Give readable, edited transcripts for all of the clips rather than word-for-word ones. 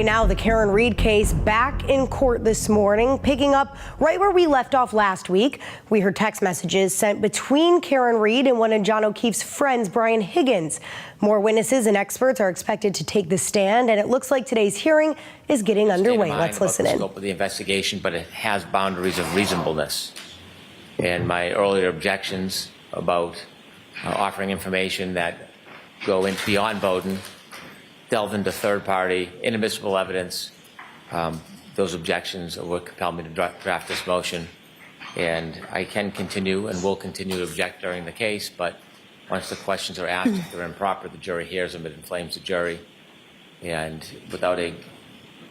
Now the Karen Reed case back in court this morning, picking up right where we left off last week. We heard text messages sent between Karen Reed and one of John O'Keefe's friends, Brian Higgins. More witnesses and experts are expected to take the stand, and it looks like today's hearing is getting underway. Let's listen in. The scope of the investigation, but it has boundaries of reasonableness. And my earlier objections about offering information that go into beyond Bowden, delve into third-party inadmissible evidence. Those objections will compel me to draft this motion, and I can continue and will continue to object during the case, but once the questions are asked, if they're improper, the jury hears them, it inflames the jury, and without a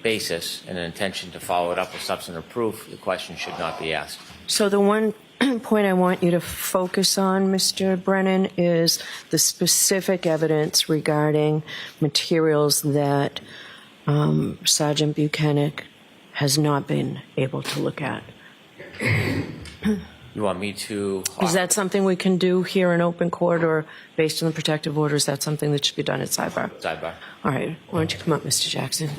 basis and an intention to follow it up with substantive proof, the question should not be asked. So the one point I want you to focus on, Mr. Brennan, is the specific evidence regarding materials that Sergeant Buchanan has not been able to look at. You want me to... Is that something we can do here in open court, or based on the protective order, is that something that should be done at sidebar? Sidebar. All right. Why don't you come up, Mr. Jackson?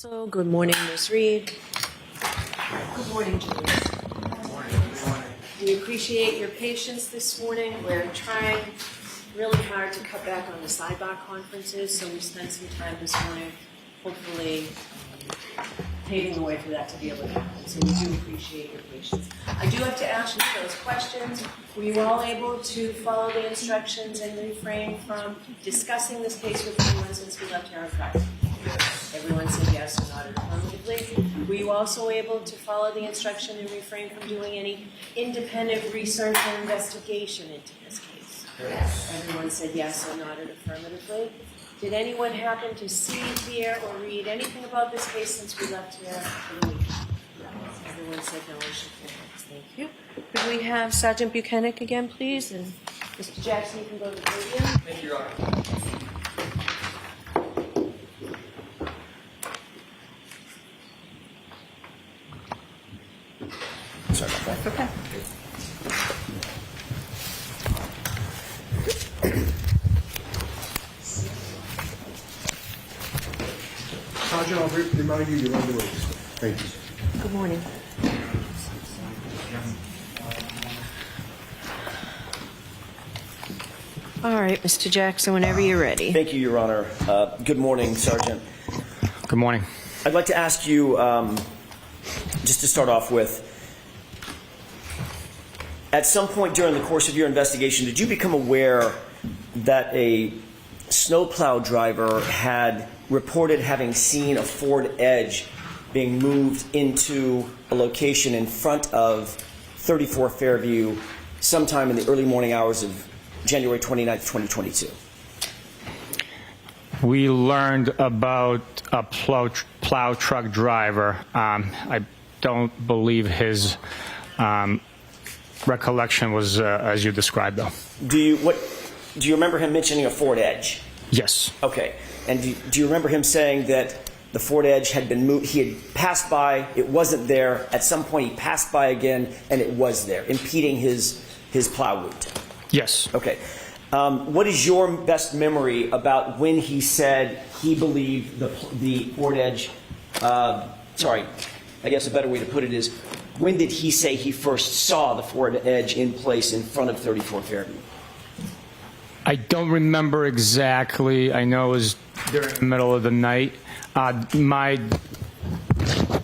So, good morning, Ms. Reed. Good morning, Julius. We appreciate your patience this morning. We're trying really hard to cut back on the sidebar conferences, so we spent some time this morning, hopefully paving the way for that to be able to happen. So we do appreciate your patience. I do have to ask you those questions. Were you all able to follow the instructions and refrain from discussing this case with anyone since we left here on Friday? Everyone said yes or nodded affirmatively. Were you also able to follow the instruction and refrain from doing any independent research or investigation into this case? Yes. Everyone said yes or nodded affirmatively. Did anyone happen to see, hear, or read anything about this case since we left here for the week? Everyone said no and shook their heads. Thank you. Could we have Sergeant Buchanan again, please? And Mr. Jackson, you can go to the podium. Thank you, Your Honor. Sorry about that. Okay. Sergeant, I'll remind you you're under arrest. Thank you. Good morning. All right, Mr. Jackson, whenever you're ready. Thank you, Your Honor. Good morning, Sergeant. Good morning. I'd like to ask you, just to start off with, at some point during the course of your investigation, did you become aware that a snowplow driver had reported having seen a Ford Edge being moved into a location in front of 34 Fairview sometime in the early morning hours of January 29th, 2022? We learned about a plow truck driver. I don't believe his recollection was as you described, though. Do you remember him mentioning a Ford Edge? Yes. Okay. And do you remember him saying that the Ford Edge had been moved? He had passed by, it wasn't there. At some point, he passed by again, and it was there, impeding his plow route. Yes. Okay. What is your best memory about when he said he believed the Ford Edge? Sorry, I guess a better way to put it is, when did he say he first saw the Ford Edge in place in front of 34 Fairview? I don't remember exactly. I know it was during the middle of the night. My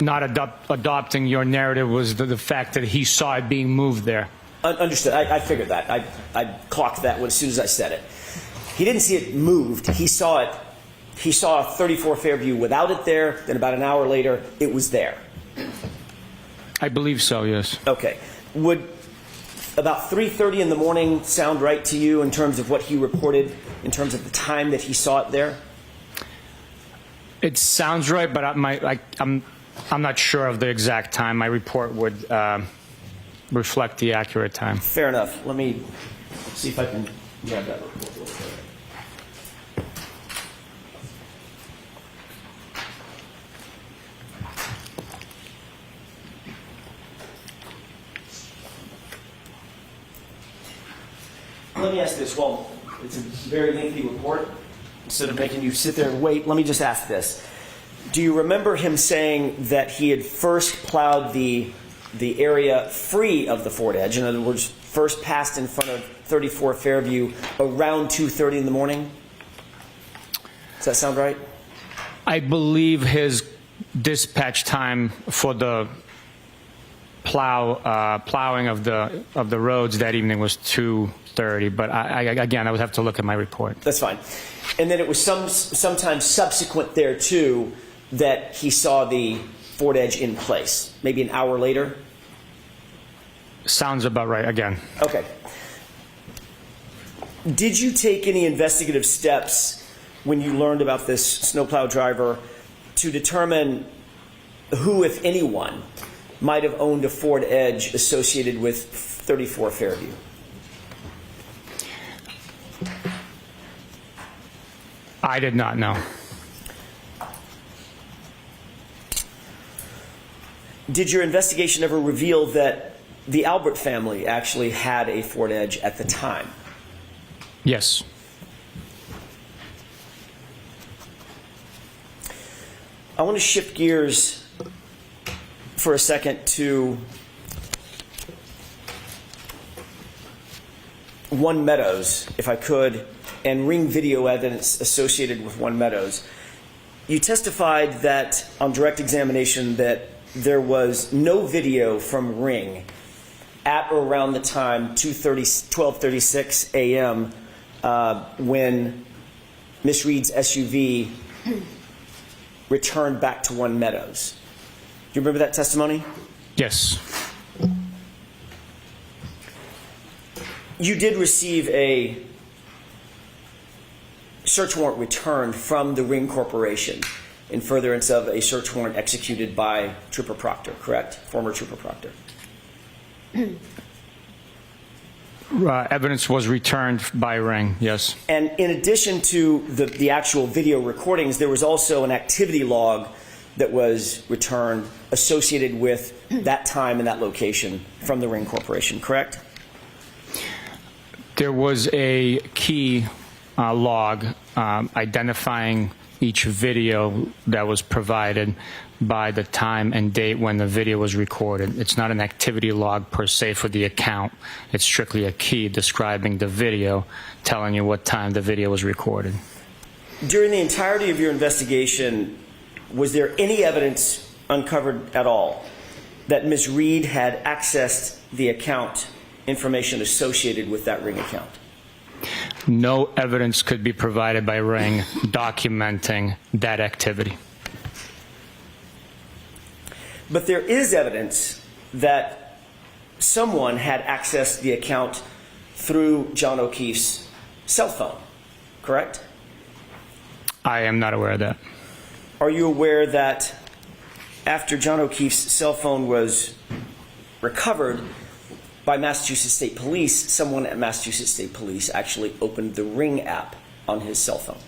not adopting your narrative was the fact that he saw it being moved there. Understood. I figured that. I clocked that as soon as I said it. He didn't see it moved. He saw it. He saw 34 Fairview without it there. Then about an hour later, it was there. I believe so, yes. Okay. Would about 3:30 in the morning sound right to you in terms of what he reported, in terms of the time that he saw it there? It sounds right, but I'm not sure of the exact time. My report would reflect the accurate time. Fair enough. Let me see if I can grab that report real quick. Let me ask this. Well, it's a very lengthy report. Instead of making you sit there and wait, let me just ask this. Do you remember him saying that he had first plowed the area free of the Ford Edge? In other words, first passed in front of 34 Fairview around 2:30 in the morning? Does that sound right? I believe his dispatch time for the plowing of the roads that evening was 2:30, but again, I would have to look at my report. That's fine. And then it was sometime subsequent there too that he saw the Ford Edge in place, maybe an hour later? Sounds about right, again. Okay. Did you take any investigative steps when you learned about this snowplow driver to determine who, if anyone, might have owned a Ford Edge associated with 34 Fairview? I did not know. Did your investigation ever reveal that the Albert family actually had a Ford Edge at the time? Yes. I want to shift gears for a second to One Meadows, if I could, and ring video evidence associated with One Meadows. You testified that on direct examination that there was no video from Ring at or around the time 12:36 a.m. When Miss Reed's SUV returned back to One Meadows. Do you remember that testimony? Yes. You did receive a search warrant returned from the Ring Corporation in furtherance of a search warrant executed by Trooper Proctor, correct? Former Trooper Proctor. Evidence was returned by Ring, yes. And in addition to the actual video recordings, there was also an activity log that was returned associated with that time and that location from the Ring Corporation, correct? There was a key log identifying each video that was provided by the time and date when the video was recorded. It's not an activity log per se for the account. It's strictly a key describing the video, telling you what time the video was recorded. During the entirety of your investigation, was there any evidence uncovered at all that Ms. Reed had accessed the account information associated with that Ring account? No evidence could be provided by Ring documenting that activity. But there is evidence that someone had accessed the account through John O'Keefe's cell phone, correct? I am not aware of that. Are you aware that after John O'Keefe's cell phone was recovered by Massachusetts State Police, someone at Massachusetts State Police actually opened the Ring app on his cell phone?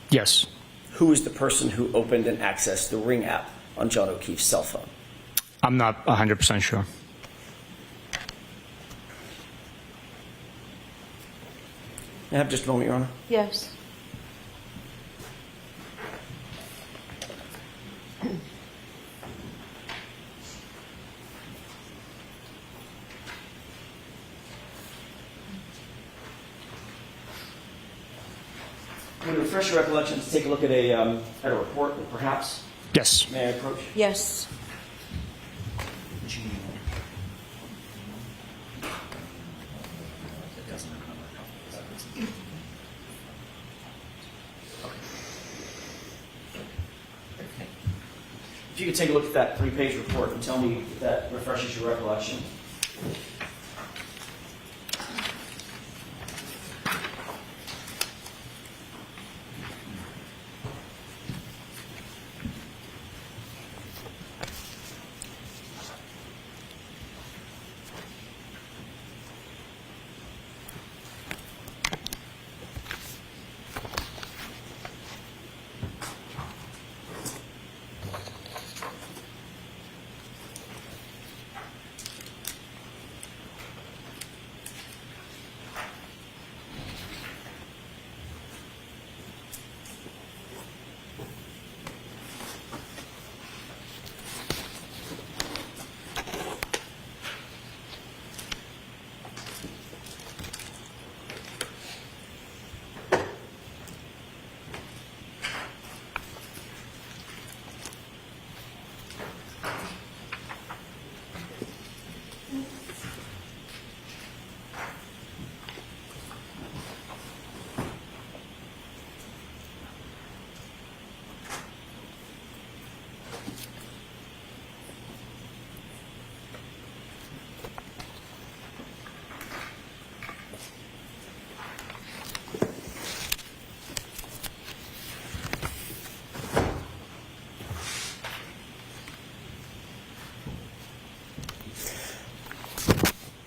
Yes. Who is the person who opened and accessed the Ring app on John O'Keefe's cell phone? I'm not 100% sure. May I have just a moment, Your Honor? Yes. Would it refresh your recollection to take a look at a report, perhaps? Yes. May I approach? Yes. If you could take a look at that 3-page report and tell me if that refreshes your recollection.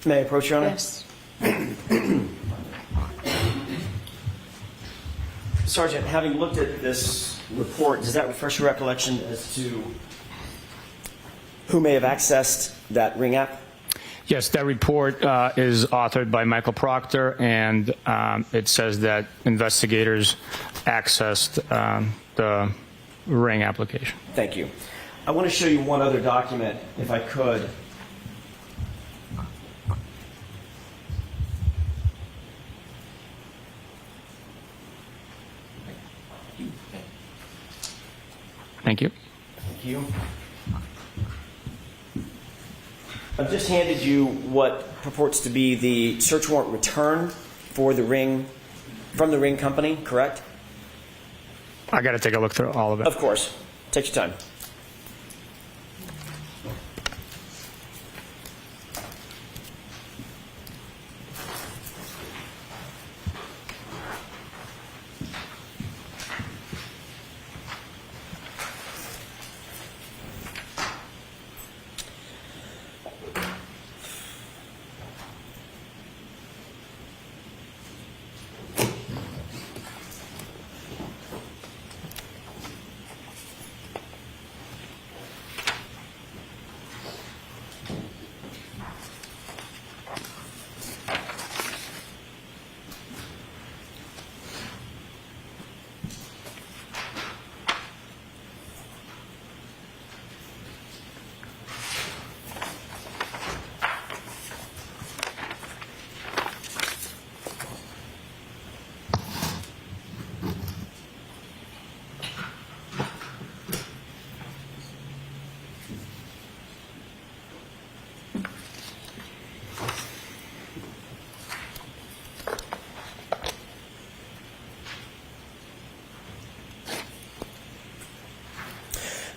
May I approach, Your Honor? Yes. Sergeant, having looked at this report, does that refresh your recollection as to who may have accessed that Ring app? Yes, that report is authored by Michael Proctor, and it says that investigators accessed the ring application. Thank you. I want to show you one other document, if I could. Thank you. Thank you. I've just handed you what purports to be the search warrant return for the ring, from the ring company, correct? I got to take a look through all of it. Of course. Take your time.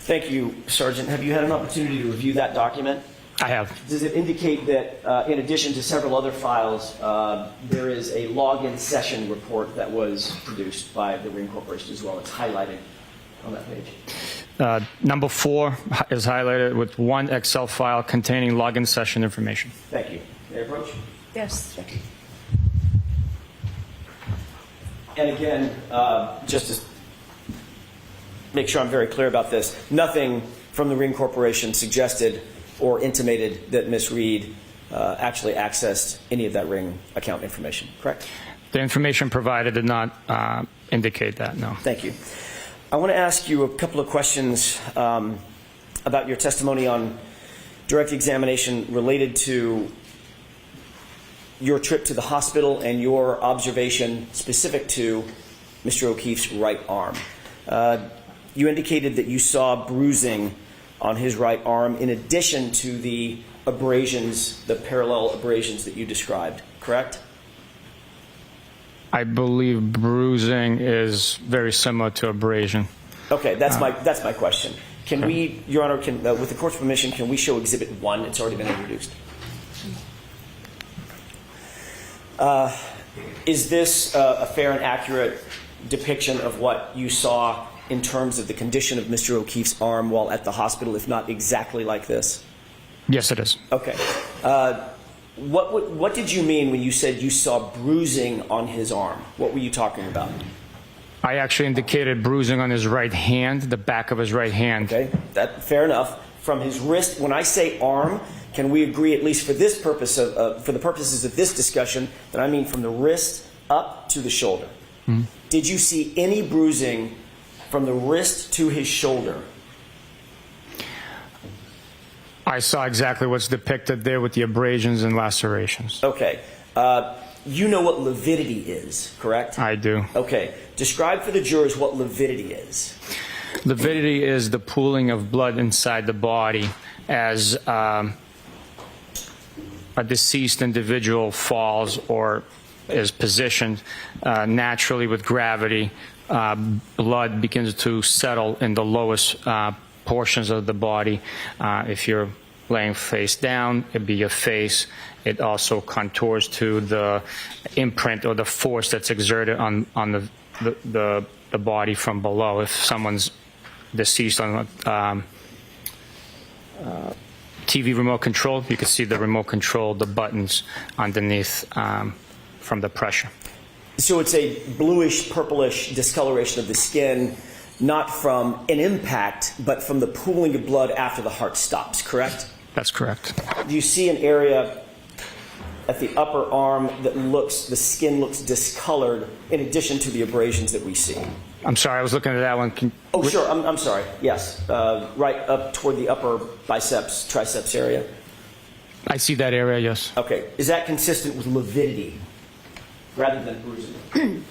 Thank you, Sergeant. Have you had an opportunity to review that document? I have. Does it indicate that, in addition to several other files, there is a login session report that was produced by the Ring Corporation as well? It's highlighted on that page. Number 4 is highlighted with one Excel file containing login session information. Thank you. May I approach? Yes. Thank you. And again, just to make sure I'm very clear about this, nothing from the Ring Corporation suggested or intimated that Ms. Reed actually accessed any of that Ring account information, correct? The information provided did not indicate that, no. Thank you. I want to ask you a couple of questions about your testimony on direct examination related to your trip to the hospital and your observation specific to Mr. O'Keefe's right arm. You indicated that you saw bruising on his right arm in addition to the abrasions, the parallel abrasions that you described, correct? I believe bruising is very similar to abrasion. Okay, that's my question. Can we, Your Honor, with the court's permission, can we show Exhibit 1? It's already been introduced. Is this a fair and accurate depiction of what you saw in terms of the condition of Mr. O'Keefe's arm while at the hospital, if not exactly like this? Yes, it is. Okay. What did you mean when you said you saw bruising on his arm? What were you talking about? I actually indicated bruising on his right hand, the back of his right hand. Okay, fair enough. From his wrist, when I say arm, can we agree, at least for this purpose for the purposes of this discussion, that I mean from the wrist up to the shoulder? Mm-hmm. Did you see any bruising from the wrist to his shoulder? I saw exactly what's depicted there with the abrasions and lacerations. Okay. You know what levidity is, correct? I do. Okay. Describe for the jurors what levidity is. Levidity is the pooling of blood inside the body as a deceased individual falls or is positioned naturally with gravity. Blood begins to settle in the lowest portions of the body. If you're laying face down, it'd be your face. It also contours to the imprint or the force that's exerted on the body from below. If someone's deceased on TV remote control, you can see the remote control, the buttons underneath from the pressure. So it's a bluish, purplish discoloration of the skin, not from an impact, but from the pooling of blood after the heart stops, correct? That's correct. Do you see an area at the upper arm that the skin looks discolored in addition to the abrasions that we see? I'm sorry, I was looking at that one. Oh, sure. I'm sorry. Yes. Right up toward the upper biceps, triceps area. I see that area, yes. Okay. Is that consistent with levidity rather than bruising?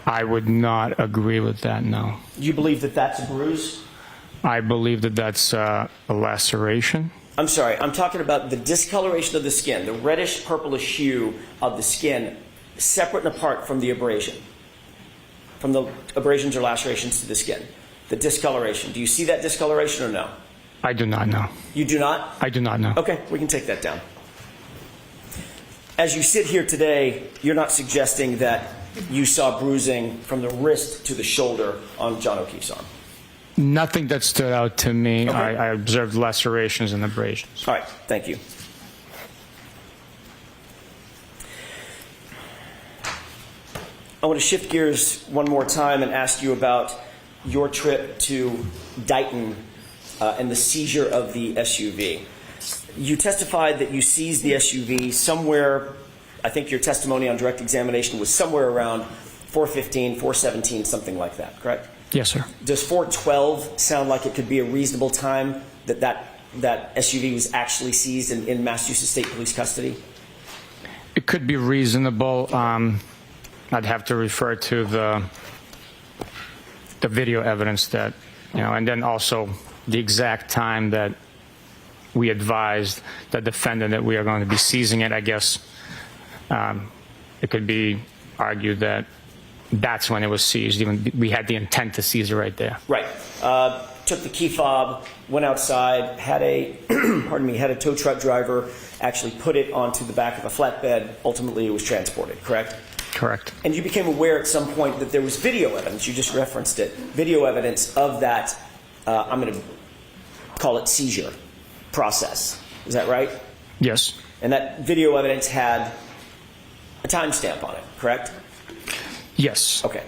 I would not agree with that, no. You believe that that's a bruise? I believe that that's a laceration. I'm sorry. I'm talking about the discoloration of the skin, the reddish purplish hue of the skin, separate and apart from the abrasion, from the abrasions or lacerations to the skin. The discoloration. Do you see that discoloration or no? I do not know. You do not? I do not know. Okay, we can take that down. As you sit here today, you're not suggesting that you saw bruising from the wrist to the shoulder on John O'Keefe's arm? Nothing that stood out to me. Okay. I observed lacerations and abrasions. All right, thank you. I want to shift gears one more time and ask you about your trip to Dighton and the seizure of the SUV. You testified that you seized the SUV somewhere, I think your testimony on direct examination was somewhere around 4:15, 4:17, something like that, correct? Yes, sir. Does 4:12 sound like it could be a reasonable time that SUV was actually seized in Massachusetts State Police custody? It could be reasonable. I'd have to refer to the video evidence that, and then also the exact time that we advised the defendant that we are going to be seizing it. I guess it could be argued that that's when it was seized. Even we had the intent to seize it right there. Right. Took the key fob, went outside, had a had a tow truck driver actually put it onto the back of a flatbed. Ultimately, it was transported. Correct. Correct. And you became aware at some point that there was video evidence. You just referenced it. Video evidence of that. I'm going to call it seizure process. Is that right? Yes. And that video evidence had a timestamp on it. Correct. Yes. Okay.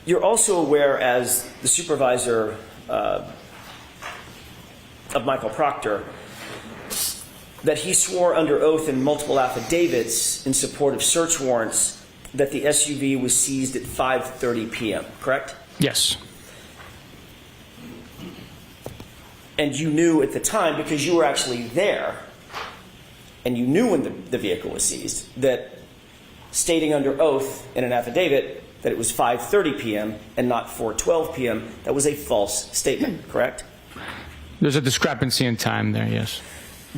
You're also aware, as the supervisor of Michael Proctor, that he swore under oath in multiple affidavits in support of search warrants that the SUV was seized at 5:30 p.m., correct? Yes. And you knew at the time, because you were actually there, and you knew when the vehicle was seized, that stating under oath in an affidavit that it was 5:30 p.m. and not 4:12 p.m., that was a false statement, correct? There's a discrepancy in time there, yes.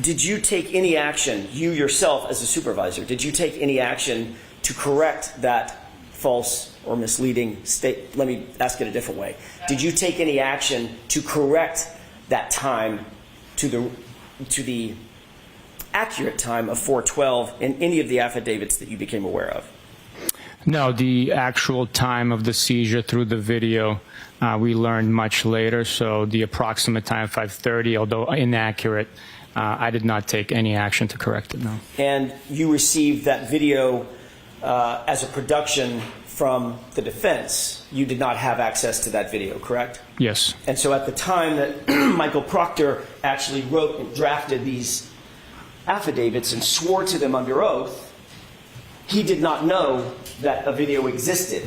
Did you take any action, you yourself as a supervisor, did you take any action to correct that false or misleading state? Let me ask it a different way. Did you take any action to correct that time to the accurate time of 4:12 in any of the affidavits that you became aware of? No, the actual time of the seizure through the video we learned much later, so the approximate time, 5:30, although inaccurate, I did not take any action to correct it, no. And you received that video as a production from the defense. You did not have access to that video, correct? Yes. And so at the time that Michael Proctor actually wrote and drafted these affidavits and swore to them under oath, he did not know that a video existed,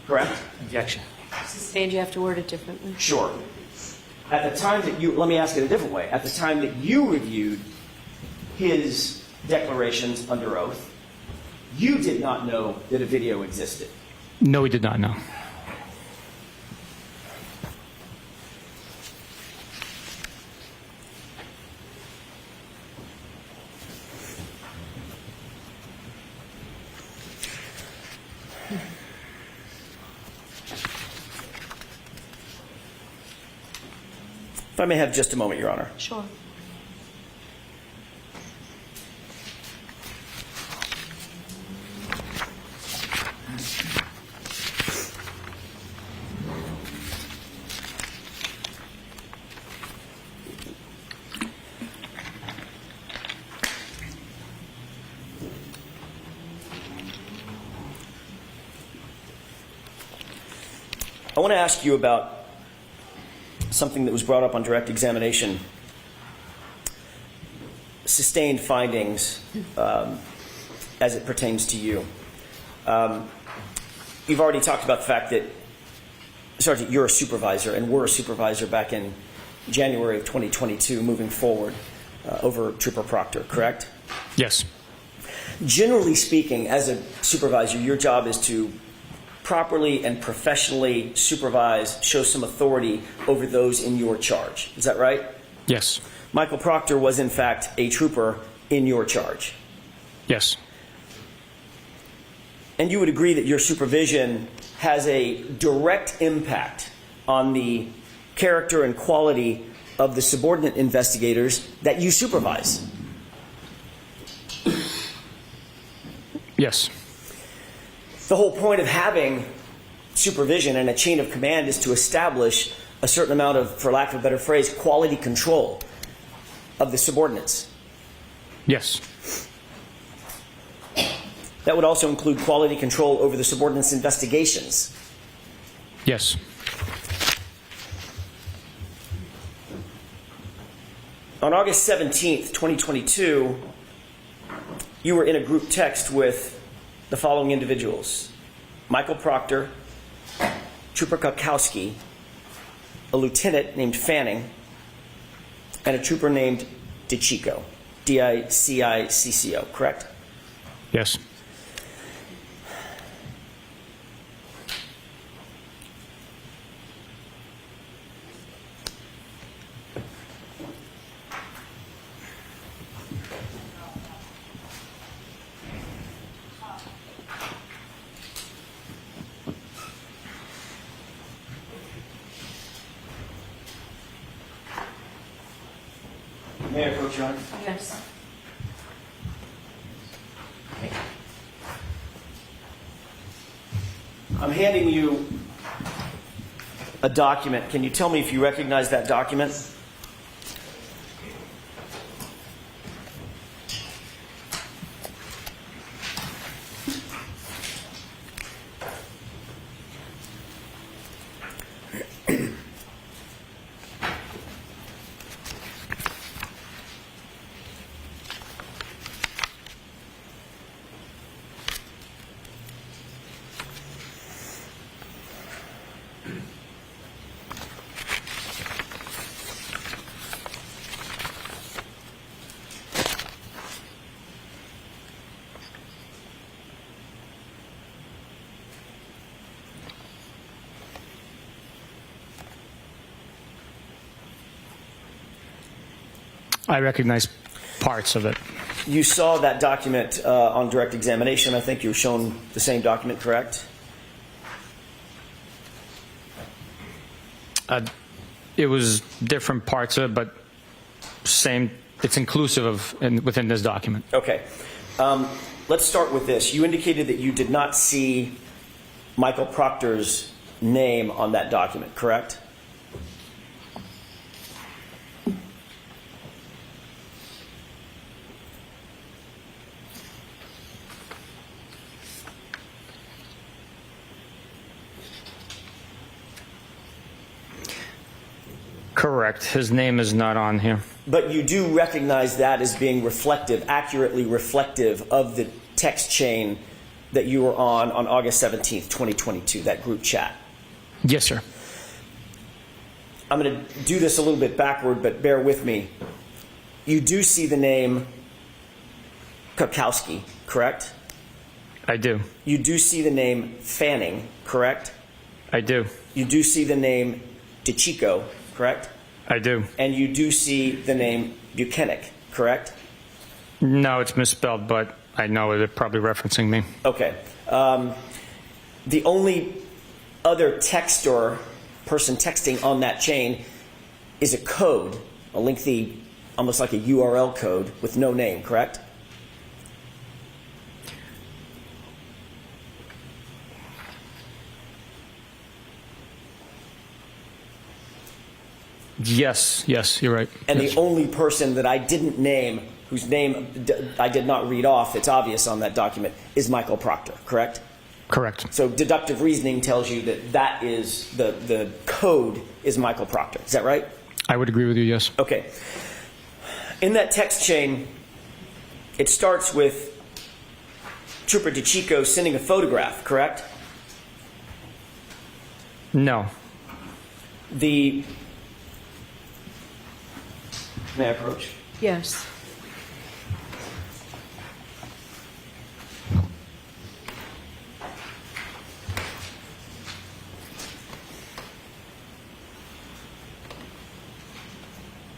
correct? Objection. Sustained, you have to word it differently. Sure. At the time that let me ask it a different way. At the time that you reviewed his declarations under oath, you did not know that a video existed. No, we did not know. If I may have just a moment, Your Honor. Sure. I want to ask you about something that was brought up on direct examination. Sustained findings as it pertains to you. You've already talked about the fact that, Sergeant, you're a supervisor and were a supervisor back in January of 2022 moving forward over Trooper Proctor, correct? Yes. Generally speaking, as a supervisor, your job is to properly and professionally supervise, show some authority over those in your charge. Is that right? Yes. Michael Proctor was, in fact, a trooper in your charge. Yes. And you would agree that your supervision has a direct impact on the character and quality of the subordinate investigators that you supervise. Yes. The whole point of having supervision and a chain of command is to establish a certain amount of, for lack of a better phrase, quality control of the subordinates. Yes. That would also include quality control over the subordinates' investigations. Yes. On August 17th, 2022, you were in a group text with the following individuals: Michael Proctor, Trooper Kukowski, a lieutenant named Fanning, and a trooper named DiCicco, D-I-C-I-C-C-O, correct? Yes. May I approach you? Yes. I'm handing you a document. Can you tell me if you recognize that document? I recognize parts of it. You saw that document on direct examination. I think you were shown the same document, correct? It was different parts of it, but same. It's inclusive of within this document. Okay. Let's start with this. You indicated that you did not see Michael Proctor's name on that document, correct? Correct. His name is not on here. But you do recognize that as being reflective, accurately reflective of the text chain that you were on August 17th, 2022, that group chat. Yes, sir. I'm going to do this a little bit backward, but bear with me. You do see the name Kukowski, correct? I do. You do see the name Fanning, correct? I do. You do see the name DiCicco, correct? I do. And you do see the name Buchanan, correct? No, it's misspelled, but I know they're probably referencing me. Okay. The only other text or person texting on that chain is a code, a lengthy, almost like a URL code with no name, correct? Yes, you're right. And yes. the only person that I didn't name, whose name I did not read off, it's obvious on that document, is Michael Proctor, correct? Correct. So deductive reasoning tells you that that is the code is Michael Proctor. Is that right? I would agree with you, yes. Okay. In that text chain, it starts with Trooper DeChico sending a photograph, correct? No. May I approach? Yes.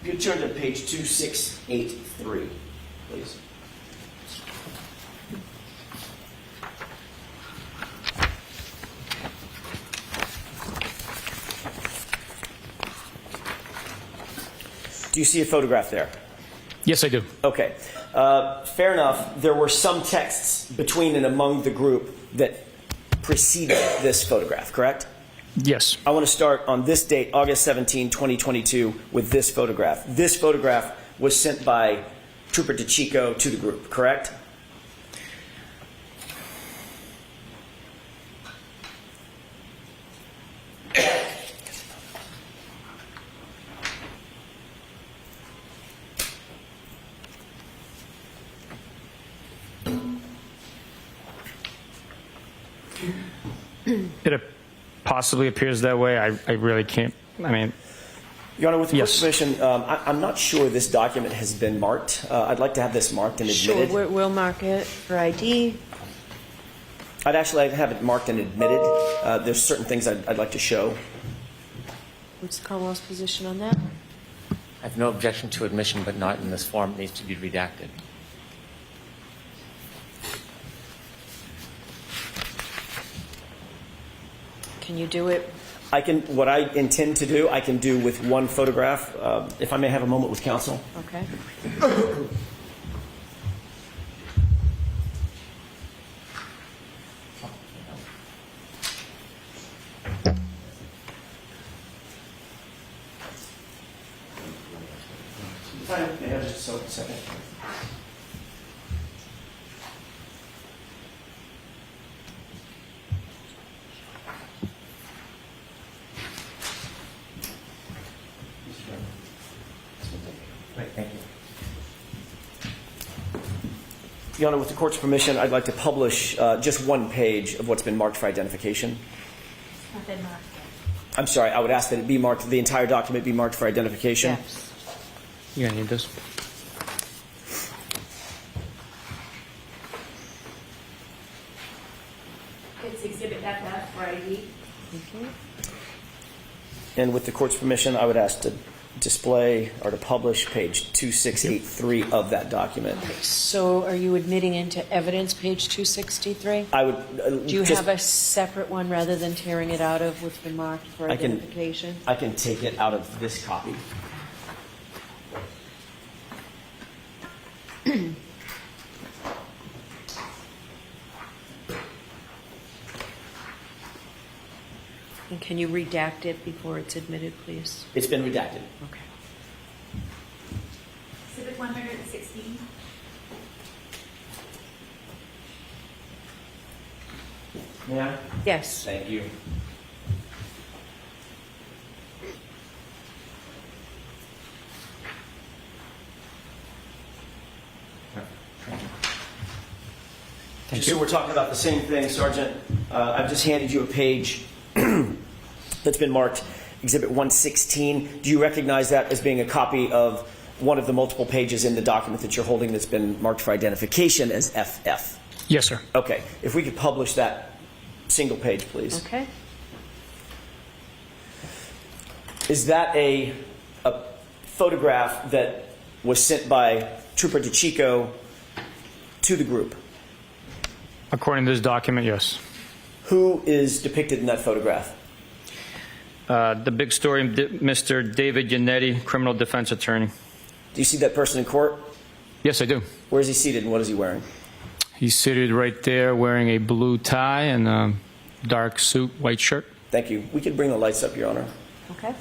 If you turn to page 2683, please. Do you see a photograph there? Yes, I do. Okay. Fair enough. There were some texts between and among the group that preceded this photograph, correct? Yes. I want to start on this date, August 17, 2022, with this photograph. This photograph was sent by Trooper DeChico to the group, correct? It possibly appears that way. I really can't. I mean, Your Honor, with the Yes. court's permission, I'm not sure this document has been marked. I'd like to have this marked and admitted. Sure, we'll mark it for ID. I'd actually like to have it marked and admitted. There's certain things I'd like to show. What's the Commonwealth's position on that? I have no objection to admission, but not in this form. It needs to be redacted. Can you do it? What I intend to do, I can do with one photograph. If I may have a moment with counsel. Okay. May I have just a second? Right, thank you. Your Honor, with the court's permission, I'd like to publish just one page of what's been marked for identification. Not been marked yet. I'm sorry, I would ask that it be marked, the entire document be marked for identification. Yes. you're gonna need this. It's Exhibit FF for ID. And with the court's permission, I would ask to display or to publish page 2683 of that document. So are you admitting into evidence, page 263? I would Do you just, have a separate one rather than tearing it out of what's been marked for I can- identification? I can take it out of this copy. And can you redact it before it's admitted, please? It's been redacted. Okay. Exhibit 116. May I? Yes. Thank you. Just so we're talking about the same thing, Sergeant, I've just handed you a page that's been marked Exhibit 116. Do you recognize that as being a copy of one of the multiple pages in the document that you're holding that's been marked for identification as FF? Yes, sir. Okay. If we could publish that single page, please. Okay. Is that a photograph that was sent by Trooper DeChico to the group? According to this document, yes. Who is depicted in that photograph? The big story, Mr. David Yannetti, criminal defense attorney. Do you see that person in court? Yes, I do. Where is he seated and what is he wearing? He's seated right there wearing a blue tie and a dark suit, white shirt. Thank you. We could bring the lights up, Your Honor. Okay.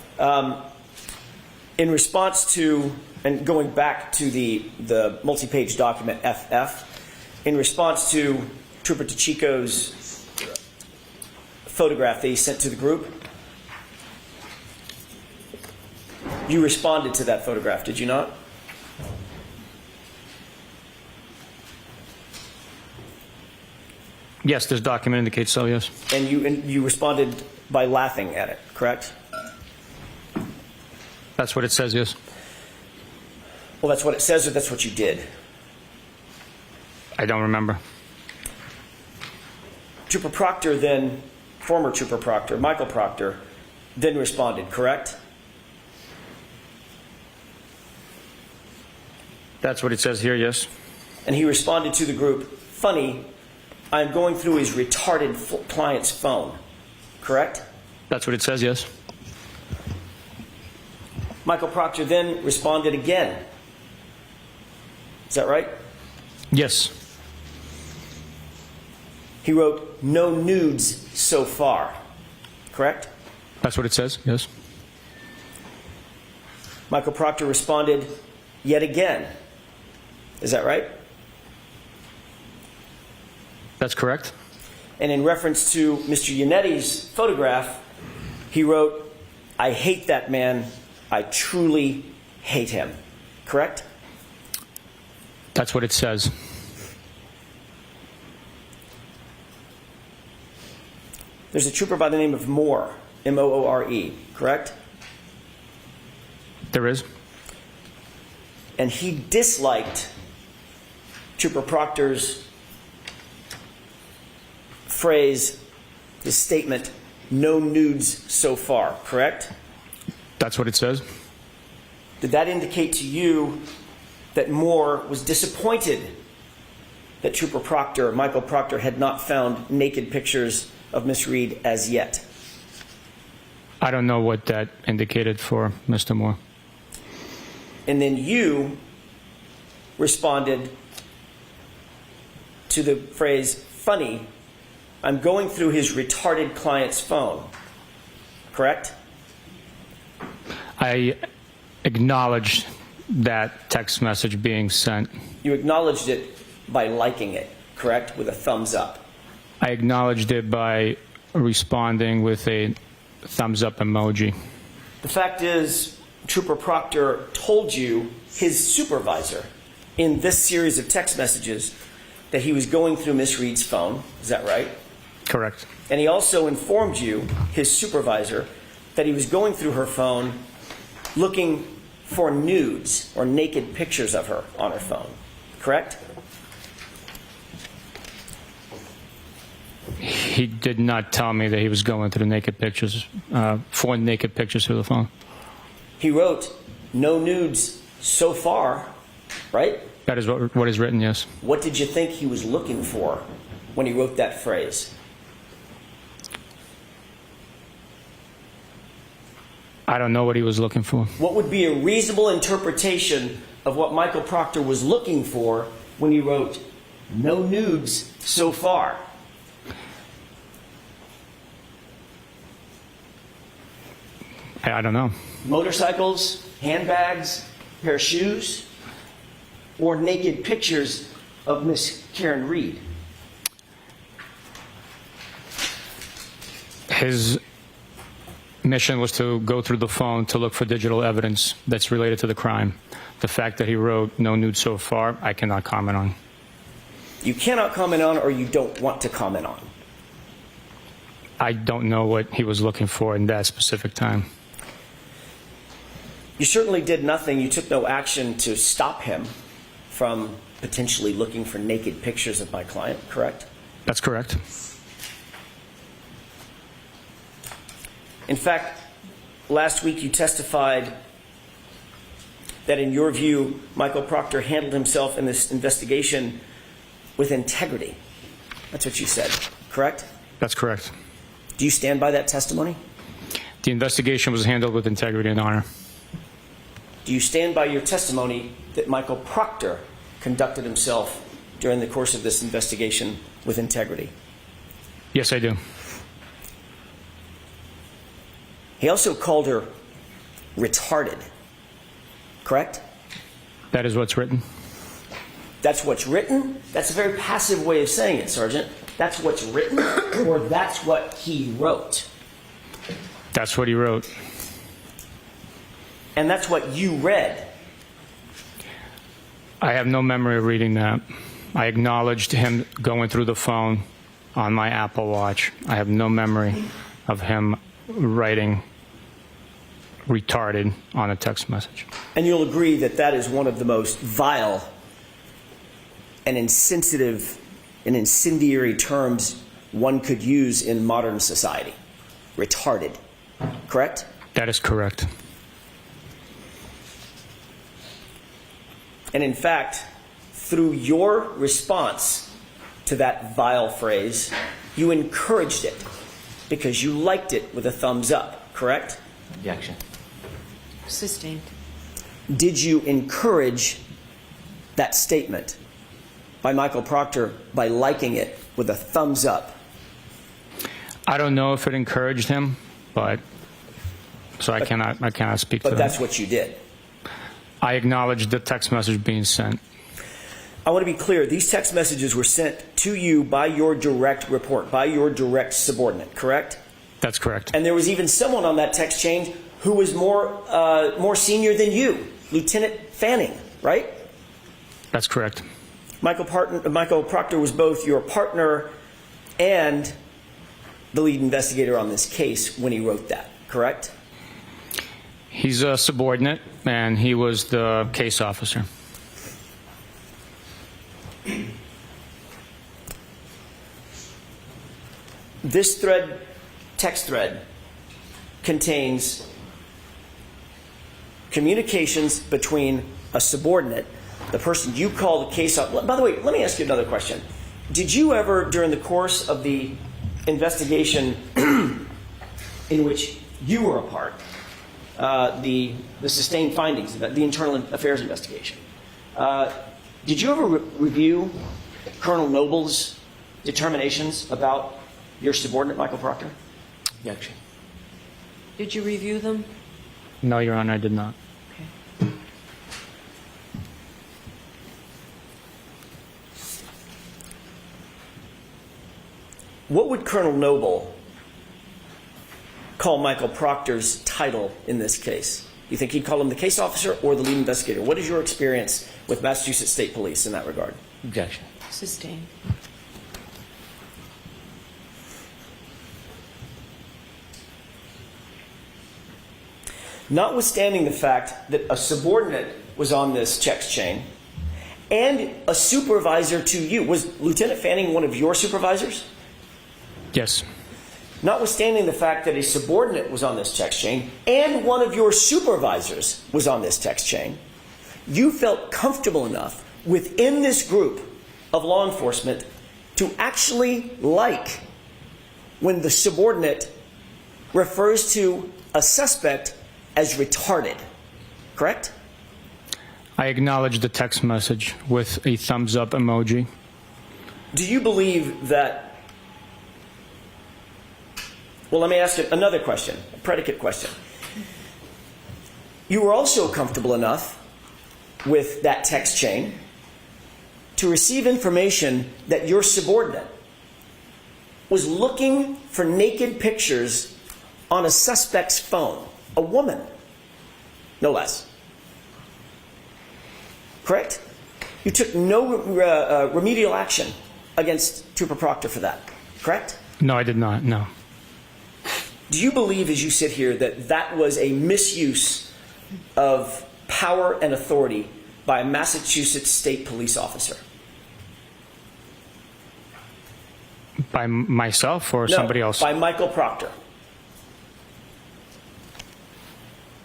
In response to, and going back to the multi-page document FF, in response to Trooper DeChico's photograph that he sent to the group, you responded to that photograph, did you not? Yes, this document indicates so, yes. And you responded by laughing at it, correct? That's what it says, yes. Well, that's what it says, or that's what you did? I don't remember. Trooper Proctor then, former Trooper Proctor, Michael Proctor, then responded, correct? That's what it says here, yes. And he responded to the group, funny, I'm going through his retarded client's phone, correct? That's what it says, yes. Michael Proctor then responded again. Is that right? Yes. He wrote, no nudes so far, correct? That's what it says, yes. Michael Proctor responded yet again. Is that right? That's correct. And in reference to Mr. Yanetti's photograph, he wrote, I hate that man. I truly hate him. Correct? That's what it says. There's a trooper by the name of Moore, M-O-O-R-E, correct? There is. And he disliked Trooper Proctor's phrase, the statement, no nudes so far, correct? That's what it says. Did that indicate to you that Moore was disappointed that Trooper Proctor, Michael Proctor, had not found naked pictures of Miss Reed as yet? I don't know what that indicated for Mr. Moore. And then you responded to the phrase, funny, I'm going through his retarded client's phone, correct? I acknowledged that text message being sent. You acknowledged it by liking it, correct? With a thumbs up. I acknowledged it by responding with a thumbs up emoji. The fact is, Trooper Proctor told you, his supervisor, in this series of text messages, that he was going through Miss Reed's phone. Is that right? Correct. And he also informed you, his supervisor, that he was going through her phone looking for nudes or naked pictures of her on her phone. Correct? He did not tell me that he was going through naked pictures, for naked pictures through the phone. He wrote, no nudes so far, right? That is what is written, yes. What did you think he was looking for when he wrote that phrase? I don't know what he was looking for. What would be a reasonable interpretation of what Michael Proctor was looking for when he wrote, no nudes so far? I don't know. Motorcycles, handbags, pair of shoes, or naked pictures of Miss Karen Reed? His mission was to go through the phone to look for digital evidence that's related to the crime. The fact that he wrote no nude so far, I cannot comment on. You cannot comment on, or you don't want to comment on? I don't know what he was looking for in that specific time. You certainly did nothing. You took no action to stop him from potentially looking for naked pictures of my client, correct? That's correct. In fact, last week you testified that in your view, Michael Proctor handled himself in this investigation with integrity. That's what you said, correct? That's correct. Do you stand by that testimony? The investigation was handled with integrity and honor. Do you stand by your testimony that Michael Proctor conducted himself during the course of this investigation with integrity? Yes, I do. He also called her retarded, correct? That is what's written. That's what's written? That's a very passive way of saying it, Sergeant. That's what's written, or that's what he wrote? That's what he wrote. And that's what you read? I have no memory of reading that. I acknowledged him going through the phone on my Apple Watch. I have no memory of him writing retarded on a text message. And you'll agree that that is one of the most vile and insensitive and incendiary terms one could use in modern society. Retarded. Correct? That is correct. And in fact, through your response to that vile phrase, you encouraged it because you liked it with a thumbs up, correct? Objection. Sustained. Did you encourage that statement by Michael Proctor by liking it with a thumbs up? I don't know if it encouraged him, but so I cannot speak to But that. that's what you did. I acknowledge the text message being sent. I want to be clear. These text messages were sent to you by your direct report, by your direct subordinate, correct? That's correct. And there was even someone on that text chain who was more senior than you, Lieutenant Fanning, right? That's correct. Michael Proctor was both your partner and the lead investigator on this case when he wrote that, correct? He's a subordinate, and he was the case officer. This thread, text thread, contains communications between a subordinate, the person you call the case officer. By the way, let me ask you another question. Did you ever, during the course of the investigation in which you were a part, the sustained findings, the internal affairs investigation, did you ever review Colonel Noble's determinations about your subordinate, Michael Proctor? Objection. Did you review them? No, Your Honor, I did not. Okay. What would Colonel Noble call Michael Proctor's title in this case? You think he'd call him the case officer or the lead investigator? What is your experience with Massachusetts State Police in that regard? Objection. Sustained. Notwithstanding the fact that a subordinate was on this text chain and a supervisor to you, was Lieutenant Fanning one of your supervisors? Yes. Notwithstanding the fact that a subordinate was on this text chain and one of your supervisors was on this text chain, you felt comfortable enough within this group of law enforcement to actually like when the subordinate refers to a suspect as retarded, correct? I acknowledge the text message with a thumbs up emoji. Do you believe that? Well, let me ask you another question, a predicate question. You were also comfortable enough with that text chain to receive information that your subordinate was looking for naked pictures on a suspect's phone, a woman, no less. Correct? You took no remedial action against Trooper Proctor for that, correct? No, I did not, no. Do you believe, as you sit here, that that was a misuse of power and authority by a Massachusetts State Police officer? By myself or No, somebody else? by Michael Proctor.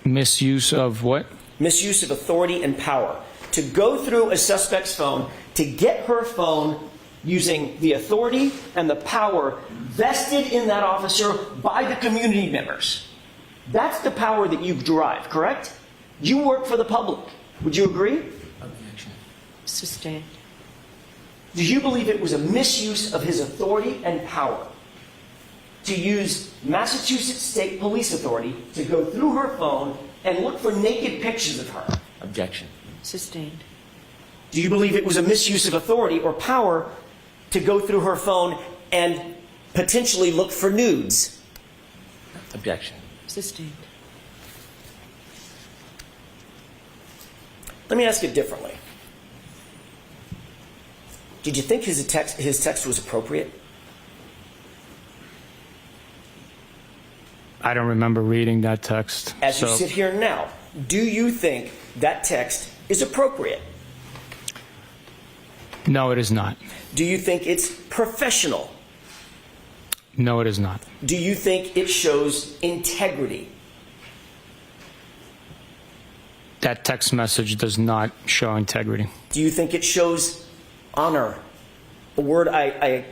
Misuse of what? Misuse of authority and power. To go through a suspect's phone, to get her phone using the authority and the power vested in that officer by the community members. That's the power that you derive, correct? You work for the public. Would you agree? Objection. Sustained. Do you believe it was a misuse of his authority and power to use Massachusetts State Police Authority to go through her phone and look for naked pictures of her? Objection. Sustained. Do you believe it was a misuse of authority or power to go through her phone and potentially look for nudes? Objection. Sustained. Let me ask it differently. Did you think his text was appropriate? I don't remember reading that text. As you sit here now, do you think that text is appropriate? No, it is not. Do you think it's professional? No, it is not. Do you think it shows integrity? That text message does not show integrity. Do you think it shows honor? A word I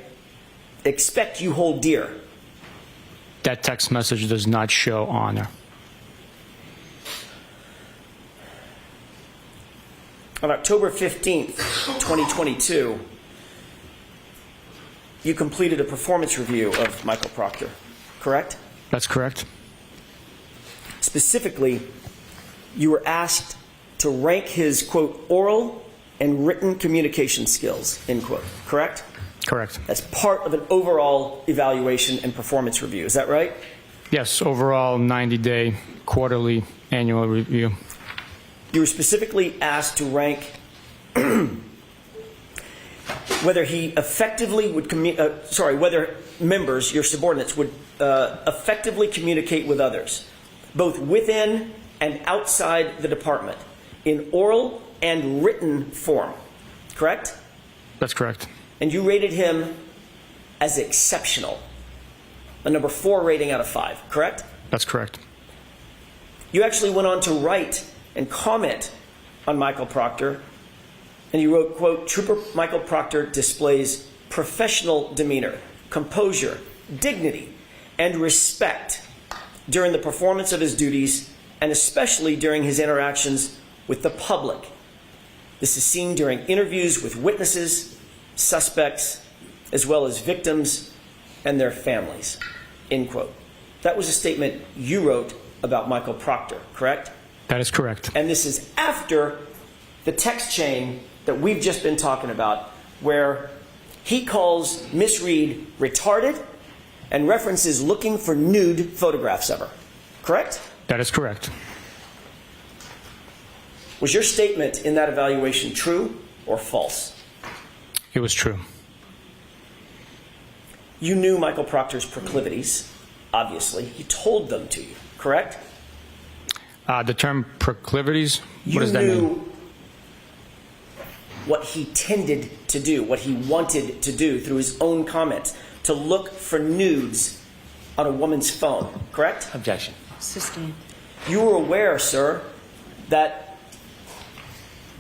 expect you hold dear. That text message does not show honor. On October 15th, 2022, you completed a performance review of Michael Proctor, correct? That's correct. Specifically, you were asked to rank his, quote, oral and written communication skills, end quote, correct? Correct. That's part of an overall evaluation and performance review, is that right? Yes, overall 90-day, quarterly, annual review. You were specifically asked to rank whether he effectively would whether members, your subordinates, would effectively communicate with others, both within and outside the department, in oral and written form, correct? That's correct. And you rated him as exceptional, a number 4 rating out of 5, correct? That's correct. You actually went on to write and comment on Michael Proctor, and you wrote, quote, Trooper Michael Proctor displays professional demeanor, composure, dignity, and respect during the performance of his duties, and especially during his interactions with the public. This is seen during interviews with witnesses, suspects, as well as victims and their families, end quote. That was a statement you wrote about Michael Proctor, correct? That is correct. And this is after the text chain that we've just been talking about, where he calls Miss Reed retarded and references looking for nude photographs of her, correct? That is correct. Was your statement in that evaluation true or false? It was true. You knew Michael Proctor's proclivities, obviously. He told them to you, correct? The term proclivities, what You does that mean? knew what he tended to do, what he wanted to do through his own comments, to look for nudes on a woman's phone, correct? Objection. Sustained. You were aware, sir, that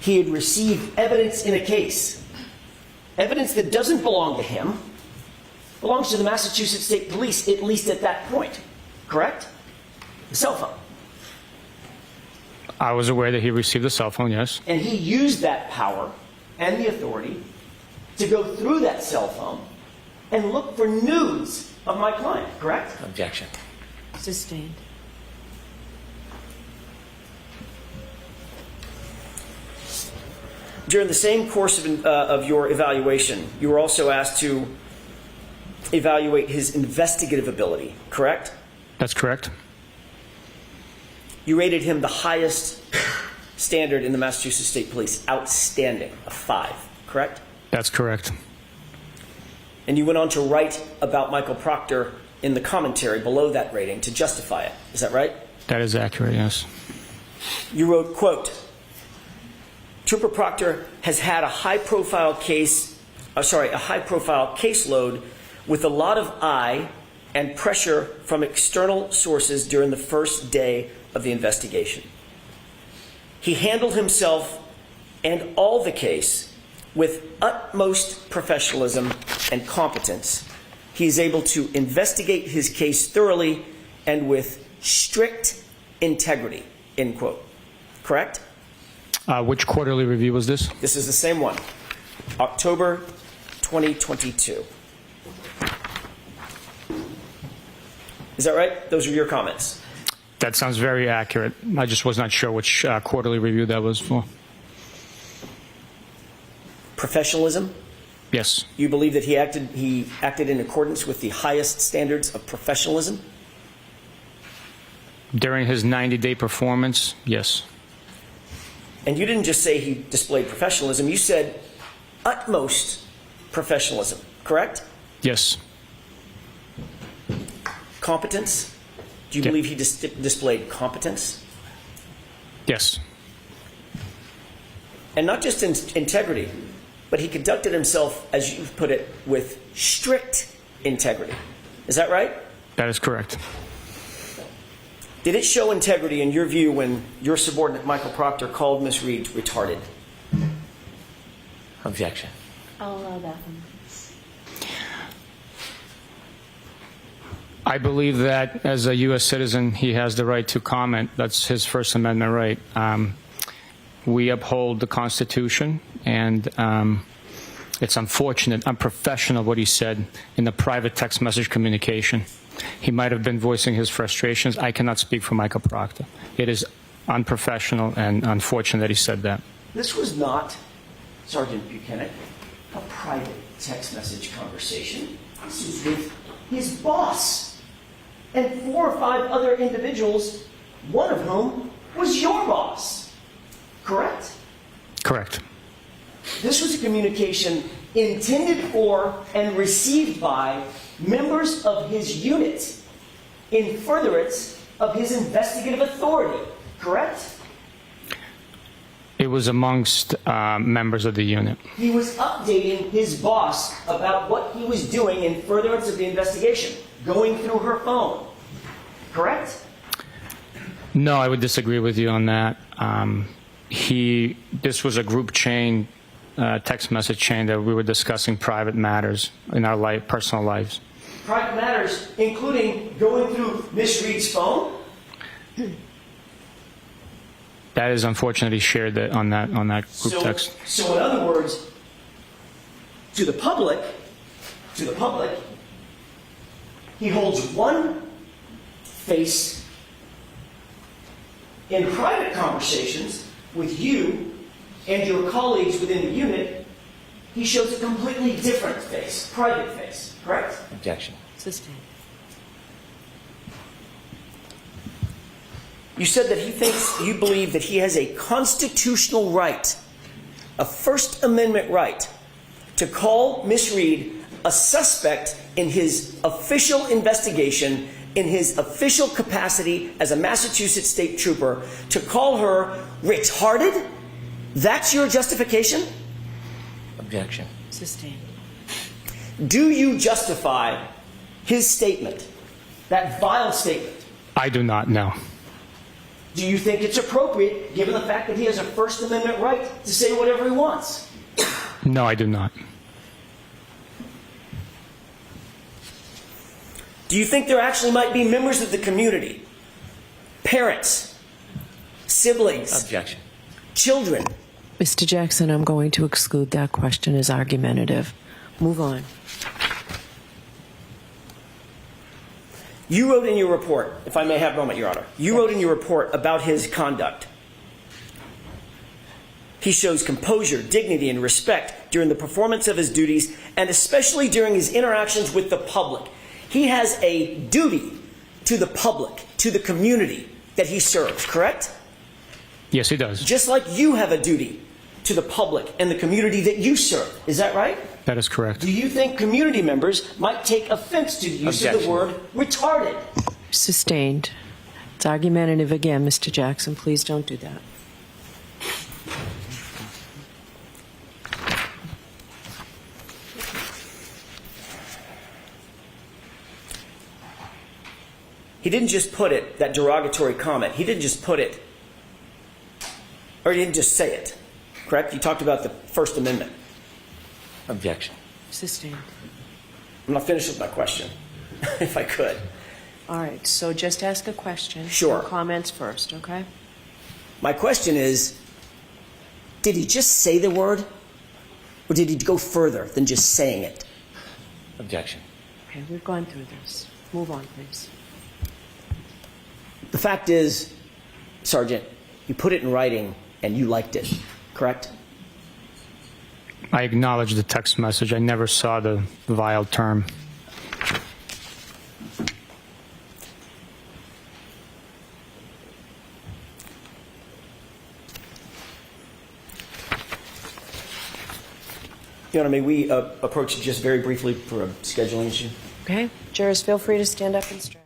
he had received evidence in a case, evidence that doesn't belong to him, belongs to the Massachusetts State Police, at least at that point, correct? The cell phone. I was aware that he received a cell phone, yes. And he used that power and the authority to go through that cell phone and look for nudes of my client, correct? Objection. Sustained. During the same course of your evaluation, you were also asked to evaluate his investigative ability, correct? That's correct. You rated him the highest standard in the Massachusetts State Police, outstanding, a 5, correct? That's correct. And you went on to write about Michael Proctor in the commentary below that rating to justify it. Is that right? That is accurate, yes. You wrote, quote, Trooper Proctor has had a high-profile caseload with a lot of eye and pressure from external sources during the first day of the investigation. He handled himself and all the case with utmost professionalism and competence. He is able to investigate his case thoroughly and with strict integrity, end quote. Correct? Which quarterly review was this? This is the same one. October 2022. Is that right? Those are your comments. That sounds very accurate. I just was not sure which quarterly review that was for. Professionalism? Yes. You believe that he acted in accordance with the highest standards of professionalism? During his 90-day performance, yes. And you didn't just say he displayed professionalism, you said utmost professionalism, correct? Yes. Competence? Do you Yeah. believe he displayed competence? Yes. And not just in integrity, but he conducted himself, as you put it, with strict integrity. Is that right? That is correct. Did it show integrity in your view when your subordinate Michael Proctor called Miss Reed retarded? Objection. I'll allow that one. I believe that as a U.S. citizen, he has the right to comment. That's his First Amendment right. We uphold the Constitution, and it's unfortunate, unprofessional what he said in the private text message communication. He might have been voicing his frustrations. I cannot speak for Michael Proctor. It is unprofessional and unfortunate that he said that. This was not, Sergeant Buchanan, a private text message conversation. This was with his boss and 4 or 5 other individuals, one of whom was your boss. Correct? Correct. This was a communication intended for and received by members of his unit in furtherance of his investigative authority. Correct? It was amongst members of the unit. He was updating his boss about what he was doing in furtherance of the investigation, going through her phone. Correct? No, I would disagree with you on that. This was a group chain, text message chain that we were discussing private matters in our personal lives. Private matters, including going through Miss Reed's phone? That is unfortunate he shared that on that group text. So in other words, to the public, he holds one face in private conversations with you and your colleagues within the unit. He shows a completely different face, private face, correct? Objection. Sustained. You said that you believe that he has a constitutional right, a First Amendment right, to call Miss Reed a suspect in his official investigation, in his official capacity as a Massachusetts state trooper, to call her retarded? That's your justification? Objection. Sustained. Do you justify his statement, that vile statement? I do not know. Do you think it's appropriate, given the fact that he has a First Amendment right to say whatever he wants? No, I do not. Do you think there actually might be members of the community, parents, siblings, Objection. children? Mr. Jackson, I'm going to exclude that question as argumentative. Move on. You wrote in your report, if I may have a moment, Your Honor, you wrote in your report about his conduct. He shows composure, dignity, and respect during the performance of his duties, and especially during his interactions with the public. He has a duty to the public, to the community that he serves, correct? Yes, he does. Just like you have a duty to the public and the community that you serve. Is that right? That is correct. Do you think community members might take offense to the use of the Objection. word retarded? Sustained. It's argumentative again, Mr. Jackson. Please don't do that. He didn't just put it, that derogatory comment, he didn't just put it, or he didn't just say it, correct? You talked about the First Amendment. Objection. Sustained. I'm not finished with my question, if I could. All right, so just ask a question. Sure. No comments first, okay? My question is, did he just say the word, or did he go further than just saying it? Objection. Okay, we've gone through this. Move on, please. The fact is, Sergeant, you put it in writing and you liked it, correct? I acknowledge the text message. I never saw the vile term. Your Honor, may we approach it just very briefly for a scheduling issue? Okay, jurors, feel free to stand up and stretch.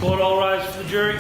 Court all rise for the jury.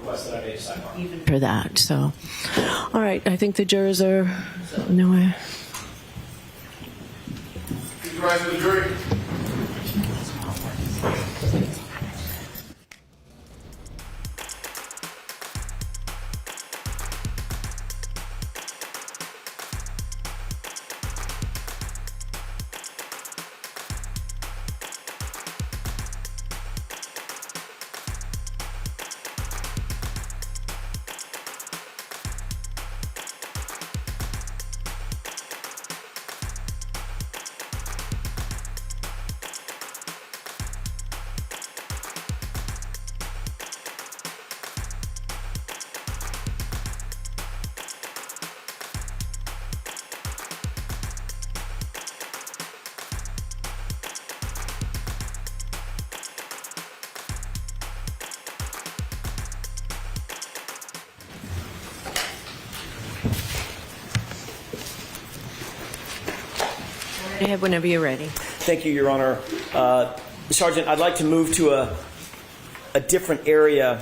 request that I made to sidebar. For that, so. All right, I think the jurors are, no way. Please rise to the jury. Go ahead whenever you're ready. Thank you, Your Honor. Sergeant, I'd like to move to a different area.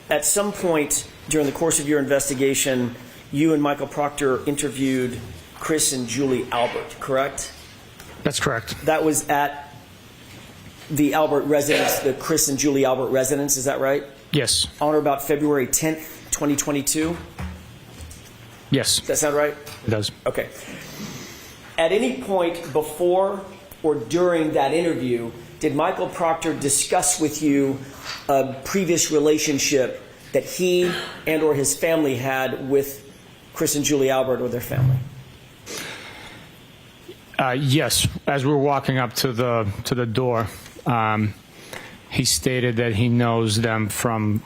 At some point during the course of your investigation, you and Michael Proctor interviewed Chris and Julie Albert, correct? That's correct. That was at the Albert residence, the Chris and Julie Albert residence, is that right? Yes. On or about February 10th, 2022? Yes, Does that sound right? it does. Okay. At any point before or during that interview, did Michael Proctor discuss with you a previous relationship that he and or his family had with Chris and Julie Albert or their family? Yes, as we were walking up to the door, he stated that he knows them from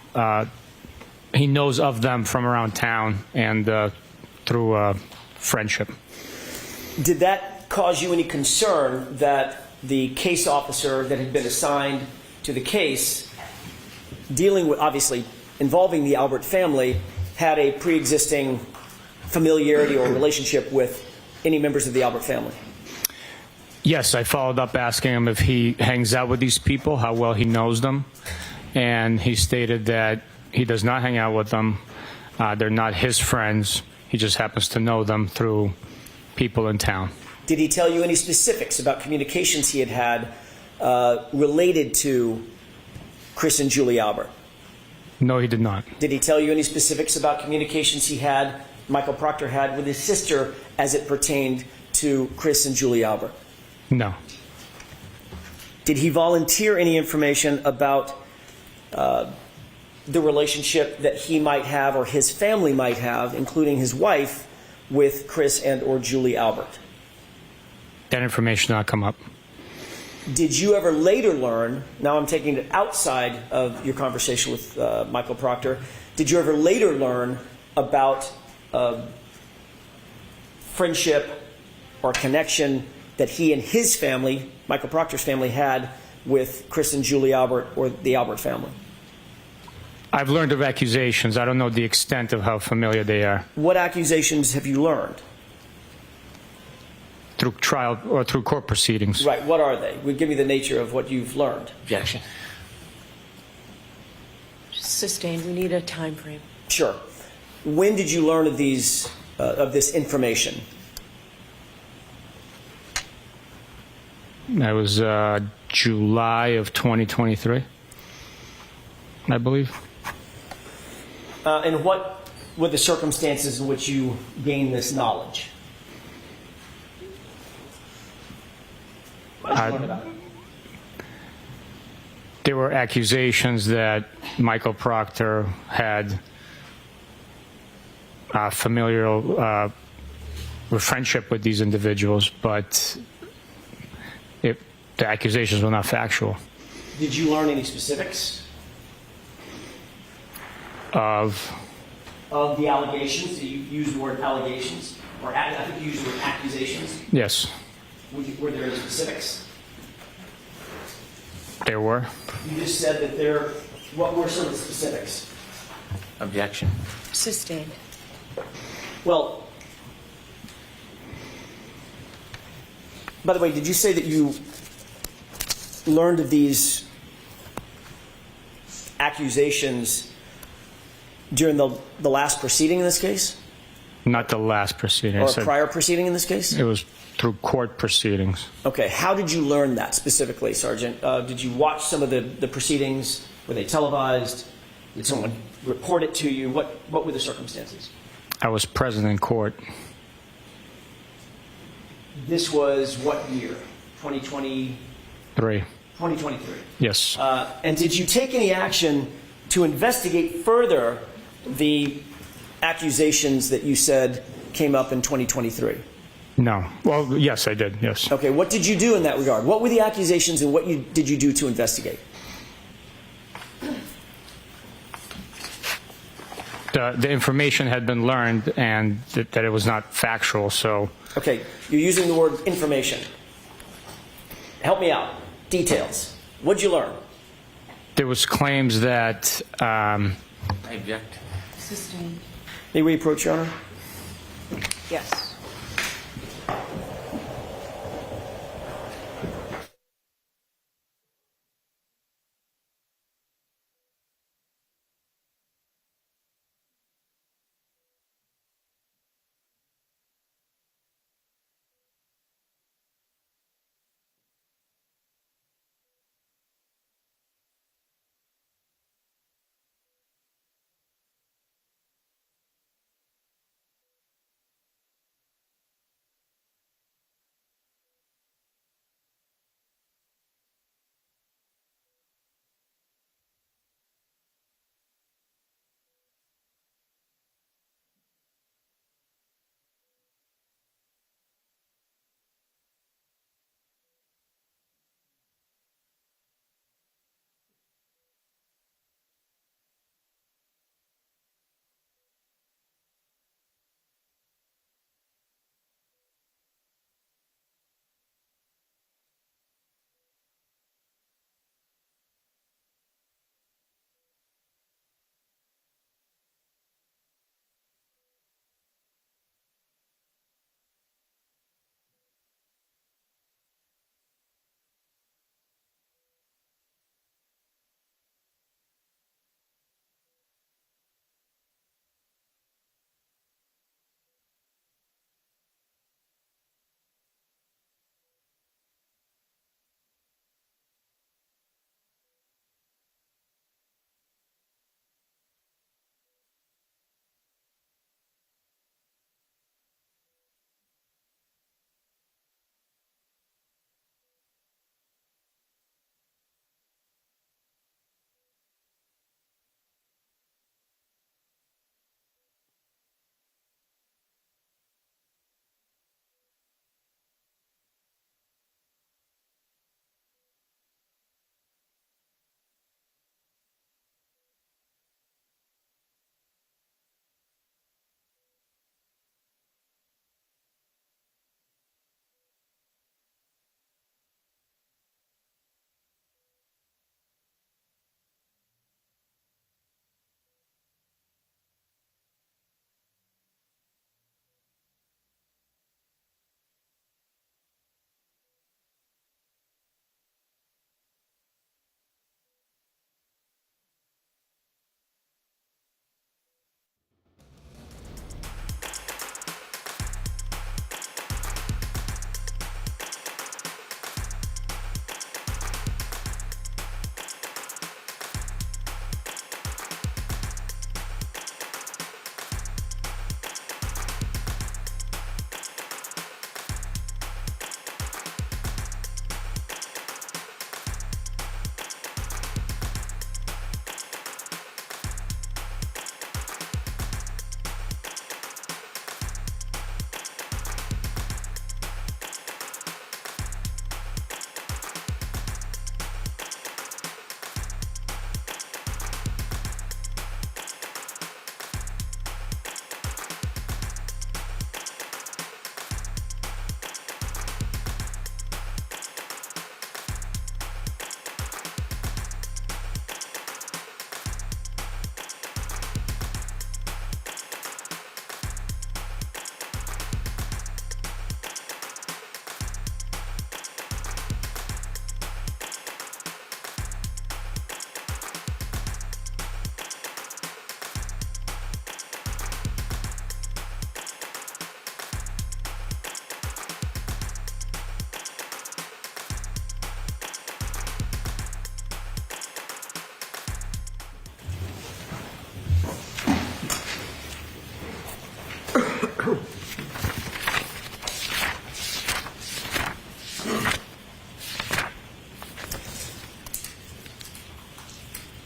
he knows of them from around town and through friendship. Did that cause you any concern that the case officer that had been assigned to the case, dealing with, obviously involving the Albert family, had a pre-existing familiarity or relationship with any members of the Albert family? Yes, I followed up asking him if he hangs out with these people, how well he knows them, and he stated that he does not hang out with them. They're not his friends. He just happens to know them through people in town. Did he tell you any specifics about communications he had related to Chris and Julie Albert? No, he did not. Did he tell you any specifics about communications he had, Michael Proctor had, with his sister as it pertained to Chris and Julie Albert? No. Did he volunteer any information about the relationship that he might have or his family might have, including his wife, with Chris and or Julie Albert? That information did not come up. Did you ever later learn, now I'm taking it outside of your conversation with Michael Proctor, did you ever later learn about friendship or connection that he and his family, Michael Proctor's family, had with Chris and Julie Albert or the Albert family? I've learned of accusations. I don't know the extent of how familiar they are. What accusations have you learned? Through trial or through court proceedings. Right, what are they? Give me the nature of what you've learned. Objection. Sustained, we need a time frame. Sure. When did you learn of these, of this information? That was July of 2023, I believe. And what were the circumstances in which you gained this knowledge? What did you learn about it? There were accusations that Michael Proctor had familial friendship with these individuals, but the accusations were not factual. Did you learn any specifics Of the allegations? You used the word allegations, or I think you used the word accusations. yes, Were there any specifics? there were. You just said that there. What were some of the specifics? Objection. Sustained. Well, by the way, did you say that you learned of these accusations during the last proceeding in this case? Not the last proceeding. I Or a said prior proceeding in this case? it was through court proceedings. Okay, how did you learn that specifically, Sergeant? Did you watch some of the proceedings? Were they televised? Did someone report it to you? What were the circumstances? I was present in court. This was what year? 2020, 2023? Yes. And did you take any action to investigate further the accusations that you said came up in 2023? No. Well, yes, I did. Yes. Okay, what did you do in that regard? What were the accusations and what did you do to investigate? The information had been learned and that it was not factual, so Okay, you're using the word information. Help me out. Details. What'd you learn? there was claims that I object. May we approach, Your Honor? Yes.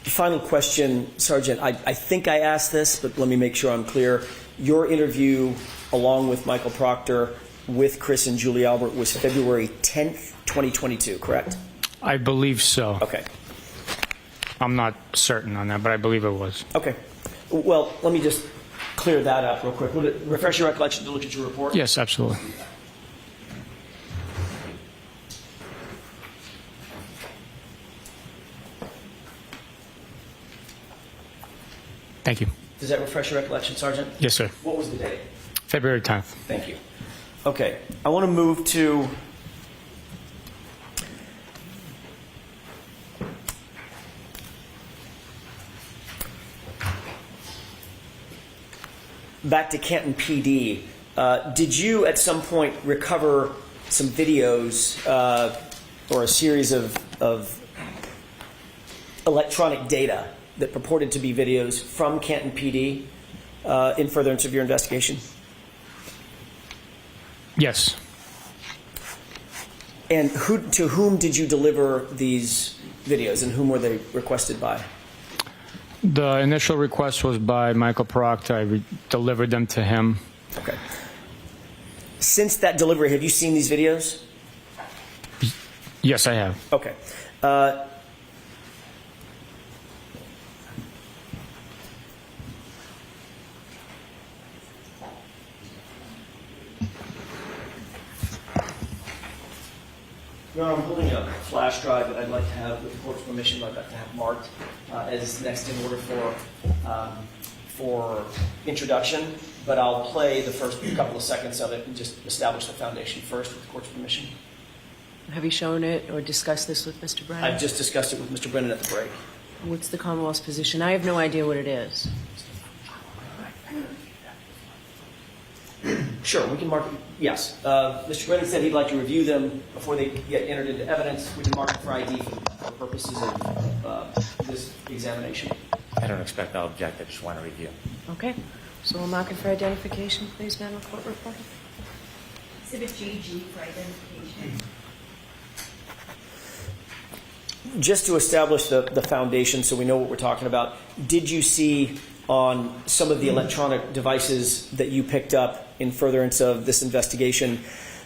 Final question, Sergeant. I think I asked this, but let me make sure I'm clear. Your interview, along with Michael Proctor, with Chris and Julie Albert, was February 10th, 2022, correct? I believe so. Okay. I'm not certain on that, but I believe it was. Okay. Well, let me just clear that up real quick. Would it refresh your recollection to look at your report? Yes, absolutely. Thank you. Does that refresh your recollection, Sergeant? Yes, sir. What was the date? February 10th. Thank you. Okay. I want to move to back to Canton PD. Did you at some point recover some videos or a series of electronic data that purported to be videos from Canton PD in furtherance of your investigation? Yes. And to whom did you deliver these videos, and whom were they requested by? The initial request was by Michael Proctor. I delivered them to him. Okay. Since that delivery, have you seen these videos? Yes, I have. Okay. No, I'm holding a flash drive that I'd like to have, with the court's permission, I'd like to have marked as next in order for introduction, but I'll play the first couple of seconds of it and just establish the foundation first with the court's permission. Have you shown it or discussed this with Mr. Brennan? I've just discussed it with Mr. Brennan at the break. What's the Commonwealth's position? I have no idea what it is. Sure, we can mark it. Yes. Mr. Brennan said he'd like to review them before they get entered into evidence. We can mark it for ID for purposes of this examination. I don't expect I'll object. I just want to review. Okay. So we'll mark it for identification, please, Madam Court Reporter. Exhibit GG for identification. Just to establish the foundation so we know what we're talking about, did you see on some of the electronic devices that you picked up in furtherance of this investigation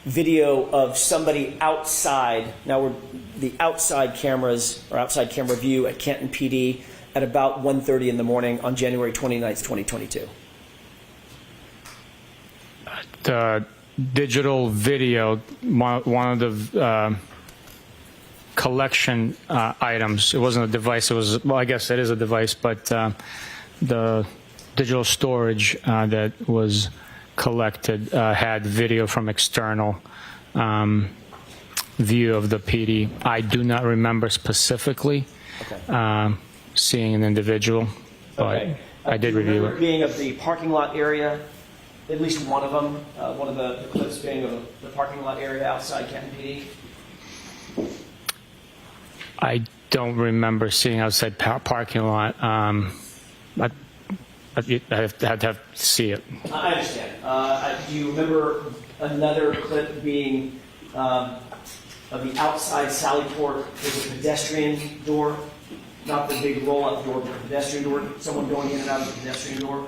video of somebody outside? Now, the outside cameras or outside camera view at Canton PD at about 1:30 in the morning on January 29th, 2022. The digital video, one of the collection items. It wasn't a device. It was, well, I guess it is a device, but the digital storage that was collected had video from external view of the PD. I do not remember specifically seeing an individual, but I did review it. Being of the parking lot area, at least one of them, one of the clips being of the parking lot area outside Canton PD. I don't remember seeing outside parking lot. I'd have to see it. I understand. Do you remember another clip being of the outside Sallyport? There's a pedestrian door, not the big roll-up door, but a pedestrian door. Someone going in and out of the pedestrian door.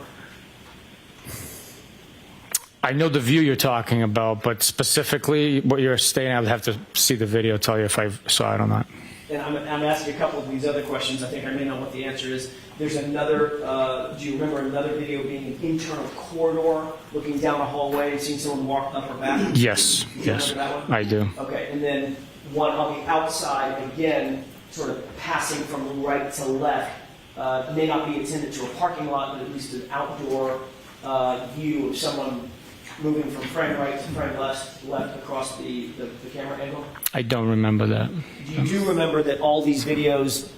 I know the view you're talking about, but specifically what you're stating, I would have to see the video, tell you if I saw it or not. And I'm asking a couple of these other questions. I think I may know what the answer is. There's another, do you remember another video being an internal corridor, looking down a hallway and seeing someone walk up or back? Yes, Do you yes, remember that one? I do. Okay, and then one on the outside, again, sort of passing from right to left. May not be intended to a parking lot, but at least an outdoor view of someone moving from frame right to frame left across the camera angle. I don't remember that. You do remember that all these videos,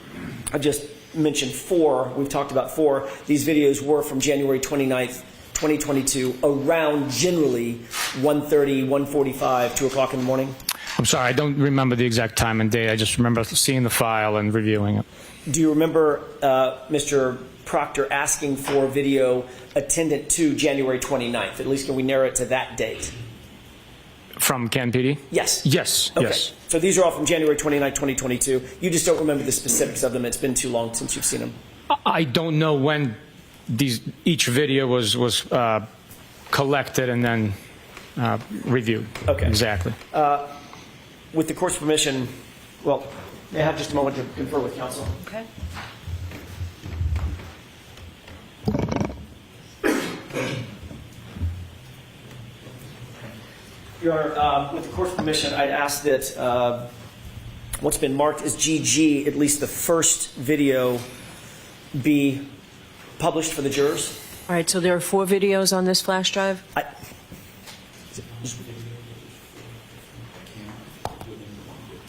I just mentioned 4, we've talked about 4, these videos were from January 29th, 2022, around generally 1:30, 1:45, 2 o'clock in the morning? I'm sorry, I don't remember the exact time and date. I just remember seeing the file and reviewing it. Do you remember Mr. Proctor asking for video attendant to January 29th? At least can we narrow it to that date? From Canton PD? Yes. Yes, Okay. yes. So these are all from January 29th, 2022. You just don't remember the specifics of them. It's been too long since you've seen them. I don't know when each video was collected and then reviewed. Okay. Exactly. With the court's permission, well, may I have just a moment to confer with counsel? Okay. Your Honor, with the court's permission, I'd ask that what's been marked as GG, at least the first video, be published for the jurors. All right, so there are 4 videos on this flash drive?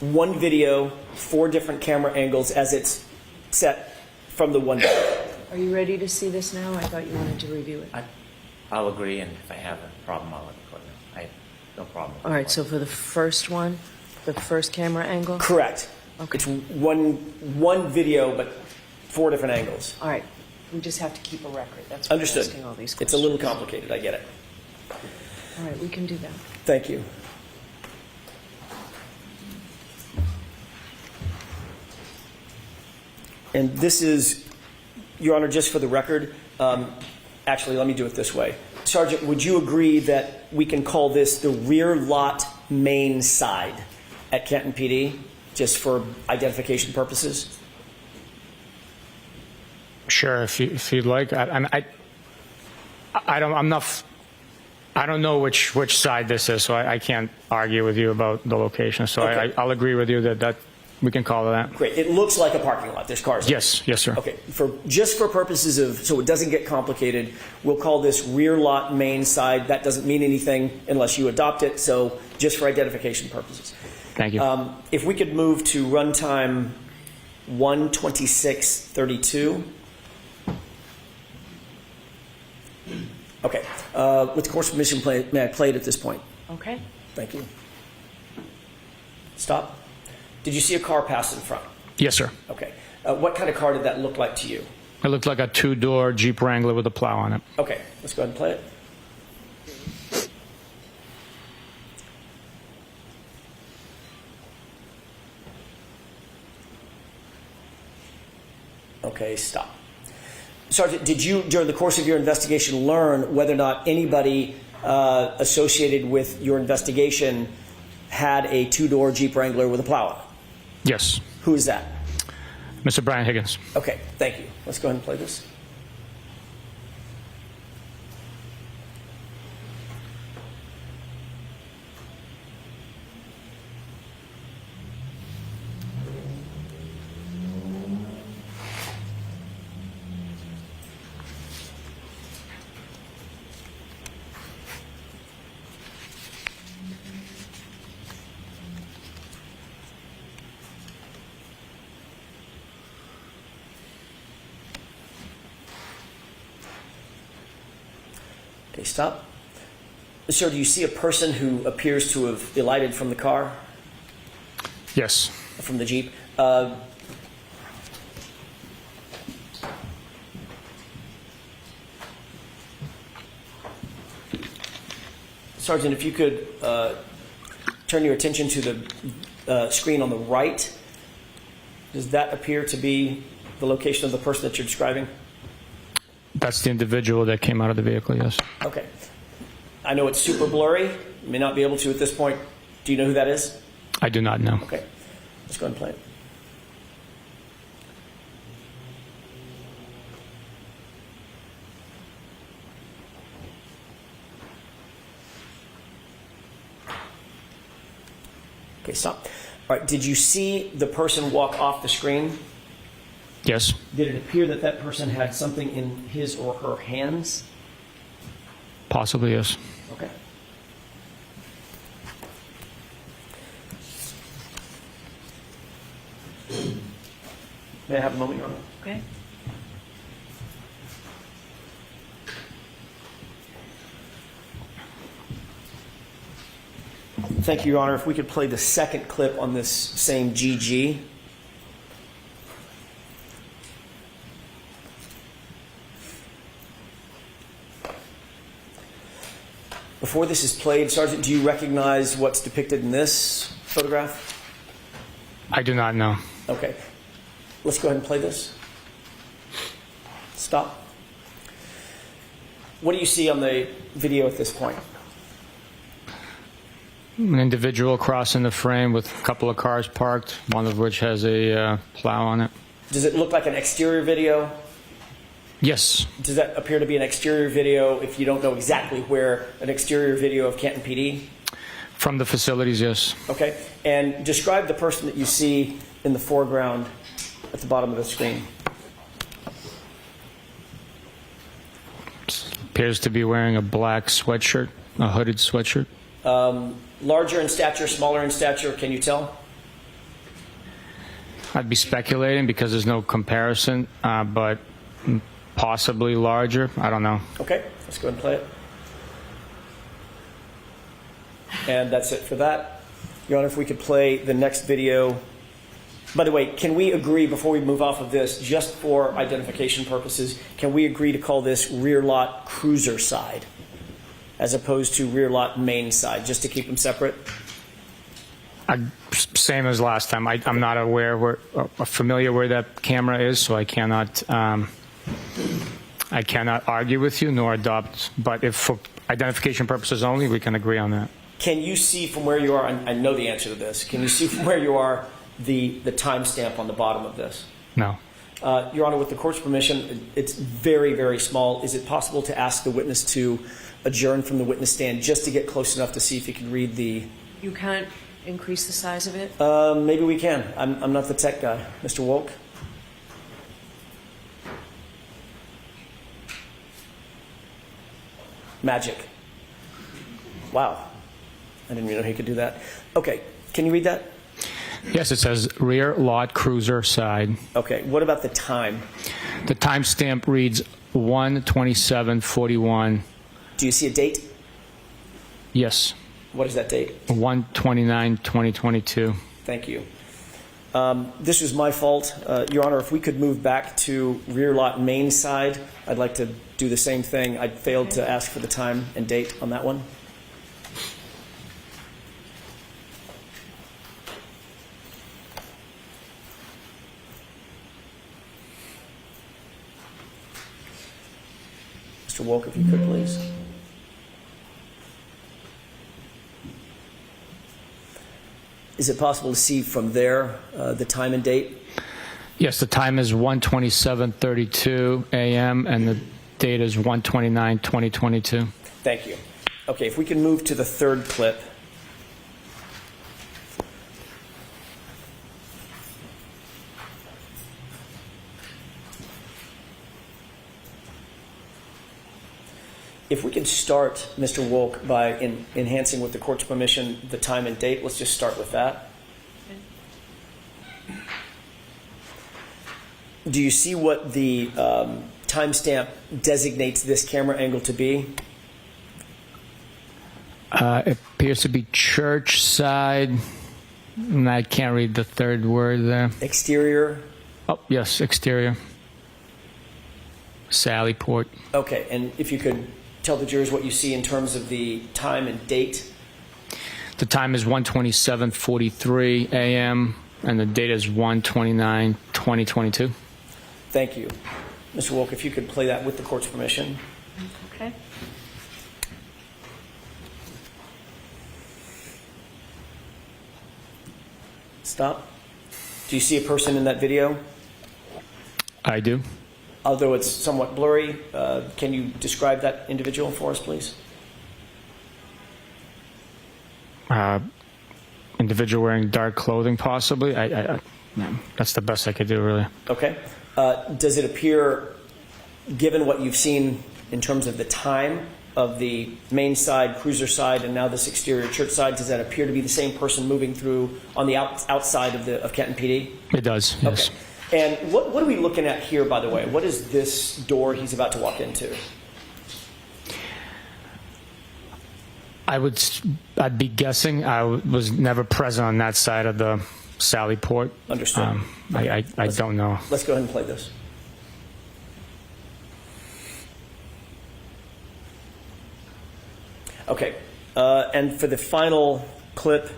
One video, 4 different camera angles as it's set from the one video. Are you ready to see this now? I thought you wanted to review it. I'll agree, and if I have a problem, I'll let the court know. I have no problem. All right, so for the first one, the first camera angle? Correct. Okay. It's one video, but 4 different angles. All right, we just have to keep a record. That's why I'm Understood. asking all these It's questions. a little complicated, I get it. All right, we can do that. Thank you. And this is, Your Honor, just for the record, actually, let me do it this way. Sergeant, would you agree that we can call this the rear lot main side at Canton PD, just for identification purposes? Sure, if you'd like. I don't know which side this is, so I can't argue with you about the location. So Okay. I'll agree with you that we can call it that. Great. It looks like a parking lot. There's cars. Yes, sir. Okay. Just for purposes of, so it doesn't get complicated, we'll call this rear lot main side. That doesn't mean anything unless you adopt it. So just for identification purposes. Thank you. If we could move to runtime 1:26:32. Okay. With the court's permission, may I play it at this point? Okay. Thank you. Stop. Did you see a car pass in front? Yes, sir. Okay. What kind of car did that look like to you? It looked like a 2-door Jeep Wrangler with a plow on it. Okay. Let's go ahead and play it. Okay, stop. Sergeant, did you, during the course of your investigation, learn whether or not anybody associated with your investigation had a 2-door Jeep Wrangler with a plow on it? Yes. Who is that? Mr. Brian Higgins. Okay, thank you. Let's go ahead and play this. Okay, stop. Sir, do you see a person who appears to have alighted from the car, Yes. from the Jeep? Sergeant, if you could turn your attention to the screen on the right, does that appear to be the location of the person that you're describing? That's the individual that came out of the vehicle, yes. Okay. I know it's super blurry. You may not be able to at this point. Do you know who that is? I do not know. Okay. Let's go ahead and play it. Okay, stop. All right, did you see the person walk off the screen? Yes. Did it appear that that person had something in his or her hands? Possibly, yes. Okay. May I have a moment, Your Honor? Okay. Thank you, Your Honor. If we could play the second clip on this same GG. Before this is played, Sergeant, do you recognize what's depicted in this photograph? I do not know. Okay. Let's go ahead and play this. Stop. What do you see on the video at this point? An individual crossing the frame with a couple of cars parked, one of which has a plow on it. Does it look like an exterior video? Yes. Does that appear to be an exterior video if you don't know exactly where an exterior video of Canton PD? From the facilities, yes. Okay. And describe the person that you see in the foreground at the bottom of the screen. Appears to be wearing a black sweatshirt, a hooded sweatshirt. Larger in stature, smaller in stature, can you tell? I'd be speculating because there's no comparison, but possibly larger. I don't know. Okay, let's go ahead and play it. And that's it for that. Your Honor, if we could play the next video. By the way, can we agree, before we move off of this, just for identification purposes, can we agree to call this rear lot cruiser side as opposed to rear lot main side, just to keep them separate? Same as last time. I'm not familiar where that camera is, so I cannot argue with you nor adopt. But if for identification purposes only, we can agree on that. Can you see from where you are, and I know the answer to this, can you see from where you are the timestamp on the bottom of this? No. Your Honor, with the court's permission, it's very, very small. Is it possible to ask the witness to adjourn from the witness stand just to get close enough to see if he can read the... You can't increase the size of it? Maybe we can. I'm not the tech guy. Mr. Wolk? Magic. Wow. I didn't even know he could do that. Okay. Can you read that? Yes, it says rear lot cruiser side. Okay. What about the time? The timestamp reads 1:27:41. Do you see a date? Yes. What is that date? 1/29/2022. Thank you. This was my fault. Your Honor, if we could move back to rear lot main side, I'd like to do the same thing. I failed to ask for the time and date on that one. Mr. Wolk, if you could, please. Is it possible to see from there the time and date? Yes, the time is 1:27:32 a.m. and the date is 1/29/2022. Thank you. Okay, if we can move to the third clip. If we can start, Mr. Wolk, by enhancing with the court's permission the time and date, let's just start with that. Do you see what the timestamp designates this camera angle to be? It appears to be church side, and I can't read the third word there. Exterior? Oh, yes, exterior. Sallyport. Okay, and if you could tell the jurors what you see in terms of the time and date. The time is 1:27:43 a.m. and the date is 1/29/2022. Thank you. Mr. Wolk, if you could play that with the court's permission. Okay. Stop. Do you see a person in that video? I do. Although it's somewhat blurry, can you describe that individual for us, please? Individual wearing dark clothing, possibly. That's the best I could do, really. Okay. Does it appear, given what you've seen in terms of the time of the main side, cruiser side, and now this exterior church side, does that appear to be the same person moving through on the outside of Canton PD? It does, yes. Okay. And what are we looking at here, by the way? What is this door he's about to walk into? I'd be guessing. I was never present on that side of the Sallyport. Understood. I don't know. Let's go ahead and play this. Okay. And for the final clip,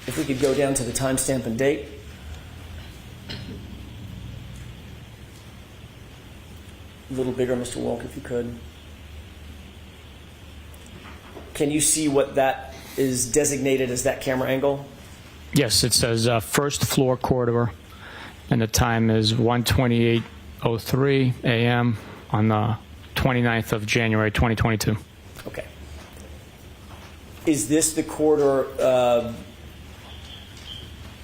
if we could go down to the timestamp and date. A little bigger, Mr. Wolk, if you could. Can you see what that is designated as, that camera angle? Yes, it says first floor corridor, and the time is 1:28:03 a.m. on the 29th of January, 2022. Okay. Is this the corridor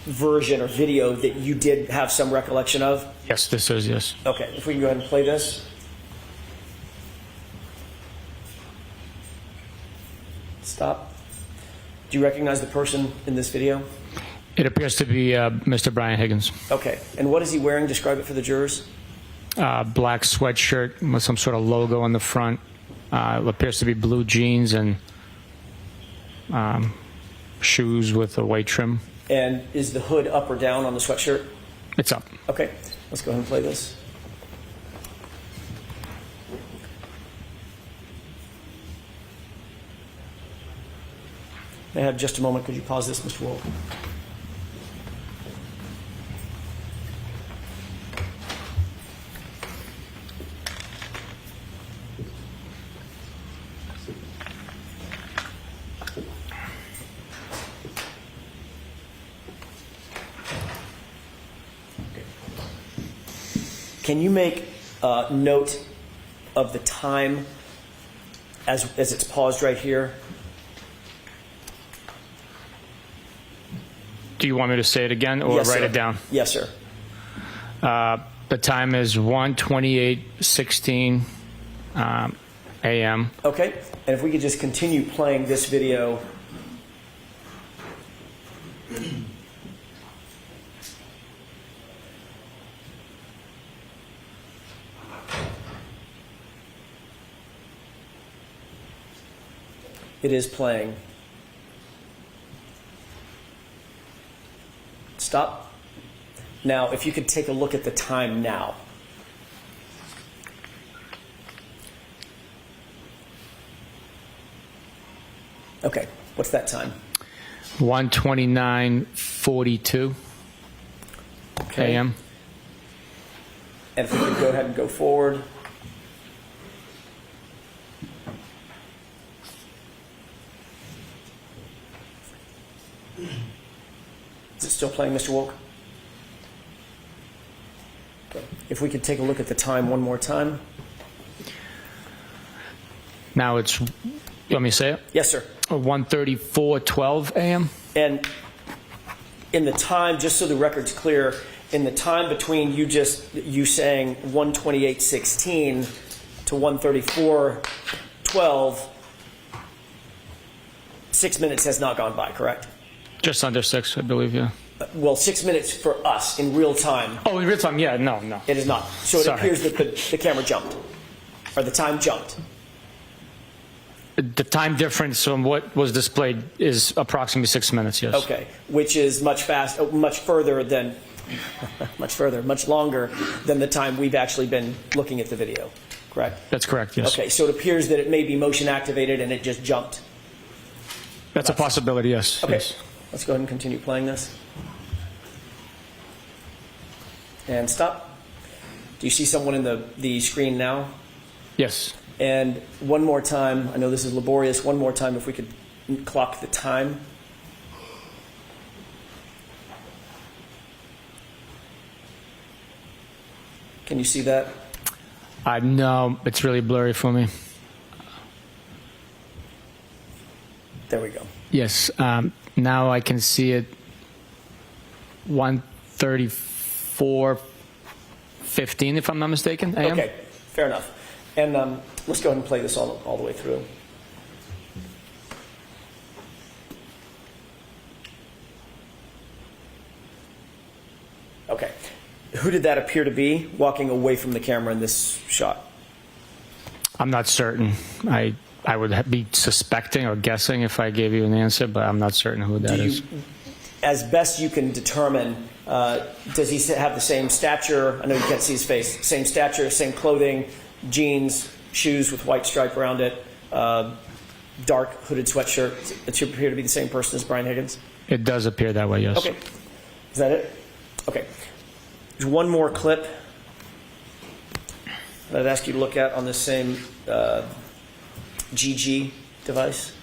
version or video that you did have some recollection of? Yes, this is, yes. Okay, if we can go ahead and play this. Stop. Do you recognize the person in this video? It appears to be Mr. Brian Higgins. Okay, and what is he wearing? Describe it for the jurors. Black sweatshirt with some sort of logo on the front. It appears to be blue jeans and shoes with a white trim. And is the hood up or down on the sweatshirt? It's up. Okay, let's go ahead and play this. May I have just a moment? Could you pause this, Mr. Wolk? Can you make note of the time as it's paused right here? Do you want me to say it again or Yes, write sir. it down? Yes, sir. The time is 1:28:16 a.m. Okay, and if we could just continue playing this video. It is playing. Stop. Now, if you could take a look at the time now. Okay, what's that time? 1:29:42 Okay. a.m. And if we could go ahead and go forward. Is it still playing, Mr. Wolk? Okay. If we could take a look at the time one more time. Now it's, you want me to say it? Yes, sir. 1:34:12 a.m. And in the time, just so the record's clear, in the time between you saying 1:28:16 to 1:34:12, 6 minutes has not gone by, correct? Just under 6, I believe, yeah. Well, 6 minutes for us in real time. Oh, in real time, yeah, no. It is not. So it Sorry. appears that the camera jumped, or the time jumped. The time difference from what was displayed is approximately 6 minutes, yes. Okay, which is much further, much longer than the time we've actually been looking at the video, correct? That's correct, yes. Okay, so it appears that it may be motion activated and it just jumped. That's a possibility, yes. Okay, Yes. let's go ahead and continue playing this. And stop. Do you see someone in the screen now? Yes. And one more time, I know this is laborious, one more time if we could clock the time. Can you see that? No, it's really blurry for me. There we go. Yes, now I can see it 1:34:15, if I'm not mistaken, a.m. Okay, fair enough. And let's go ahead and play this all the way through. Okay. Who did that appear to be walking away from the camera in this shot? I'm not certain. I would be suspecting or guessing if I gave you an answer, but I'm not certain who that is. As best you can determine, does he have the same stature? I know you can't see his face. Same stature, same clothing, jeans, shoes with white stripe around it, dark hooded sweatshirt. It should appear to be the same person as Brian Higgins? It does appear that way, yes. Okay. Is that it? Okay. There's one more clip that I'd ask you to look at on this same GG device.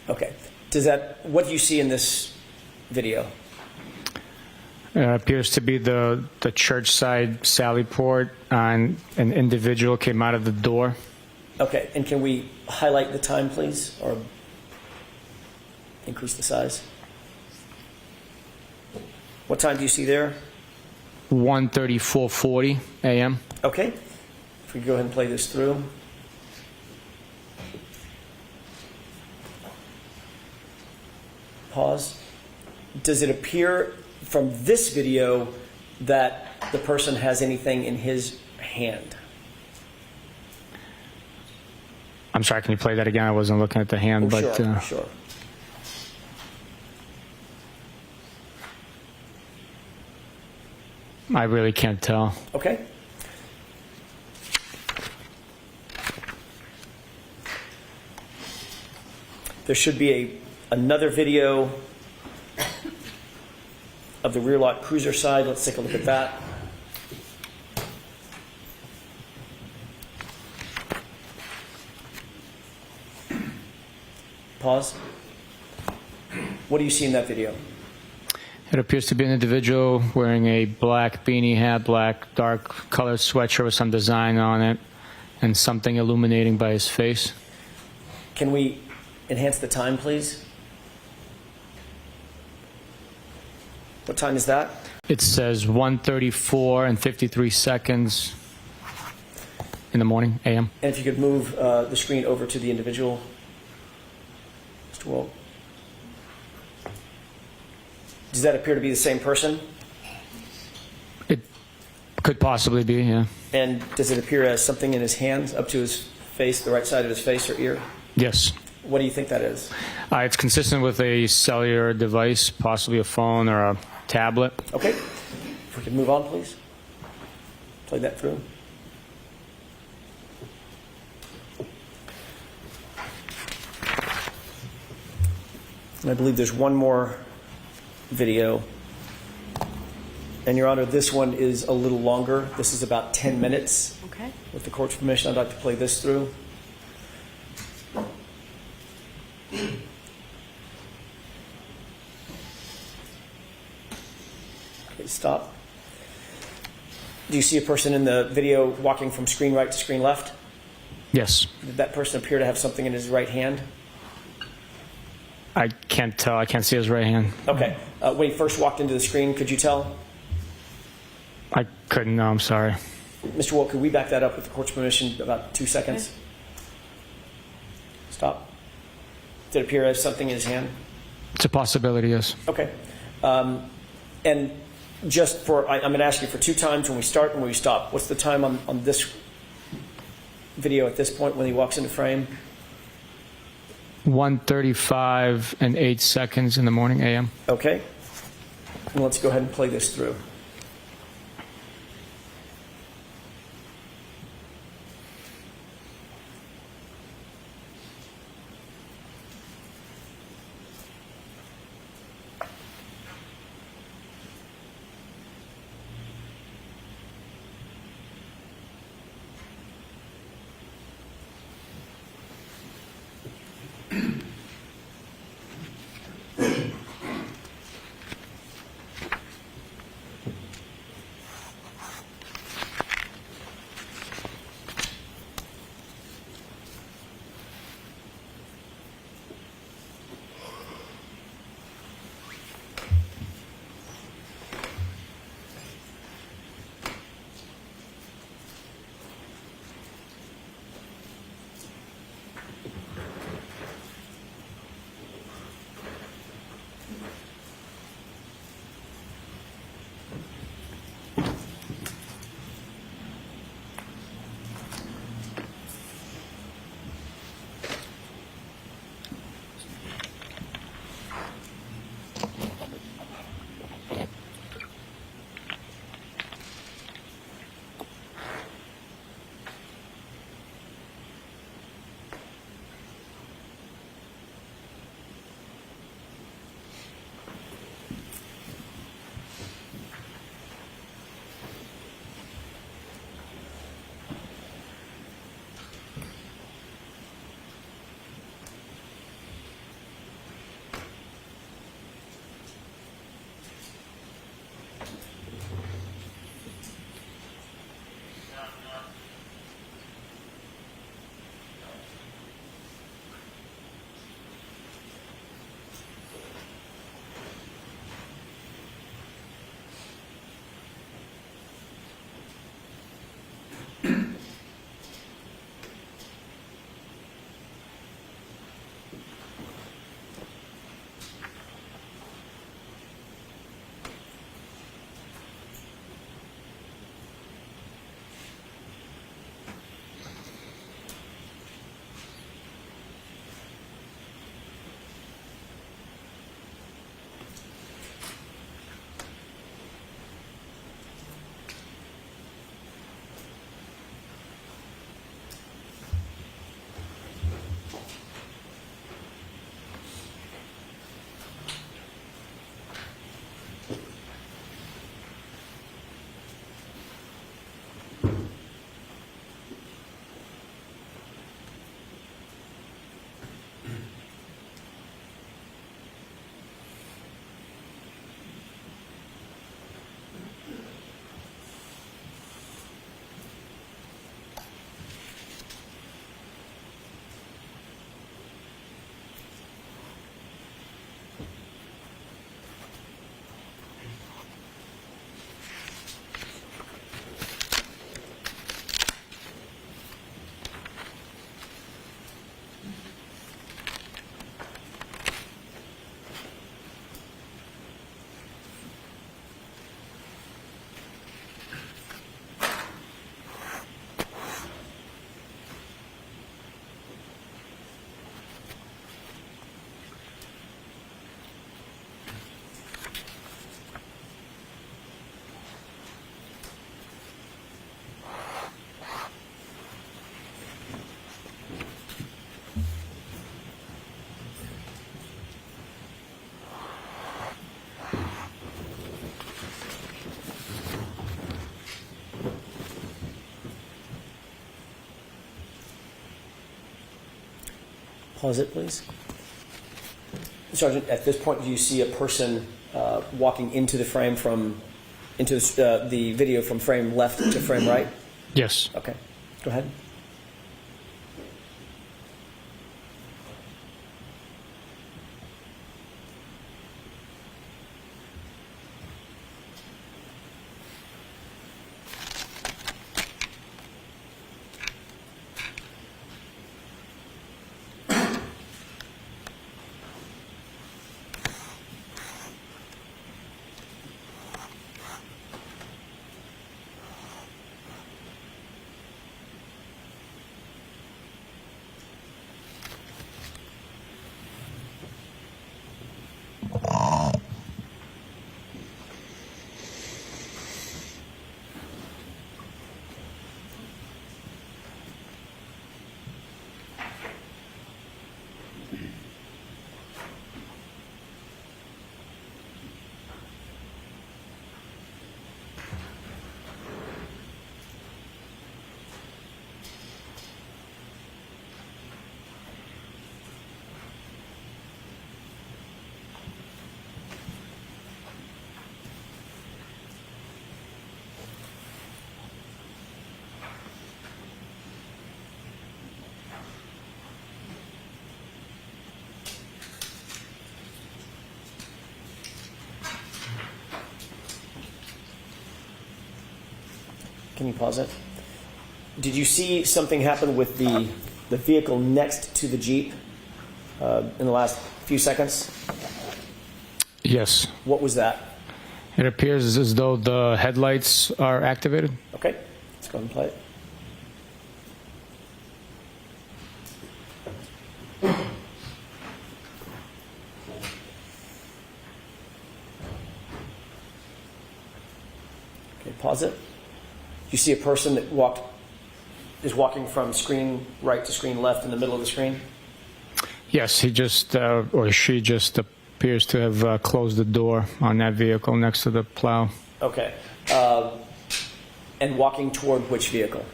Okay. What do you see in this video? It appears to be the church side Sallyport, and an individual came out of the door. Okay. And can we highlight the time, please? Or increase the size? What time do you see there? 1:34:40 a.m. Okay. If we go ahead and play this through. Pause. Does it appear from this video that the person has anything in his hand? I'm sorry, can you play that again? I wasn't looking at the hand, but Sure. I really can't tell. Okay. There should be another video of the rear lock cruiser side. Let's take a look at that. Pause. What do you see in that video? It appears to be an individual wearing a black beanie hat, black dark colored sweatshirt with some design on it, and something illuminating by his face. Can we enhance the time, please? What time is that? It says 1:34 and 53 seconds in the morning, a.m. And if you could move the screen over to the individual, Mr. Wolt. Does that appear to be the same person? It could possibly be, yeah. And does it appear as something in his hand up to his face, the right side of his face or ear? Yes. What do you think that is? It's consistent with a cellular device, possibly a phone or a tablet. Okay. If we could move on, please. Play that through. And I believe there's one more video. And Your Honor, this one is a little longer. This is about 10 minutes. Okay. With the court's permission, I'd like to play this through. Okay, stop. Do you see a person in the video walking from screen right to screen left? Yes. Did that person appear to have something in his right hand? I can't tell. I can't see his right hand. Okay. When he first walked into the screen, could you tell? I couldn't. No, I'm sorry. Mr. Wolt, could we back that up with the court's permission about 2 seconds? Okay. Stop. Did it appear as something in his hand? It's a possibility, yes. Okay. And just for, I'm going to ask you for 2 times when we start and when we stop. What's the time on this video at this point when he walks into frame? 1:35 and 8 seconds in the morning, a.m. Okay. And let's go ahead and play this through. Pause it, please. Sergeant, at this point, do you see a person walking into the frame the video from frame left to frame right? Yes. Okay, go ahead. Can you pause it? Did you see something happen with the vehicle next to the Jeep in the last few seconds? Yes. What was that? It appears as though the headlights are activated. Okay, let's go ahead and play it. Okay, pause it. You see a person that is walking from screen right to screen left in the middle of the screen? Yes, he just, or she just appears to have closed the door on that vehicle next to the plow. Okay. And walking toward which vehicle?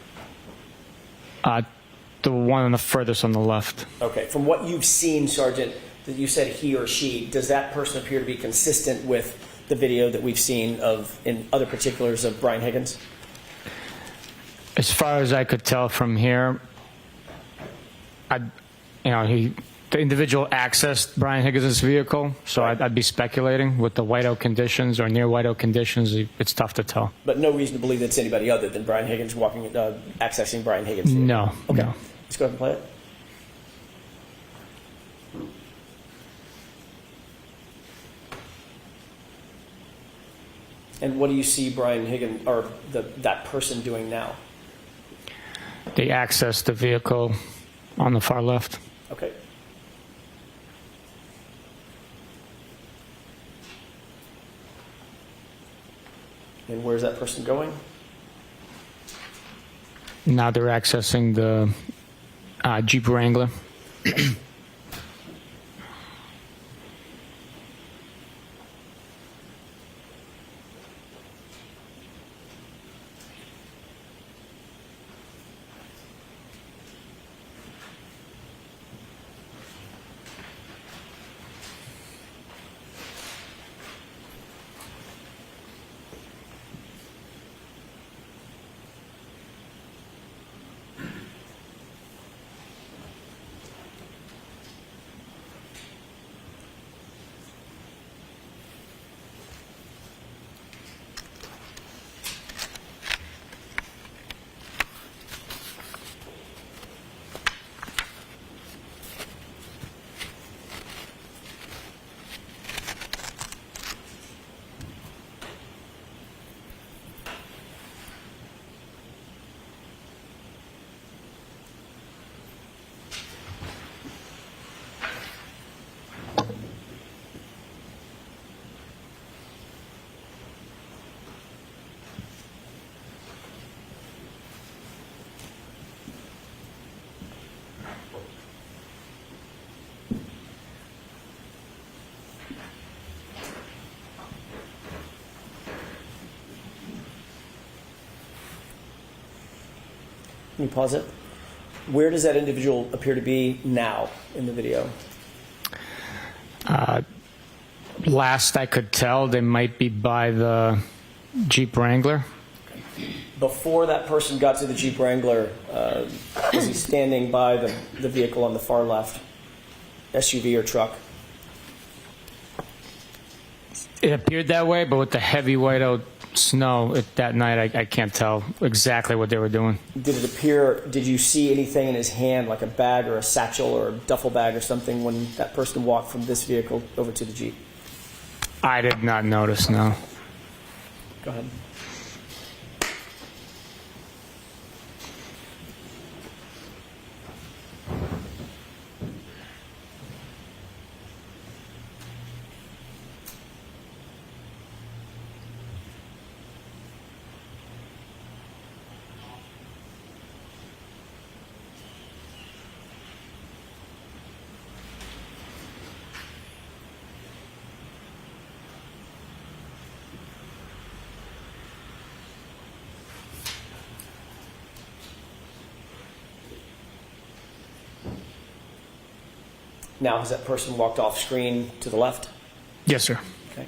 The one on the furthest on the left. Okay. From what you've seen, Sergeant, that you said he or she, does that person appear to be consistent with the video that we've seen in other particulars of Brian Higgins? As far as I could tell from here, the individual accessed Brian Higgins' vehicle, so I'd be speculating with the whiteout conditions or near whiteout conditions. It's tough to tell. But no reason to believe it's anybody other than Brian Higgins accessing Brian Higgins' vehicle? No. Okay. No. Let's go ahead and play it. And what do you see Brian Higgins or that person doing now? They accessed the vehicle on the far left. Okay. And where's that person going? Now they're accessing the Jeep Wrangler. Can you pause it? Where does that individual appear to be now in the video? Last I could tell, they might be by the Jeep Wrangler. Before that person got to the Jeep Wrangler, was he standing by the vehicle on the far left, SUV or truck? It appeared that way, but with the heavy whiteout snow that night, I can't tell exactly what they were doing. Did you see anything in his hand, like a bag or a satchel or a duffel bag or something, when that person walked from this vehicle over to the Jeep? I did not notice, no. Go ahead. Now, has that person walked off screen to the left? Yes, sir. Okay.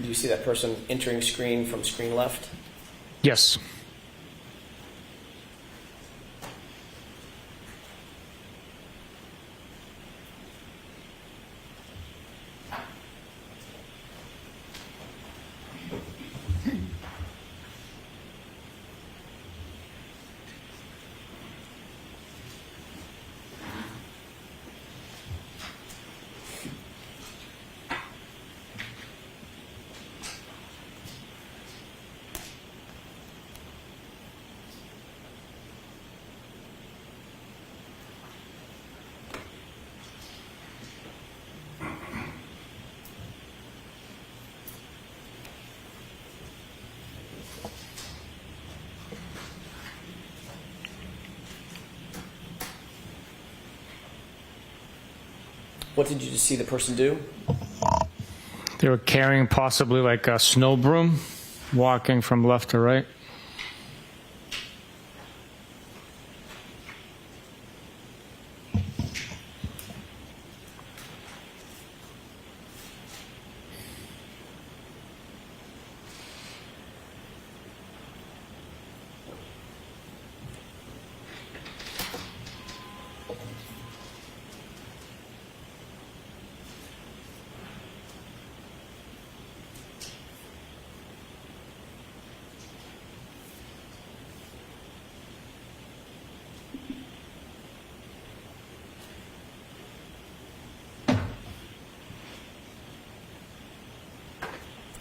Do you see that person entering screen from screen left? Yes. What did you see the person do? They were carrying possibly like a snow broom, walking from left to right.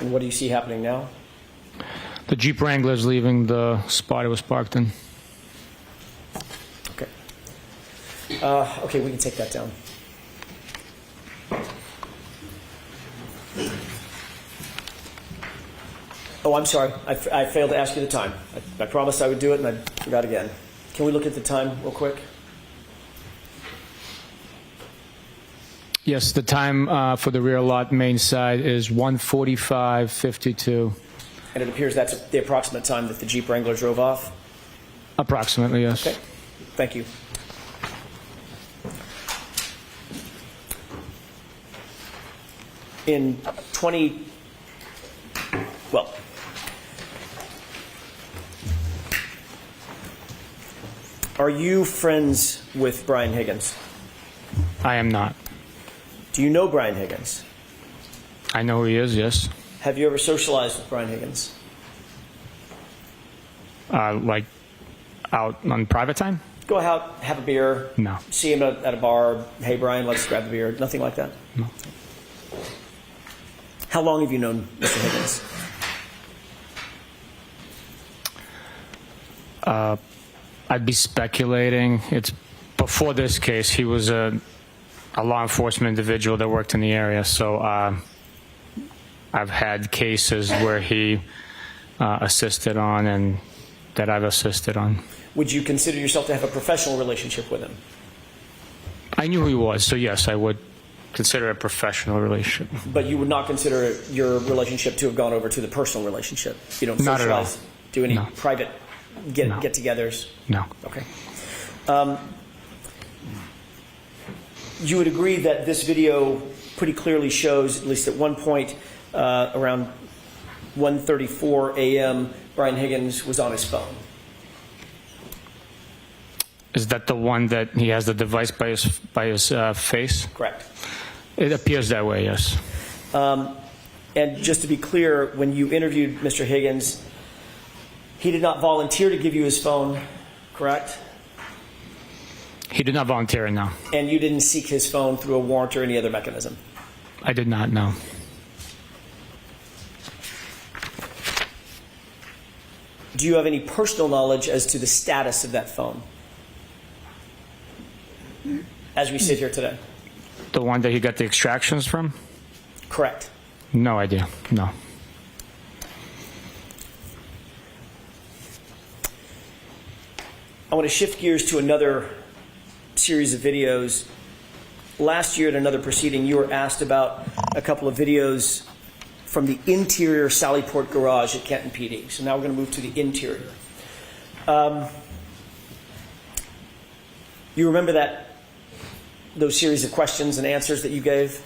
And what do you see happening now? The Jeep Wrangler's leaving the spot it was parked in. Okay. Okay, we can take that down. Oh, I'm sorry. I failed to ask you the time. I promised I would do it, and I forgot again. Can we look at the time real quick? Yes, the time for the rear lot main side is 1:45:52. And it appears that's the approximate time that the Jeep Wrangler drove off? Approximately, yes. Okay. Thank you. In are you friends with Brian Higgins? I am not. Do you know Brian Higgins? I know who he is, yes. Have you ever socialized with Brian Higgins? Like out on private time? Go out, have a beer. No. See him at a bar. Hey, Brian, let's grab a beer. Nothing like that? No. How long have you known Mr. Higgins? I'd be speculating. It's before this case. He was a law enforcement individual that worked in the area, so I've had cases where he assisted on and that I've assisted on. Would you consider yourself to have a professional relationship with him? I knew who he was, so yes, I would consider it a professional relationship. But you would not consider your relationship to have gone over to the personal relationship? You don't Not at all. socialize, do any No. private No. get-togethers? No. Okay. You would agree that this video pretty clearly shows, at least at one point, around 1:34 a.m., Brian Higgins was on his phone. Is that the one that he has the device by his face? Correct. It appears that way, yes. And just to be clear, when you interviewed Mr. Higgins, he did not volunteer to give you his phone, correct? He did not volunteer, no. And you didn't seek his phone through a warrant or any other mechanism? I did not, no. Do you have any personal knowledge as to the status of that phone as we sit here today? The one that he got the extractions from? Correct. No idea, no. I want to shift gears to another series of videos. Last year at another proceeding, you were asked about a couple of videos from the interior Sallyport garage at Canton PD. So now we're going to move to the interior. You remember those series of questions and answers that you gave?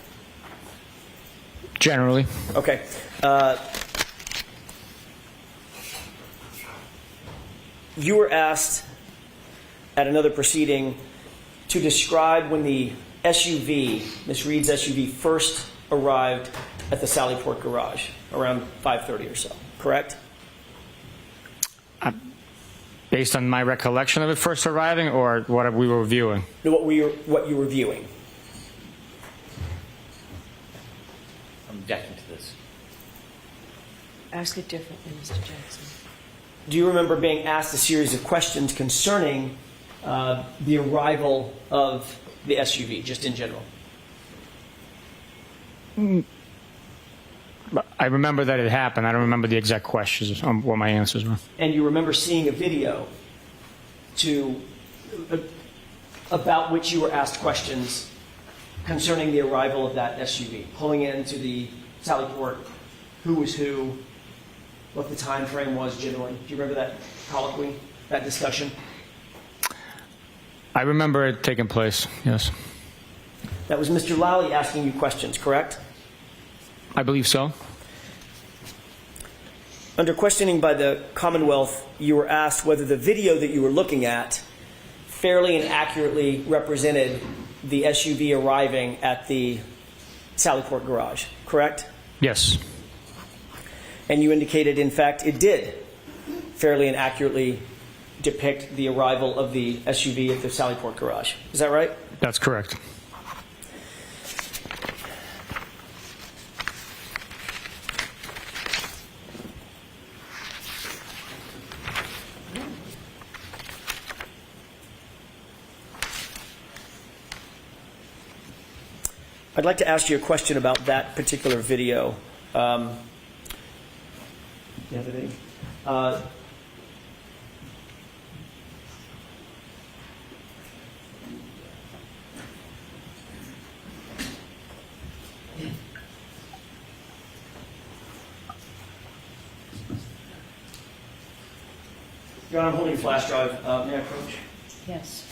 Generally. Okay. You were asked at another proceeding to describe when the SUV, Ms. Reed's SUV, first arrived at the Sallyport garage around 5:30 or so, correct? Based on my recollection of it first arriving or what we were viewing? No, what you were viewing. I'm objecting to this. Ask it differently, Mr. Jackson. Do you remember being asked a series of questions concerning the arrival of the SUV, just in general? I remember that it happened. I don't remember the exact questions on what my answers were. And you remember seeing a video about which you were asked questions concerning the arrival of that SUV, pulling into the Sallyport, who was who, what the time frame was generally. Do you remember that colloquy, that discussion? I remember it taking place, yes. That was Mr. Lally asking you questions, correct? I believe so. Under questioning by the Commonwealth, you were asked whether the video that you were looking at fairly and accurately represented the SUV arriving at the Sallyport garage, correct? Yes. And you indicated, in fact, it did fairly and accurately depict the arrival of the SUV at the Sallyport garage. Is that right? That's correct. I'd like to ask you a question about that particular video. Do you have anything? Your Honor, I'm holding a flash drive. May I approach? Yes.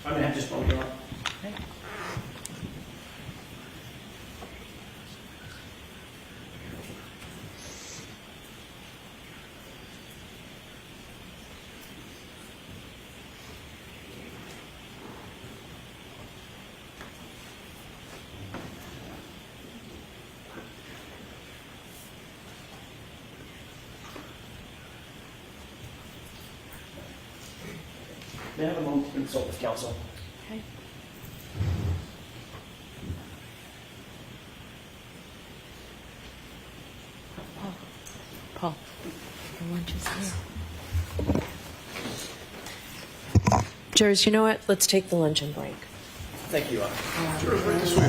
I'm going to have to just bump you up. May I have a moment to consult with counsel? Okay. Paul, the lunch is here. Jurors, you know what? Let's take the luncheon break. Thank you, Your Honor. Sure, right this way,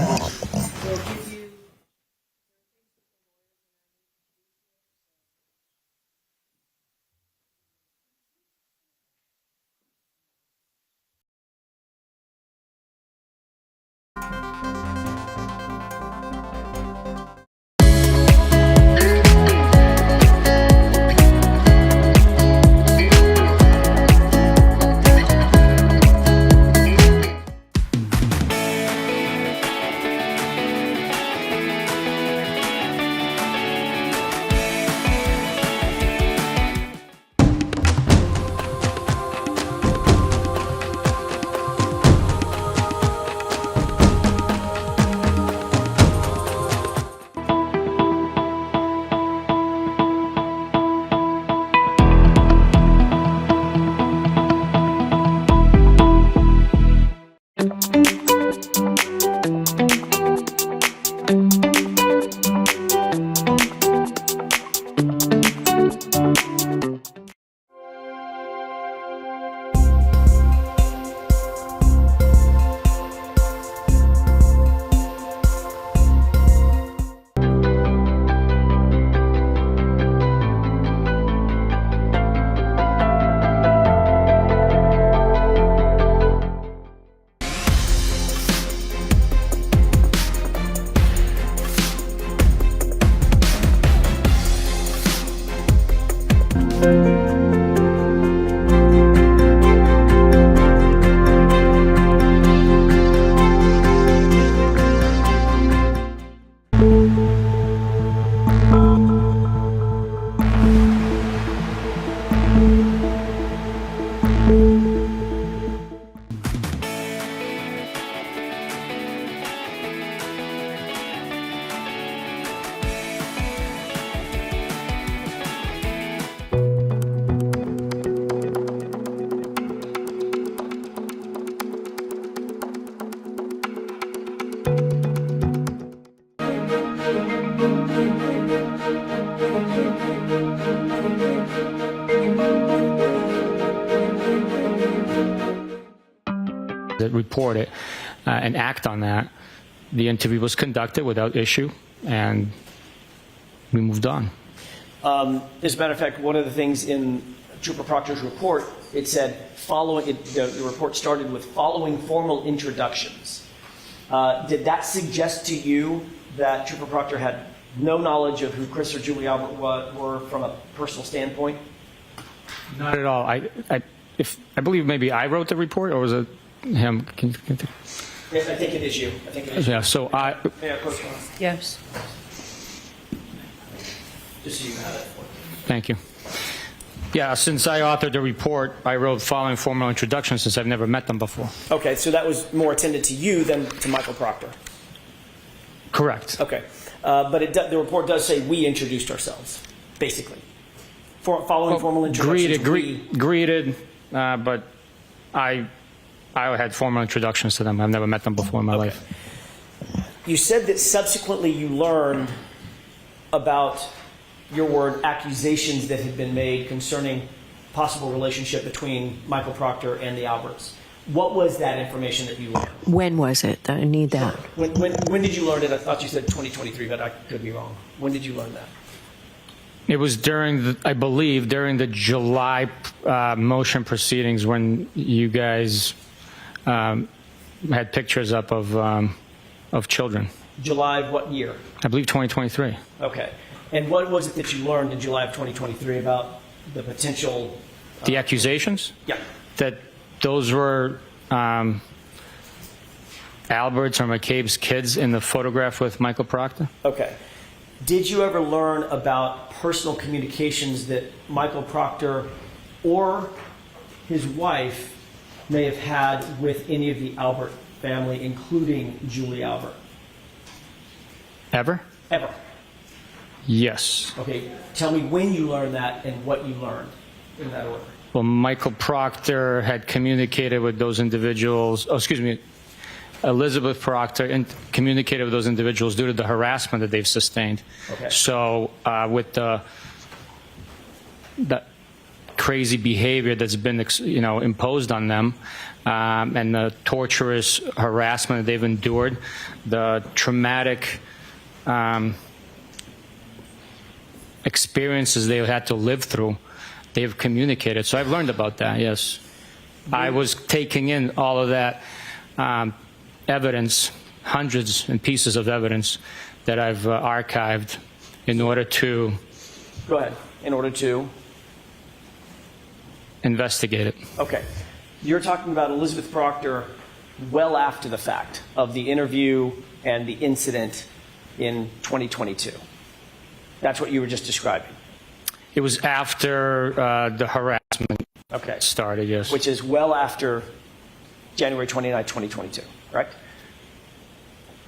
please. That report it and act on that. The interview was conducted without issue, and we moved on. As a matter of fact, one of the things in Trooper Proctor's report, it said, the report started with following formal introductions. Did that suggest to you that Trooper Proctor had no knowledge of who Chris or Julie Albert were from a personal standpoint? Not at all. I believe maybe I wrote the report, or was it him? I think it is you. I think it is you. Yeah. So I. Yeah, Coach Ron. Yes. Just so you have it. Thank you. Yeah, since I authored the report, I wrote following formal introductions since I've never met them before. Okay, so that was more attended to you than to Michael Proctor. Correct. Okay, but the report does say we introduced ourselves, basically. Following formal introductions. Greeted, but I had formal introductions to them. I've never met them before in my life. You said that subsequently you learned about, your word, accusations that had been made concerning possible relationship between Michael Proctor and the Alberts. What was that information that you learned? When was it? I need that. When did you learn it? I thought you said 2023, but I could be wrong. When did you learn that? It was I believe, during the July motion proceedings when you guys had pictures up of children. July of what year? I believe 2023. Okay. And what was it that you learned in July of 2023 about the potential... The accusations? Yeah. That those were Albert's or McCabe's kids in the photograph with Michael Proctor? Okay. Did you ever learn about personal communications that Michael Proctor or his wife may have had with any of the Albert family, including Julie Albert? Ever? Ever. Yes. Okay. Tell me when you learned that and what you learned in that order. Well, Michael Proctor had communicated with those individuals, Elizabeth Proctor communicated with those individuals due to the harassment that they've sustained. Okay. So with the crazy behavior that's been, imposed on them, and the torturous harassment that they've endured, the traumatic experiences they've had to live through, they've communicated. So I've learned about that, yes. I was taking in all of that evidence, hundreds and pieces of evidence that I've archived in order to... Go ahead. In order to? Investigate it. Okay. You're talking about Elizabeth Proctor well after the fact of the interview and the incident in 2022. That's what you were just describing. It was after the harassment Okay. started, yes. Which is well after January 29, 2022, correct?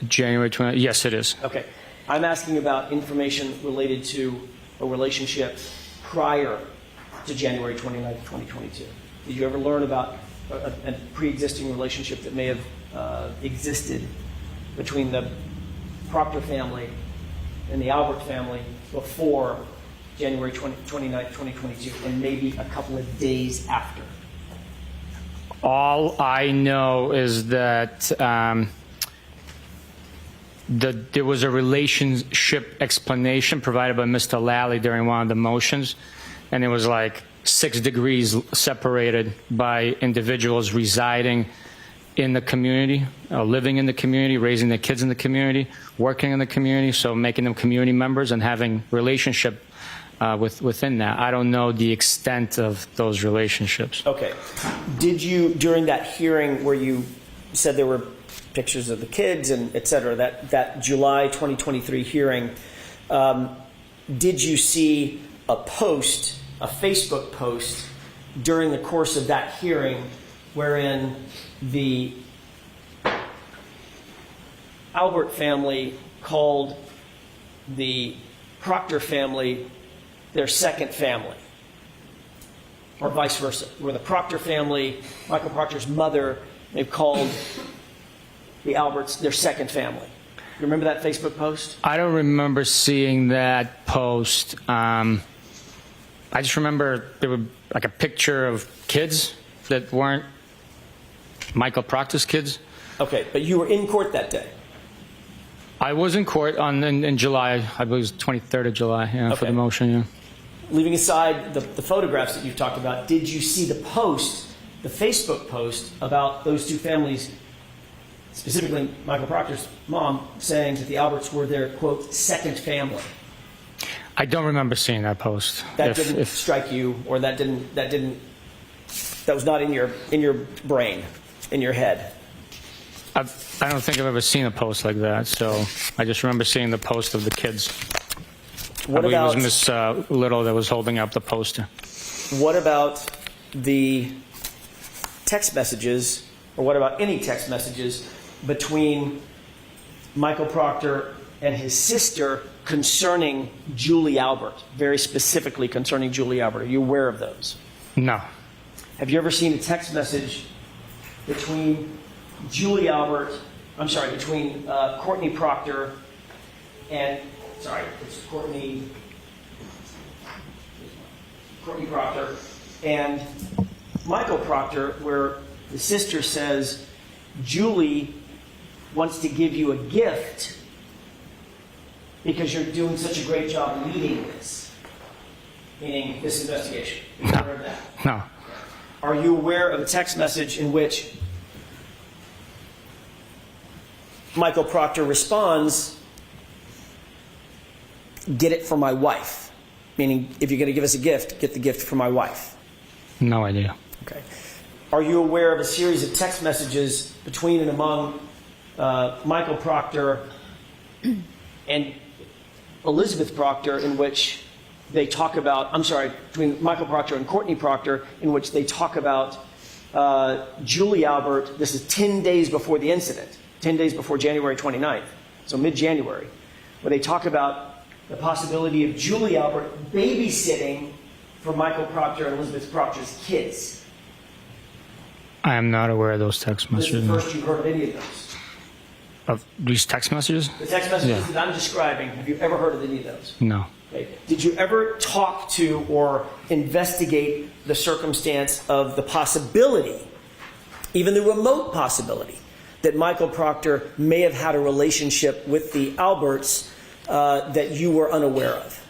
January 20, yes, it is. Okay. I'm asking about information related to a relationship prior to January 29, 2022. Did you ever learn about a pre-existing relationship that may have existed between the Proctor family and the Albert family before January 29, 2022, and maybe a couple of days after? All I know is that there was a relationship explanation provided by Mr. Lally during one of the motions, and it was like 6 degrees separated by individuals residing in the community, living in the community, raising their kids in the community, working in the community, so making them community members and having relationship within that. I don't know the extent of those relationships. Okay. Did you, during that hearing where you said there were pictures of the kids and et cetera, that July 2023 hearing, did you see a post, a Facebook post during the course of that hearing wherein the Albert family called the Proctor family their second family, or vice versa, where the Proctor family, Michael Proctor's mother, they've called the Alberts their second family? You remember that Facebook post? I don't remember seeing that post. I just remember there was like a picture of kids that weren't Michael Proctor's kids. Okay, but you were in court that day. I was in court in July. I believe it was 23rd of July, for Okay. the motion, yeah. Leaving aside the photographs that you've talked about, did you see the post, the Facebook post about those two families, specifically Michael Proctor's mom, saying that the Alberts were their, quote, second family? I don't remember seeing that post. That didn't strike you, or that was not in your brain, in your head? I don't think I've ever seen a post like that, so I just remember seeing the post of the kids. What I believe about it was Miss Little that was holding up the poster. what about the text messages, or what about any text messages between Michael Proctor and his sister concerning Julie Albert, very specifically concerning Julie Albert? Are you aware of those? No. Have you ever seen a text message between Julie Albert, between Courtney Proctor and, it's Courtney Proctor and Michael Proctor, where the sister says, Julie wants to give you a gift because you're doing such a great job leading this, meaning this investigation? Are you aware of that? No. Are you aware of a text message in which Michael Proctor responds, get it for my wife? Meaning, if you're going to give us a gift, get the gift for my wife. No idea. Okay. Are you aware of a series of text messages between and among Michael Proctor and Elizabeth Proctor in which they talk about, between Michael Proctor and Courtney Proctor, in which they talk about Julie Albert? This is 10 days before the incident, 10 days before January 29th, so mid-January, where they talk about the possibility of Julie Albert babysitting for Michael Proctor and Elizabeth Proctor's kids. I am not aware of those text This is messages. the first you've heard of any of those. Of these text messages? The text messages Yeah. that I'm describing, have you ever heard of any of those? No. Okay. Did you ever talk to or investigate the circumstance of the possibility, even the remote possibility, that Michael Proctor may have had a relationship with the Alberts that you were unaware of?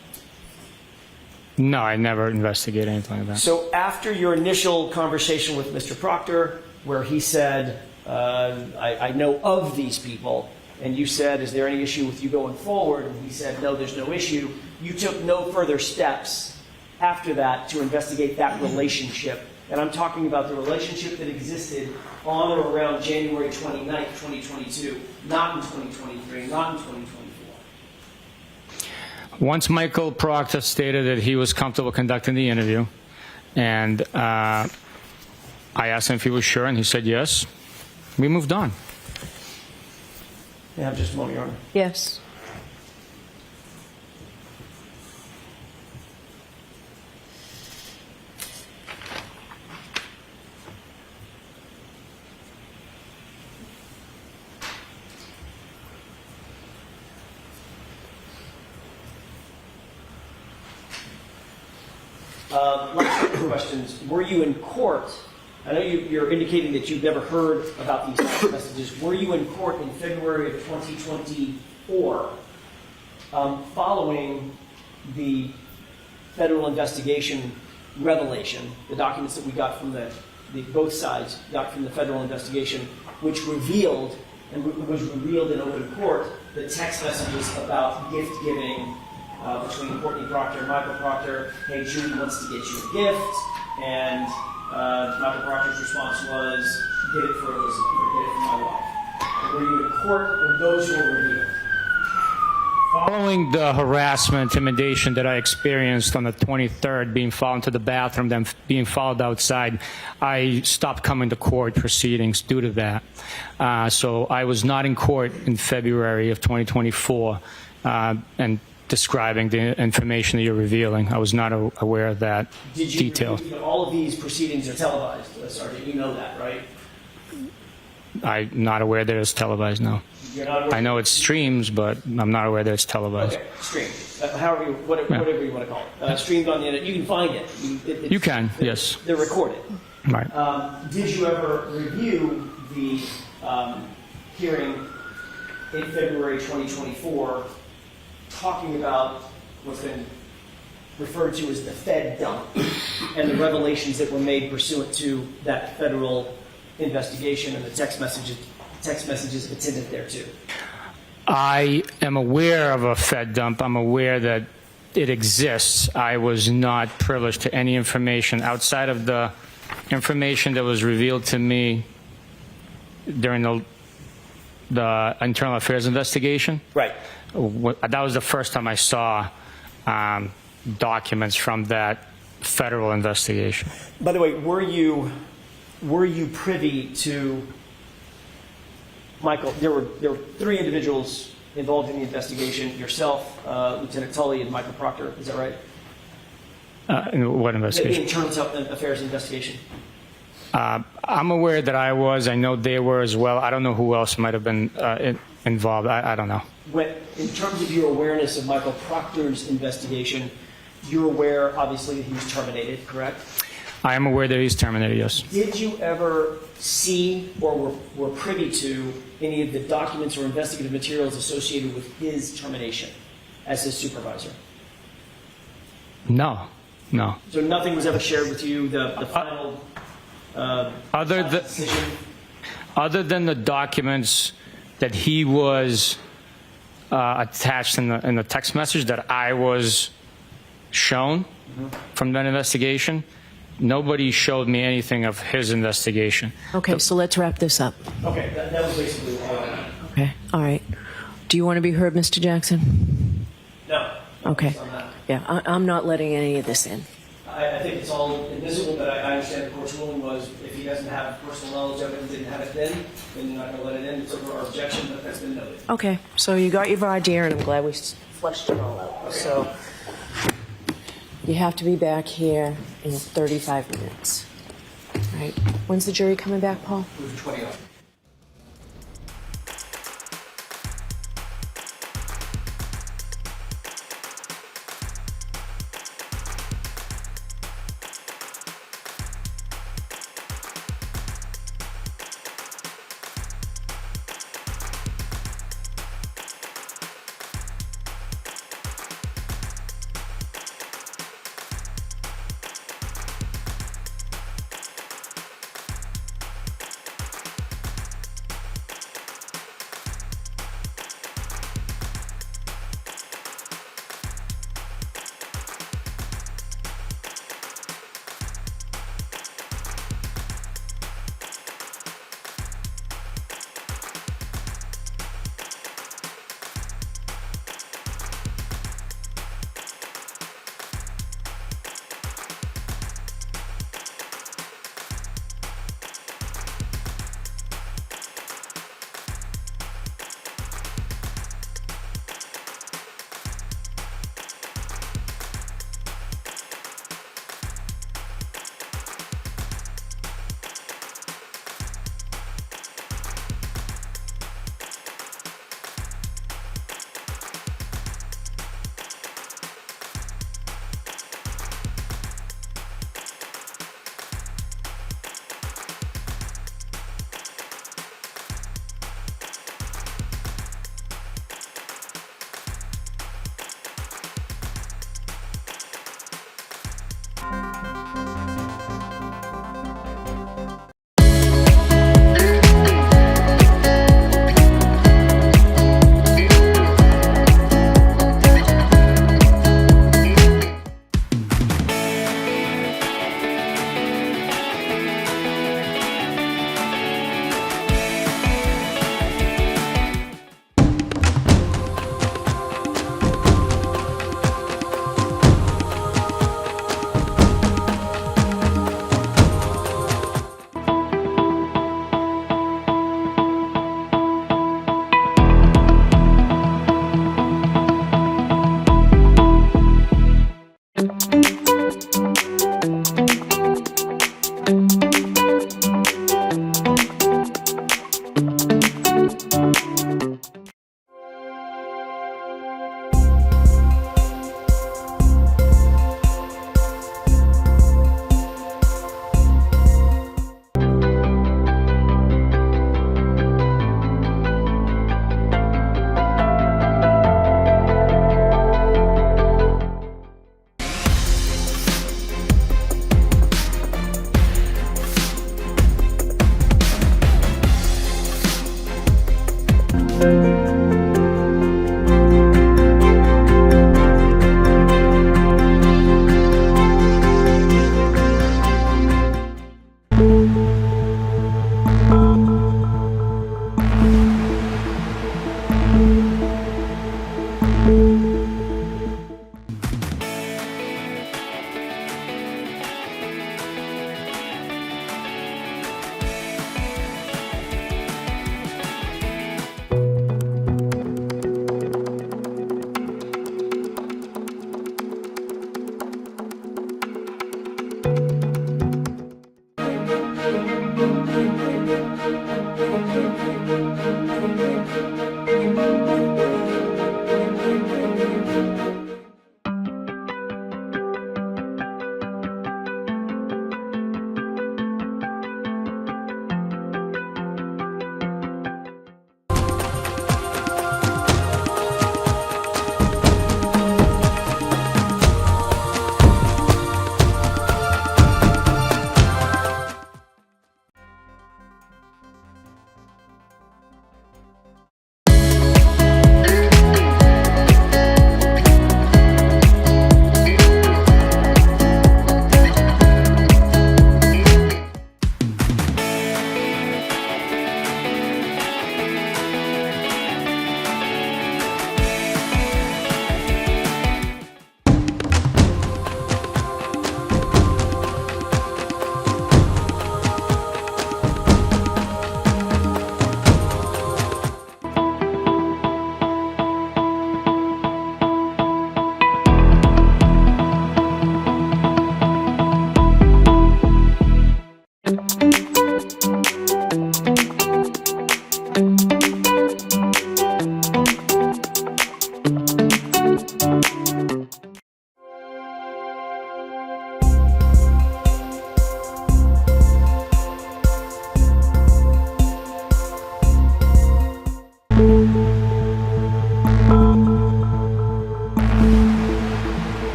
No, I never investigated anything like that. So after your initial conversation with Mr. Proctor, where he said, I know of these people, and you said, is there any issue with you going forward? And he said, no, there's no issue. You took no further steps after that to investigate that relationship. And I'm talking about the relationship that existed on or around January 29th, 2022, not in 2023, not in 2024. Once Michael Proctor stated that he was comfortable conducting the interview, and I asked him if he was sure, and he said yes, we moved on. May I have just a moment, Your Honor? Yes. Last couple of questions. Were you in court? I know you're indicating that you've never heard about these text messages. Were you in court in February of 2024 following the federal investigation revelation, the documents that we got from both sides got from the federal investigation, which revealed, and was revealed in open court, the text messages about gift giving between Courtney Proctor and Michael Proctor? Hey, Judy wants to get you a gift, and Michael Proctor's response was, get it for Elizabeth, or get it for my wife. Were you in court when those were revealed? Following the harassment, intimidation that I experienced on the 23rd, being followed to the bathroom, then being followed outside, I stopped coming to court proceedings due to that. So I was not in court in February of 2024, and describing the information that you're revealing. I was not aware of that detail. All of these proceedings are televised, Sergeant. You know that, right? I'm not aware that it's televised, no. You're not aware? I know it streams, but I'm not aware that it's televised. Okay, streamed. However, whatever you want to call it. Streamed on the internet. You can find it. You can, yes. They're recorded. Right. Did you ever review the hearing in February 2024 talking about what's been referred to as the Fed dump and the revelations that were made pursuant to that federal investigation and the text messages attendant thereto? I am aware of a Fed dump. I'm aware that it exists. I was not privileged to any information outside of the information that was revealed to me during the internal affairs investigation. Right. That was the first time I saw documents from that federal investigation. By the way, were you privy to Michael? There were three individuals involved in the investigation: yourself, Lieutenant Tully, and Michael Proctor. Is that right? In what The investigation? internal affairs investigation. I'm aware that I was. I know they were as well. I don't know who else might have been involved. I don't know. In terms of your awareness of Michael Proctor's investigation, you're aware, obviously, that he was terminated, correct? I am aware that he's terminated, yes. Did you ever see or were privy to any of the documents or investigative materials associated with his termination as his supervisor? No. So nothing was ever shared with you, the final decision? Other than the documents that he was attached in the text message that I was shown from that investigation, nobody showed me anything of his investigation. Okay, so let's wrap this up. Okay, that was basically all I had. Okay, all right. Do you want to be heard, Mr. Jackson? No. Okay. On that. Yeah, I'm not letting any of this in. I think it's all admissible, but I understand the court's ruling was if he doesn't have personal knowledge of it and didn't have it then you're not going to let it in. It's over our objection, but that's been noted. Okay, so you got your voir dire, and I'm glad we fleshed it all out. So you have to be back here in 35 minutes. All right. When's the jury coming back, Paul? It was 20 hours.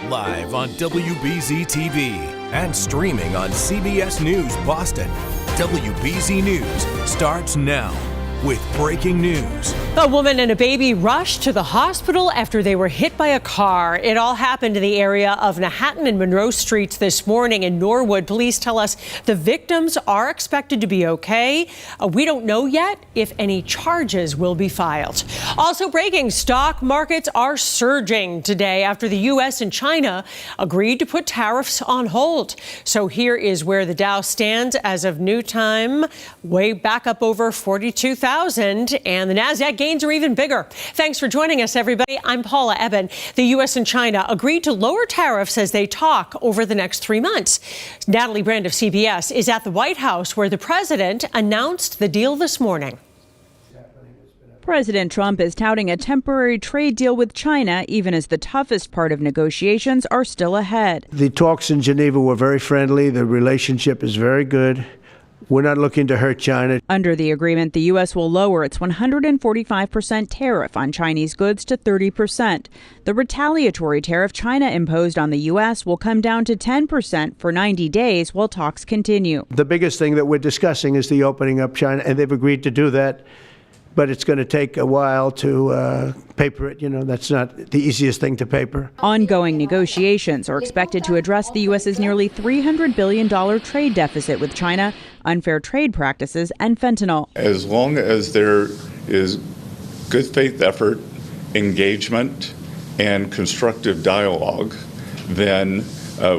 live on WBZ TV and streaming on CBS News Boston. WBZ News starts now with breaking news. A woman and a baby rushed to the hospital after they were hit by a car. It all happened in the area of Manhattan and Monroe Streets this morning in Norwood. Police tell us the victims are expected to be okay. We don't know yet if any charges will be filed. Also breaking, stock markets are surging today after the U.S. and China agreed to put tariffs on hold. So here is where the Dow stands as of new time, way back up over 42,000. And the NASDAQ gains are even bigger. Thanks for joining us, everybody. I'm Paula Eben. The U.S. and China agreed to lower tariffs as they talk over the next 3 months. Natalie Brand of CBS is at the White House, where the president announced the deal this morning. President Trump is touting a temporary trade deal with China, even as the toughest part of negotiations are still ahead. The talks in Geneva were very friendly. The relationship is very good. We're not looking to hurt China. Under the agreement, the U.S. will lower its 145% tariff on Chinese goods to 30%. The retaliatory tariff China imposed on the U.S. will come down to 10% for 90 days while talks continue. The biggest thing that we're discussing is the opening up China, and they've agreed to do that. But it's going to take a while to paper it. You know, that's not the easiest thing to paper. Ongoing negotiations are expected to address the U.S.'s nearly $300 billion trade deficit with China, unfair trade practices, and fentanyl. As long as there is good faith effort, engagement, and constructive dialogue, then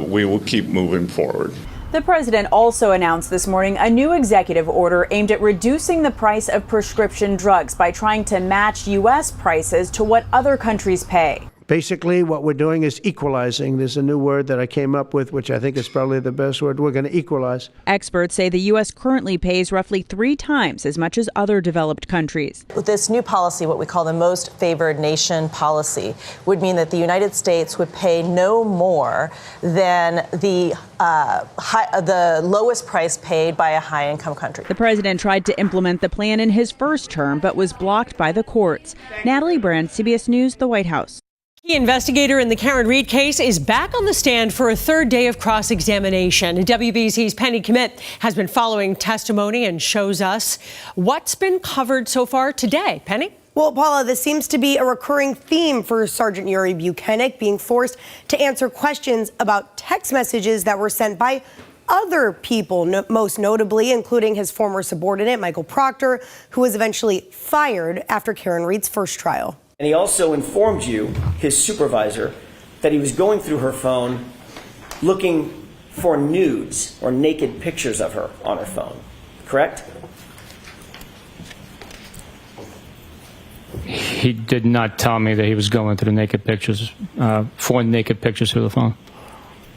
we will keep moving forward. The president also announced this morning a new executive order aimed at reducing the price of prescription drugs by trying to match U.S. prices to what other countries pay. Basically, what we're doing is equalizing. There's a new word that I came up with, which I think is probably the best word. We're going to equalize. Experts say the U.S. currently pays roughly 3 times as much as other developed countries. With this new policy, what we call the most favored nation policy, would mean that the United States would pay no more than the lowest price paid by a high-income country. The president tried to implement the plan in his first term, but was blocked by the courts. Natalie Brand, CBS News, the White House. The investigator in the Karen Reed case is back on the stand for a third day of cross-examination. WBZ's Penny Commit has been following testimony and shows us what's been covered so far today. Penny? Well, Paula, this seems to be a recurring theme for Sergeant Yuri Buchanan, being forced to answer questions about text messages that were sent by other people, most notably including his former subordinate, Michael Proctor, who was eventually fired after Karen Reed's first trial. And he also informed you, his supervisor, that he was going through her phone looking for nudes or naked pictures of her on her phone, correct? He did not tell me that he was going through naked pictures, for naked pictures through the phone.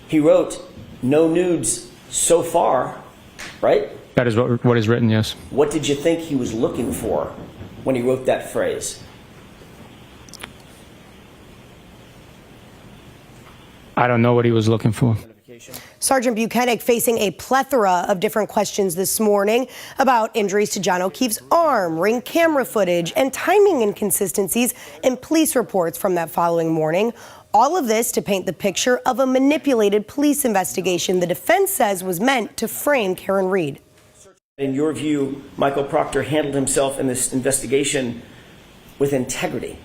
He wrote, "No nudes so far," right? That is what is written, yes. What did you think he was looking for when he wrote that phrase? I don't know what he was looking for. Sergeant Buchanan facing a plethora of different questions this morning about injuries to John O'Keefe's arm, ring camera footage, and timing inconsistencies in police reports from that following morning. All of this to paint the picture of a manipulated police investigation the defense says was meant to frame Karen Reed. In your view, Michael Proctor handled himself in this investigation with integrity.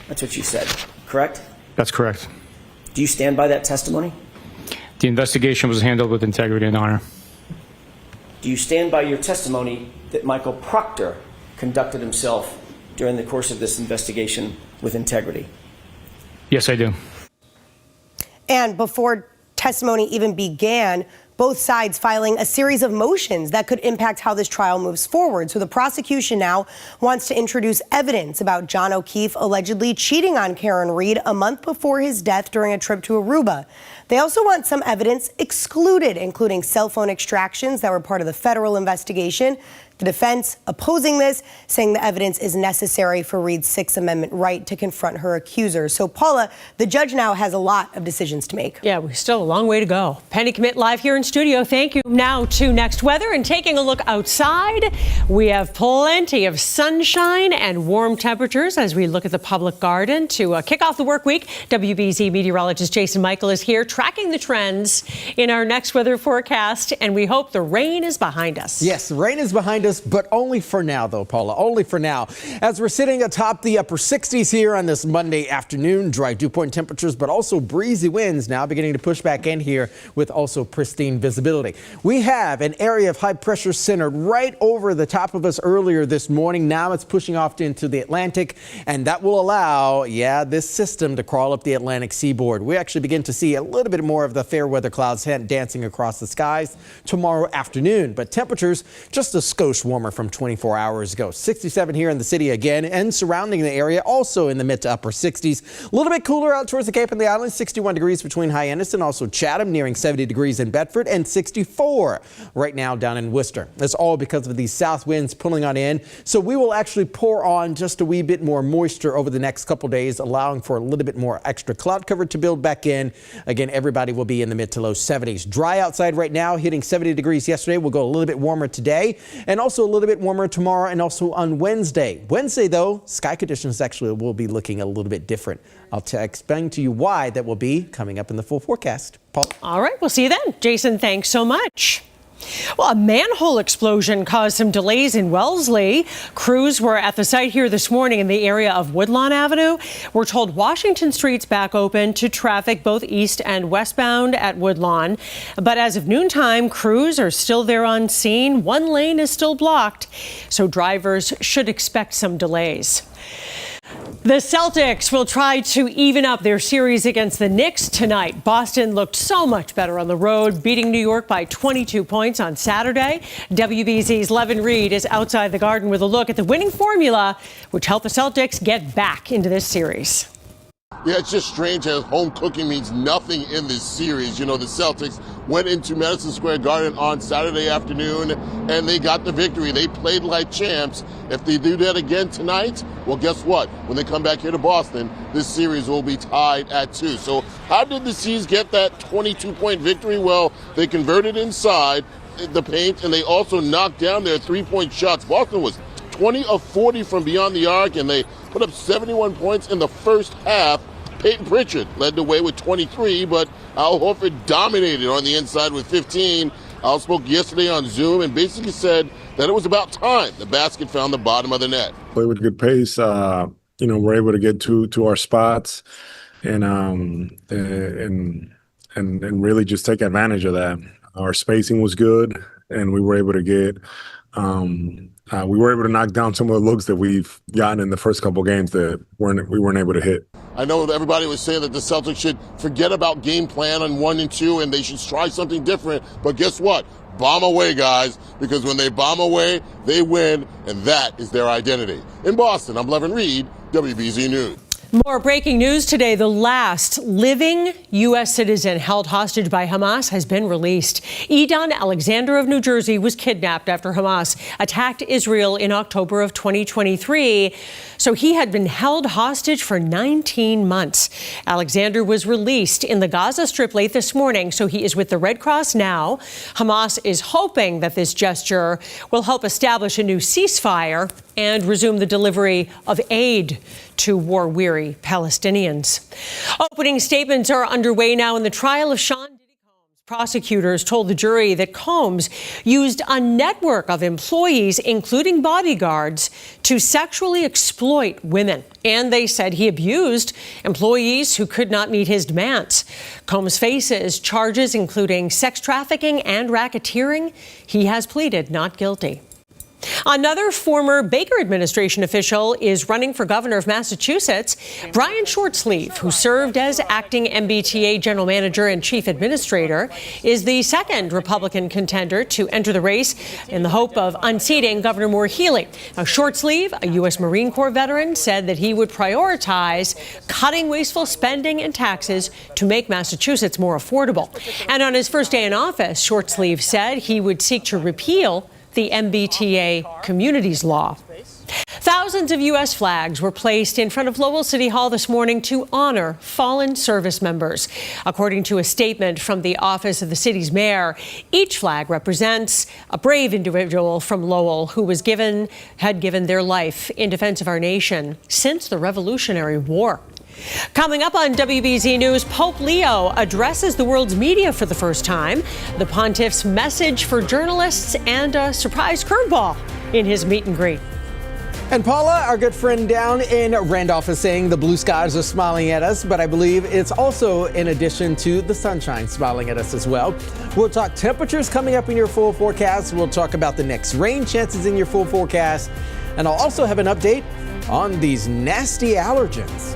That's what you said, correct? That's correct. Do you stand by that testimony? The investigation was handled with integrity and honor. Do you stand by your testimony that Michael Proctor conducted himself during the course of this investigation with integrity? Yes, I do. And before testimony even began, both sides filing a series of motions that could impact how this trial moves forward. So the prosecution now wants to introduce evidence about John O'Keefe allegedly cheating on Karen Reed a month before his death during a trip to Aruba. They also want some evidence excluded, including cell phone extractions that were part of the federal investigation. The defense opposing this, saying the evidence is necessary for Reed's Sixth Amendment right to confront her accusers. So, Paula, the judge now has a lot of decisions to make. Yeah, we still a long way to go. Penny Commit live here in studio. Thank you. Now to next weather and taking a look outside. We have plenty of sunshine and warm temperatures as we look at the public garden to kick off the work week. WBZ meteorologist Jason Michael is here tracking the trends in our next weather forecast, and we hope the rain is behind us. Yes, the rain is behind us, but only for now, though, Paula, only for now. As we're sitting atop the upper 60s here on this Monday afternoon, dry dew point temperatures, but also breezy winds now beginning to push back in here with also pristine visibility. We have an area of high pressure centered right over the top of us earlier this morning. Now it's pushing off into the Atlantic, and that will allow, this system to crawl up the Atlantic seaboard. We actually begin to see a little bit more of the fair weather clouds dancing across the skies tomorrow afternoon, but temperatures just a skosh warmer from 24 hours ago. 67 here in the city again and surrounding the area, also in the mid to upper 60s. A little bit cooler out towards the Cape and the Islands, 61 degrees between Hyannis and also Chatham, nearing 70 degrees in Bedford, and 64 right now down in Worcester. That's all because of these south winds pulling on in. So we will actually pour on just a wee bit more moisture over the next couple days, allowing for a little bit more extra cloud cover to build back in. Again, everybody will be in the mid to low 70s. Dry outside right now, hitting 70 degrees yesterday. We'll go a little bit warmer today, and also a little bit warmer tomorrow and also on Wednesday. Wednesday, though, sky conditions actually will be looking a little bit different. I'll explain to you why that will be coming up in the full forecast. Paul. All right, we'll see you then. Jason, thanks so much. Well, a manhole explosion caused some delays in Wellesley. Crews were at the site here this morning in the area of Woodlawn Avenue. We're told Washington Street's back open to traffic both east and westbound at Woodlawn. But as of noontime, crews are still there on scene. One lane is still blocked, so drivers should expect some delays. The Celtics will try to even up their series against the Knicks tonight. Boston looked so much better on the road, beating New York by 22 points on Saturday. WBZ's Levin Reed is outside the Garden with a look at the winning formula, which helped the Celtics get back into this series. Yeah, it's just strange how home cooking means nothing in this series. You know, the Celtics went into Madison Square Garden on Saturday afternoon, and they got the victory. They played like champs. If they do that again tonight, well, guess what? When they come back here to Boston, this series will be tied at 2. So how did the C's get that 22-point victory? Well, they converted inside the paint, and they also knocked down their three-point shots. Boston was 20 of 40 from beyond the arc, and they put up 71 points in the first half. Peyton Pritchard led the way with 23, but Al Horford dominated on the inside with 15. Al spoke yesterday on Zoom and basically said that it was about time the basket found the bottom of the net. Play with good pace. We're able to get to our spots and really just take advantage of that. Our spacing was good, and we were able to get. We were able to knock down some of the looks that we've gotten in the first couple games that we weren't able to hit. I know that everybody was saying that the Celtics should forget about game plan on 1 and 2 and they should try something different. But guess what? Bomb away, guys, because when they bomb away, they win, and that is their identity. In Boston, I'm Levin Reed, WBZ News. More breaking news today. The last living U.S. citizen held hostage by Hamas has been released. Edon Alexander of New Jersey was kidnapped after Hamas attacked Israel in October of 2023. So he had been held hostage for 19 months. Alexander was released in the Gaza Strip late this morning, so he is with the Red Cross now. Hamas is hoping that this gesture will help establish a new ceasefire and resume the delivery of aid to war-weary Palestinians. Opening statements are underway now in the trial of Sean Diddy Combs. Prosecutors told the jury that Combs used a network of employees, including bodyguards, to sexually exploit women. And they said he abused employees who could not meet his demands. Combs faces charges including sex trafficking and racketeering. He has pleaded not guilty. Another former Baker administration official is running for governor of Massachusetts. Brian Shortsleeve, who served as acting MBTA general manager and chief administrator, is the second Republican contender to enter the race in the hope of unseating Governor Maura Healey. Now, Shortsleeve, a U.S. Marine Corps veteran, said that he would prioritize cutting wasteful spending and taxes to make Massachusetts more affordable. And on his first day in office, Shortsleeve said he would seek to repeal the MBTA Communities Law. Thousands of U.S. flags were placed in front of Lowell City Hall this morning to honor fallen service members. According to a statement from the office of the city's mayor, each flag represents a brave individual from Lowell who had given their life in defense of our nation since the Revolutionary War. Coming up on WBZ News, Pope Leo addresses the world's media for the first time, the pontiff's message for journalists, and a surprise curveball in his meet and greet. And Paula, our good friend down in Randolph, is saying the blue skies are smiling at us, but I believe it's also in addition to the sunshine smiling at us as well. We'll talk temperatures coming up in your full forecast. We'll talk about the next rain chances in your full forecast. And I'll also have an update on these nasty allergens.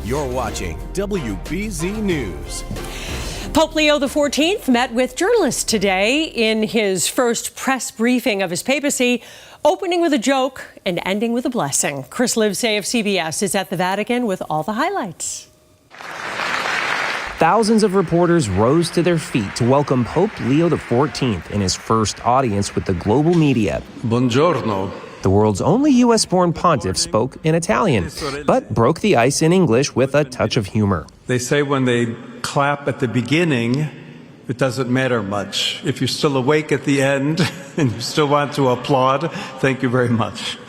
You're watching WBZ News. Pope Leo XIV met with journalists today in his first press briefing of his papacy, opening with a joke and ending with a blessing. Chris Livesay of CBS is at the Vatican with all the highlights. Thousands of reporters rose to their feet to welcome Pope Leo XIV in his first audience with the global media. Buongiorno. The world's only U.S.-born pontiff spoke in Italian, but broke the ice in English with a touch of humor. They say when they clap at the beginning, it doesn't matter much. If you're still awake at the end and you still want to applaud, thank you very much.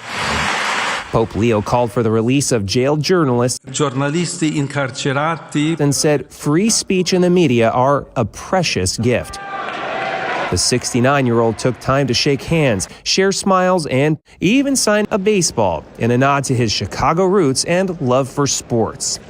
Pope Leo called for the release of jailed journalists Giornalisti incarcerati and said free speech and the media are a precious gift. The 69-year-old took time to shake hands, share smiles, and even sign a baseball in a nod to his Chicago roots and love for sports.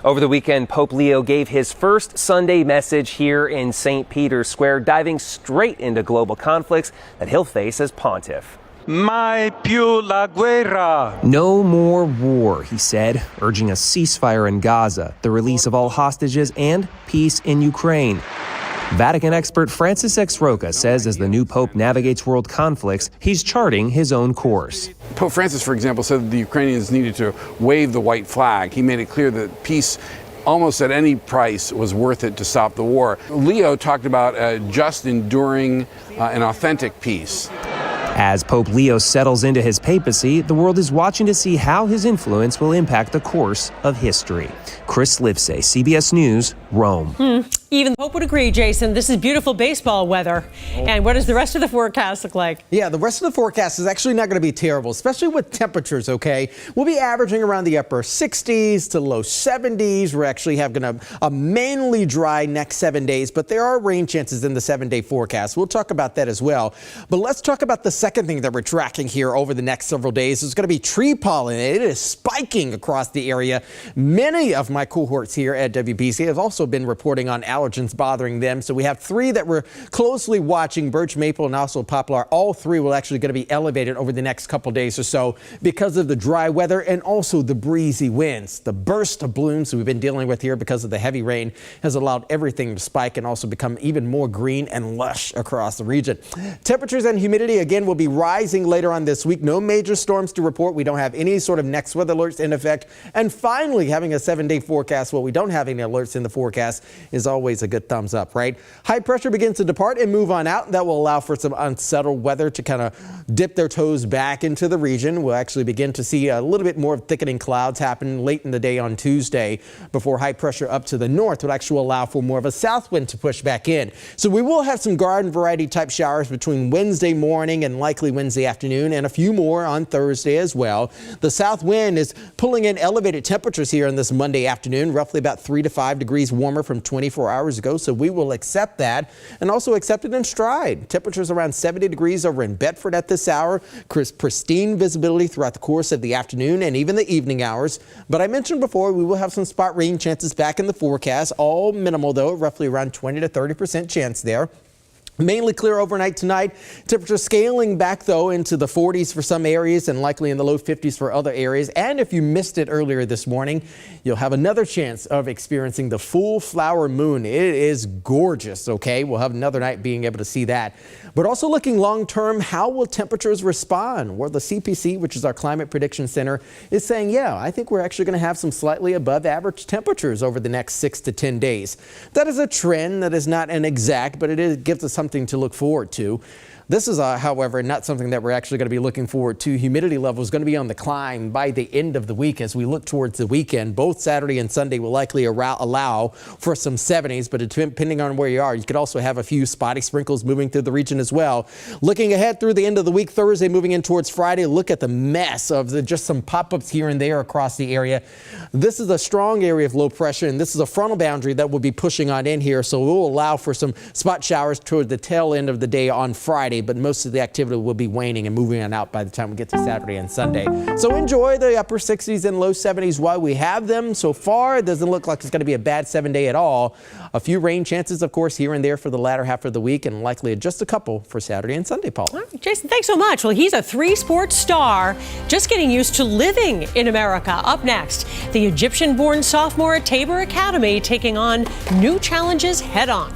Over the weekend, Pope Leo gave his first Sunday message here in St. Peter's Square, diving straight into global conflicts that he'll face as pontiff. Mai più la guerra. No more war, he said, urging a ceasefire in Gaza, the release of all hostages, and peace in Ukraine. Vatican expert Francis X. Roca says as the new pope navigates world conflicts, he's charting his own course. Pope Francis, for example, said that the Ukrainians needed to wave the white flag. He made it clear that peace almost at any price was worth it to stop the war. Leo talked about just enduring an authentic peace. As Pope Leo settles into his papacy, the world is watching to see how his influence will impact the course of history. Chris Livesay, CBS News, Rome. Even the Pope would agree, Jason. This is beautiful baseball weather. And what does the rest of the forecast look like? Yeah, the rest of the forecast is actually not going to be terrible, especially with temperatures, okay? We'll be averaging around the upper 60s to low 70s. We're actually having a mainly dry next 7 days, but there are rain chances in the 7-day forecast. We'll talk about that as well. But let's talk about the second thing that we're tracking here over the next several days. It's going to be tree pollen. It is spiking across the area. Many of my cohorts here at WBC have also been reporting on allergens bothering them. So we have 3 that we're closely watching, birch, maple, and also poplar. All 3 will actually going to be elevated over the next couple days or so because of the dry weather and also the breezy winds. The burst of blooms we've been dealing with here because of the heavy rain has allowed everything to spike and also become even more green and lush across the region. Temperatures and humidity again will be rising later on this week. No major storms to report. We don't have any sort of next weather alerts in effect. And finally, having a 7-day forecast, well, we don't have any alerts in the forecast, is always a good thumbs up, right? High pressure begins to depart and move on out. That will allow for some unsettled weather to kind of dip their toes back into the region. We'll actually begin to see a little bit more thickening clouds happen late in the day on Tuesday before high pressure up to the north would actually allow for more of a south wind to push back in. So we will have some garden variety type showers between Wednesday morning and likely Wednesday afternoon, and a few more on Thursday as well. The south wind is pulling in elevated temperatures here on this Monday afternoon, roughly about 3 to 5 degrees warmer from 24 hours ago. So we will accept that and also accept it in stride. Temperatures around 70 degrees over in Bedford at this hour. Pristine visibility throughout the course of the afternoon and even the evening hours. But I mentioned before, we will have some spot rain chances back in the forecast, all minimal though, roughly around 20 to 30% chance there. Mainly clear overnight tonight. Temperature scaling back, though, into the 40s for some areas and likely in the low 50s for other areas. And if you missed it earlier this morning, you'll have another chance of experiencing the full flower moon. It is gorgeous, okay? We'll have another night being able to see that. But also looking long term, how will temperatures respond? Well, the CPC, which is our Climate Prediction Center, is saying, yeah, I think we're actually going to have some slightly above average temperatures over the next 6 to 10 days. That is a trend. That is not an exact, but it gives us something to look forward to. This is, however, not something that we're actually going to be looking forward to. Humidity level is going to be on the climb by the end of the week as we look towards the weekend. Both Saturday and Sunday will likely allow for some 70s, but depending on where you are, you could also have a few spotty sprinkles moving through the region as well. Looking ahead through the end of the week, Thursday moving in towards Friday, look at the mess of just some pop-ups here and there across the area. This is a strong area of low pressure, and this is a frontal boundary that will be pushing on in here, so we'll allow for some spot showers toward the tail end of the day on Friday, but most of the activity will be waning and moving on out by the time we get to Saturday and Sunday. So enjoy the upper 60s and low 70s while we have them. So far, it doesn't look like it's going to be a bad 7-day at all. A few rain chances, of course, here and there for the latter half of the week, and likely just a couple for Saturday and Sunday, Paul. Right, Jason, thanks so much. Well, he's a 3-sport star, just getting used to living in America. Up next, the Egyptian-born sophomore at Tabor Academy taking on new challenges head-on.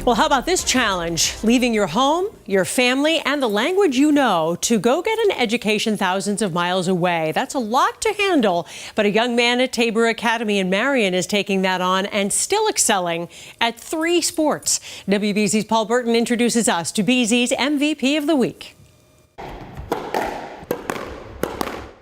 Well, how about this challenge? Leaving your home, your family, and the language you know to go get an education thousands of miles away. That's a lot to handle, but a young man at Tabor Academy in Marion is taking that on and still excelling at 3 sports. WBZ's Paul Burton introduces us to BZ's MVP of the week.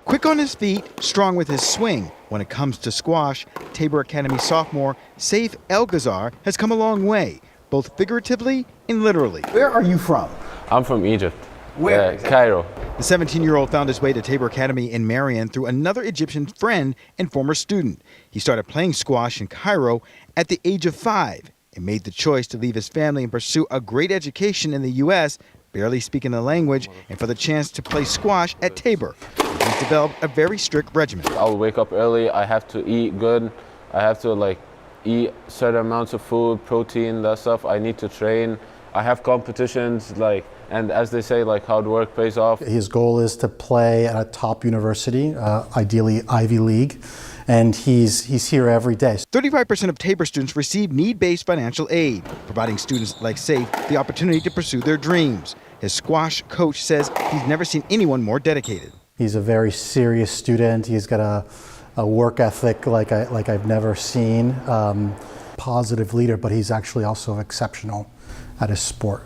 Quick on his feet, strong with his swing. When it comes to squash, Tabor Academy sophomore Saif El-Ghazar has come a long way, both figuratively and literally. Where are you from? I'm from Egypt. Where? Cairo. The 17-year-old found his way to Tabor Academy in Marion through another Egyptian friend and former student. He started playing squash in Cairo at the age of 5 and made the choice to leave his family and pursue a great education in the U.S., barely speaking the language, and for the chance to play squash at Tabor. He's developed a very strict regimen. I'll wake up early. I have to eat good. I have to eat certain amounts of food, protein, that stuff. I need to train. I have competitions, and as they say, hard work pays off. His goal is to play at a top university, ideally Ivy League, and he's here every day. 35% of Tabor students receive need-based financial aid, providing students like Saif the opportunity to pursue their dreams. His squash coach says he's never seen anyone more dedicated. He's a very serious student. He's got a work ethic like I've never seen. Positive leader, but he's actually also exceptional at his sport.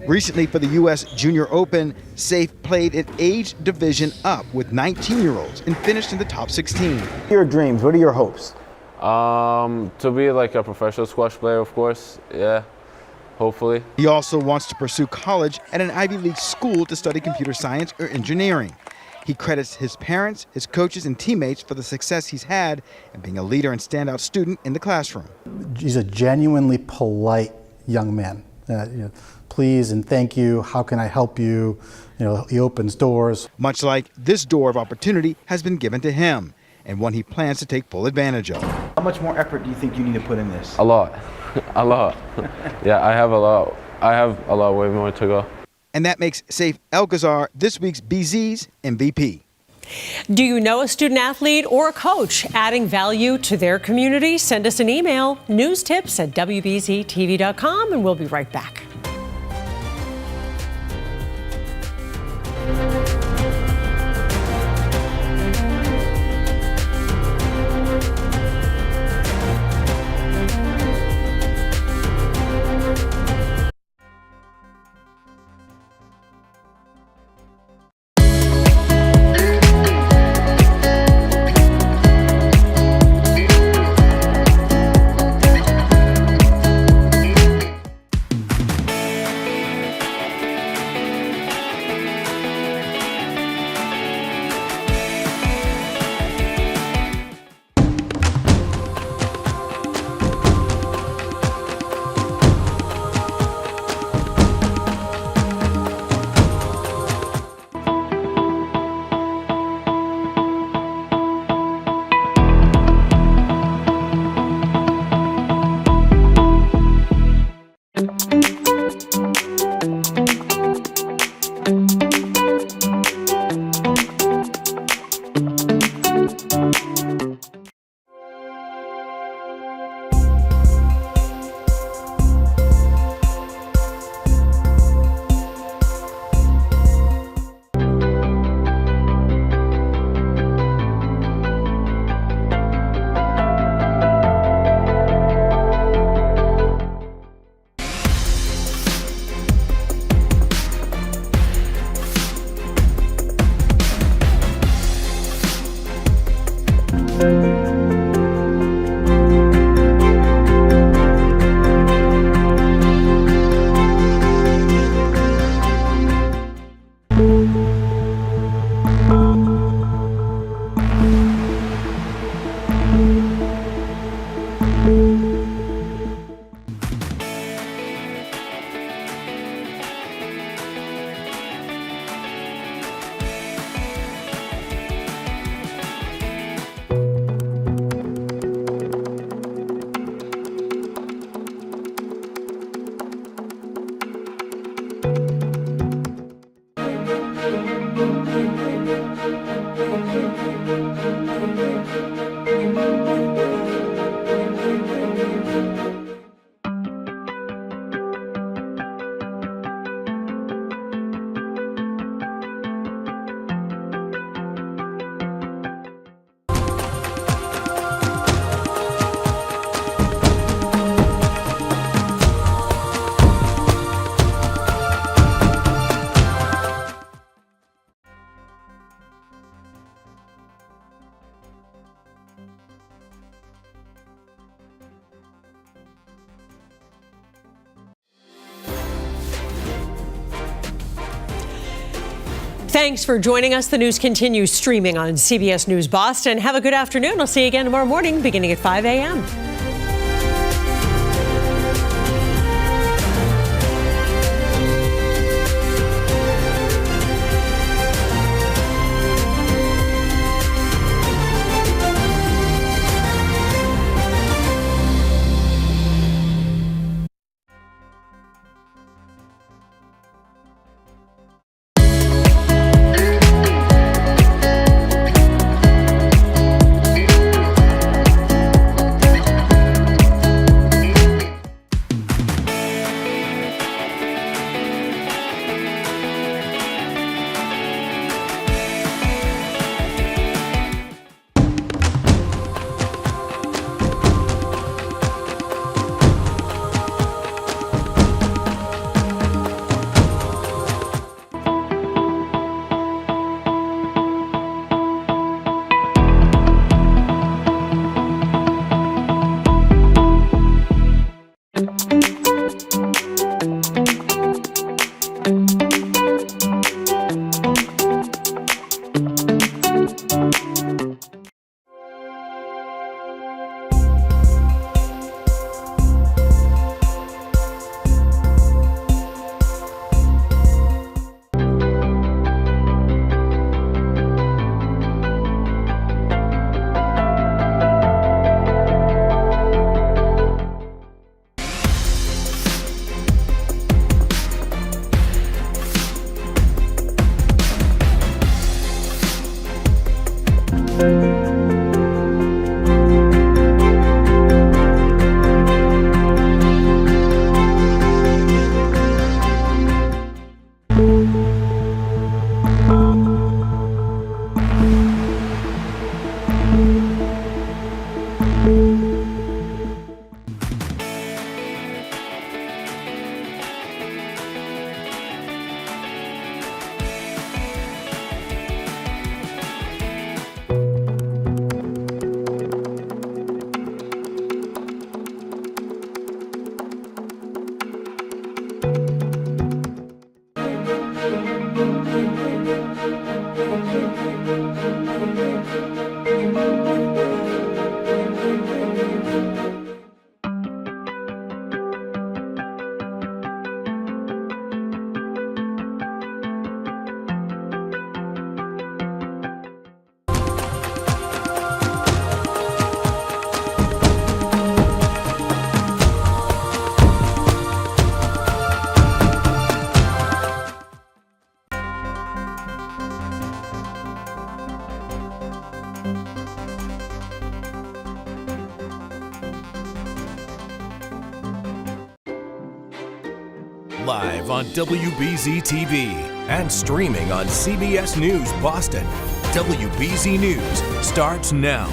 Recently for the U.S. Junior Open, Saif played an age division up with 19-year-olds and finished in the top 16. What are your dreams? What are your hopes? To be a professional squash player, of course. Yeah, hopefully. He also wants to pursue college at an Ivy League school to study computer science or engineering. He credits his parents, his coaches, and teammates for the success he's had and being a leader and standout student in the classroom. He's a genuinely polite young man. Please and thank you. How can I help you? He opens doors. Much like this door of opportunity has been given to him, and one he plans to take full advantage of. How much more effort do you think you need to put in this? A lot. A lot. Yeah, I have a lot. I have a lot way more to go. And that makes Saif El-Ghazar this week's BZ's MVP. Do you know a student athlete or a coach adding value to their community? Send us an email, newstips@wbztv.com, and we'll be right back. Thanks for joining us. The news continues streaming on CBS News Boston. Have a good afternoon. I'll see you again tomorrow morning, beginning at 5 a.m. Live on WBZ TV and streaming on CBS News Boston. WBZ News starts now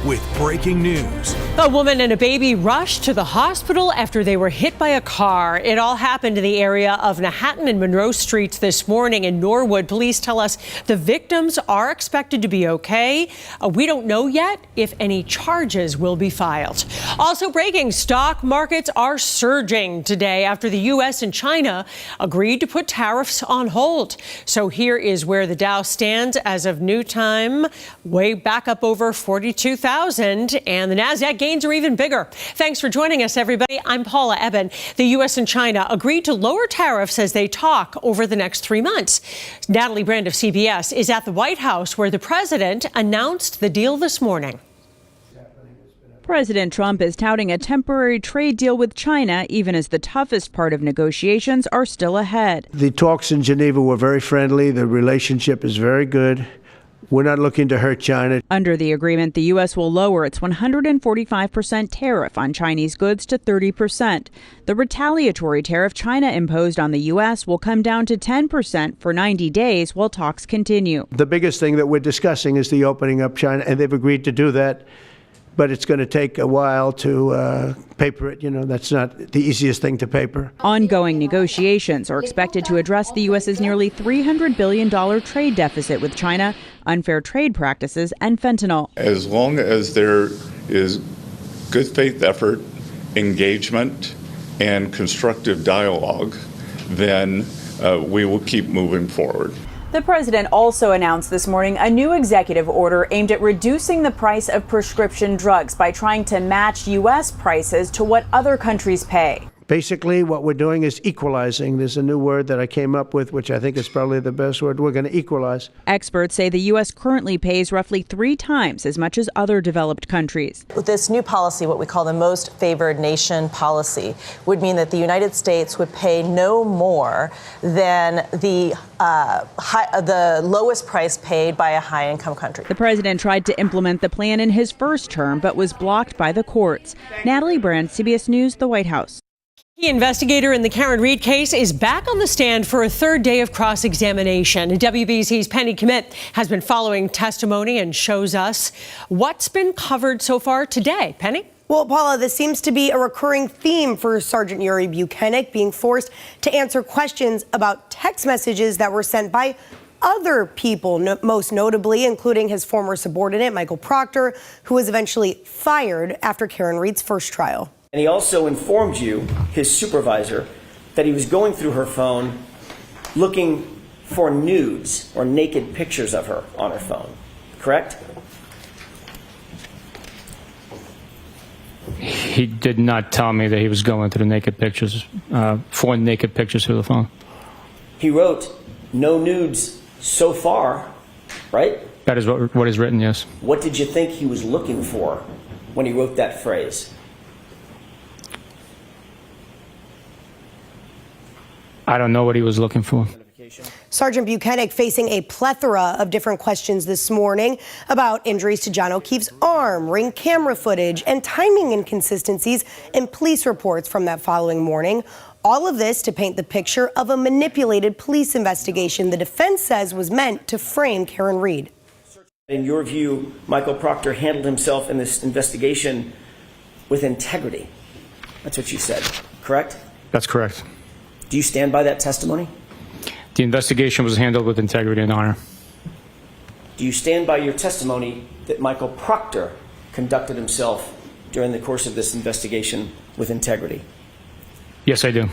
with breaking news. A woman and a baby rushed to the hospital after they were hit by a car. It all happened in the area of Manhattan and Monroe Streets this morning in Norwood. Police tell us the victims are expected to be okay. We don't know yet if any charges will be filed. Also breaking, stock markets are surging today after the U.S. and China agreed to put tariffs on hold. So here is where the Dow stands as of new time, way back up over 42,000, and the Nasdaq gains are even bigger. Thanks for joining us, everybody. I'm Paula Eben. The U.S. and China agreed to lower tariffs as they talk over the next 3 months. Natalie Brand of CBS is at the White House, where the president announced the deal this morning. President Trump is touting a temporary trade deal with China, even as the toughest part of negotiations are still ahead. The talks in Geneva were very friendly. The relationship is very good. We're not looking to hurt China. Under the agreement, the U.S. will lower its 145% tariff on Chinese goods to 30%. The retaliatory tariff China imposed on the U.S. will come down to 10% for 90 days while talks continue. The biggest thing that we're discussing is the opening up China, and they've agreed to do that. But it's going to take a while to paper it. You know, that's not the easiest thing to paper. Ongoing negotiations are expected to address the U.S.'s nearly $300 billion trade deficit with China, unfair trade practices, and fentanyl. As long as there is good faith effort, engagement, and constructive dialogue, then we will keep moving forward. The president also announced this morning a new executive order aimed at reducing the price of prescription drugs by trying to match U.S. prices to what other countries pay. Basically, what we're doing is equalizing. There's a new word that I came up with, which I think is probably the best word. We're going to equalize. Experts say the U.S. currently pays roughly 3 times as much as other developed countries. This new policy, what we call the most favored nation policy, would mean that the United States would pay no more than the lowest price paid by a high-income country. The president tried to implement the plan in his first term, but was blocked by the courts. Natalie Brand, CBS News, the White House. The investigator in the Karen Reed case is back on the stand for a third day of cross-examination. WBZ's Penny Kmet has been following testimony and shows us what's been covered so far today. Penny? Well, Paula, this seems to be a recurring theme for Sergeant Yuri Buchanan, being forced to answer questions about text messages that were sent by other people, most notably including his former subordinate, Michael Proctor, who was eventually fired after Karen Reed's first trial. And he also informed you, his supervisor, that he was going through her phone looking for nudes or naked pictures of her on her phone, correct? He did not tell me that he was going through the naked pictures, for naked pictures through the phone. He wrote, no nudes so far, right? That is what is written, yes. What did you think he was looking for when he wrote that phrase? I don't know what he was looking for. Sergeant Buchanan facing a plethora of different questions this morning about injuries to John O'Keefe's arm, Ring camera footage, and timing inconsistencies in police reports from that following morning. All of this to paint the picture of a manipulated police investigation the defense says was meant to frame Karen Reed. In your view, Michael Proctor handled himself in this investigation with integrity. That's what you said, correct? That's correct. Do you stand by that testimony? The investigation was handled with integrity and honor. Do you stand by your testimony that Michael Proctor conducted himself during the course of this investigation with integrity? Yes, I do.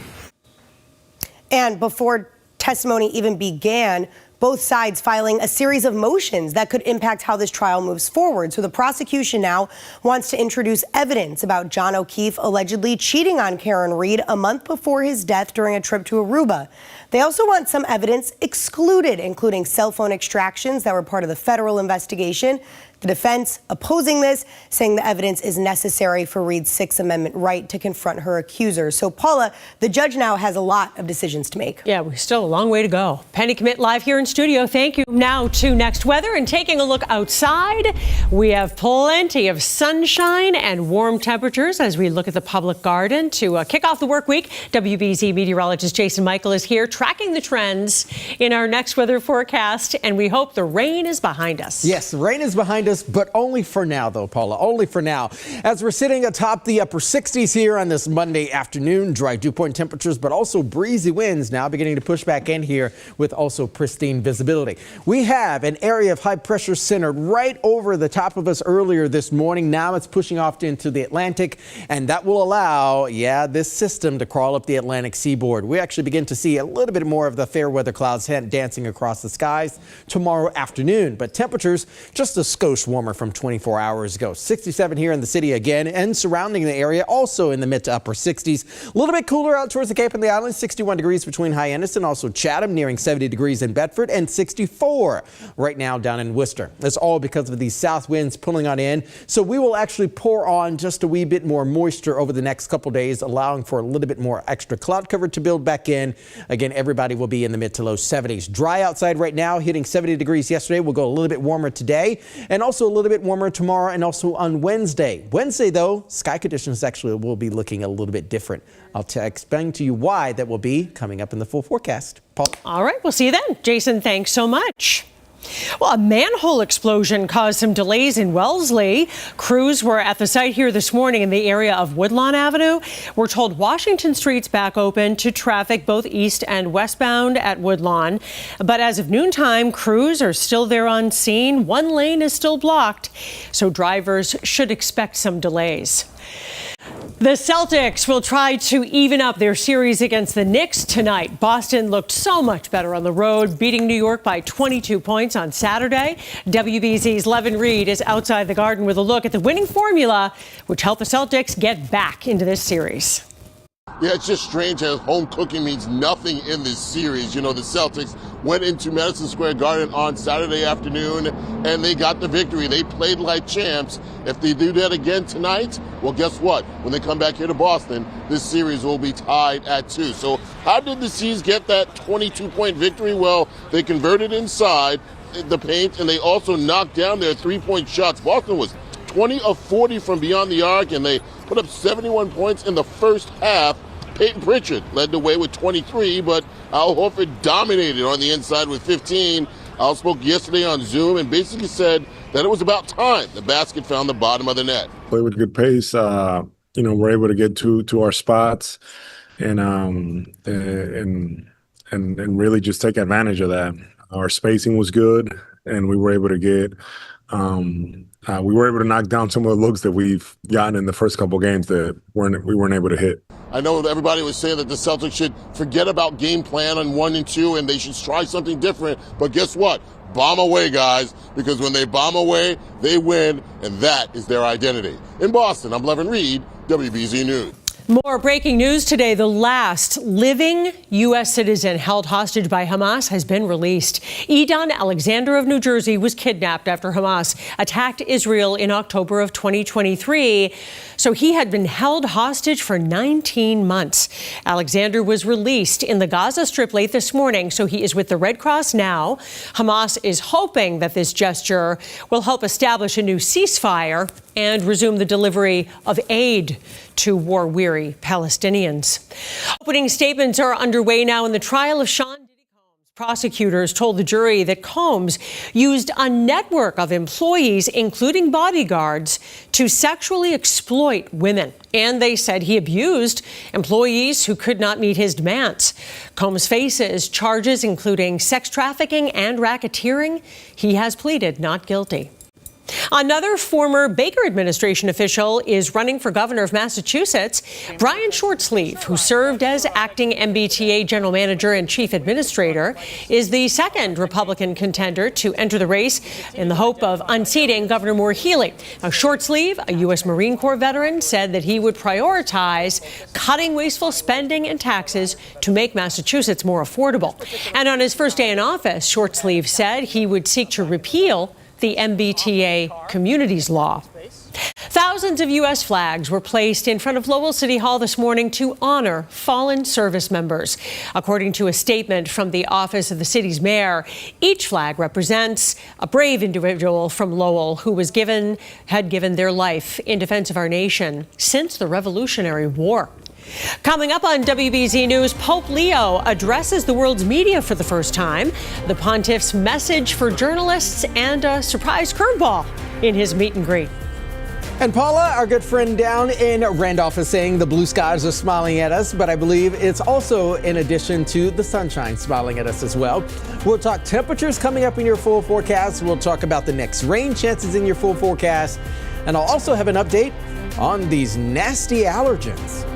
And before testimony even began, both sides filing a series of motions that could impact how this trial moves forward. So the prosecution now wants to introduce evidence about John O'Keefe allegedly cheating on Karen Reed a month before his death during a trip to Aruba. They also want some evidence excluded, including cell phone extractions that were part of the federal investigation. The defense opposing this, saying the evidence is necessary for Reed's Sixth Amendment right to confront her accusers. So, Paula, the judge now has a lot of decisions to make. Yeah, we're still a long way to go. Penny Kmet live here in studio. Thank you. Now to next weather and taking a look outside. We have plenty of sunshine and warm temperatures as we look at the public garden to kick off the work week. WBZ meteorologist Jason Michael is here tracking the trends in our next weather forecast, and we hope the rain is behind us. Yes, the rain is behind us, but only for now, though, Paula, only for now. As we're sitting atop the upper 60s here on this Monday afternoon, dry dew point temperatures, but also breezy winds now beginning to push back in here with also pristine visibility. We have an area of high pressure centered right over the top of us earlier this morning. Now it's pushing off into the Atlantic, and that will allow, this system to crawl up the Atlantic seaboard. We actually begin to see a little bit more of the fair weather clouds dancing across the skies tomorrow afternoon, but temperatures just a skosh warmer from 24 hours ago. 67 here in the city again and surrounding the area, also in the mid to upper 60s. A little bit cooler out towards the Cape and the Islands, 61 degrees between Hyannis and also Chatham, nearing 70 degrees in Bedford, and 64 right now down in Worcester. That's all because of these south winds pulling on in. So we will actually pour on just a wee bit more moisture over the next couple days, allowing for a little bit more extra cloud cover to build back in. Again, everybody will be in the mid to low 70s. Dry outside right now, hitting 70 degrees yesterday. We'll go a little bit warmer today and also a little bit warmer tomorrow and also on Wednesday. Wednesday, though, sky conditions actually will be looking a little bit different. I'll explain to you why that will be coming up in the full forecast. Paul. All right, we'll see you then. Jason, thanks so much. Well, a manhole explosion caused some delays in Wellesley. Crews were at the site here this morning in the area of Woodlawn Avenue. We're told Washington Street's back open to traffic both east and westbound at Woodlawn. But as of noontime, crews are still there on scene. One lane is still blocked, so drivers should expect some delays. The Celtics will try to even up their series against the Knicks tonight. Boston looked so much better on the road, beating New York by 22 points on Saturday. WBZ's Levin Reed is outside the Garden with a look at the winning formula, which helped the Celtics get back into this series. Yeah, it's just strange how home cooking means nothing in this series. You know, the Celtics went into Madison Square Garden on Saturday afternoon, and they got the victory. They played like champs. If they do that again tonight, well, guess what? When they come back here to Boston, this series will be tied at 2. So how did the C's get that 22-point victory? Well, they converted inside the paint, and they also knocked down their three-point shots. Boston was 20 of 40 from beyond the arc, and they put up 71 points in the first half. Peyton Pritchard led the way with 23, but Al Horford dominated on the inside with 15. Al spoke yesterday on Zoom and basically said that it was about time the basket found the bottom of the net. Play with good pace. We're able to get to our spots and really just take advantage of that. Our spacing was good, and we were able to get. We were able to knock down some of the looks that we've gotten in the first couple games that we weren't able to hit. I know that everybody was saying that the Celtics should forget about game plan on 1 and 2 and they should try something different. But guess what? Bomb away, guys, because when they bomb away, they win, and that is their identity. In Boston, I'm Levin Reed, WBZ News. More breaking news today. The last living U.S. citizen held hostage by Hamas has been released. Edan Alexander of New Jersey was kidnapped after Hamas attacked Israel in October of 2023. So he had been held hostage for 19 months. Alexander was released in the Gaza Strip late this morning, so he is with the Red Cross now. Hamas is hoping that this gesture will help establish a new ceasefire and resume the delivery of aid to war-weary Palestinians. Opening statements are underway now in the trial of Sean Diddy Combs. Prosecutors told the jury that Combs used a network of employees, including bodyguards, to sexually exploit women. And they said he abused employees who could not meet his demands. Combs faces charges including sex trafficking and racketeering. He has pleaded not guilty. Another former Baker administration official is running for governor of Massachusetts. Brian Shortsleeve, who served as acting MBTA general manager and chief administrator, is the second Republican contender to enter the race in the hope of unseating Governor Maura Healey. Now, Shortsleeve, a U.S. Marine Corps veteran, said that he would prioritize cutting wasteful spending and taxes to make Massachusetts more affordable. And on his first day in office, Shortsleeve said he would seek to repeal the MBTA Communities Law. Thousands of U.S. flags were placed in front of Lowell City Hall this morning to honor fallen service members. According to a statement from the office of the city's mayor, each flag represents a brave individual from Lowell who had given their life in defense of our nation since the Revolutionary War. Coming up on WBZ News, Pope Leo addresses the world's media for the first time, the pontiff's message for journalists, and a surprise curveball in his meet and greet. And Paula, our good friend down in Randolph, is saying the blue skies are smiling at us, but I believe it's also in addition to the sunshine smiling at us as well. We'll talk temperatures coming up in your full forecast. We'll talk about the next rain chances in your full forecast. And I'll also have an update on these nasty allergens.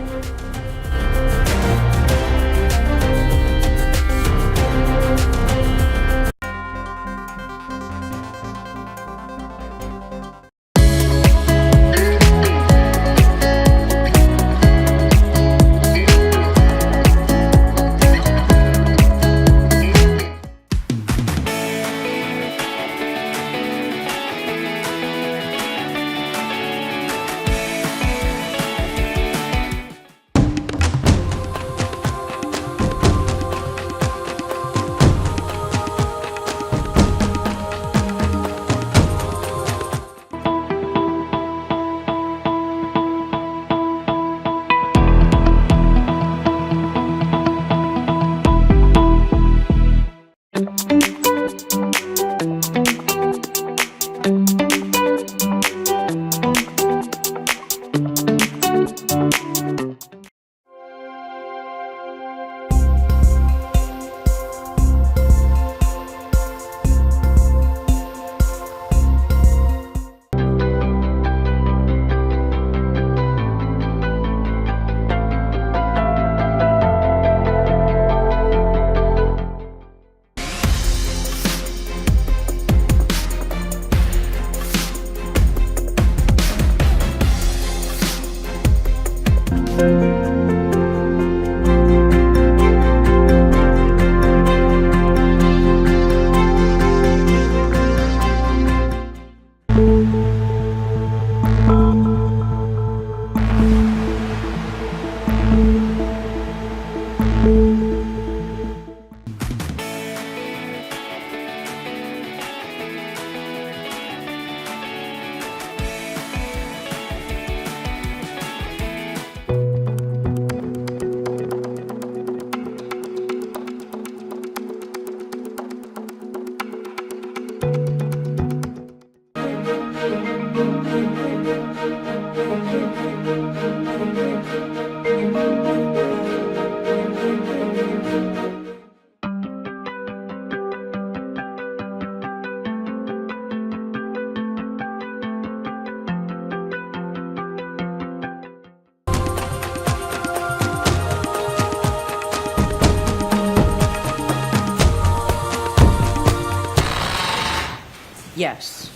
Yes.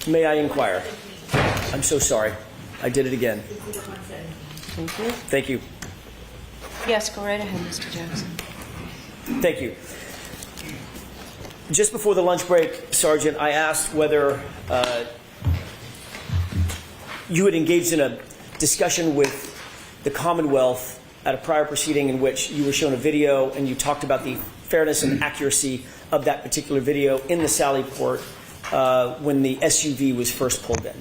May I inquire? I'm so sorry. I did it again. Thank you. Thank you. Yes, go right ahead, Mr. Jackson. Thank you. Just before the lunch break, Sergeant, I asked whether you had engaged in a discussion with the Commonwealth at a prior proceeding in which you were shown a video and you talked about the fairness and accuracy of that particular video in the Sallyport when the SUV was first pulled in.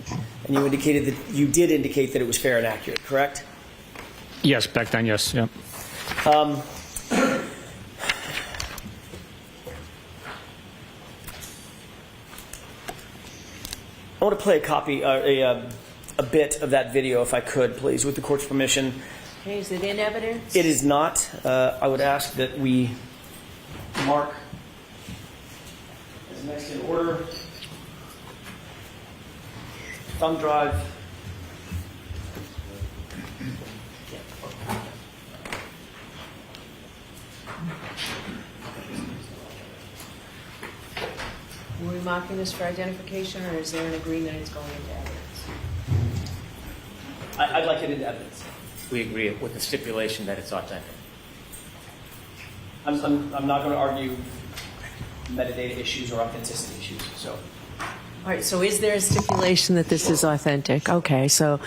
And you indicated that you did indicate that it was fair and accurate, correct? Yes, back then, yes. Yeah. I want to play a copy, a bit of that video, if I could, please, with the court's permission. Okay, is it in evidence? It is not. I would ask that we mark as next in order. Thumb drive. Were we marking this for identification, or is there an agreement it's going into evidence? I'd like it into evidence. We agree with the stipulation that it's authentic. I'm not going to argue metadata issues or authenticity issues. So. All right, so is there a stipulation that this is authentic? Okay, so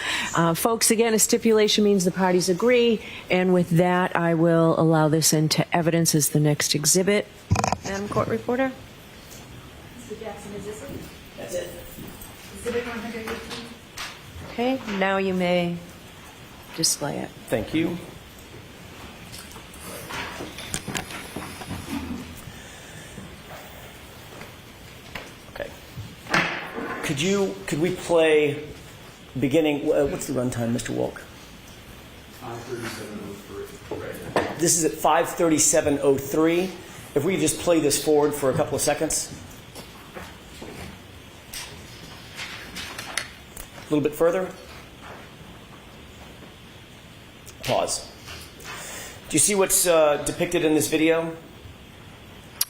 folks, again, a stipulation means the parties agree, and with that, I will allow this into evidence as the next exhibit. Madam Court Reporter? Mr. Jackson, is this it? That's it. Exhibit 118. Okay, now you may display it. Thank you. Okay. Could we play beginning, what's the runtime, Mr. Wolk? 5:37:03. This is at 5:37:03. If we could just play this forward for a couple of seconds. A little bit further. Pause. Do you see what's depicted in this video?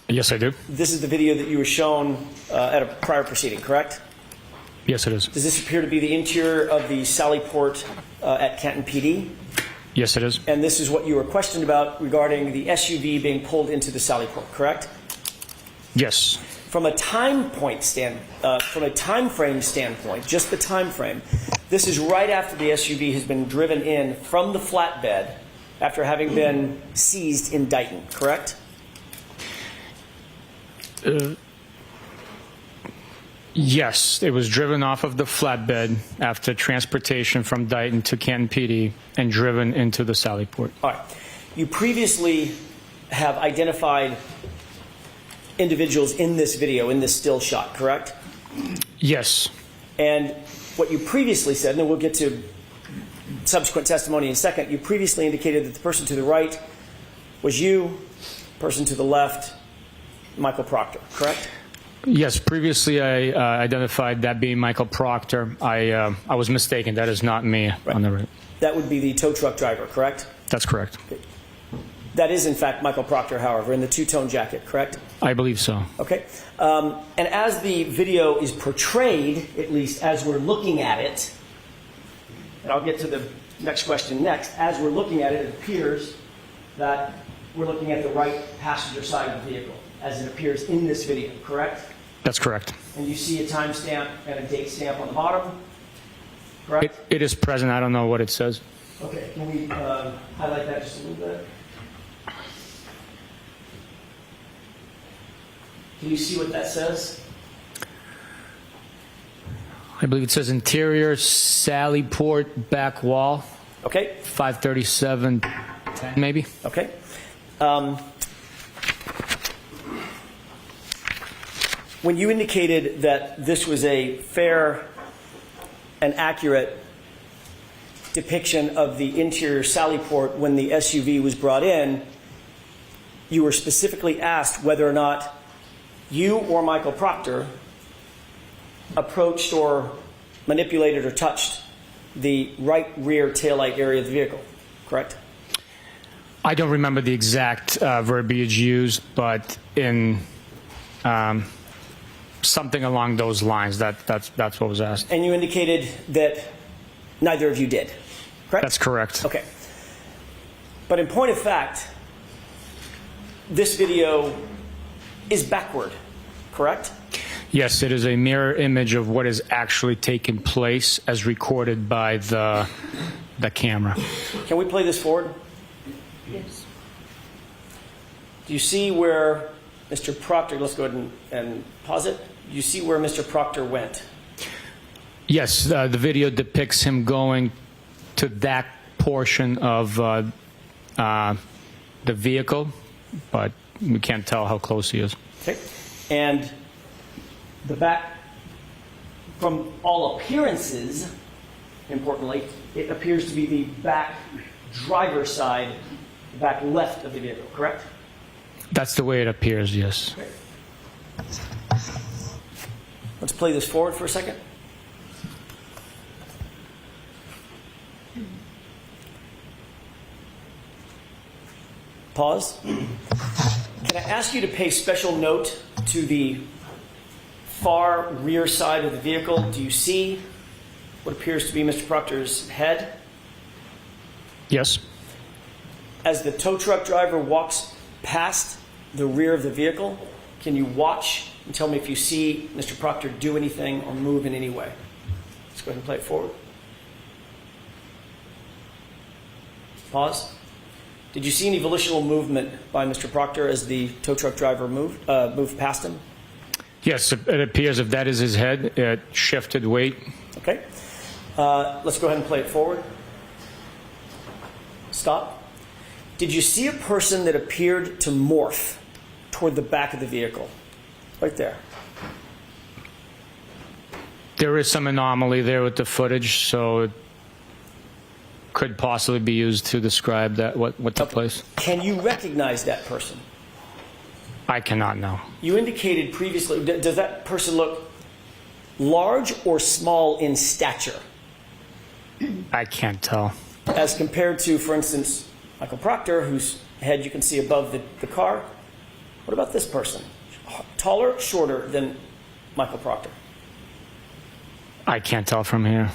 Yes, I do. This is the video that you were shown at a prior proceeding, correct? Yes, it is. Does this appear to be the interior of the Sallyport at Canton PD? Yes, it is. And this is what you were questioned about regarding the SUV being pulled into the Sallyport, correct? Yes. From a time frame standpoint, just the time frame, this is right after the SUV has been driven in from the flatbed after having been seized in Dighton, correct? Yes, it was driven off of the flatbed after transportation from Dighton to Canton PD and driven into the Sallyport. All right. You previously have identified individuals in this video, in this still shot, correct? Yes. And what you previously said, and then we'll get to subsequent testimony in a second, you previously indicated that the person to the right was you, person to the left, Michael Proctor, correct? Yes, previously I identified that being Michael Proctor. I was mistaken. That is not me on the right. That would be the tow truck driver, correct? That's correct. Okay. That is, in fact, Michael Proctor, however, in the two-tone jacket, correct? I believe so. Okay. And as the video is portrayed, at least as we're looking at it, and I'll get to the next question next, as we're looking at it, it appears that we're looking at the right passenger side of the vehicle, as it appears in this video, correct? That's correct. And you see a timestamp and a date stamp on the bottom, correct? It is present. I don't know what it says. Okay, can we highlight that just a little bit? Can you see what that says? I believe it says interior Sallyport back wall. Okay. 537, maybe. Okay. When you indicated that this was a fair and accurate depiction of the interior Sallyport when the SUV was brought in, you were specifically asked whether or not you or Michael Proctor approached or manipulated or touched the right rear taillight area of the vehicle, correct? I don't remember the exact verbiage used, but in something along those lines, that's what was asked. And you indicated that neither of you did, correct? That's correct. Okay. But in point of fact, this video is backward, correct? Yes, it is a mirror image of what is actually taking place as recorded by the camera. Can we play this forward? Yes. Do you see where Mr. Proctor, let's go ahead and pause it. Do you see where Mr. Proctor went? Yes, the video depicts him going to that portion of the vehicle, but we can't tell how close he is. Okay. And the back, from all appearances, importantly, it appears to be the back driver's side, the back left of the vehicle, correct? That's the way it appears, yes. Okay. Let's play this forward for a second. Pause. Can I ask you to pay special note to the far rear side of the vehicle? Do you see what appears to be Mr. Proctor's head? Yes. As the tow truck driver walks past the rear of the vehicle, can you watch and tell me if you see Mr. Proctor do anything or move in any way? Let's go ahead and play it forward. Pause. Did you see any volitional movement by Mr. Proctor as the tow truck driver moved past him? Yes, it appears if that is his head, it shifted weight. Okay. Let's go ahead and play it forward. Stop. Did you see a person that appeared to morph toward the back of the vehicle? Right there. There is some anomaly there with the footage, so it could possibly be used to describe that what took place. Can you recognize that person? I cannot know. You indicated previously, does that person look large or small in stature? I can't tell. As compared to, for instance, Michael Proctor, whose head you can see above the car. What about this person? Taller, shorter than Michael Proctor? I can't tell from here.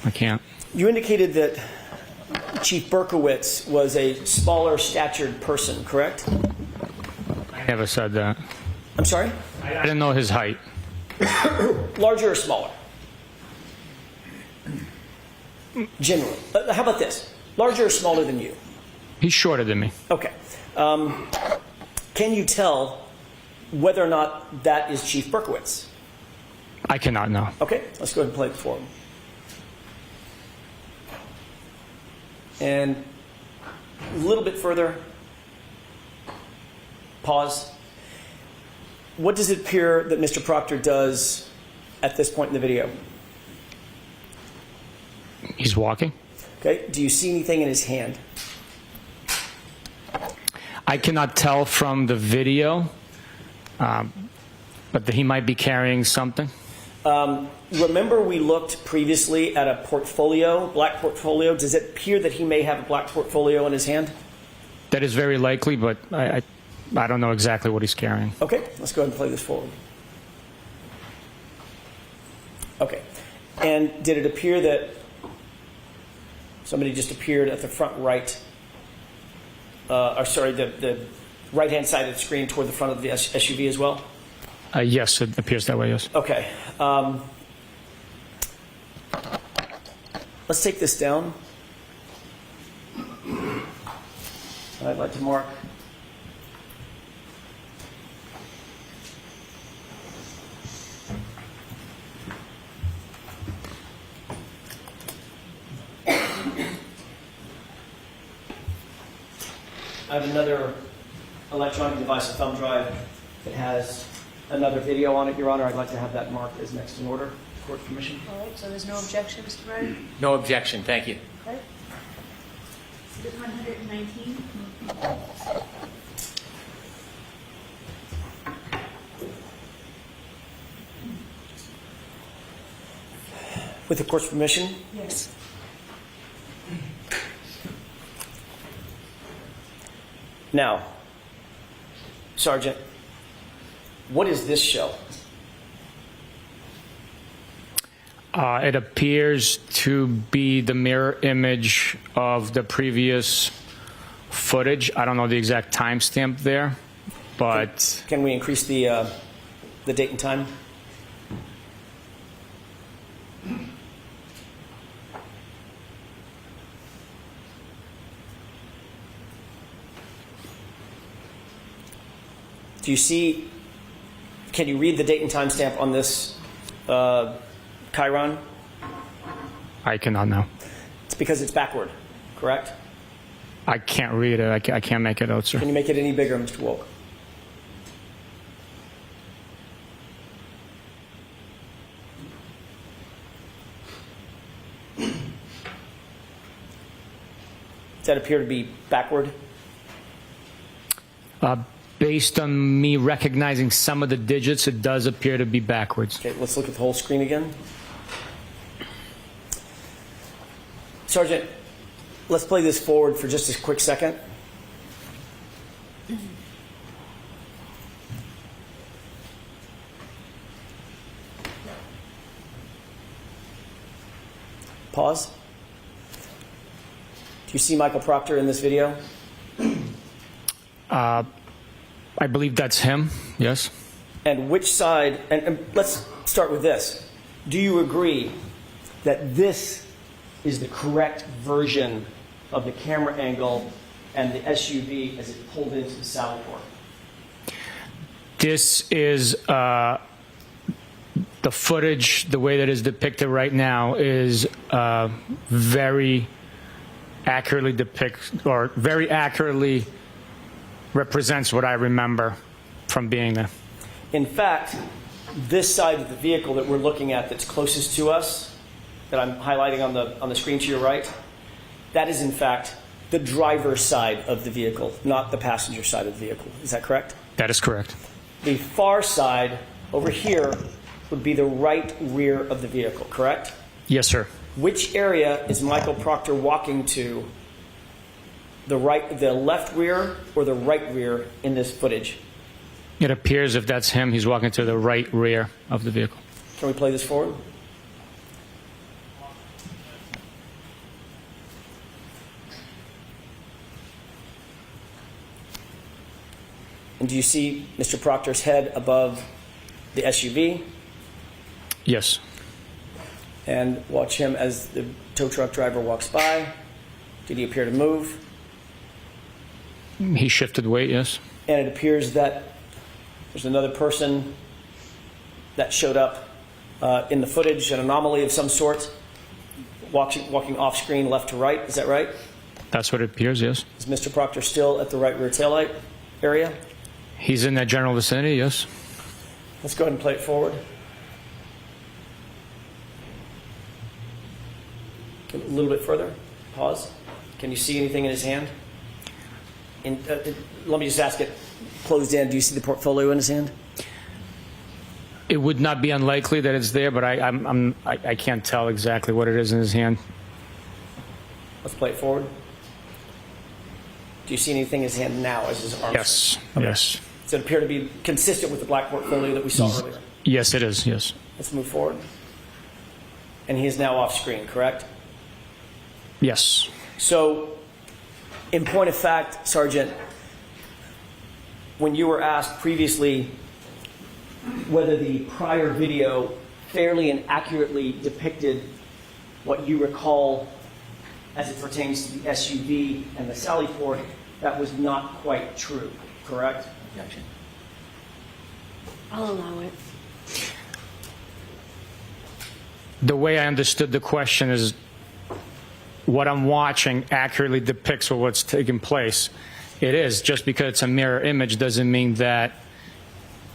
I can't. You indicated that Chief Berkowitz was a smaller statured person, correct? I never said that. I'm sorry? I didn't know his height. Larger or smaller? Generally. How about this? Larger or smaller than you? He's shorter than me. Okay. Can you tell whether or not that is Chief Berkowitz? I cannot know. Okay, let's go ahead and play it for him. And a little bit further. Pause. What does it appear that Mr. Proctor does at this point in the video? He's walking. Okay. Do you see anything in his hand? I cannot tell from the video, but that he might be carrying something. Remember we looked previously at a portfolio, black portfolio. Does it appear that he may have a black portfolio in his hand? That is very likely, but I don't know exactly what he's carrying. Okay, let's go ahead and play this forward. Okay, and did it appear that somebody just appeared at the front right, the right-hand side of the screen toward the front of the SUV as well? Yes, it appears that way, yes. Okay. Let's take this down. I'd like to mark I have another electronic device, a thumb drive, that has another video on it, Your Honor. I'd like to have that marked as next in order. Court permission. All right, so there's no objection, Mr. Bryan? No objection. Thank you. Okay. Exhibit 119. With the court's permission? Yes. Now, Sergeant, what does this show? It appears to be the mirror image of the previous footage. I don't know the exact timestamp there, but Can we increase the date and time? Do you see, can you read the date and timestamp on this Chiron? I cannot know. It's because it's backward, correct? I can't read it. I can't make it out, sir. Can you make it any bigger, Mr. Wolk? Does that appear to be backward? Based on me recognizing some of the digits, it does appear to be backwards. Okay, let's look at the whole screen again. Sergeant, let's play this forward for just a quick second. Pause. Do you see Michael Proctor in this video? I believe that's him, yes. And which side, and let's start with this. Do you agree that this is the correct version of the camera angle and the SUV as it pulled into the Sallyport? This is the footage, the way that is depicted right now is very accurately very accurately represents what I remember from being there. In fact, this side of the vehicle that we're looking at that's closest to us, that I'm highlighting on the screen to your right, that is in fact the driver's side of the vehicle, not the passenger side of the vehicle. Is that correct? That is correct. The far side over here would be the right rear of the vehicle, correct? Yes, sir. Which area is Michael Proctor walking to? The left rear or the right rear in this footage? It appears if that's him, he's walking to the right rear of the vehicle. Can we play this forward? And do you see Mr. Proctor's head above the SUV? Yes. And watch him as the tow truck driver walks by. Did he appear to move? He shifted weight, yes. And it appears that there's another person that showed up in the footage, an anomaly of some sort, walking off screen left to right. Is that right? That's what it appears, yes. Is Mr. Proctor still at the right rear taillight area? He's in that general vicinity, yes. Let's go ahead and play it forward. A little bit further. Pause. Can you see anything in his hand? Let me just ask it closed in. Do you see the portfolio in his hand? It would not be unlikely that it's there, but I can't tell exactly what it is in his hand. Let's play it forward. Do you see anything in his hand now as his arm? Yes. Okay. Yes. Does it appear to be consistent with the black portfolio that we saw earlier? Yes, it is. Yes. Let's move forward. And he is now off screen, correct? Yes. So, in point of fact, Sergeant, when you were asked previously whether the prior video fairly and accurately depicted what you recall as it pertains to the SUV and the Sallyport, that was not quite true, correct? Objection. I'll allow it. The way I understood the question is what I'm watching accurately depicts what's taking place. It is. Just because it's a mirror image doesn't mean that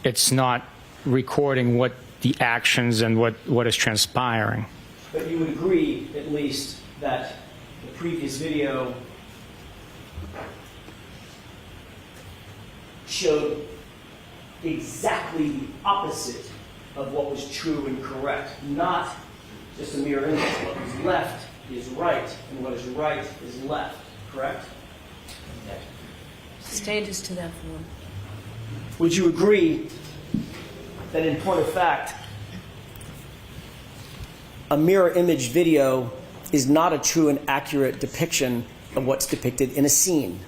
it's not recording what the actions and what is transpiring. But you would agree, at least, that the previous video showed exactly the opposite of what was true and correct, not just a mirror image. What is left is right, and what is right is left, correct? Sustained us to that form. Would you agree that in point of fact, a mirror image video is not a true and accurate depiction of what's depicted in a scene?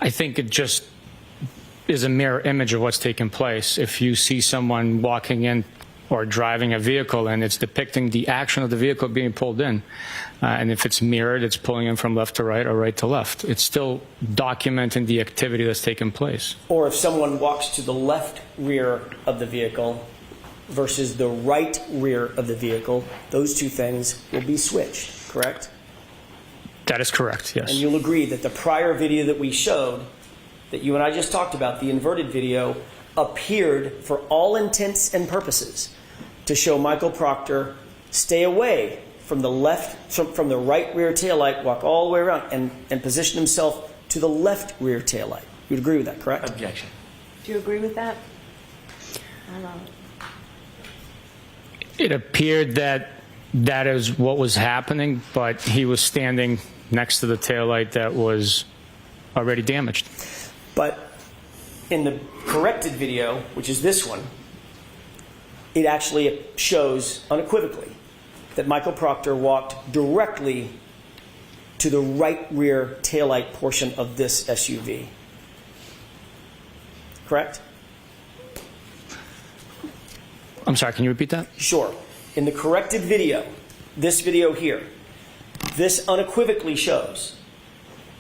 I think it just is a mirror image of what's taking place. If you see someone walking in or driving a vehicle and it's depicting the action of the vehicle being pulled in, and if it's mirrored, it's pulling in from left to right or right to left. It's still documenting the activity that's taking place. Or if someone walks to the left rear of the vehicle versus the right rear of the vehicle, those two things will be switched, correct? That is correct, yes. And you'll agree that the prior video that we showed, that you and I just talked about, the inverted video, appeared for all intents and purposes to show Michael Proctor stay away from the from the right rear taillight, walk all the way around, and position himself to the left rear taillight. You'd agree with that, correct? Objection. Do you agree with that? I'll allow it. It appeared that that is what was happening, but he was standing next to the taillight that was already damaged. But in the corrected video, which is this one, it actually shows unequivocally that Michael Proctor walked directly to the right rear taillight portion of this SUV. Correct? I'm sorry, can you repeat that? Sure. In the corrected video, this video here, this unequivocally shows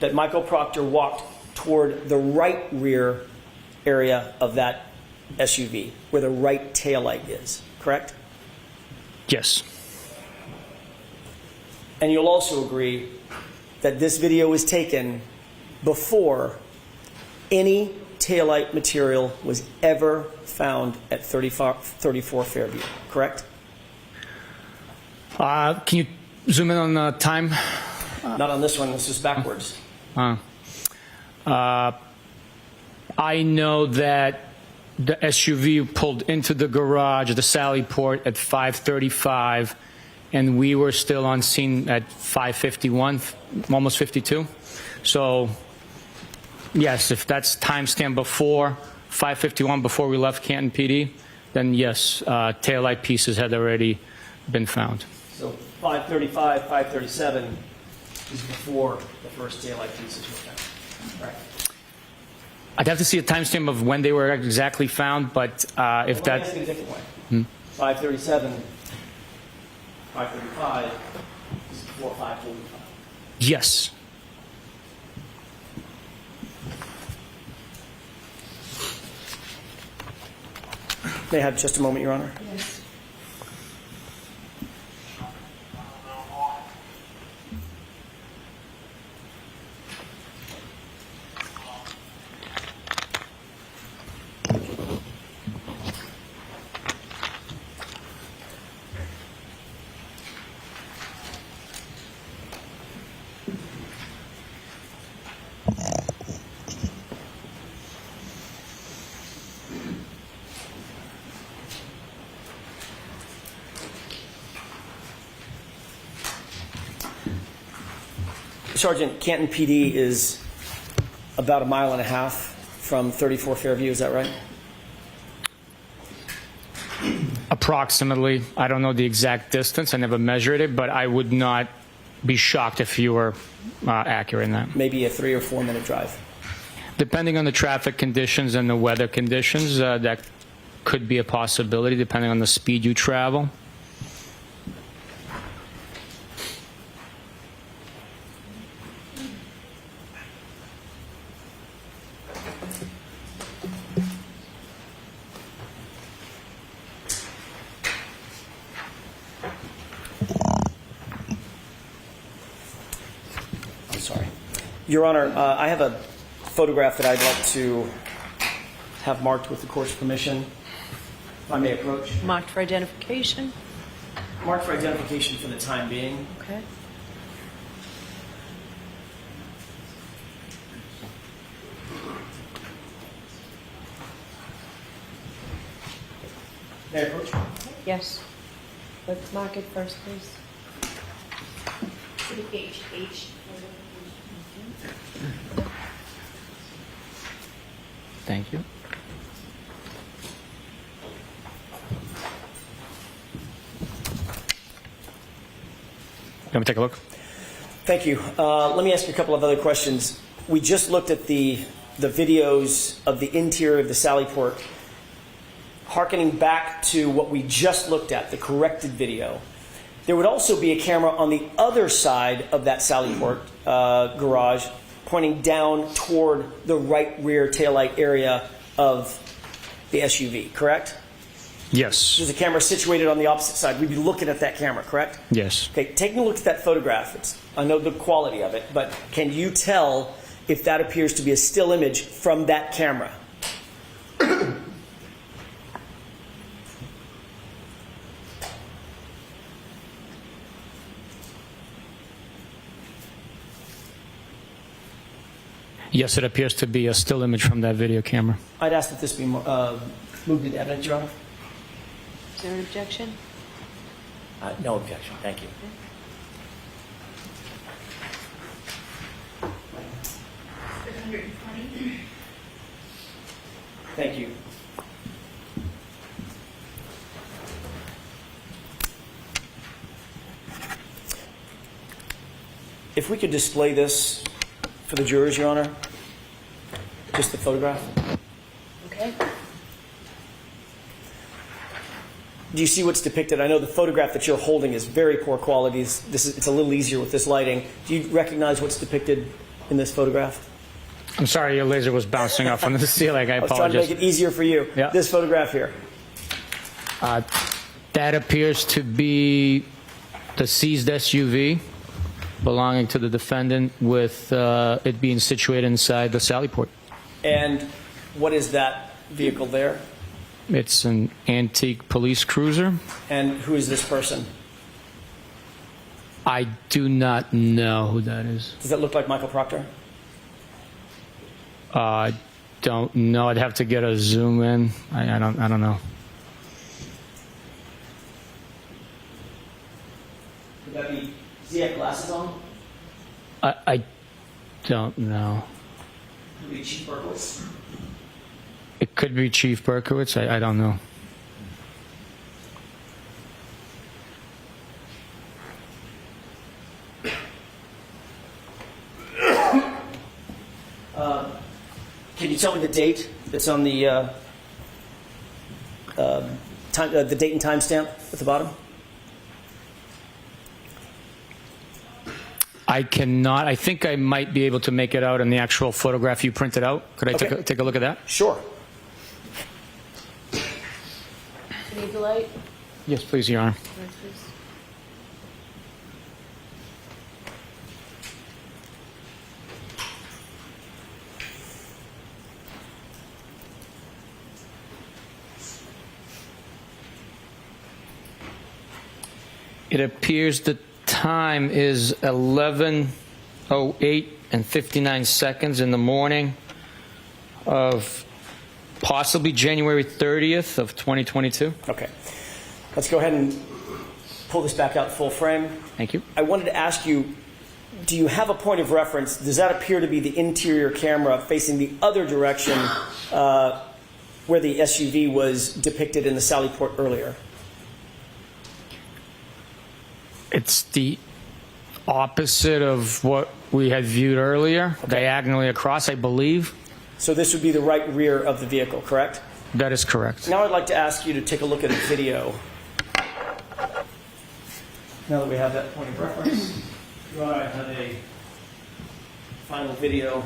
that Michael Proctor walked toward the right rear area of that SUV, where the right taillight is, correct? Yes. And you'll also agree that this video was taken before any taillight material was ever found at 34 Fairview, correct? Can you zoom in on the time? Not on this one, this is backwards. I know that the SUV pulled into the garage at the Sallyport at 5:35, and we were still on scene at 5:51, almost 52. So, yes, if that's timestamp before 5:51, before we left Canton PD, then yes, taillight pieces had already been found. So 5:35, 5:37 is before the first taillight pieces were found. Right. I'd have to see a timestamp of when they were exactly found, but if Let me ask it a different way. 5:37, 5:35 is before 5:45. Yes. May I have just a moment, Your Honor? Yes. Sergeant, Canton PD is about 1.5 miles from 34 Fairview, is that right? Approximately. I don't know the exact distance. I never measured it, but I would not be shocked if you were accurate in that. Maybe a 3 or 4 minute drive. Depending on the traffic conditions and the weather conditions, that could be a possibility, depending on the speed you travel. Your Honor, I have a photograph that I'd like to have marked with the court's permission. If I may approach. Marked for identification. Marked for identification for the time being. Okay. May I approach? Yes. Let's mark it first, please. H. Thank you. Let me take a look. Thank you. Let me ask you a couple of other questions. We just looked at the videos of the interior of the Sallyport. Harkening back to what we just looked at, the corrected video, there would also be a camera on the other side of that Sallyport garage pointing down toward the right rear taillight area of the SUV, correct? Yes. There's a camera situated on the opposite side. We'd be looking at that camera, correct? Yes. Okay, taking a look at that photograph, I know the quality of it, but can you tell if that appears to be a still image from that camera? Yes, it appears to be a still image from that video camera. I'd ask that this be moved into evidence, Your Honor. Is there an objection? No objection. Thank you. Thank you. If we could display this for the jurors, Your Honor, just the photograph. Okay. Do you see what's depicted? I know the photograph that you're holding is very poor quality. It's a little easier with this lighting. Do you recognize what's depicted in this photograph? I'm sorry, your laser was bouncing off on the ceiling. I was apologize. trying to make it easier for you. Yeah. This photograph here. That appears to be the seized SUV belonging to the defendant, with it being situated inside the Sallyport. And what is that vehicle there? It's an antique police cruiser. And who is this person? I do not know who that is. Does that look like Michael Proctor? I don't know. I'd have to get a zoom in. I don't know. Could that be? Does he have glasses on? I don't know. Could it be Chief Berkowitz? It could be Chief Berkowitz. I don't know. Can you tell me the date that's on the the date and timestamp at the bottom? I cannot. I think I might be able to make it out in the actual photograph you printed out. Could I take a look at that? Sure. You need the light? Yes, please, Your Honor. Right, please. It appears the time is 11:08 and 59 seconds in the morning of possibly January 30th of 2022. Okay. Let's go ahead and pull this back out full frame. Thank you. I wanted to ask you, do you have a point of reference? Does that appear to be the interior camera facing the other direction where the SUV was depicted in the Sallyport earlier? It's the opposite of what we had viewed earlier, diagonally across, I believe. So this would be the right rear of the vehicle, correct? That is correct. Now I'd like to ask you to take a look at the video. Now that we have that point of reference, you and I have a final video.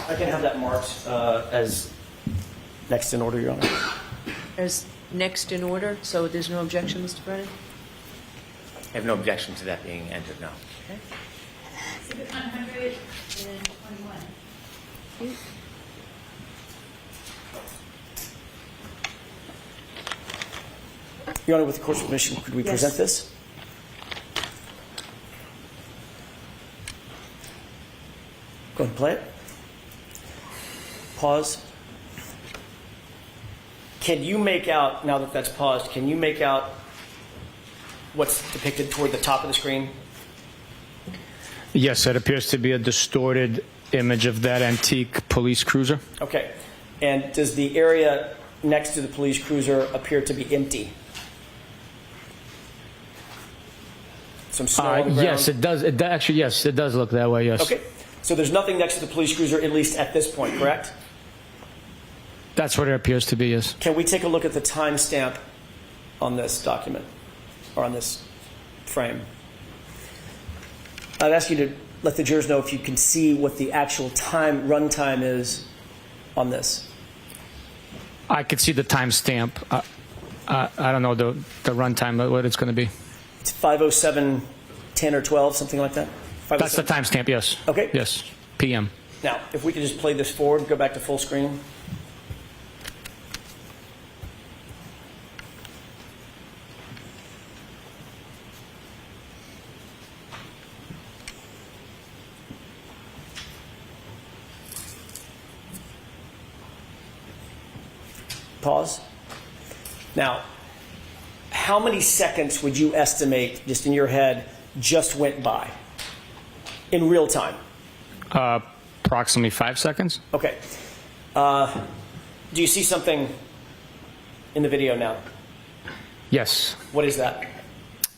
I can have that marked as next in order, Your Honor. There's next in order, so there's no objection, Mr. Brennan? I have no objection to that being entered, no. Exhibit 121. Your Honor, with the court's permission, could we present this? Go ahead and play it. Pause. Can you make out, now that that's paused, can you make out what's depicted toward the top of the screen? Yes, it appears to be a distorted image of that antique police cruiser. Okay. And does the area next to the police cruiser appear to be empty? Some snow on the ground? Yes, it does. Actually, yes, it does look that way, yes. Okay. So there's nothing next to the police cruiser, at least at this point, correct? That's what it appears to be, yes. Can we take a look at the timestamp on this document, or on this frame? I'd ask you to let the jurors know if you can see what the actual run time is on this. I could see the timestamp. I don't know the runtime, what it's going to be. It's 5:07, 10 or 12, something like that? That's the timestamp, yes. Okay. Yes, PM. Now, if we could just play this forward, go back to full screen. Pause. Now, how many seconds would you estimate, just in your head, just went by in real time? Approximately 5 seconds. Okay. Do you see something in the video now? Yes. What is that?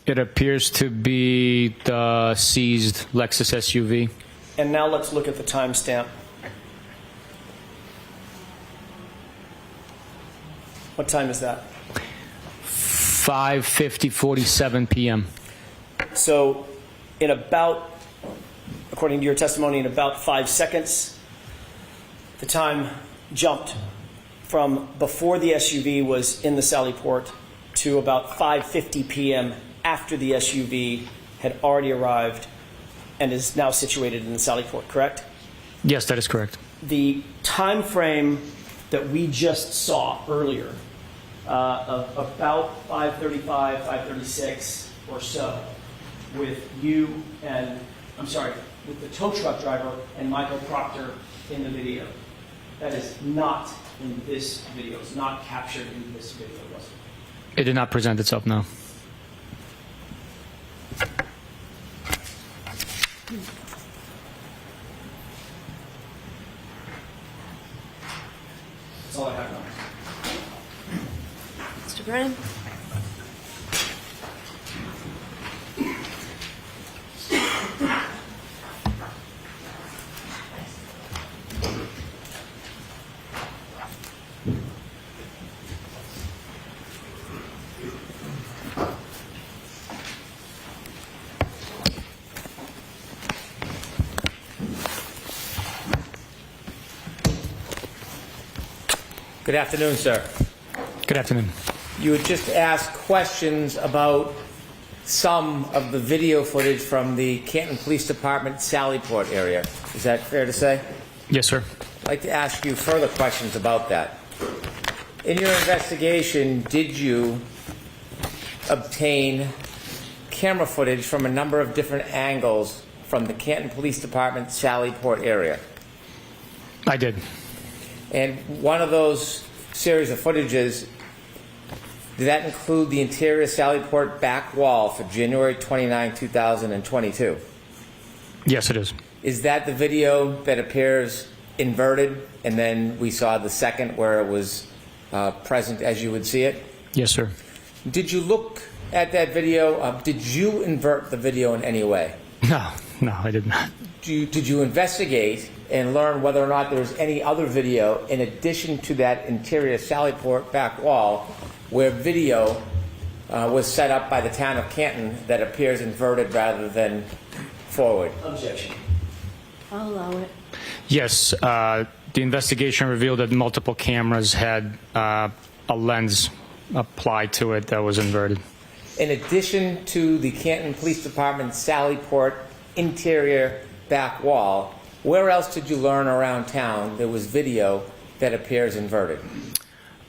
It appears to be the seized Lexus SUV. And now let's look at the timestamp. What time is that? 5:47 p.m. So in about, according to your testimony, in about 5 seconds, the time jumped from before the SUV was in the Sallyport to about 5:50 p.m. after the SUV had already arrived and is now situated in the Sallyport, correct? Yes, that is correct. The time frame that we just saw earlier, of about 5:35, 5:36 or so, with you and, I'm sorry, with the tow truck driver and Michael Proctor in the video. That is not in this video. It's not captured in this video, was it? It did not present itself, no. That's all I have now. Mr. Brennan? Good afternoon, sir. Good afternoon. You had just asked questions about some of the video footage from the Canton Police Department Sallyport area. Is that fair to say? Yes, sir. I'd like to ask you further questions about that. In your investigation, did you obtain camera footage from a number of different angles from the Canton Police Department Sallyport area? I did. And one of those series of footages, did that include the interior Sallyport back wall for January 29, 2022? Yes, it is. Is that the video that appears inverted, and then we saw the second where it was present as you would see it? Yes, sir. Did you look at that video? Did you invert the video in any way? No, I did not. Did you investigate and learn whether or not there was any other video in addition to that interior Sallyport back wall where video was set up by the town of Canton that appears inverted rather than forward? Objection. I'll allow it. Yes, the investigation revealed that multiple cameras had a lens applied to it that was inverted. In addition to the Canton Police Department Sallyport interior back wall, where else did you learn around town there was video that appears inverted?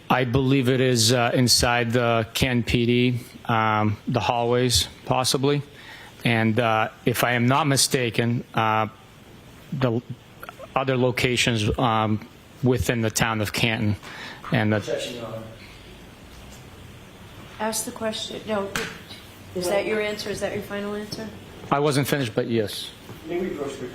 I believe it is inside the Canton PD, the hallways, possibly. And if I am not mistaken, the other locations within the town of Canton. And Ask the question. No, is that your answer? Is that your final answer? I wasn't finished, but yes. Maybe approach quickly.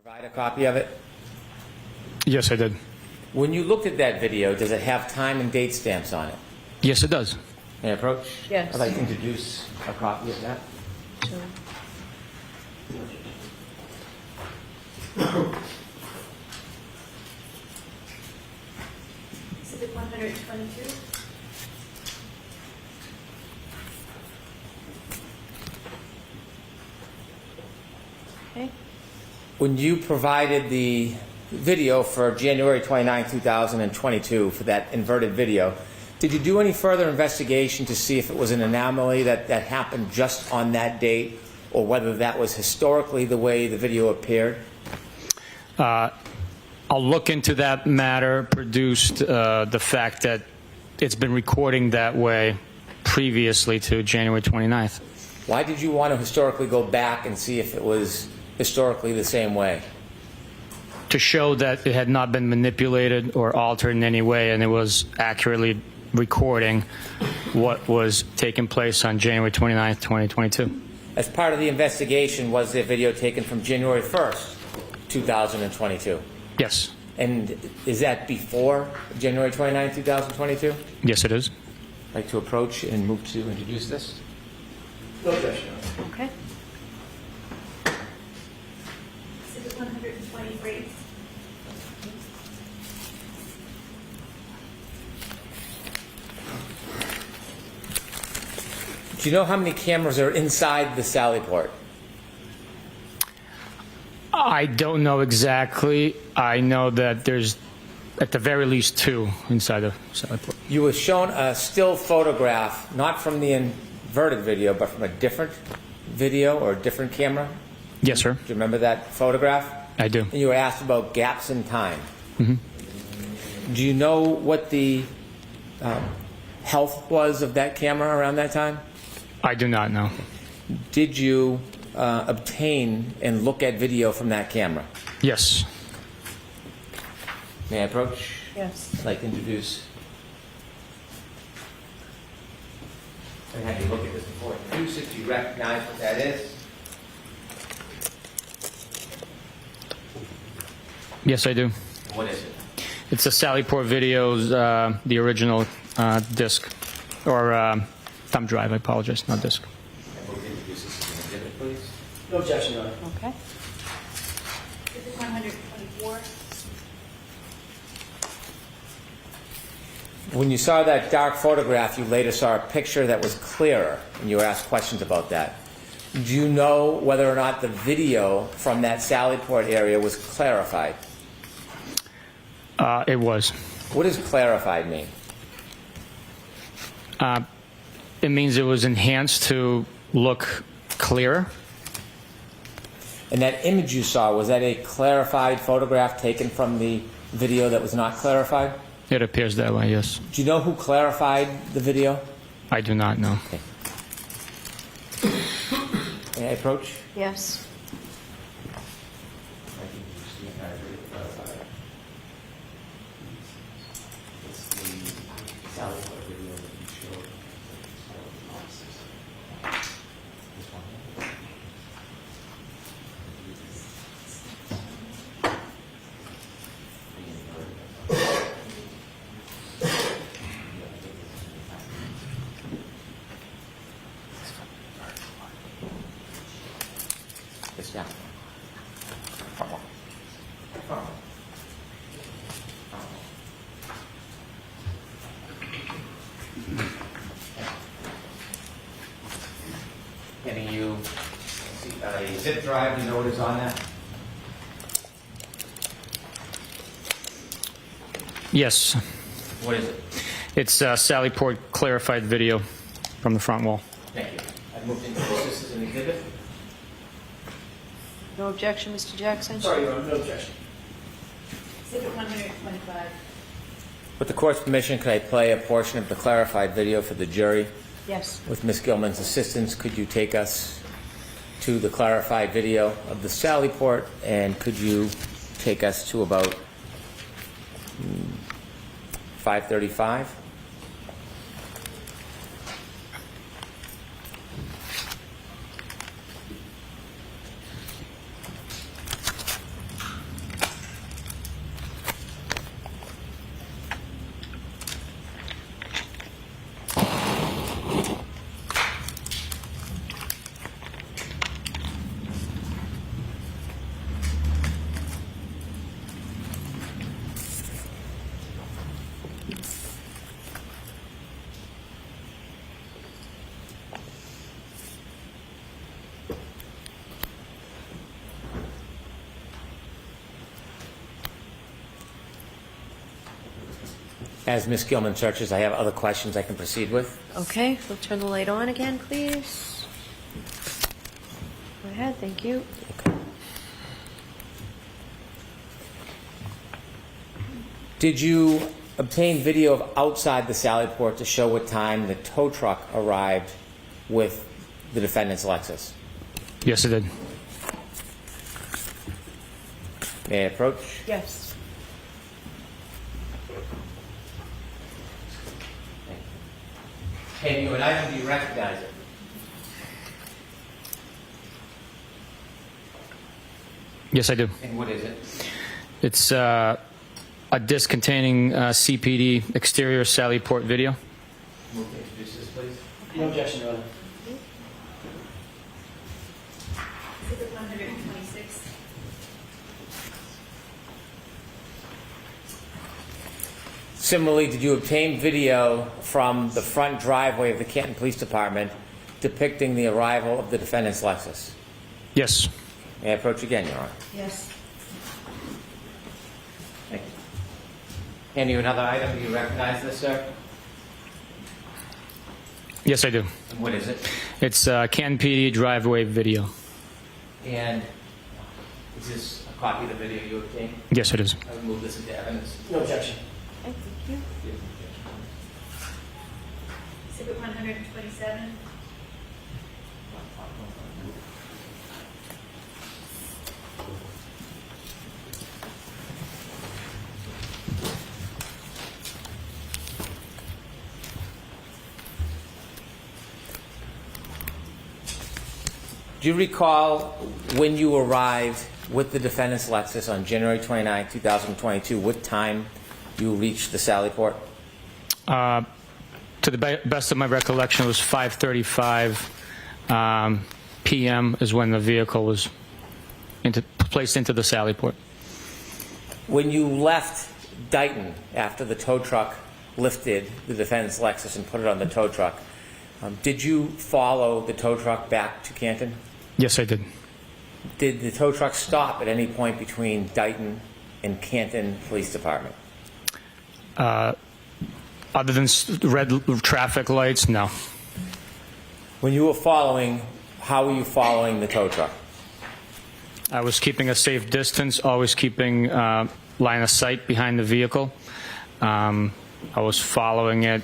Provide a copy of it? Yes, I did. When you looked at that video, does it have time and date stamps on it? Yes, it does. May I approach? Yes. I'd like to introduce a copy of that. Sure. Exhibit 122. Okay. When you provided the video for January 29, 2022, for that inverted video, did you do any further investigation to see if it was an anomaly that happened just on that date, or whether that was historically the way the video appeared? I'll look into that matter, produced the fact that it's been recording that way previously to January 29th. Why did you want to historically go back and see if it was historically the same way? To show that it had not been manipulated or altered in any way, and it was accurately recording what was taking place on January 29th, 2022. As part of the investigation, was there video taken from January 1st, 2022? Yes. And is that before January 29th, 2022? Yes, it is. I'd like to approach and move to introduce this. No objection. Okay. Exhibit 123. Do you know how many cameras are inside the Sallyport? I don't know exactly. I know that there's at the very least 2 inside the Sallyport. You were shown a still photograph, not from the inverted video, but from a different video or a different camera? Yes, sir. Do you remember that photograph? I do. And you were asked about gaps in time. Mm-hmm. Do you know what the health was of that camera around that time? I do not know. Did you obtain and look at video from that camera? Yes. May I approach? Yes. I'd like to introduce. I had you look at this before. Introduce it. Do you recognize what that is? Yes, I do. What is it? It's a Sallyport videos, the original disc, or thumb drive. I apologize, not disc. I will introduce this as an exhibit, please. No objection, Your Honor. Okay. Exhibit 124. When you saw that dark photograph, you later saw a picture that was clearer, and you were asked questions about that. Do you know whether or not the video from that Sallyport area was clarified? It was. What does clarified mean? It means it was enhanced to look clearer. And that image you saw, was that a clarified photograph taken from the video that was not clarified? It appears that way, yes. Do you know who clarified the video? I do not know. Okay. May I approach? Yes. This down. Getting you a zip drive, you know what is on that? Yes. What is it? It's Sallyport clarified video from the front wall. Thank you. I've moved into this as an exhibit. No objection, Mr. Jackson? Sorry, Your Honor, no objection. Exhibit 125. With the court's permission, could I play a portion of the clarified video for the jury? Yes. With Ms. Gilman's assistance, could you take us to the clarified video of the Sallyport, and could you take us to about 5:35? As Ms. Gilman searches, I have other questions I can proceed with. Okay, we'll turn the light on again, please. Go ahead, thank you. Did you obtain video of outside the Sallyport to show what time the tow truck arrived with the defendant's Lexus? Yes, I did. May I approach? Yes. Can you and I, do you recognize it? Yes, I do. And what is it? It's a disc containing CPD exterior Sallyport video. Move to introduce this, please. No objection, Your Honor. Exhibit 126. Similarly, did you obtain video from the front driveway of the Canton Police Department depicting the arrival of the defendant's Lexus? Yes. May I approach again, Your Honor? Yes. Thank you. Hand you another item. Do you recognize this, sir? Yes, I do. And what is it? It's Canton PD driveway video. And is this a copy of the video you obtained? Yes, it is. I will move this into evidence. No objection. Okay, thank you. Exhibit 127. Do you recall when you arrived with the defendant's Lexus on January 29, 2022, what time you reached the Sallyport? To the best of my recollection, it was 5:35 p.m. is when the vehicle was placed into the Sallyport. When you left Dighton after the tow truck lifted the defendant's Lexus and put it on the tow truck, did you follow the tow truck back to Canton? Yes, I did. Did the tow truck stop at any point between Dighton and Canton Police Department? Other than red traffic lights, no. When you were following, how were you following the tow truck? I was keeping a safe distance, always keeping line of sight behind the vehicle. I was following it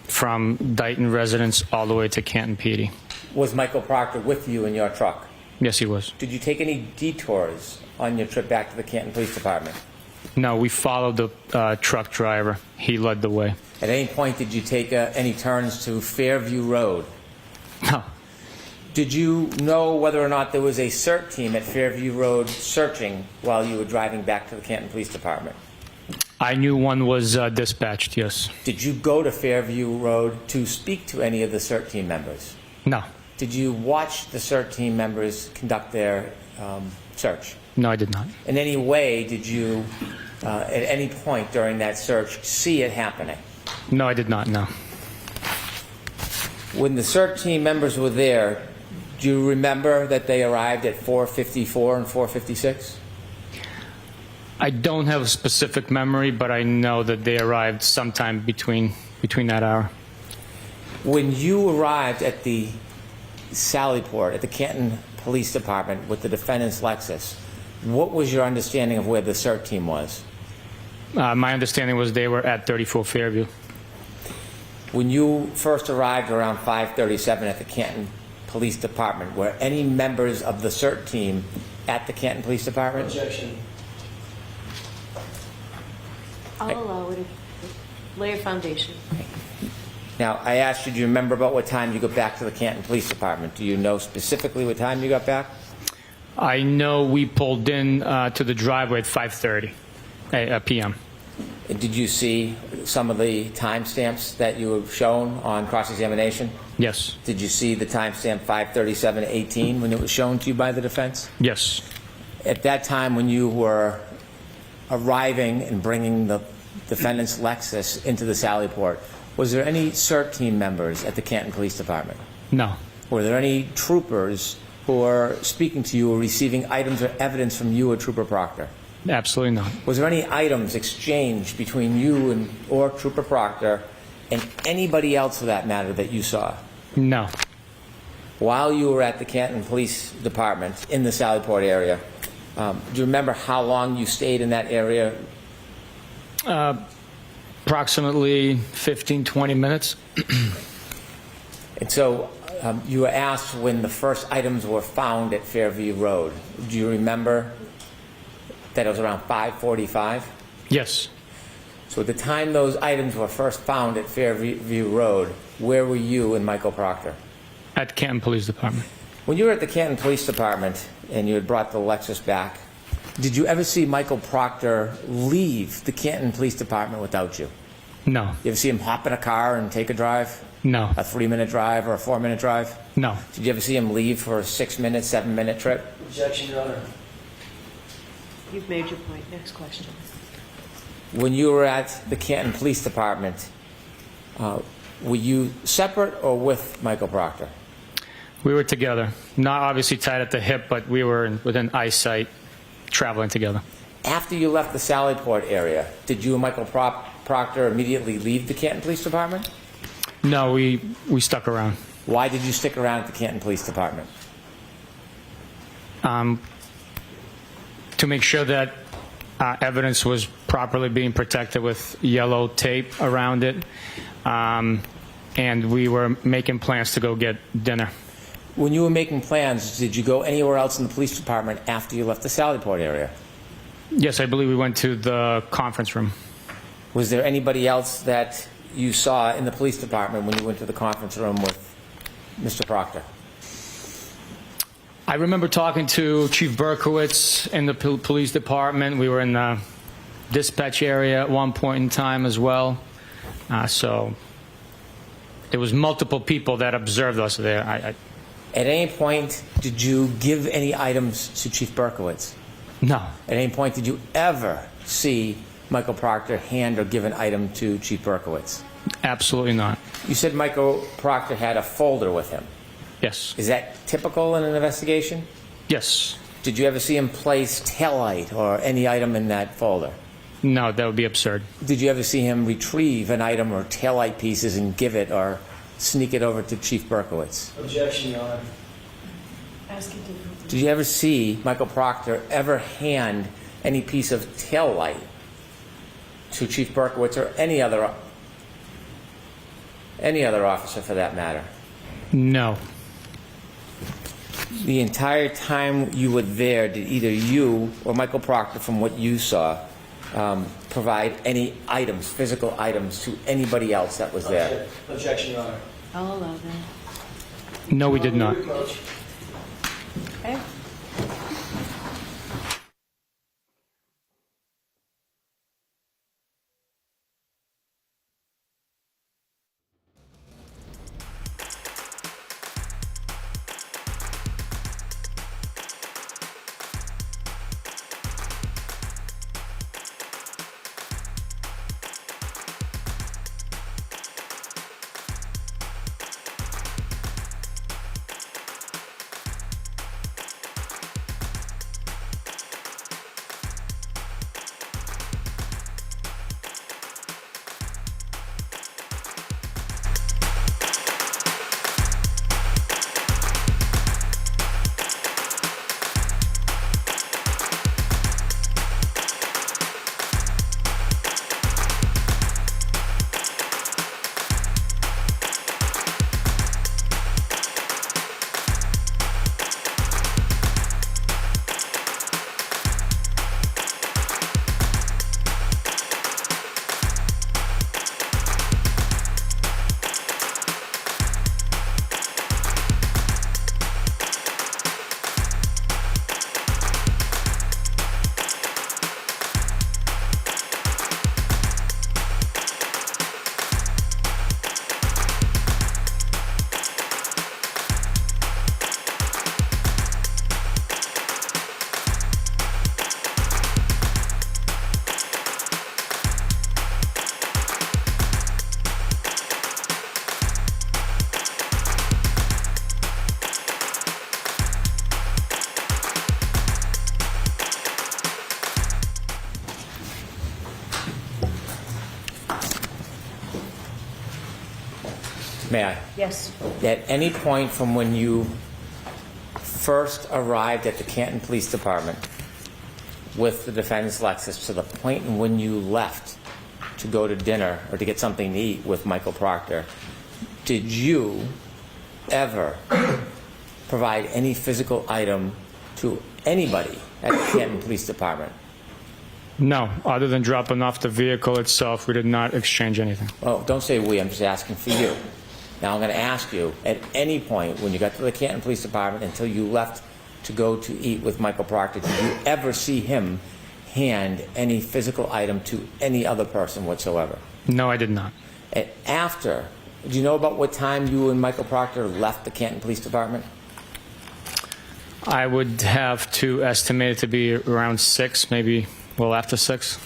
from Dighton residence all the way to Canton PD. Was Michael Proctor with you in your truck? Yes, he was. Did you take any detours on your trip back to the Canton Police Department? No, we followed the truck driver. He led the way. At any point, did you take any turns to Fairview Road? No. Did you know whether or not there was a CERT team at Fairview Road searching while you were driving back to the Canton Police Department? I knew one was dispatched, yes. Did you go to Fairview Road to speak to any of the CERT team members? No. Did you watch the CERT team members conduct their search? No, I did not. In any way, did you, at any point during that search, see it happening? No, I did not, no. When the CERT team members were there, do you remember that they arrived at 4:54 and 4:56? I don't have a specific memory, but I know that they arrived sometime between that hour. When you arrived at the Sallyport, at the Canton Police Department with the defendant's Lexus, what was your understanding of where the CERT team was? My understanding was they were at 34 Fairview. When you first arrived around 5:37 at the Canton Police Department, were any members of the CERT team at the Canton Police Department? Objection. I'll allow it. Lay a foundation. Now, I asked you, do you remember about what time you got back to the Canton Police Department? Do you know specifically what time you got back? I know we pulled in to the driveway at 5:30 p.m. And did you see some of the timestamps that you were shown on cross-examination? Yes. Did you see the timestamp 5:37:18 when it was shown to you by the defense? Yes. At that time when you were arriving and bringing the defendant's Lexus into the Sallyport, was there any CERT team members at the Canton Police Department? No. Were there any troopers who were speaking to you or receiving items or evidence from you or Trooper Proctor? Absolutely not. Was there any items exchanged between you and or Trooper Proctor and anybody else for that matter that you saw? No. While you were at the Canton Police Department in the Sallyport area, do you remember how long you stayed in that area? Approximately 15, 20 minutes. And so you were asked when the first items were found at Fairview Road. Do you remember that it was around 5:45? Yes. So at the time those items were first found at Fairview Road, where were you and Michael Proctor? At Canton Police Department. When you were at the Canton Police Department and you had brought the Lexus back, did you ever see Michael Proctor leave the Canton Police Department without you? No. You ever see him hop in a car and take a drive? No. A 3-minute drive or a 4-minute drive? No. Did you ever see him leave for a 6-minute, 7-minute trip? Objection, Your Honor. You've made your point. Next question. When you were at the Canton Police Department, were you separate or with Michael Proctor? We were together. Not obviously tied at the hip, but we were within eyesight, traveling together. After you left the Sallyport area, did you and Michael Proctor immediately leave the Canton Police Department? No, we stuck around. Why did you stick around at the Canton Police Department? To make sure that evidence was properly being protected with yellow tape around it. and we were making plans to go get dinner. When you were making plans, did you go anywhere else in the police department after you left the Sallyport area? Yes, I believe we went to the conference room. Was there anybody else that you saw in the police department when you went to the conference room with Mr. Proctor? I remember talking to Chief Berkowitz in the police department. We were in the dispatch area at one point in time as well. So there was multiple people that observed us there. At any point, did you give any items to Chief Berkowitz? No. At any point, did you ever see Michael Proctor hand or give an item to Chief Berkowitz? Absolutely not. You said Michael Proctor had a folder with him. Yes. Is that typical in an investigation? Yes. Did you ever see him place taillight or any item in that folder? No, that would be absurd. Did you ever see him retrieve an item or taillight pieces and give it or sneak it over to Chief Berkowitz? Objection, Your Honor. Ask it differently. Did you ever see Michael Proctor ever hand any piece of taillight to Chief Berkowitz or any other officer for that matter? No. The entire time you were there, did either you or Michael Proctor, from what you saw, provide any items, physical items, to anybody else that was there? Objection, Your Honor. I'll allow that. No, we did not. Okay. May I? Yes. At any point from when you first arrived at the Canton Police Department with the defendant's Lexus to the point when you left to go to dinner or to get something to eat with Michael Proctor, did you ever provide any physical item to anybody at the Canton Police Department? No, other than dropping off the vehicle itself, we did not exchange anything. Oh, don't say we, I'm just asking for you. Now I'm going to ask you, at any point when you got to the Canton Police Department until you left to go to eat with Michael Proctor, did you ever see him hand any physical item to any other person whatsoever? No, I did not. And after, do you know about what time you and Michael Proctor left the Canton Police Department? I would have to estimate it to be around 6, maybe a little after 6.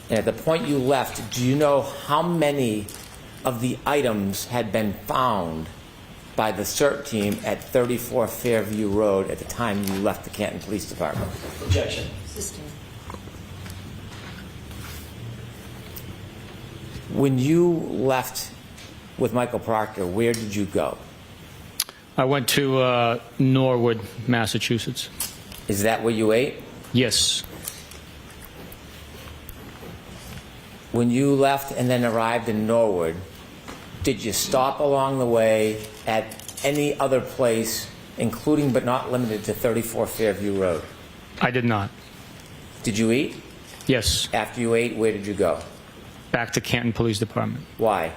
And at the point you left, do you know how many of the items had been found by the CERT team at 34 Fairview Road at the time you left the Canton Police Department? Objection. System. When you left with Michael Proctor, where did you go? I went to Norwood, Massachusetts. Is that where you ate? Yes. When you left and then arrived in Norwood, Did you stop along the way at any other place, including but not limited to 34 Fairview Road? I did not. Did you eat? Yes. After you ate, where did you go? Back to Canton Police Department. Why?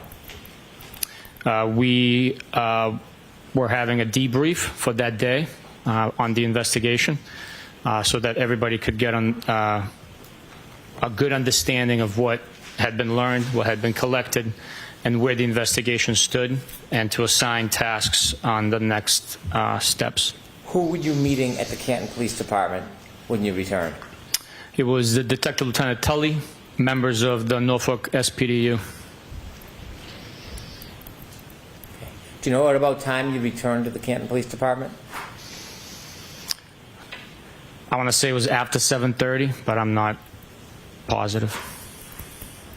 We were having a debrief for that day on the investigation so that everybody could get on a good understanding of what had been learned, what had been collected, and where the investigation stood, and to assign tasks on the next steps. Who were you meeting at the Canton Police Department when you returned? It was the Detective Lieutenant Tully, members of the Norfolk SPDU. Do you know at about time you returned to the Canton Police Department? I want to say it was after 7:30, but I'm not positive.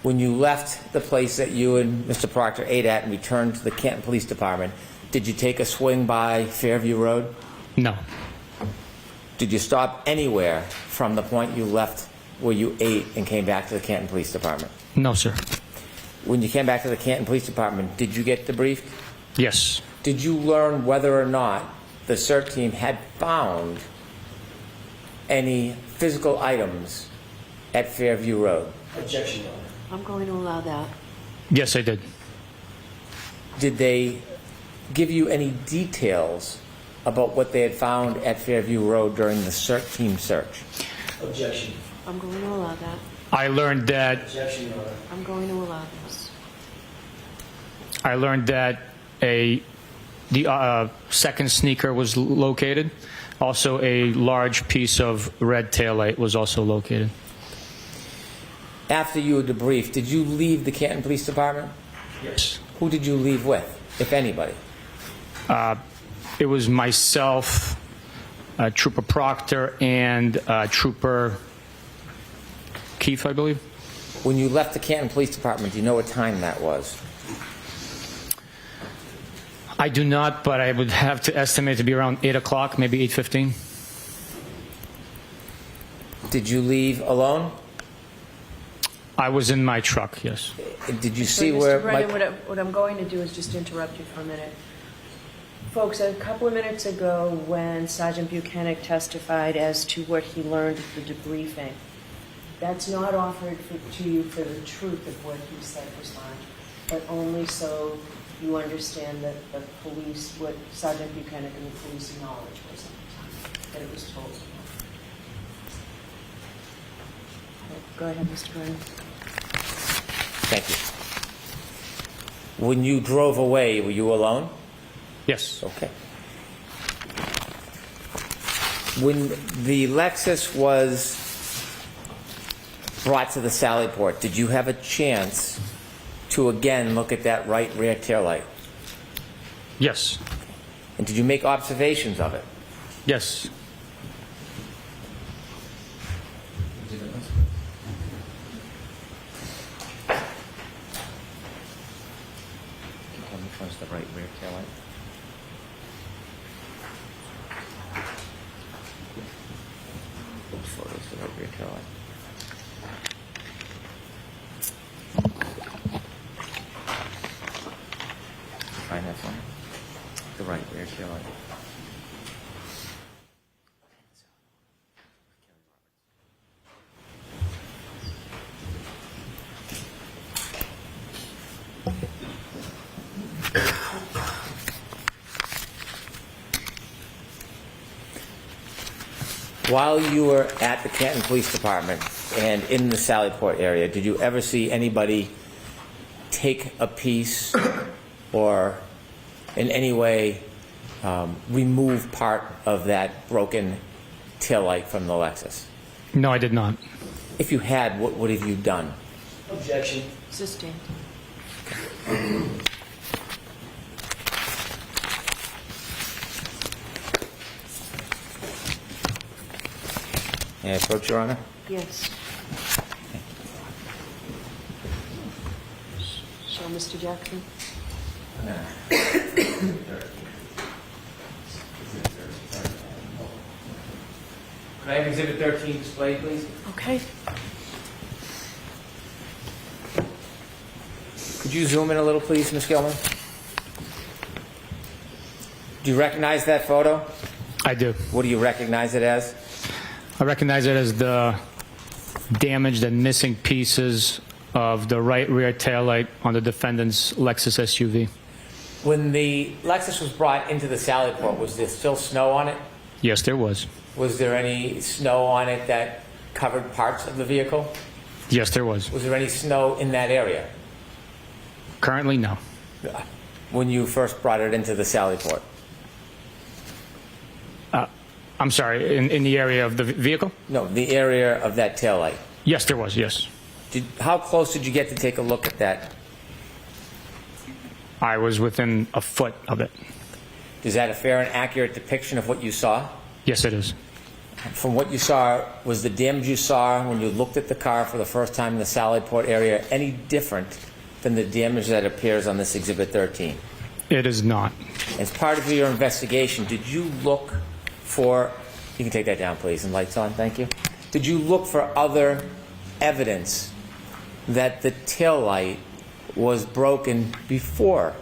When you left the place that you and Mr. Proctor ate at and returned to the Canton Police Department, did you take a swing by Fairview Road? No. Did you stop anywhere from the point you left where you ate and came back to the Canton Police Department? No, sir. When you came back to the Canton Police Department, did you get debriefed? Yes. Did you learn whether or not the CERT team had found any physical items at Fairview Road? Objection, Your Honor. I'm going to allow that. Yes, I did. Did they give you any details about what they had found at Fairview Road during the CERT team search? Objection. I'm going to allow that. I learned that Objection, Your Honor. I'm going to allow this. I learned that the second sneaker was located. Also, a large piece of red taillight was also located. After you were debriefed, did you leave the Canton Police Department? Yes. Who did you leave with, if anybody? It was myself, Trooper Proctor, and Trooper Keefe, I believe. When you left the Canton Police Department, do you know what time that was? I do not, but I would have to estimate to be around 8 o'clock, maybe 8:15. Did you leave alone? I was in my truck, yes. Did you So, see where... Mr. Brennan, what I'm going to do is just interrupt you for a minute. Folks, a couple of minutes ago when Sergeant Buchanan testified as to what he learned at the debriefing, that's not offered to you for the truth of what he said was learned, but only so you understand that the police, what Sergeant Buchanan and the police knowledge was at the time, that it was told to him. Go ahead, Mr. Brennan. Thank you. When you drove away, were you alone? Yes. Okay. When the Lexus was brought to the Sallyport, did you have a chance to again look at that right rear taillight? Yes. And did you make observations of it? Yes. Which one's the right rear taillight? Which photo's the right rear taillight? Find that one. The right rear taillight. While you were at the Canton Police Department and in the Sallyport area, did you ever see anybody take a piece or in any way remove part of that broken taillight from the Lexus? No, I did not. If you had, what would have you done? Objection. Sustained. May I approach, Your Honor? Yes. So, Mr. Jackson? Could I have Exhibit 13 displayed, please? Okay. Could you zoom in a little, please, Ms. Gilman? Do you recognize that photo? I do. What do you recognize it as? I recognize it as the damaged and missing pieces of the right rear taillight on the defendant's Lexus SUV. When the Lexus was brought into the Sallyport, was there still snow on it? Yes, there was. Was there any snow on it that covered parts of the vehicle? Yes, there was. Was there any snow in that area? Currently, no. When you first brought it into the Sallyport? I'm sorry, in the area of the vehicle? No, the area of that taillight. Yes, there was, yes. How close did you get to take a look at that? I was within a foot of it. Is that a fair and accurate depiction of what you saw? Yes, it is. From what you saw, was the damage you saw when you looked at the car for the first time in the Sallyport area any different than the damage that appears on this Exhibit 13? It is not. As part of your investigation, did you look for, you can take that down please, and lights on, thank you. Did you look for other evidence that the taillight was broken before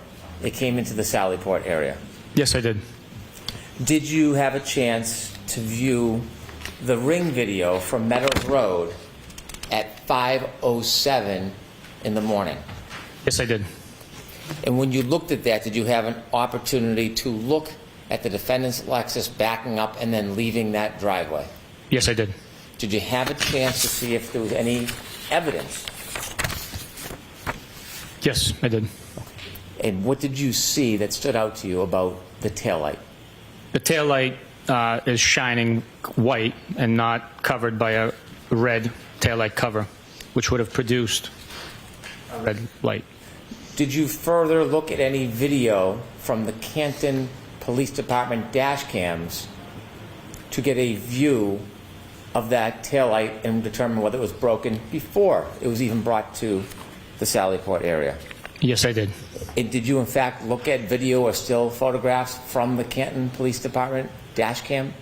it came into the Sallyport area? Yes, I did. Did you have a chance to view the ring video from Meadows Road at 5:07 in the morning? Yes, I did. And when you looked at that, did you have an opportunity to look at the defendant's Lexus backing up and then leaving that driveway? Yes, I did. Did you have a chance to see if there was any evidence? Yes, I did. And what did you see that stood out to you about the taillight? The taillight is shining white and not covered by a red taillight cover, which would have produced a red light. Did you further look at any video from the Canton Police Department dash cams to get a view of that taillight and determine whether it was broken before it was even brought to the Sallyport area? Yes, I did. And did you in fact look at video or still photographs from the Canton Police Department dash cam?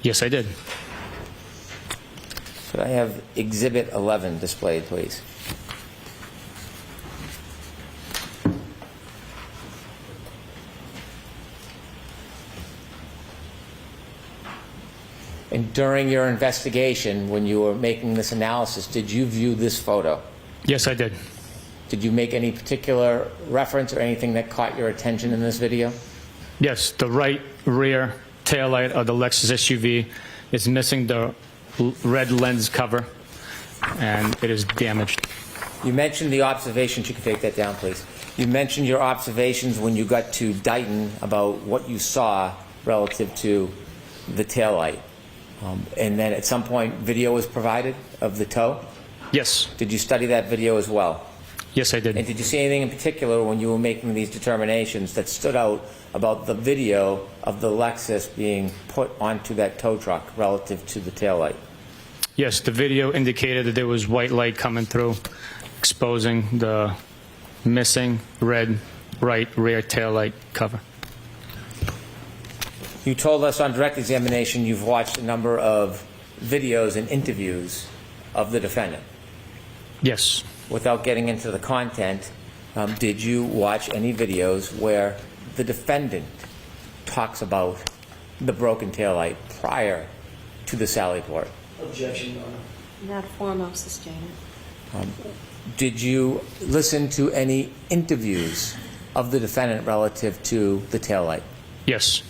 Yes, I did. Could I have Exhibit 11 displayed, please? And during your investigation, when you were making this analysis, did you view this photo? Yes, I did. Did you make any particular reference or anything that caught your attention in this video? Yes, the right rear taillight of the Lexus SUV is missing the red lens cover, and it is damaged. You mentioned the observations. You can take that down, please. You mentioned your observations when you got to Dighton about what you saw relative to the taillight. And then at some point, video was provided of the tow? Yes. Did you study that video as well? Yes, I did. And did you see anything in particular when you were making these determinations that stood out about the video of the Lexus being put onto that tow truck relative to the taillight? Yes, the video indicated that there was white light coming through, exposing the missing red right rear taillight cover. You told us on direct examination you've watched a number of videos and interviews of the defendant. Yes. Without getting into the content, did you watch any videos where the defendant talks about the broken taillight prior to the Sallyport? Objection, Your Honor. Not foremost, sustainer. Did you listen to any interviews of the defendant relative to the taillight? Yes.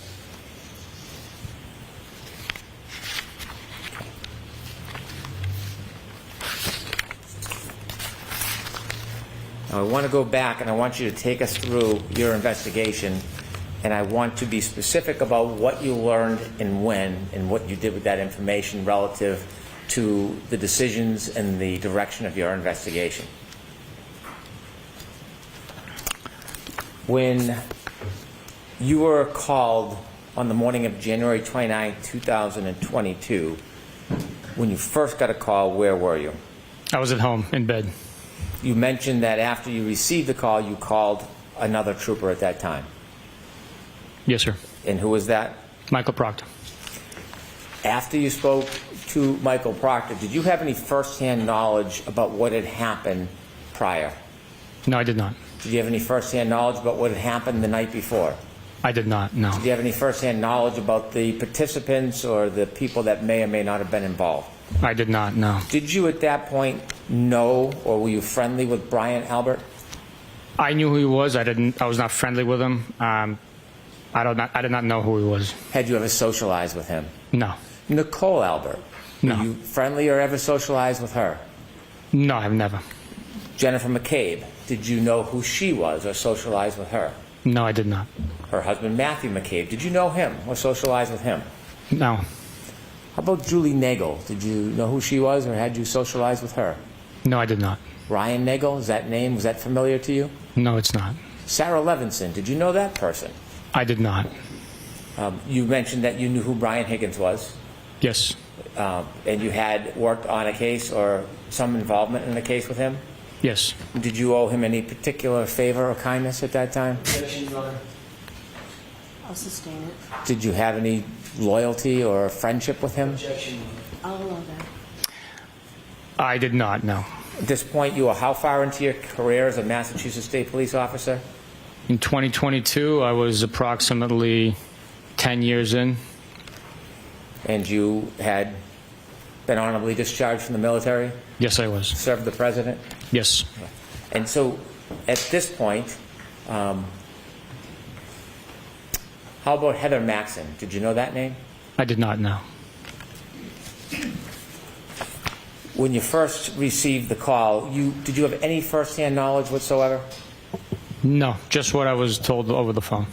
Now, I want to go back and I want you to take us through your investigation, and I want to be specific about what you learned and when and what you did with that information relative to the decisions and the direction of your investigation. When you were called on the morning of January 29, 2022, when you first got a call, where were you? I was at home in bed. You mentioned that after you received the call, you called another trooper at that time. Yes, sir. And who was that? Michael Proctor. After you spoke to Michael Proctor, did you have any firsthand knowledge about what had happened prior? No, I did not. Did you have any first-hand knowledge about what had happened the night before? I did not, no. Did you have any first-hand knowledge about the participants or the people that may or may not have been involved? I did not, no. Did you at that point know, or were you friendly with Brian Albert? I knew who he was. I was not friendly with him. I did not know who he was. Had you ever socialized with him? No. Nicole Albert? No. Were you friendly or ever socialized with her? No, I've never. Jennifer McCabe? Did you know who she was or socialize with her? No, I did not. Her husband, Matthew McCabe, did you know him or socialize with him? No. How about Julie Nagel? Did you know who she was or had you socialized with her? No, I did not. Ryan Nagel, is that name, was that familiar to you? No, it's not. Sarah Levinson, did you know that person? I did not. You mentioned that you knew who Brian Higgins was. Yes. And you had worked on a case or some involvement in a case with him? Yes. Did you owe him any particular favor or kindness at that time? I'll sustain it. Did you have any loyalty or friendship with him? I'll allow that. I did not, no. At this point, you were how far into your career as a Massachusetts State Police officer? In 2022, I was approximately 10 years in. And you had been honorably discharged from the military? Yes, I was. Served the president? Yes. And so, at this point, how about Heather Maxson? Did you know that name? I did not know. When you first received the call, did you have any first-hand knowledge whatsoever? No, just what I was told over the phone.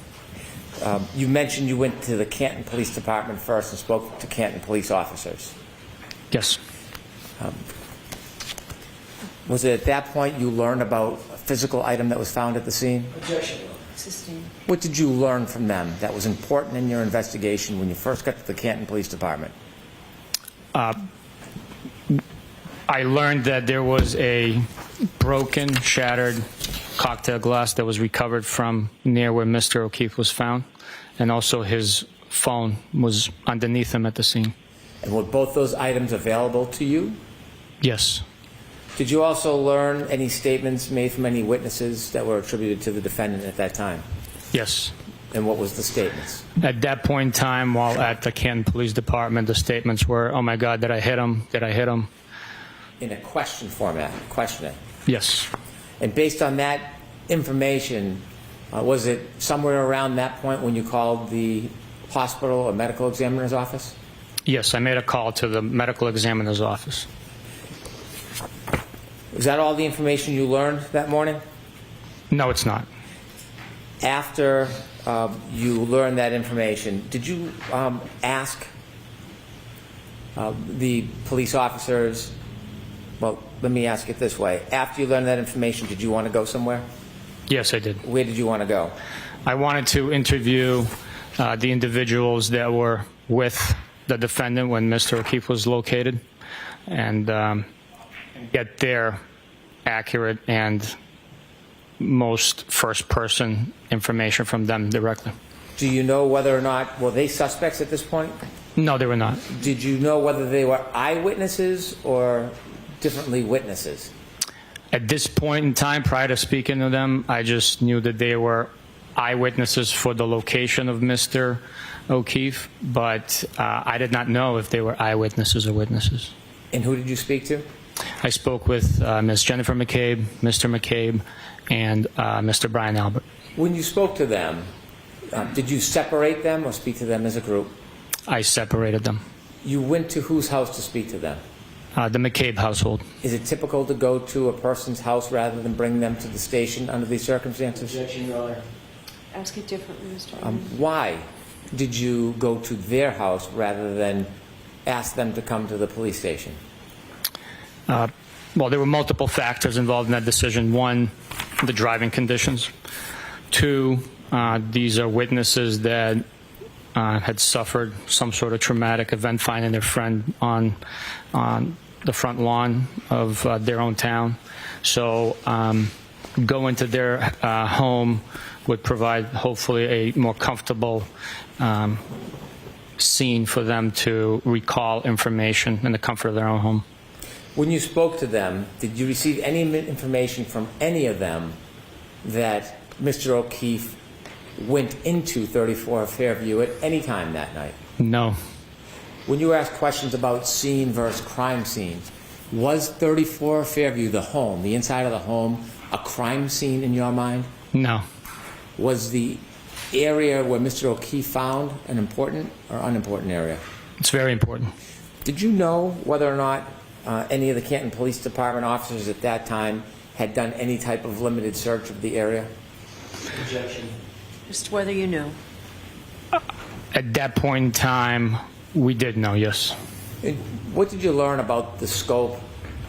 You mentioned you went to the Canton Police Department first and spoke to Canton police officers. Yes. Was it at that point you learned about a physical item that was found at the scene? Objection. Sustained. What did you learn from them that was important in your investigation when you first got to the Canton Police Department? I learned that there was a broken, shattered cocktail glass that was recovered from near where Mr. O'Keefe was found, and also his phone was underneath him at the scene. And were both those items available to you? Yes. Did you also learn any statements made from any witnesses that were attributed to the defendant at that time? Yes. And what was the statements? At that point in time, while at the Canton Police Department, the statements were, "Oh my God, did I hit him? Did I hit him?" In a question format, questioning. Yes. And based on that information, was it somewhere around that point when you called the hospital or medical examiner's office? Yes, I made a call to the medical examiner's office. Is that all the information you learned that morning? No, it's not. After you learned that information, did you ask the police officers, well, let me ask it this way. After you learned that information, did you want to go somewhere? Yes, I did. Where did you want to go? I wanted to interview the individuals that were with the defendant when Mr. O'Keefe was located and get their accurate and most first-person information from them directly. Do you know whether or not, were they suspects at this point? No, they were not. Did you know whether they were eyewitnesses or differently witnesses? At this point in time, prior to speaking to them, I just knew that they were eyewitnesses for the location of Mr. O'Keefe, but I did not know if they were eyewitnesses or witnesses. And who did you speak to? I spoke with Ms. Jennifer McCabe, Mr. McCabe, and Mr. Brian Albert. When you spoke to them, did you separate them or speak to them as a group? I separated them. You went to whose house to speak to them? The McCabe household. Is it typical to go to a person's house rather than bring them to the station under these circumstances? Objection, Your Honor. Ask it differently, Mr. Why did you go to their house rather than ask them to come to the police station? Well, there were multiple factors involved in that decision. One, the driving conditions. Two, these are witnesses that had suffered some sort of traumatic event, finding their friend on the front lawn of their own town. So going to their home would provide hopefully a more comfortable scene for them to recall information in the comfort of their own home. When you spoke to them, did you receive any information from any of them that Mr. O'Keefe went into 34 Fairview at any time that night? No. When you were asked questions about scene versus crime scene, was 34 Fairview, the home, the inside of the home, a crime scene in your mind? No. Was the area where Mr. O'Keefe found an important or unimportant area? It's very important. Did you know whether or not any of the Canton Police Department officers at that time had done any type of limited search of the area? Objection. Just whether you knew. At that point in time, we did know, yes. And what did you learn about the scope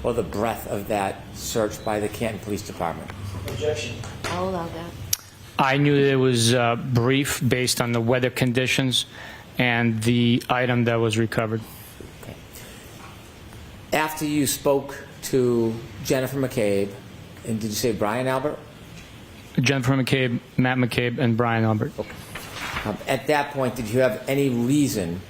or the breadth of that search by the Canton Police Department? Objection. I'll allow that. I knew that it was brief based on the weather conditions and the item that was recovered. Okay. After you spoke to Jennifer McCabe, and did you say Brian Albert? Jennifer McCabe, Matt McCabe, and Brian Albert. Okay. At that point, did you have any reason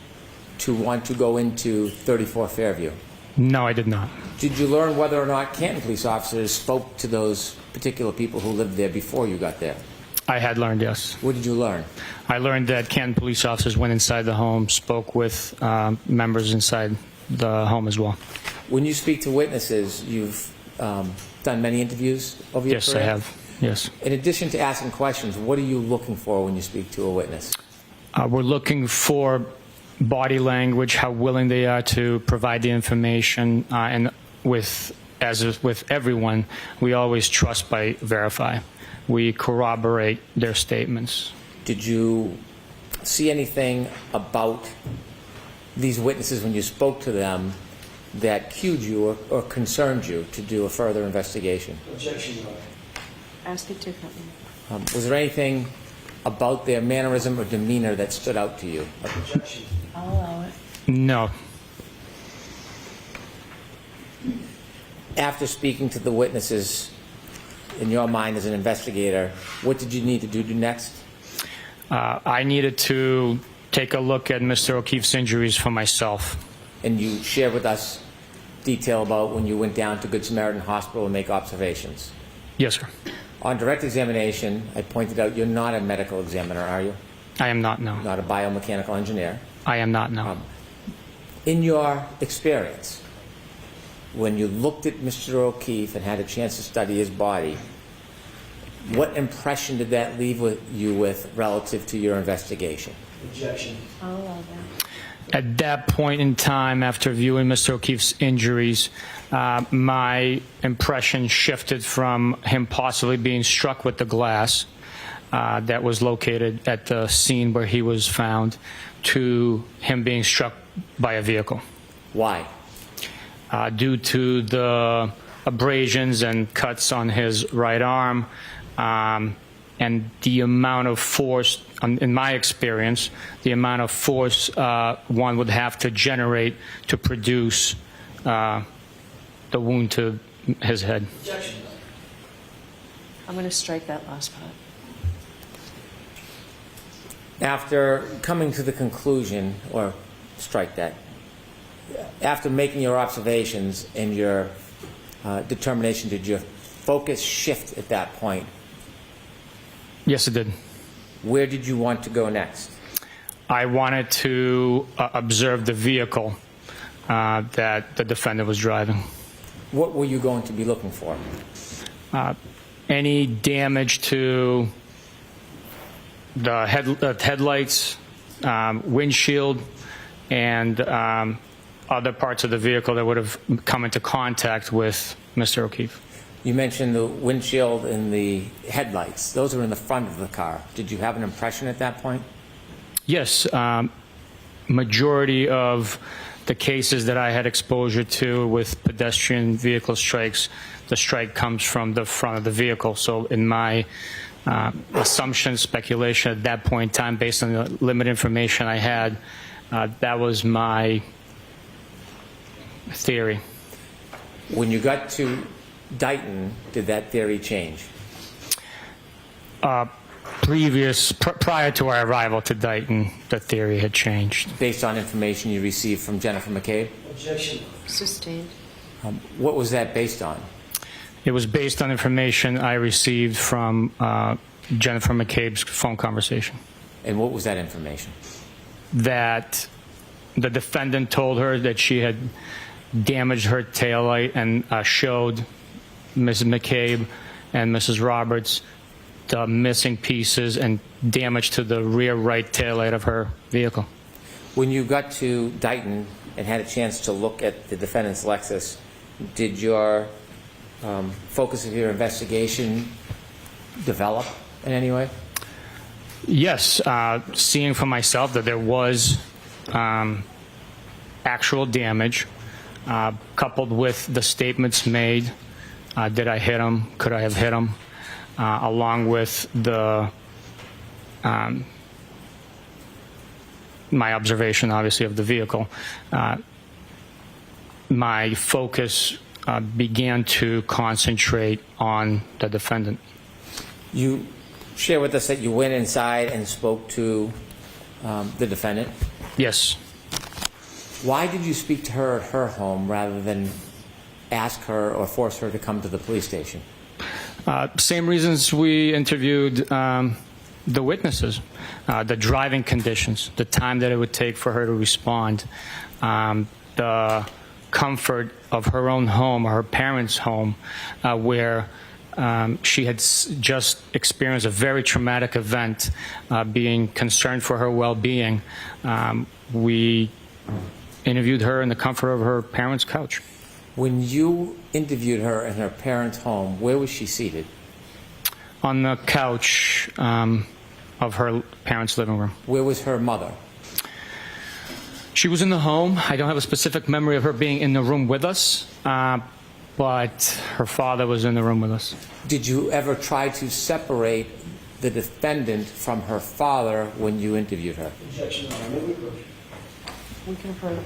to want to go into 34 Fairview? No, I did not. Did you learn whether or not Canton police officers spoke to those particular people who lived there before you got there? I had learned, yes. What did you learn? I learned that Canton police officers went inside the home, spoke with members inside the home as well. When you speak to witnesses, you've done many interviews over your career? Yes, I have. Yes. In addition to asking questions, what are you looking for when you speak to a witness? We're looking for body language, how willing they are to provide the information, and as with everyone, we always trust by verify. We corroborate their statements. Did you see anything about these witnesses when you spoke to them that cued you or concerned you to do a further investigation? Objection, Your Honor. Ask it differently. Was there anything about their mannerism or demeanor that stood out to you? Objection. I'll allow it. No. After speaking to the witnesses, in your mind as an investigator, what did you need to do next? I needed to take a look at Mr. O'Keefe's injuries for myself. And you shared with us detail about when you went down to Good Samaritan Hospital and make observations. Yes, sir. On direct examination, I pointed out you're not a medical examiner, are you? I am not, no. Not a biomechanical engineer. I am not, no. In your experience, when you looked at Mr. O'Keefe and had a chance to study his body, what impression did that leave you with relative to your investigation? Objection. I'll allow that. At that point in time, after viewing Mr. O'Keefe's injuries, my impression shifted from him possibly being struck with the glass that was located at the scene where he was found to him being struck by a vehicle. Why? Due to the abrasions and cuts on his right arm, and the amount of force, in my experience, the amount of force one would have to generate to produce the wound to his head. Objection. I'm going to strike that last part. After coming to the conclusion, or strike that, after making your observations and your determination, did your focus shift at that point? Yes, it did. Where did you want to go next? I wanted to observe the vehicle that the defendant was driving. What were you going to be looking for? Any damage to the headlights, windshield, and other parts of the vehicle that would have come into contact with Mr. O'Keefe. You mentioned the windshield and the headlights. Those are in the front of the car. Did you have an impression at that point? Yes. Majority of the cases that I had exposure to with pedestrian vehicle strikes, the strike comes from the front of the vehicle. So in my assumption, speculation at that point in time, based on the limited information I had, that was my theory. When you got to Dighton, did that theory change? Prior to our arrival to Dighton, the theory had changed. Based on information you received from Jennifer McCabe? Objection. Sustained. What was that based on? It was based on information I received from Jennifer McCabe's phone conversation. And what was that information? That the defendant told her that she had damaged her taillight and showed Mrs. McCabe and Mrs. Roberts the missing pieces and damage to the rear right taillight of her vehicle. When you got to Dighton and had a chance to look at the defendant's Lexus, did your focus of your investigation develop in any way? Yes, seeing for myself that there was actual damage, coupled with the statements made, did I hit him, could I have hit him, along with the my observation, obviously, of the vehicle. My focus began to concentrate on the defendant. You share with us that you went inside and spoke to the defendant? Yes. Why did you speak to her at her home rather than ask her or force her to come to the police station? Same reasons we interviewed the witnesses, the driving conditions, the time that it would take for her to respond, the comfort of her own home, or her parents' home, where she had just experienced a very traumatic event, being concerned for her well-being. We interviewed her in the comfort of her parents' couch. When you interviewed her in her parents' home, where was she seated? On the couch of her parents' living room. Where was her mother? She was in the home. I don't have a specific memory of her being in the room with us, but her father was in the room with us. Did you ever try to separate the defendant from her father when you interviewed her? We can approach.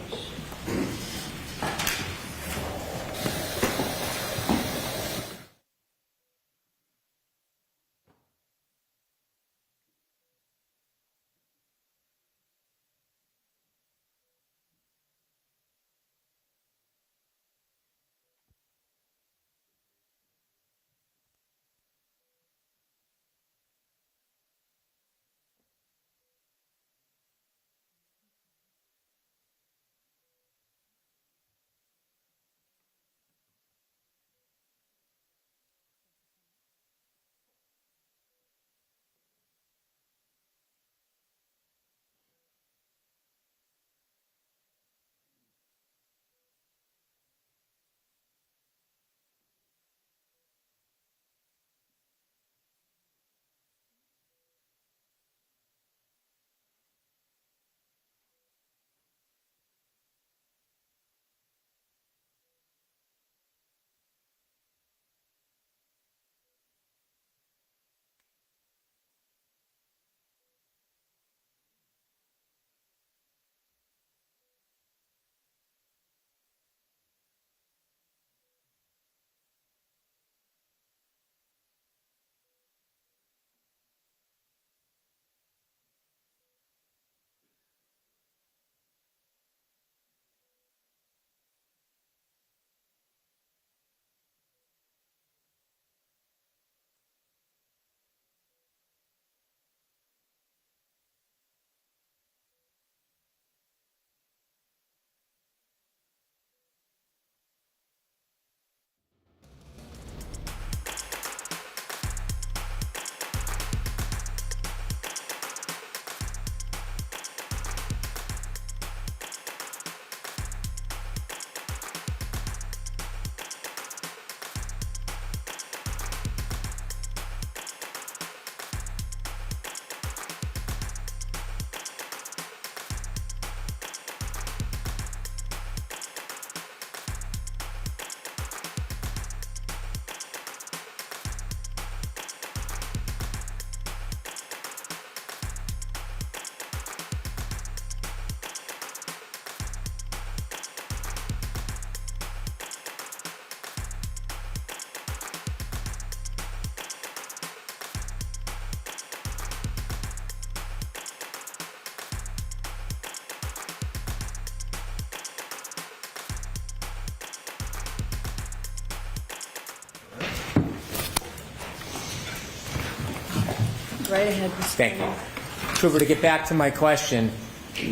Right ahead, Mr. Thank you. Trooper, to get back to my question,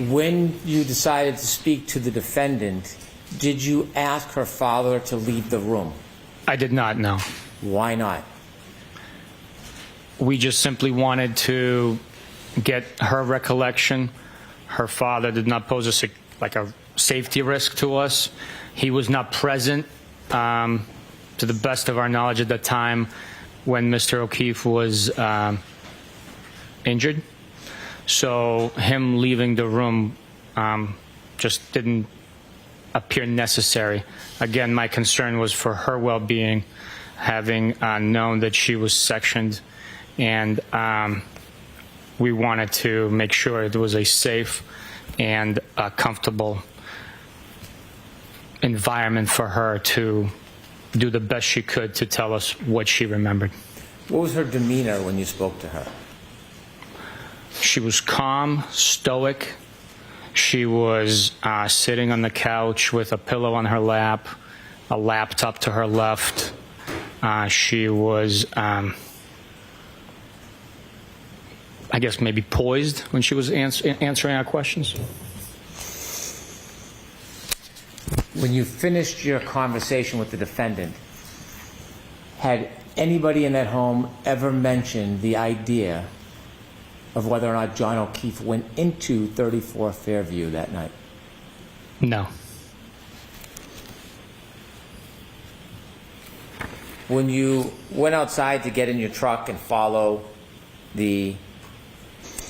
when you decided to speak to the defendant, did you ask her father to leave the room? I did not know. Why not? We just simply wanted to get her recollection. Her father did not pose a safety risk to us. He was not present, to the best of our knowledge at the time when Mr. O'Keefe was injured. So him leaving the room just didn't appear necessary. Again, my concern was for her well-being, having known that she was sectioned, and we wanted to make sure it was a safe and comfortable environment for her to do the best she could to tell us what she remembered. What was her demeanor when you spoke to her? She was calm, stoic. She was sitting on the couch with a pillow on her lap, a laptop to her left. She was, I guess, maybe poised when she was answering our questions. When you finished your conversation with the defendant, had anybody in that home ever mentioned the idea of whether or not John O'Keefe went into 34 Fairview that night? No. When you went outside to get in your truck and follow the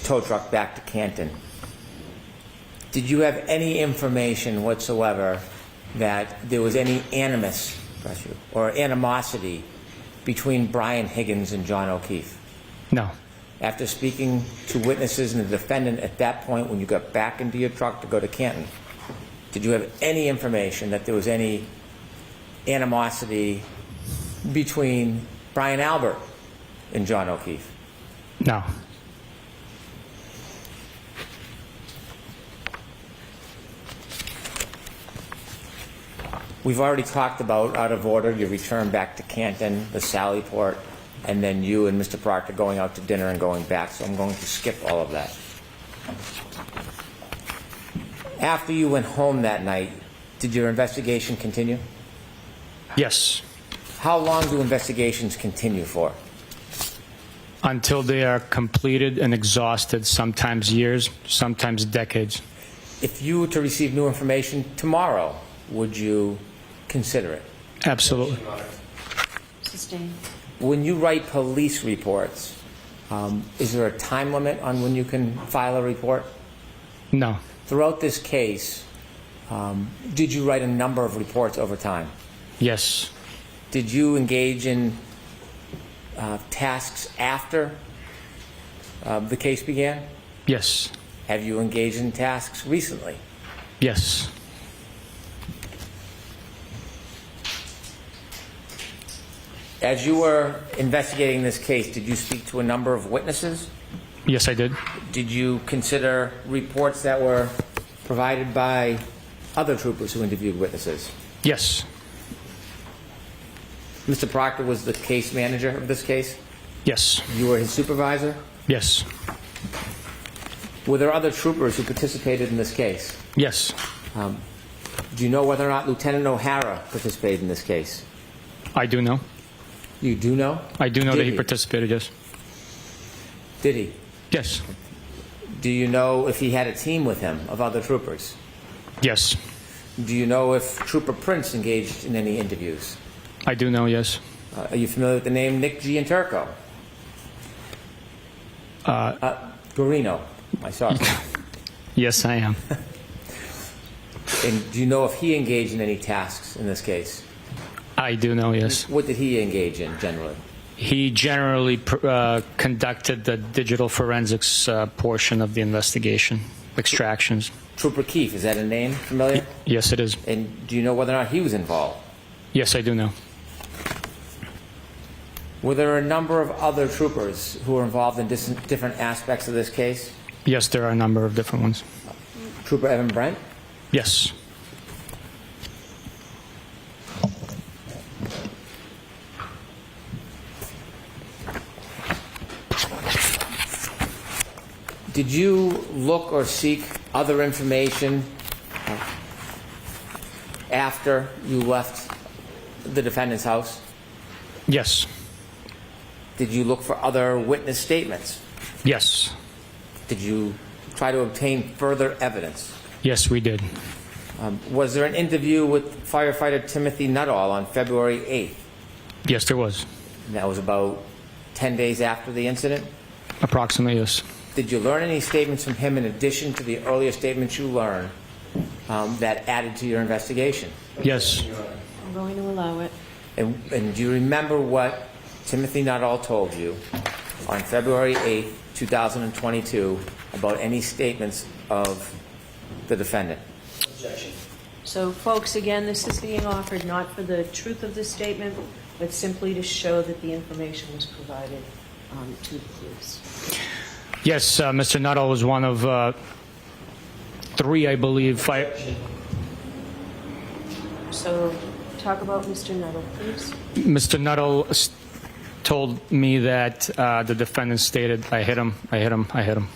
tow truck back to Canton, did you have any information whatsoever that there was any animus or animosity between Brian Higgins and John O'Keefe? No. After speaking to witnesses and the defendant at that point when you got back into your truck to go to Canton, did you have any information that there was any animosity between Brian Albert and John O'Keefe? No. We've already talked about, out of order, your return back to Canton, the Sallyport, and then you and Mr. Proctor going out to dinner and going back, so I'm going to skip all of that. After you went home that night, did your investigation continue? Yes. How long do investigations continue for? Until they are completed and exhausted, sometimes years, sometimes decades. If you were to receive new information tomorrow, would you consider it? Absolutely. Sustained. When you write police reports, is there a time limit on when you can file a report? No. Throughout this case, did you write a number of reports over time? Yes. Did you engage in tasks after the case began? Yes. Have you engaged in tasks recently? Yes. As you were investigating this case, did you speak to a number of witnesses? Yes, I did. Did you consider reports that were provided by other troopers who interviewed witnesses? Yes. Mr. Proctor was the case manager of this case? Yes. You were his supervisor? Yes. Were there other troopers who participated in this case? Yes. Do you know whether or not Lieutenant O'Hara participated in this case? I do know. You do know? I do know Did that he participated, yes. Did he? Yes. Do you know if he had a team with him of other troopers? Yes. Do you know if Trooper Prince engaged in any interviews? I do know, yes. Are you familiar with the name Nick Gianturco? Guarino, I saw it. Yes, I am. And do you know if he engaged in any tasks in this case? I do know, yes. What did he engage in generally? He generally conducted the digital forensics portion of the investigation, extractions. Trooper Keefe, is that a name familiar? Yes, it is. And do you know whether or not he was involved? Yes, I do know. Were there a number of other troopers who were involved in different aspects of this case? Yes, there are a number of different ones. Trooper Evan Brent? Yes. Did you look or seek other information after you left the defendant's house? Yes. Did you look for other witness statements? Yes. Did you try to obtain further evidence? Yes, we did. Was there an interview with firefighter Timothy Nuttall on February 8th? Yes, there was. And that was about 10 days after the incident? Approximately, yes. Did you learn any statements from him in addition to the earlier statements you learned that added to your investigation? Yes. I'm going to allow it. And do you remember what Timothy Nuttall told you on February 8th, 2022 about any statements of the defendant? Objection. So, folks, again, this is being offered not for the truth of the statement, but simply to show that the information was provided to the police. Yes, Mr. Nuttall was one of 3, I believe. So, talk about Mr. Nuttall, please. Mr. Nuttall told me that the defendant stated, I hit him, I hit him, I hit him.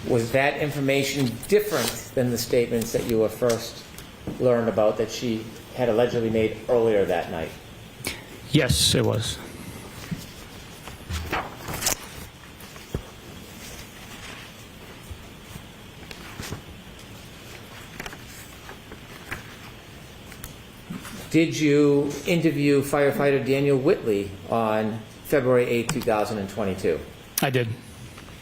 Was that information different than the statements that you were first learned about that she had allegedly made earlier that night? Yes, it was. Did you interview firefighter Daniel Whitley on February 8, 2022? I did.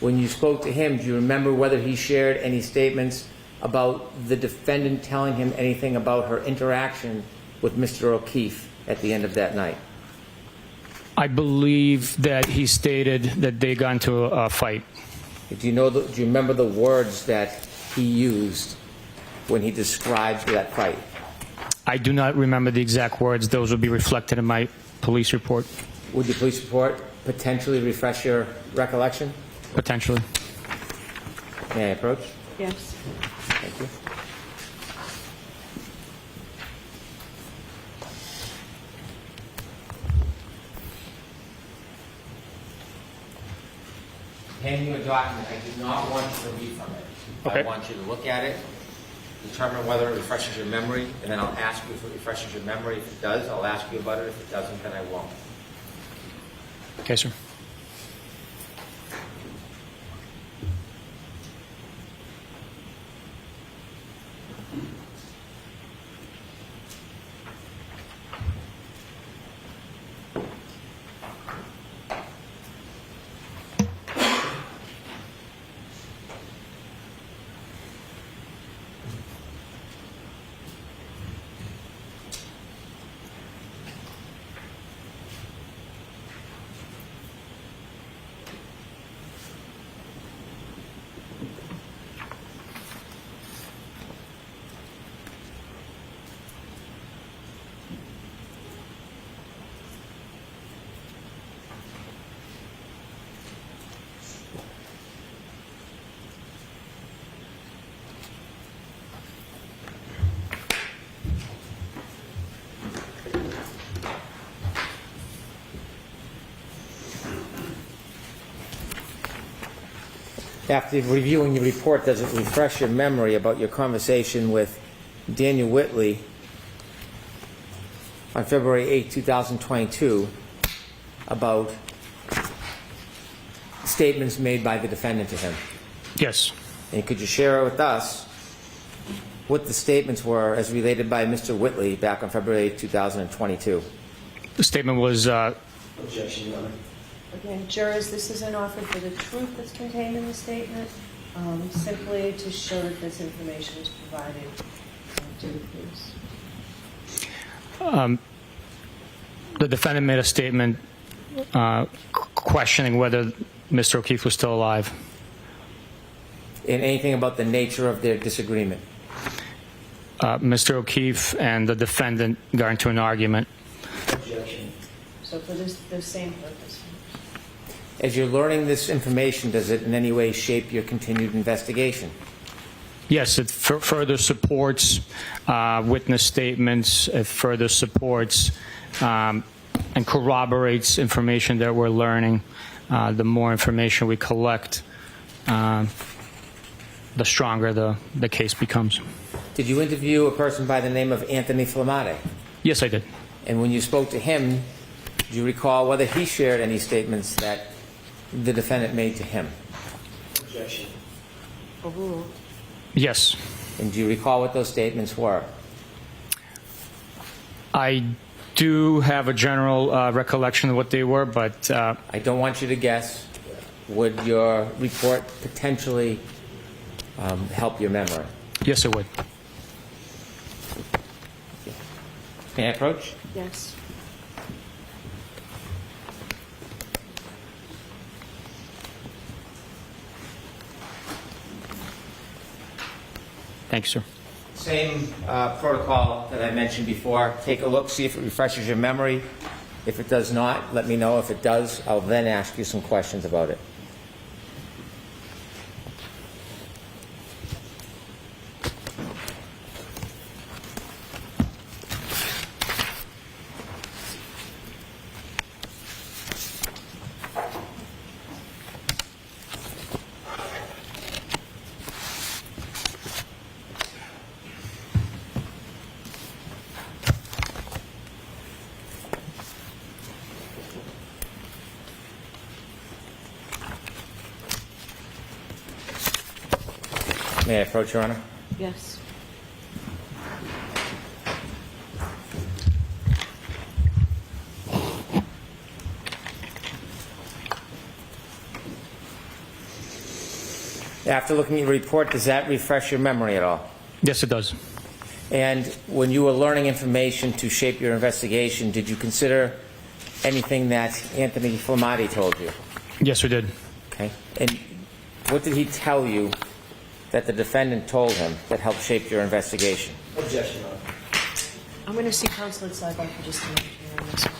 When you spoke to him, do you remember whether he shared any statements about the defendant telling him anything about her interaction with Mr. O'Keefe at the end of that night? I believe that he stated that they got into a fight. Do you remember the words that he used when he described that fight? I do not remember the exact words. Those will be reflected in my police report. Would your police report potentially refresh your recollection? Potentially. May I approach? Yes. Thank you. Hand you a document. I do not want you to read from it. Okay. I want you to look at it, determine whether it refreshes your memory, and then I'll ask you if it refreshes your memory. If it does, I'll ask you about it. If it doesn't, then I won't. Okay, sir. After reviewing your report, does it refresh your memory about your conversation with Daniel Whitley on February 8, 2022 about statements made by the defendant to him? Yes. And could you share with us what the statements were as related by Mr. Whitley back on February 8, 2022? The statement was... Objection, Your Honor. Again, jurors, this isn't offered for the truth that's contained in the statement, simply to show that this information is provided to the police. The defendant made a statement questioning whether Mr. O'Keefe was still alive. And anything about the nature of their disagreement? Mr. O'Keefe and the defendant got into an argument. Objection. So for the same purpose. As you're learning this information, does it in any way shape your continued investigation? Yes, it further supports witness statements. It further supports and corroborates information that we're learning. The more information we collect, the stronger the case becomes. Did you interview a person by the name of Anthony Flamate? Yes, I did. And when you spoke to him, do you recall whether he shared any statements that the defendant made to him? Objection. Yes. And do you recall what those statements were? I do have a general recollection of what they were, but I don't want you to guess. Would your report potentially help your memory? Yes, it would. May I approach? Yes. Thank you, sir. Same protocol that I mentioned before. Take a look, see if it refreshes your memory. If it does not, let me know. If it does, I'll then ask you some questions about it. May I approach, Your Honor? Yes. After looking at your report, does that refresh your memory at all? Yes, it does. And when you were learning information to shape your investigation, did you consider anything that Anthony Flamati told you? Yes, we did. Okay. And what did he tell you that the defendant told him that helped shape your investigation? Objection, Your Honor. I'm going to see counsel at sidebar for just a minute here on this one.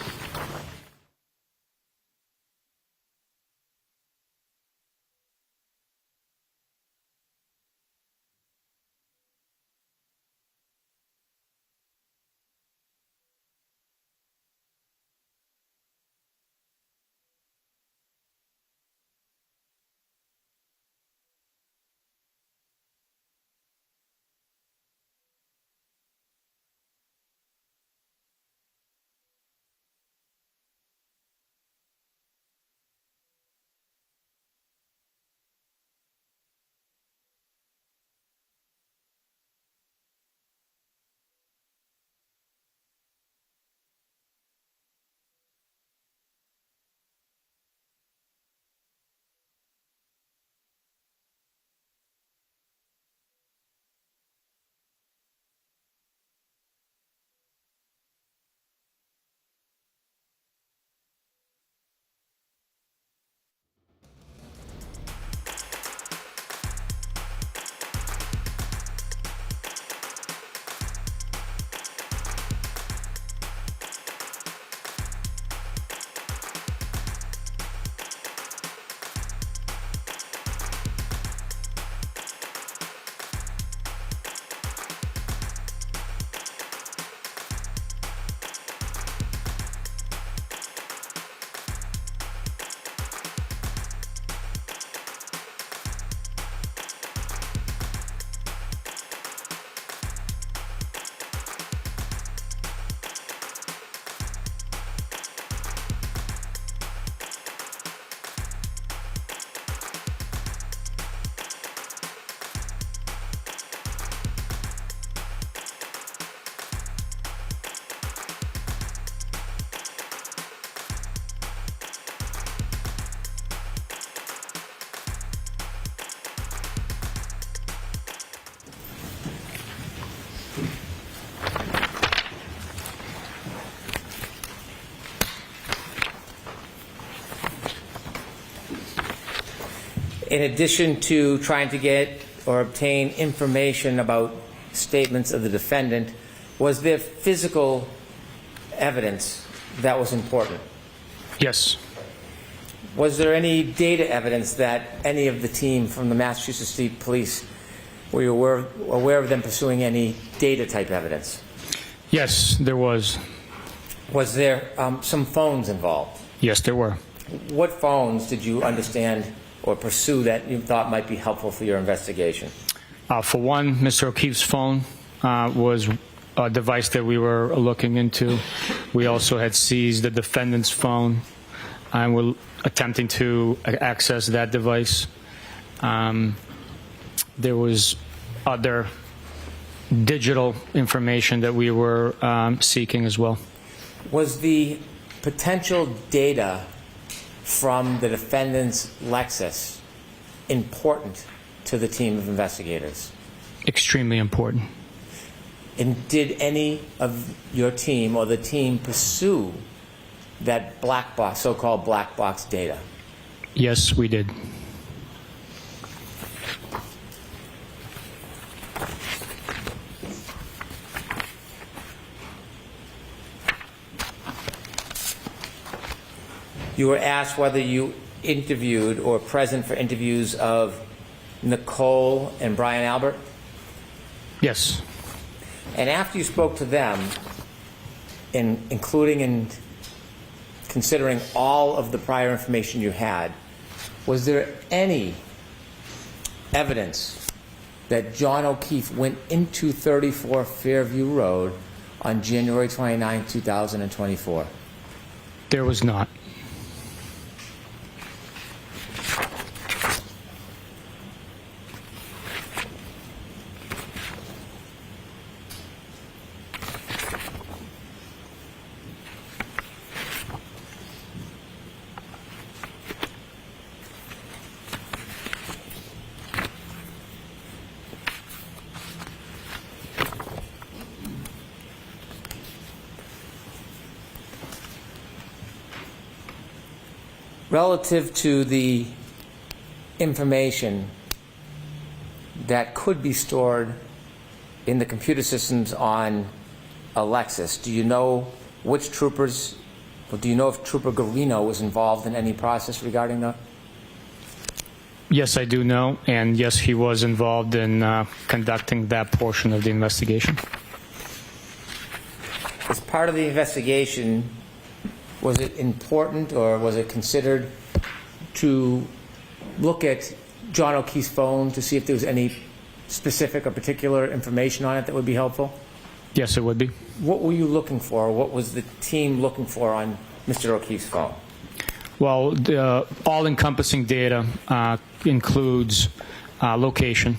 In addition to trying to get or obtain information about statements of the defendant, was there physical evidence that was important? Yes. Was there any data evidence that any of the team from the Massachusetts State Police, were you aware of them pursuing any data type evidence? Yes, there was. Was there some phones involved? Yes, there were. What phones did you understand or pursue that you thought might be helpful for your investigation? For one, Mr. O'Keefe's phone was a device that we were looking into. We also had seized the defendant's phone and were attempting to access that device. There was other digital information that we were seeking as well. Was the potential data from the defendant's Lexus important to the team of investigators? Extremely important. And did any of your team or the team pursue that black box, so-called black box data? Yes, we did. You were asked whether you interviewed or present for interviews of Nicole and Brian Albert? Yes. And after you spoke to them, including and considering all of the prior information you had, was there any evidence that John O'Keefe went into 34 Fairview Road on January 29, 2024? There was not. Relative to the information that could be stored in the computer systems on a Lexus, do you know which troopers, or do you know if Trooper Garino was involved in any process regarding that? Yes, I do know, and yes, he was involved in conducting that portion of the investigation. As part of the investigation, was it important or was it considered to look at John O'Keefe's phone to see if there was any specific or particular information on it that would be helpful? Yes, it would be. What were you looking for? What was the team looking for on Mr. O'Keefe's phone? Well, the all-encompassing data includes location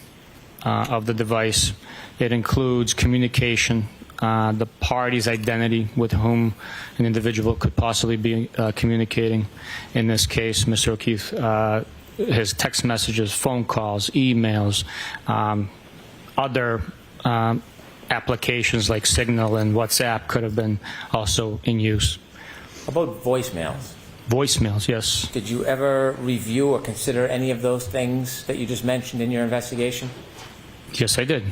of the device. It includes communication, the party's identity with whom an individual could possibly be communicating. In this case, Mr. O'Keefe, his text messages, phone calls, emails, other applications like Signal and WhatsApp could have been also in use. How about voicemails? Voicemails, yes. Did you ever review or consider any of those things that you just mentioned in your investigation? Yes, I did.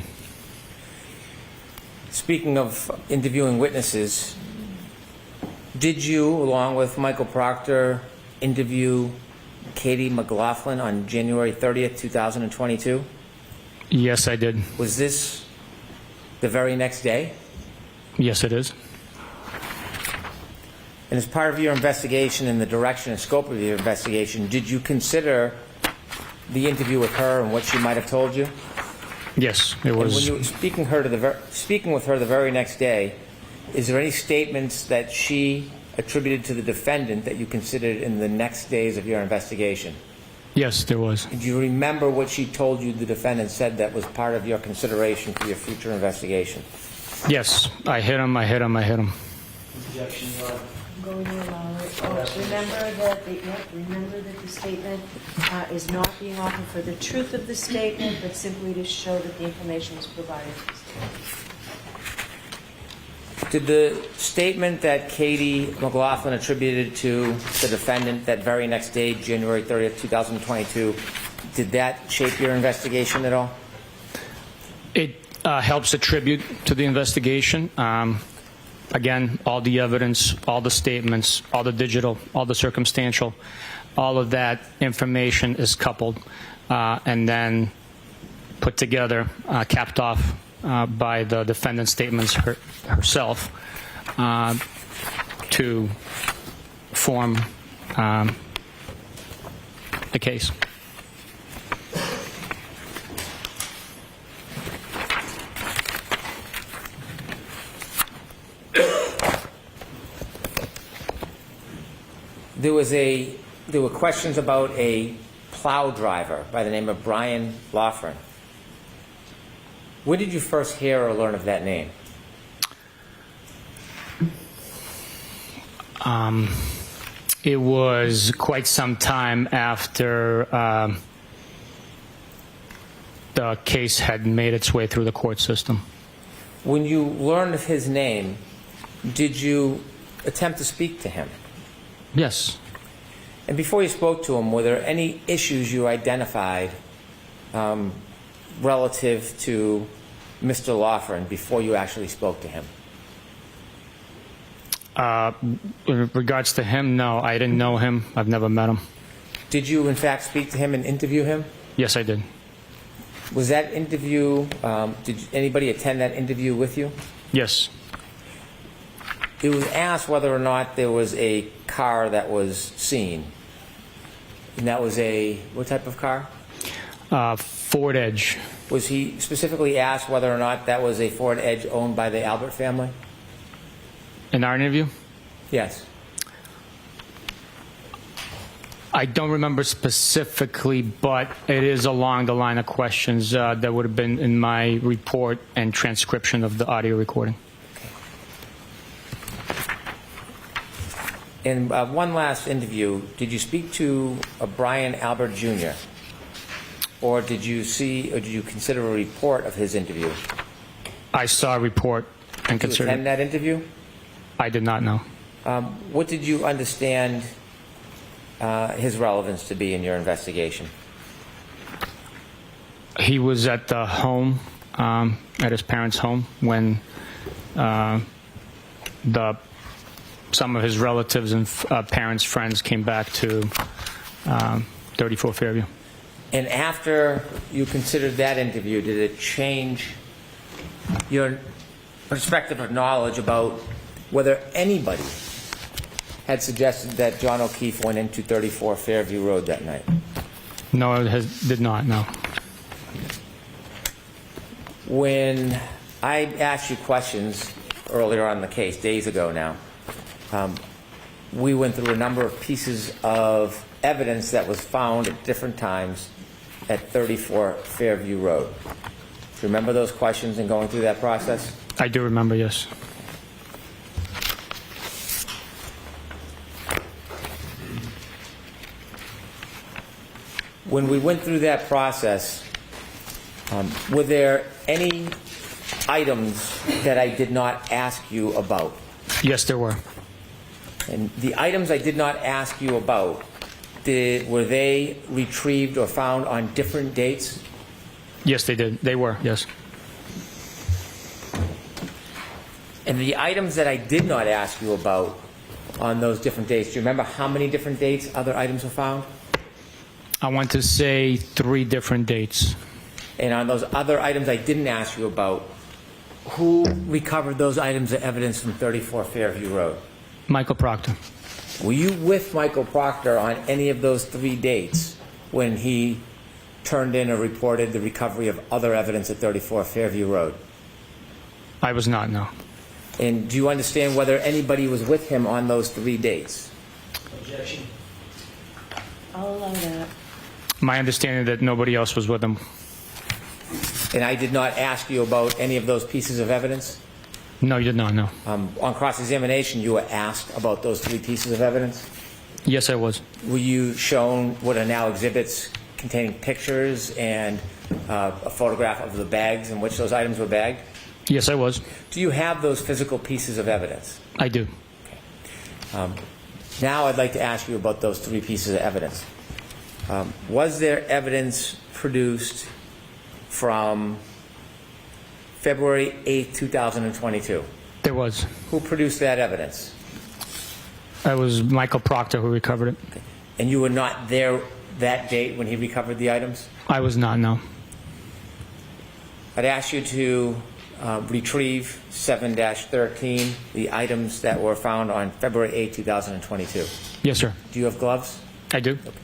Speaking of interviewing witnesses, did you, along with Michael Proctor, interview Katie McLaughlin on January 30th, 2022? Yes, I did. Was this the very next day? Yes, it is. And as part of your investigation and the direction and scope of your investigation, did you consider the interview with her and what she might have told you? Yes, it was. And when you were speaking with her the very next day, is there any statements that she attributed to the defendant that you considered in the next days of your investigation? Yes, there was. Do you remember what she told you the defendant said that was part of your consideration for your future investigation? Yes, I hit him, I hit him, I hit him. Objection, Your Honor. I'm going to allow it. Remember that the statement is not being offered for the truth of the statement, but simply to show that the information was provided. Did the statement that Katie McLaughlin attributed to the defendant that very next day, January 30th, 2022, did that shape your investigation at all? It helps attribute to the investigation. Again, all the evidence, all the statements, all the digital, all the circumstantial, all of that information is coupled and then put together, capped off by the defendant's statements herself to form the case. There were questions about a plow driver by the name of Brian Loughran. When did you first hear or learn of that name? It was quite some time after the case had made its way through the court system. When you learned of his name, did you attempt to speak to him? Yes. And before you spoke to him, were there any issues you identified relative to Mr. Loughran before you actually spoke to him? In regards to him, no. I didn't know him. I've never met him. Did you, in fact, speak to him and interview him? Yes, I did. Was that interview, did anybody attend that interview with you? Yes. It was asked whether or not there was a car that was seen. And that was what type of car? Ford Edge. Was he specifically asked whether or not that was a Ford Edge owned by the Albert family? In our interview? Yes. I don't remember specifically, but it is along the line of questions that would have been in my report and transcription of the audio recording. In one last interview, did you speak to Brian Albert Jr.? Or did you consider a report of his interview? I saw a report and Did you considered. attend that interview? I did not know. What did you understand his relevance to be in your investigation? He was at the home, at his parents' home, when some of his relatives and parents' friends came back to 34 Fairview. And after you considered that interview, did it change your perspective or knowledge about whether anybody had suggested that John O'Keefe went into 34 Fairview Road that night? No, it did not, no. When I asked you questions earlier on in the case, days ago now, we went through a number of pieces of evidence that was found at different times at 34 Fairview Road. Do you remember those questions and going through that process? I do remember, yes. When we went through that process, were there any items that I did not ask you about? Yes, there were. And the items I did not ask you about, were they retrieved or found on different dates? Yes, they did. They were, yes. And the items that I did not ask you about on those different dates, do you remember how many different dates other items were found? I want to say 3 different dates. And on those other items I didn't ask you about, who recovered those items of evidence from 34 Fairview Road? Michael Proctor. Were you with Michael Proctor on any of those 3 dates when he turned in or reported the recovery of other evidence at 34 Fairview Road? I was not, no. And do you understand whether anybody was with him on those 3 dates? Objection. I'll allow that. My understanding that nobody else was with him. And I did not ask you about any of those pieces of evidence? No, you did not, no. On cross-examination, you were asked about those 3 pieces of evidence? Yes, I was. Were you shown what are now exhibits containing pictures and a photograph of the bags in which those items were bagged? Yes, I was. Do you have those physical pieces of evidence? I do. Now I'd like to ask you about those 3 pieces of evidence. Was there evidence produced from February 8, 2022? There was. Who produced that evidence? It was Michael Proctor who recovered it. Okay. And you were not there that date when he recovered the items? I was not, no. I'd ask you to retrieve 7-13, the items that were found on February 8, 2022. Yes, sir. Do you have gloves? I do. Okay.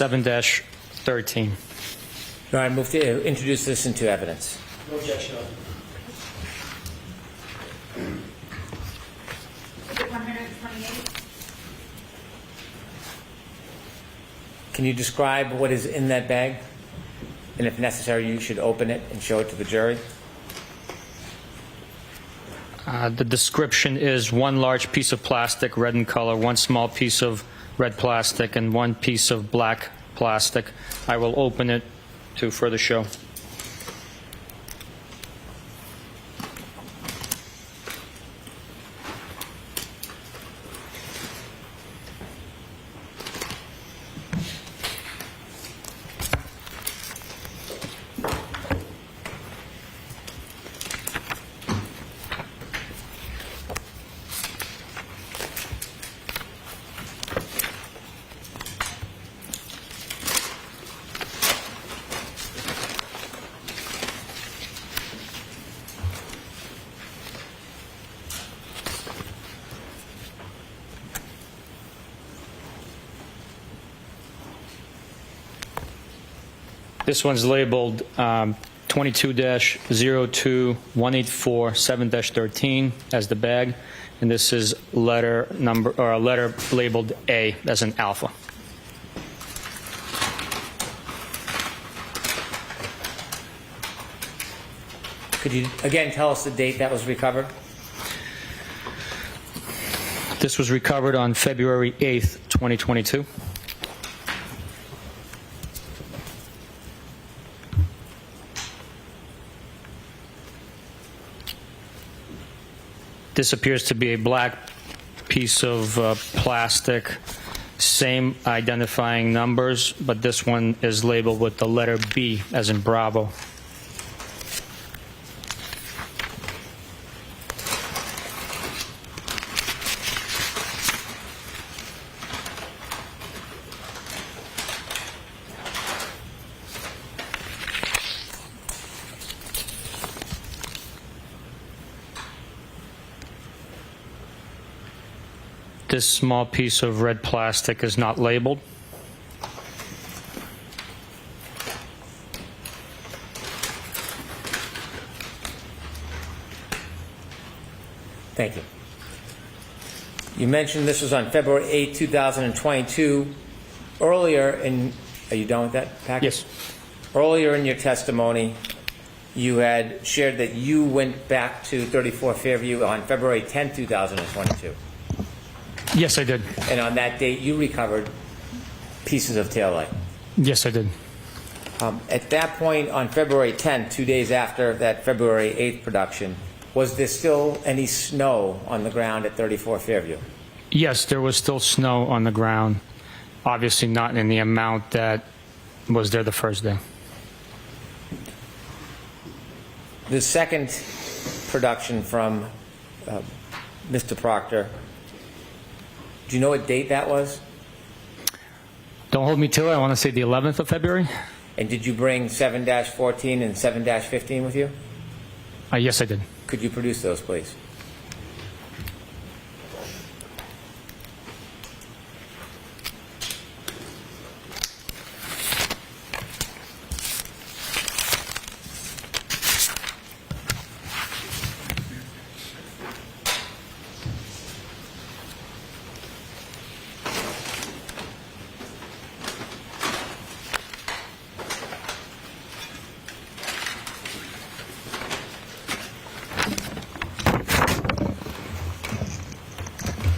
7-13. Your Honor, I move to introduce this into evidence. No objection. Exhibit 128. Can you describe what is in that bag? And if necessary, you should open it and show it to the jury. The description is one large piece of plastic, red in color, one small piece of red plastic, and one piece of black plastic. I will open it to further show. This one's labeled 22-02-184-7-13 as the bag, and this is letter number or a letter labeled A as an alpha. Could you again tell us the date that was recovered? This was recovered on February 8th, 2022. This appears to be a black piece of plastic, same identifying numbers, but this one is labeled with the letter B as in Bravo. This small piece of red plastic is not labeled. Thank you. You mentioned this was on February 8, 2022. Earlier in, are you done with that package? Yes. Earlier in your testimony, you had shared that you went back to 34 Fairview on February 10, 2022. Yes, I did. And on that date, you recovered pieces of taillight. Yes, I did. At that point, on February 10, 2 days after that February 8th production, was there still any snow on the ground at 34 Fairview? Yes, there was still snow on the ground. Obviously not in the amount that was there the first day. The second production from Mr. Proctor, do you know what date that was? Don't hold me to it. I want to say the 11th of February. And did you bring 7-14 and 7-15 with you? Yes, I did. Could you produce those, please?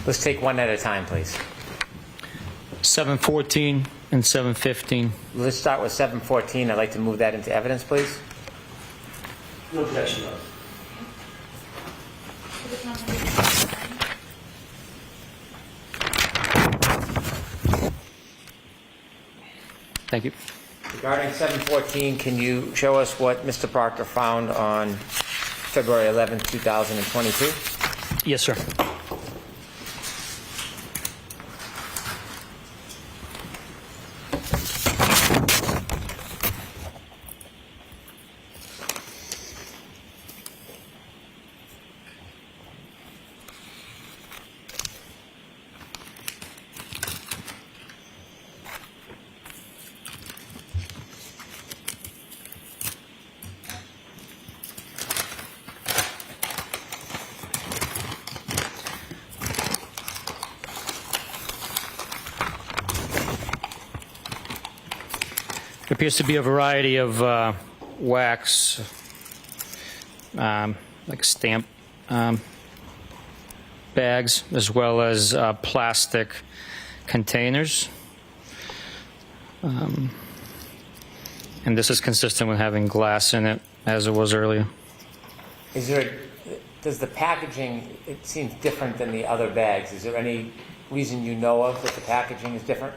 Let's take one at a time, please. 7-14 and 7-15. Let's start with 7-14. I'd like to move that into evidence, please. No objection. Thank you. Regarding 7-14, can you show us what Mr. Proctor found on February 11, 2022? Yes, sir. appears to be a variety of wax, like stamp bags, as well as plastic containers. And this is consistent with having glass in it, as it was earlier. Does the packaging, it seems different than the other bags. Is there any reason you know of that the packaging is different?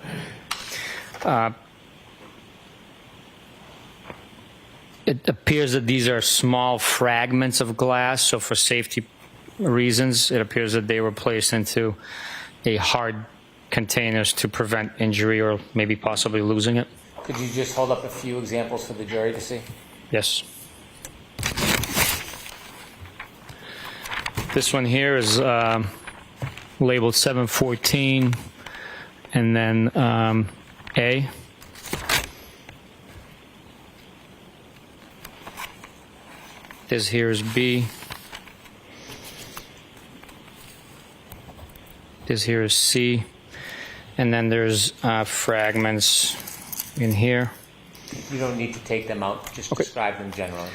It appears that these are small fragments of glass, so for safety reasons, it appears that they were placed into a hard containers to prevent injury or maybe possibly losing it. Could you just hold up a few examples for the jury to see? Yes. This one here is labeled 714 and then A. This here is B. This here is C. And then there's fragments in here. You don't need to take them out, just describe them generally.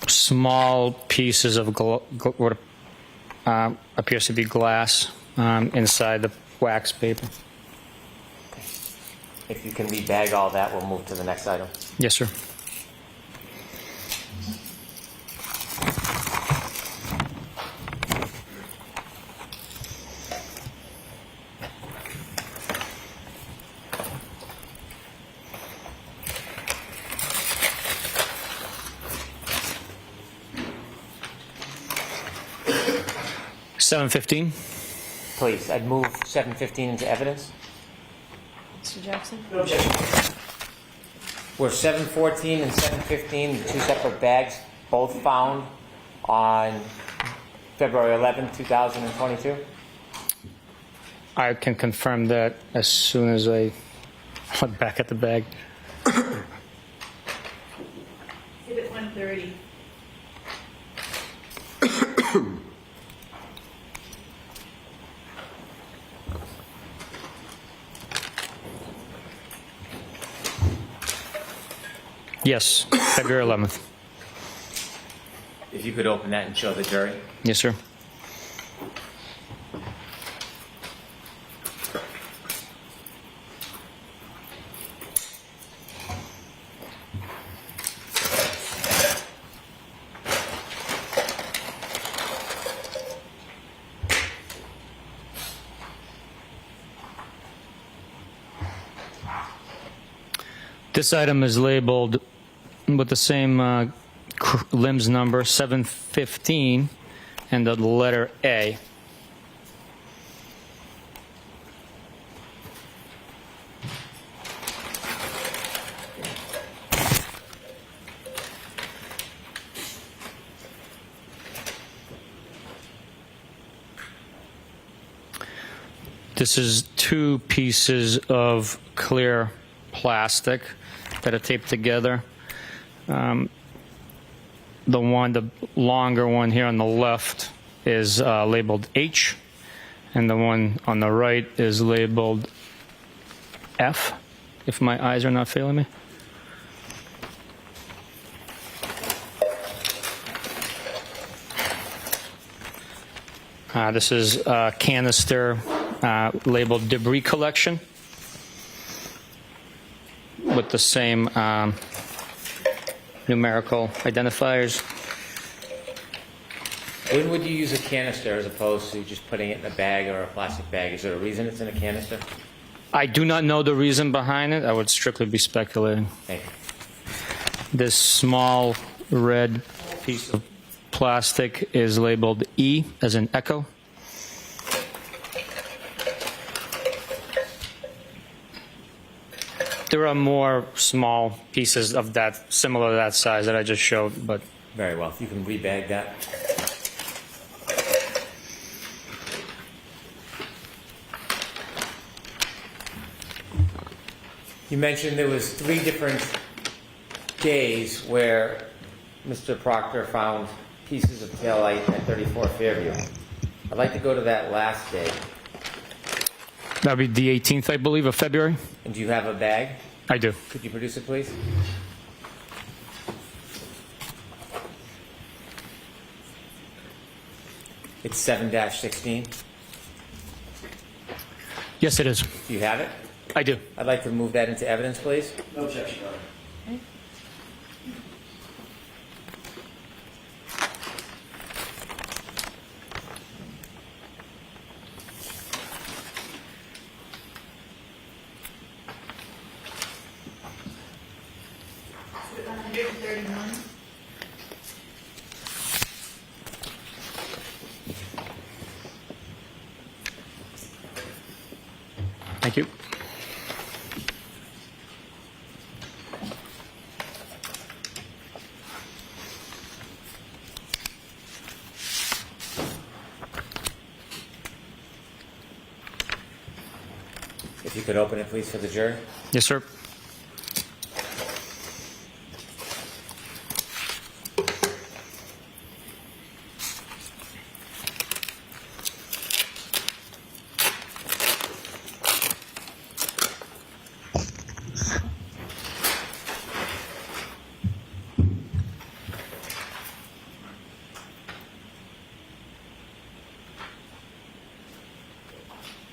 Small pieces of what appears to be glass inside the wax paper. If you can rebag all that, we'll move to the next item. Yes, sir. $7.15. Please, I'd move 715 into evidence. Mr. Jackson? No objection. Were 714 and 715 the two separate bags both found on February 11, 2022? I can confirm that as soon as I look back at the bag. Exhibit 130. Yes, February 11th. If you could open that and show the jury. Yes, sir. This item is labeled with the same limbs number, 715, and the letter A. This is two pieces of clear plastic that are taped together. The longer one here on the left is labeled H, and the one on the right is labeled F, if my eyes are not failing me. This is a canister labeled debris collection with the same numerical identifiers. When would you use a canister as opposed to just putting it in a bag or a plastic bag? Is there a reason it's in a canister? I do not know the reason behind it. I would strictly be speculating. Thank you. This small red piece of plastic is labeled E, as in echo. There are more small pieces of that, similar to that size, that I just showed, but... Very well. If you can rebag that. You mentioned there was 3 different days where Mr. Proctor found pieces of taillight at 34 Fairview. I'd like to go to that last day. That would be the 18th, I believe, of February. And do you have a bag? I do. Could you produce it, please? It's 7-16. Yes, it is. Do you have it? I do. I'd like to move that into evidence, please. No objection, Your Honor. Thank you. If you could open it, please, for the jury. Yes, sir.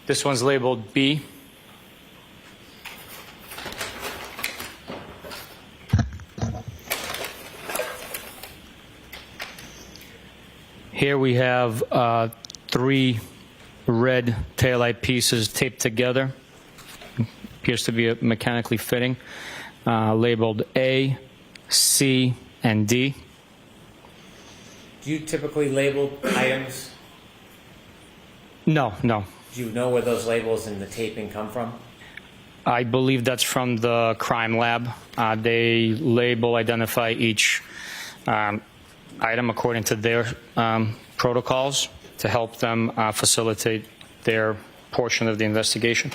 This one's labeled B. Here we have 3 red taillight pieces taped together. Appears to be mechanically fitting, labeled A, C, and D. Do you typically label items? No, no. Do you know where those labels and the taping come from? I believe that's from the crime lab. They label, identify each item according to their protocols to help them facilitate their portion of the investigation.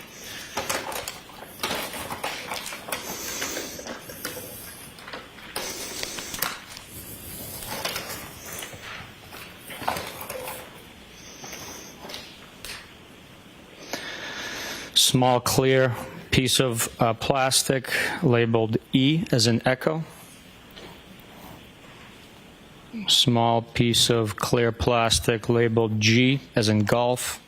Small clear piece of plastic labeled E as in echo. Small piece of clear plastic labeled G as in golf.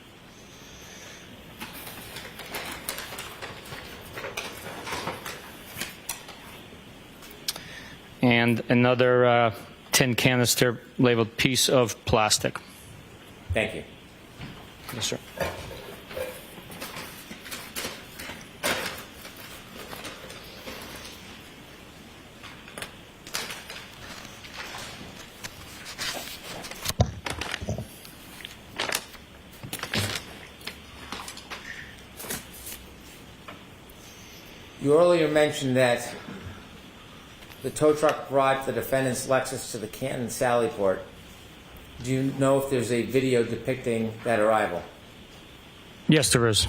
And another tin canister labeled piece of plastic. Thank you. Yes, sir. You earlier mentioned that the tow truck brought the defendant's Lexus to the Canton Sallyport. Do you know if there's a video depicting that arrival? Yes, there is.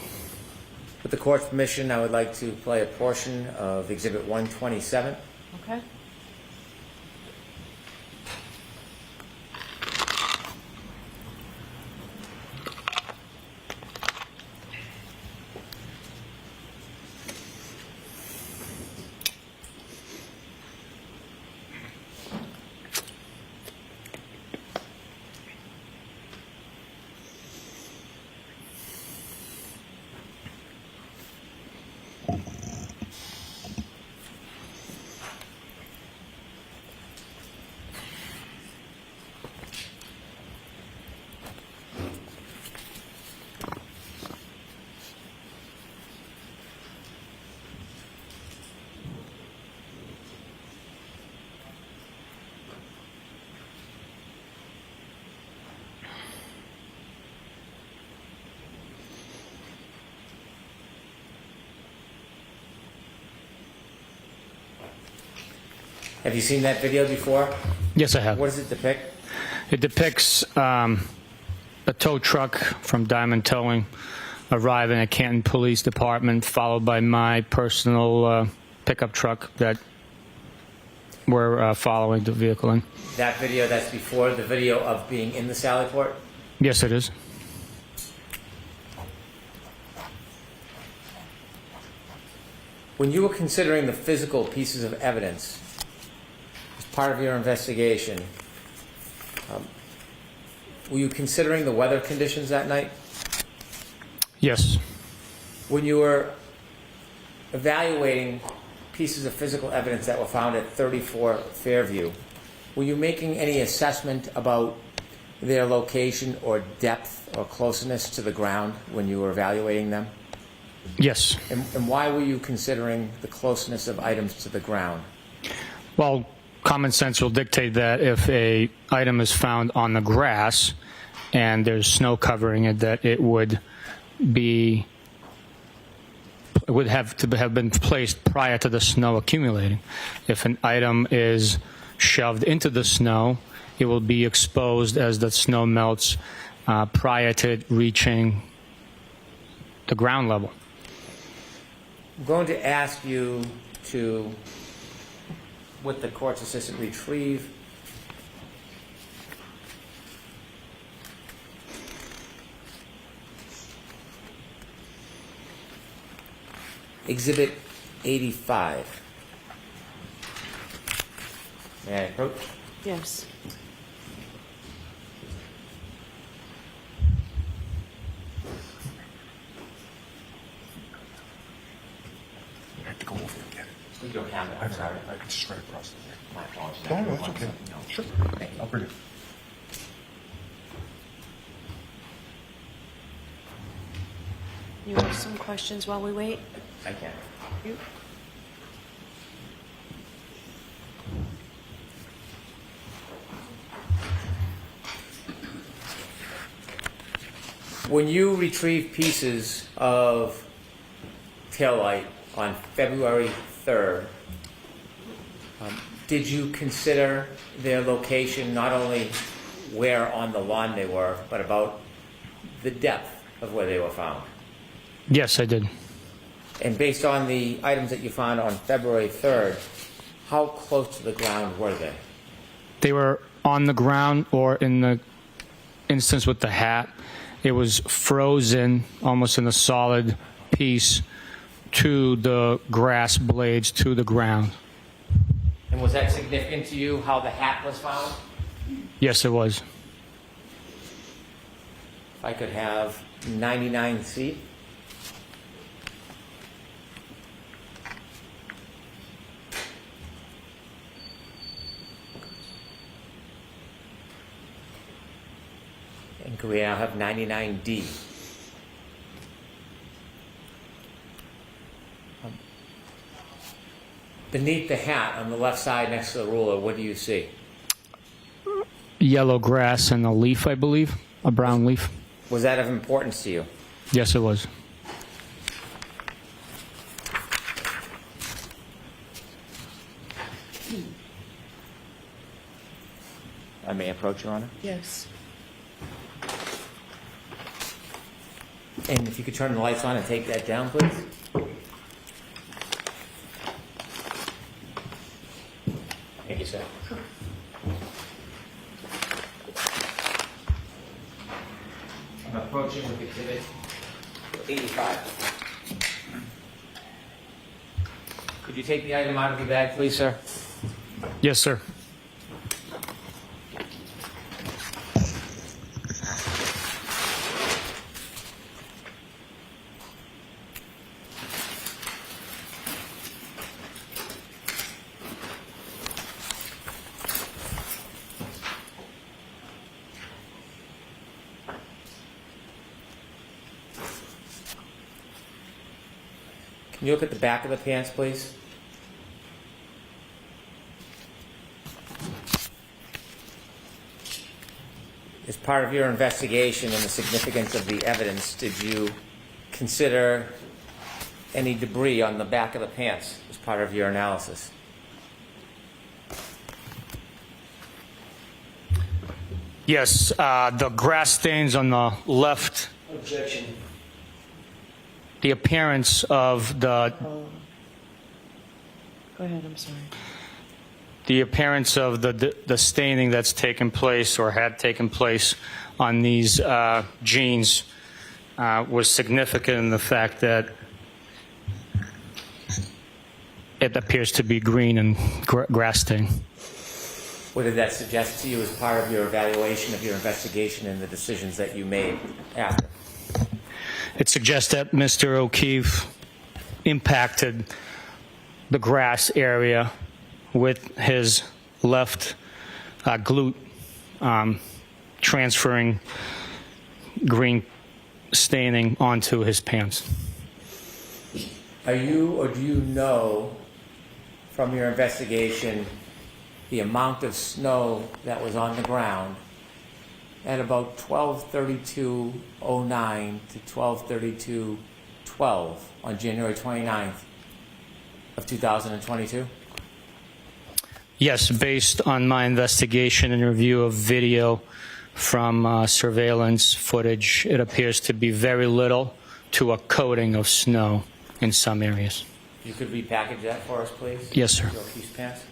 With the court's permission, I would like to play a portion of Exhibit 127. Okay. Have you seen that video before? Yes, I have. What does it depict? It depicts a tow truck from Diamond Towing arriving at Canton Police Department, followed by my personal pickup truck that we're following the vehicle in. That video, that's before the video of being in the Sallyport? Yes, it is. When you were considering the physical pieces of evidence as part of your investigation, were you considering the weather conditions that night? Yes. When you were evaluating pieces of physical evidence that were found at 34 Fairview, were you making any assessment about their location or depth or closeness to the ground when you were evaluating them? Yes. And why were you considering the closeness of items to the ground? Well, common sense will dictate that if a item is found on the grass and there's snow covering it, that it would have to have been placed prior to the snow accumulating. If an item is shoved into the snow, it will be exposed as the snow melts prior to it reaching the ground level. I'm going to ask you to, with the court's assistant, retrieve Exhibit 85. May I approach? Yes. I have to go over and get it. You don't have it. I'm sorry. I just right across the way. My apologies. No, that's okay. Sure. Thank you. I'll bring it. You have some questions while we wait? I can. You? When you retrieve pieces of taillight on February 3rd, did you consider their location, not only where on the lawn they were, but about the depth of where they were found? Yes, I did. And based on the items that you found on February 3rd, how close to the ground were they? They were on the ground, or in the instance with the hat, it was frozen almost in a solid piece to the grass blades, to the ground. And was that significant to you, how the hat was found? Yes, it was. If I could have 99C. And could we now have 99D? Beneath the hat on the left side next to the ruler, what do you see? Yellow grass and a leaf, I believe, a brown leaf. Was that of importance to you? Yes, it was. I may approach, Your Honor. Yes. And if you could turn the lights on and take that down, please. Thank you, sir. I'm approaching with exhibit 85. Could you take the item out of the bag, please, sir? Yes, sir. Can you look at the back of the pants, please? As part of your investigation and the significance of the evidence, did you consider any debris on the back of the pants as part of your analysis? Yes, the grass stains on the left. Objection. The appearance of the Go ahead, I'm sorry. the appearance of the staining that's taken place or had taken place on these jeans was significant in the fact that it appears to be green and grass stain. What did that suggest to you as part of your evaluation of your investigation and the decisions that you made after? It suggests that Mr. O'Keefe impacted the grass area with his left glute, transferring green staining onto his pants. Are you, or do you know from your investigation the amount of snow that was on the ground at about 12:32:09 to 12:32:12 on January 29th of 2022? Yes, based on my investigation and review of video from surveillance footage, it appears to be very little to a coating of snow in some areas. You could repackage that for us, please? Yes, sir. Mr. O'Keefe's pants.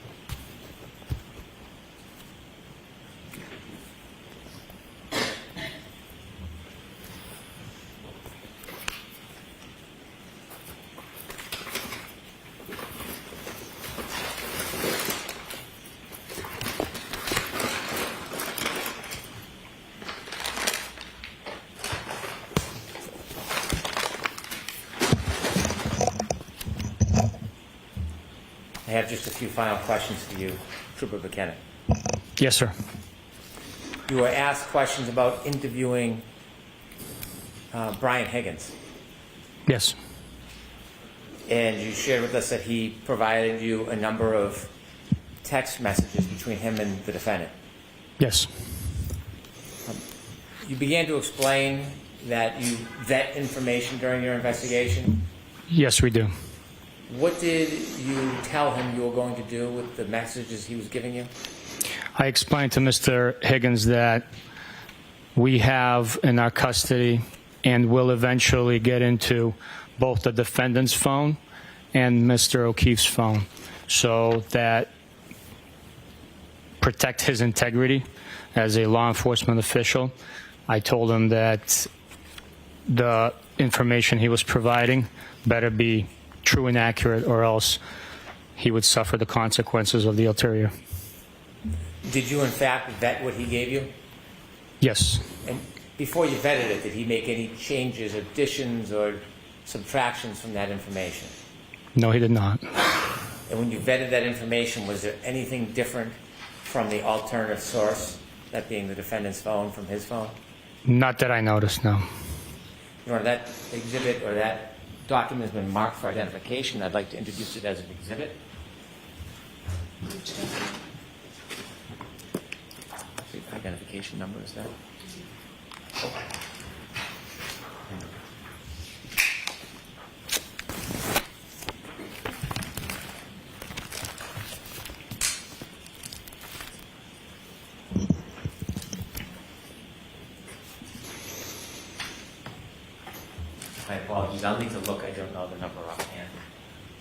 I have just a few final questions for you, Trooper Buchanan. Yes, sir. You were asked questions about interviewing Brian Higgins, Yes. and you shared with us that he provided you a number of text messages between him and the defendant. Yes. You began to explain that you vet information during your investigation. Yes, we do. What did you tell him you were going to do with the messages he was giving you? I explained to Mr. Higgins that we have in our custody and will eventually get into both the defendant's phone and Mr. O'Keefe's phone, so that protect his integrity as a law enforcement official. I told him that the information he was providing better be true and accurate, or else he would suffer the consequences of the ulterior. Did you, in fact, vet what he gave you? Yes. And before you vetted it, did he make any changes, additions, or subtractions from that information? No, he did not. And when you vetted that information, was there anything different from the alternative source, that being the defendant's phone, from his phone? Not that I noticed, no. You know, that exhibit or that document has been marked for identification. I'd like to introduce it as an exhibit. The identification number is that? My apologies. I'll need to look. I don't know the number offhand.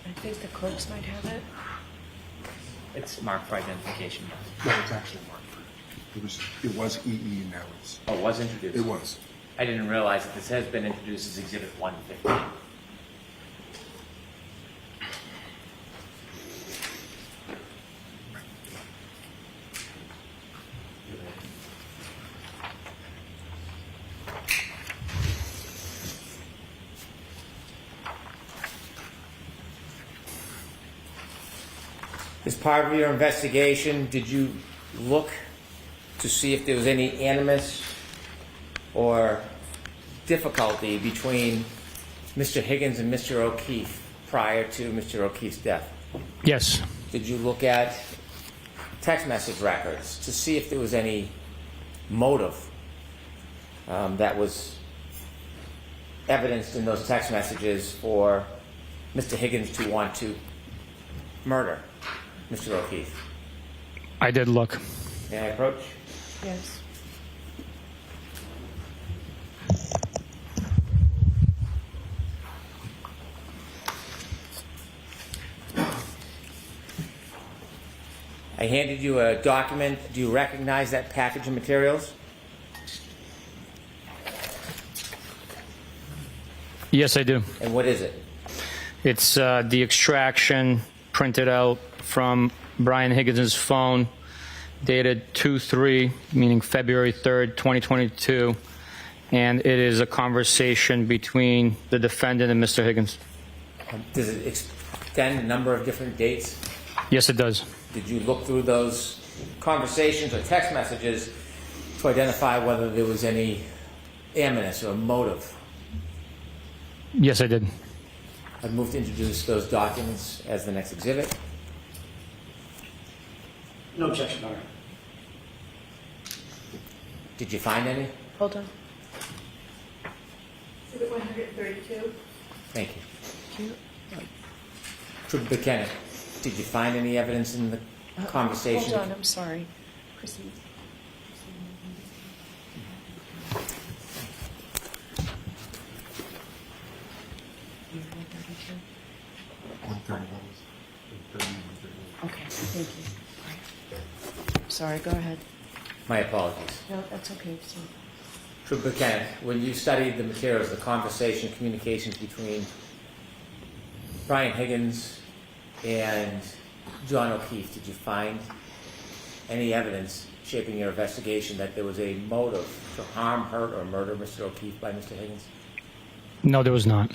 I think the clerks might have it. It's marked for identification. No, it's actually marked. It was EE now. Oh, it was introduced? It was. I didn't realize that this has been introduced as Exhibit 115. As part of your investigation, did you look to see if there was any animus or difficulty between Mr. Higgins and Mr. O'Keefe prior to Mr. O'Keefe's death? Yes. Did you look at text message records to see if there was any motive that was evidenced in those text messages for Mr. Higgins to want to murder Mr. O'Keefe? I did look. May I approach? Yes. I handed you a document. Do you recognize that package of materials? Yes, I do. And what is it? It's the extraction printed out from Brian Higgins' phone, dated 2/3, meaning February 3rd, 2022, and it is a conversation between the defendant and Mr. Higgins. Does it extend a number of different dates? Yes, it does. Did you look through those conversations or text messages to identify whether there was any animus or motive? Yes, I did. I'd move to introduce those documents as the next exhibit. No objection, Your Honor. Did you find any? Hold on. Exhibit 132. Thank you. Trooper Buchanan, did you find any evidence in the conversation? Hold on, I'm sorry. Proceed. Okay, thank you. Sorry, go ahead. My apologies. No, that's okay. So, Trooper Buchanan, when you studied the materials, the conversation, communications between Brian Higgins and John O'Keefe, did you find any evidence shaping your investigation that there was a motive to harm, hurt, or murder Mr. O'Keefe by Mr. Higgins? No, there was not.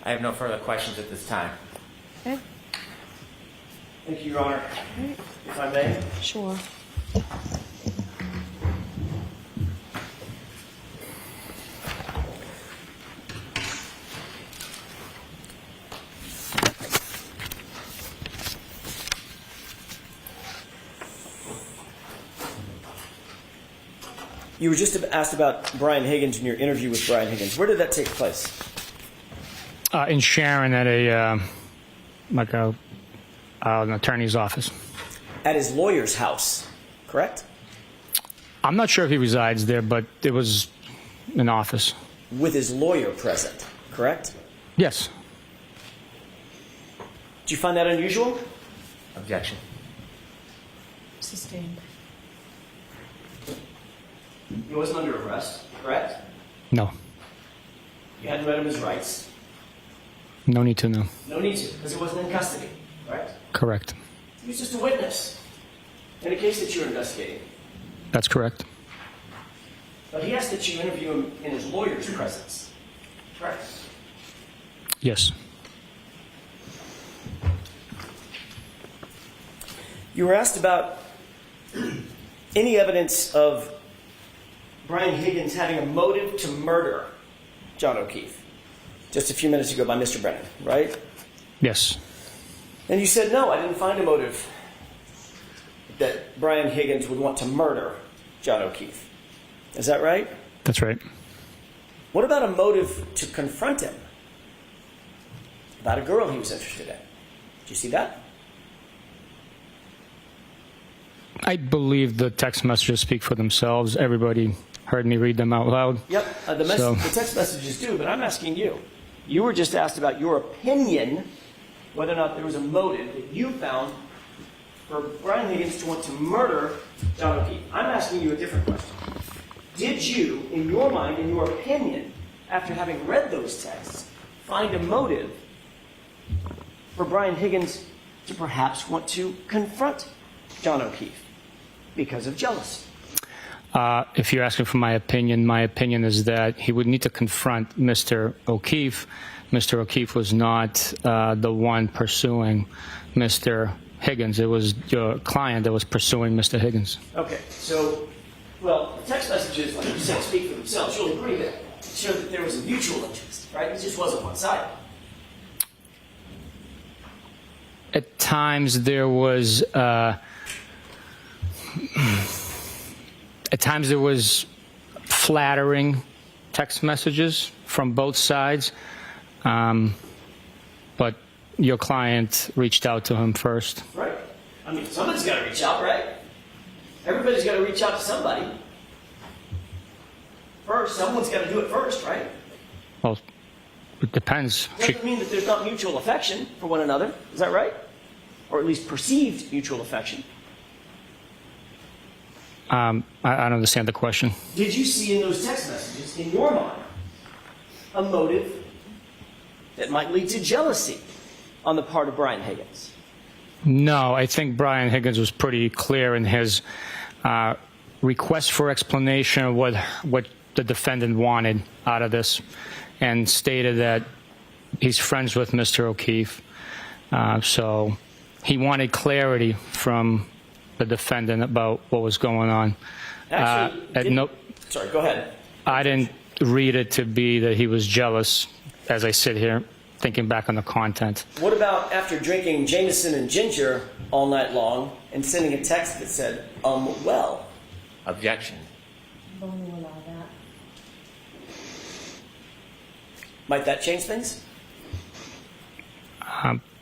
I have no further questions at this time. okay. Thank you, Your Honor. If I may. Sure. You were just asked about Brian Higgins in your interview with Brian Higgins. Where did that take place? In Sharon at an attorney's office. At his lawyer's house, correct? I'm not sure if he resides there, but it was an office. With his lawyer present, correct? Yes. Did you find that unusual? Objection. Sustained. He wasn't under arrest, correct? No. You hadn't read him his rights. No need to know. No need to, because he wasn't in custody, right? Correct. He was just a witness in a case that you were investigating. That's correct. But he asked that you interview him in his lawyer's presence, correct? Yes. You were asked about any evidence of Brian Higgins having a motive to murder John O'Keefe just a few minutes ago by Mr. Brennan, right? Yes. And you said, no, I didn't find a motive that Brian Higgins would want to murder John O'Keefe. Is that right? That's right. What about a motive to confront him? About a girl he was interested in. Did you see that? I believe the text messages speak for themselves. Everybody heard me read them out loud. Yep, the text messages do, but I'm asking you. You were just asked about your opinion, whether or not there was a motive that you found for Brian Higgins to want to murder John O'Keefe. I'm asking you a different question. Did you, in your mind, in your opinion, after having read those texts, find a motive for Brian Higgins to perhaps want to confront John O'Keefe because of jealousy? If you're asking for my opinion is that he would need to confront Mr. O'Keefe. Mr. O'Keefe was not the one pursuing Mr. Higgins. It was your client that was pursuing Mr. Higgins. Okay, so, well, the text messages, like you said, speak for themselves. You'll agree that it showed that there was a mutual interest, right? It just wasn't one-sided. At times there was flattering text messages from both sides, but your client reached out to him first. Right. I mean, somebody's got to reach out, right? Everybody's got to reach out to somebody. First, someone's got to do it first, right? Well, it depends. Doesn't mean that there's not mutual affection for one another. Is that right? Or at least perceived mutual affection. I don't understand the question. Did you see in those text messages, in your mind, a motive that might lead to jealousy on the part of Brian Higgins? No, I think Brian Higgins was pretty clear in his request for explanation of what the defendant wanted out of this, and stated that he's friends with Mr. O'Keefe. So he wanted clarity from the defendant about what was going on. Actually, sorry, go ahead. I didn't read it to be that he was jealous as I sit here thinking back on the content. What about after drinking Jameson and ginger all night long and sending a text that said, well? Objection. Won't allow that. Might that change things?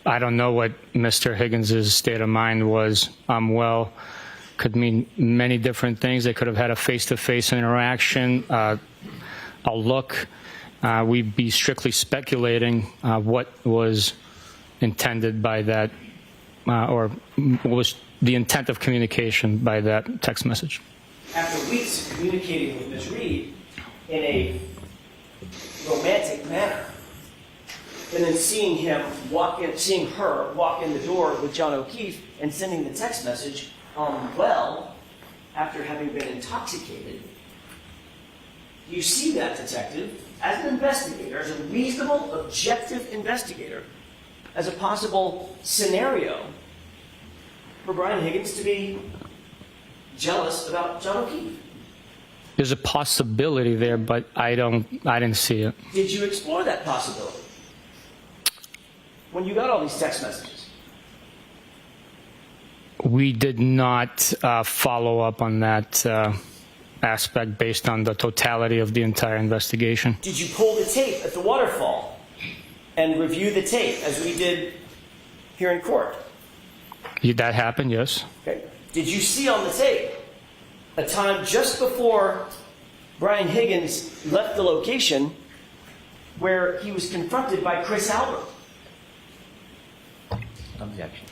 I don't know what Mr. Higgins' state of mind was. Well, could mean many different things. They could have had a face-to-face interaction, a look. We'd be strictly speculating what was intended by that, or what was the intent of communication by that text message. After weeks of communicating with Ms. Reed in a romantic manner, and then seeing her walk in the door with John O'Keefe and sending the text message, well, after having been intoxicated, you see that, detective, as an investigator, as a reasonable, objective investigator, as a possible scenario for Brian Higgins to be jealous about John O'Keefe. There's a possibility there, but I didn't see it. Did you explore that possibility when you got all these text messages? We did not follow up on that aspect based on the totality of the entire investigation. Did you pull the tape at the waterfall and review the tape as we did here in court? That happened, yes. Okay. Did you see on the tape a time just before Brian Higgins left the location where he was confronted by Chris Albert? Objection.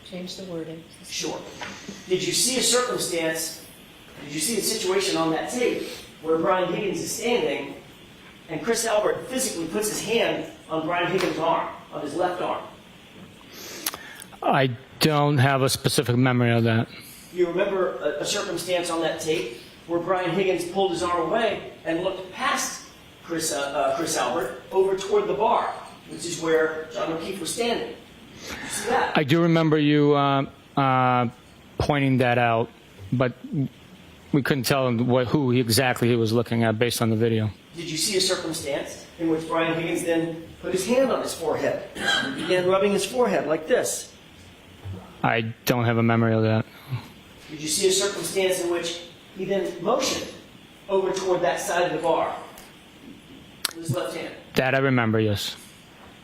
Change the wording. Sure. Did you see a circumstance, did you see a situation on that tape where Brian Higgins is standing and Chris Albert physically puts his hand on Brian Higgins' arm, on his left arm? I don't have a specific memory of that. You remember a circumstance on that tape where Brian Higgins pulled his arm away and looked past Chris Albert over toward the bar, which is where John O'Keefe was standing. You see that? I do remember you pointing that out, but we couldn't tell him who exactly he was looking at based on the video. Did you see a circumstance in which Brian Higgins then put his hand on his forehead and began rubbing his forehead like this? I don't have a memory of that. Did you see a circumstance in which he then motioned over toward that side of the bar with his left hand? That I remember, yes.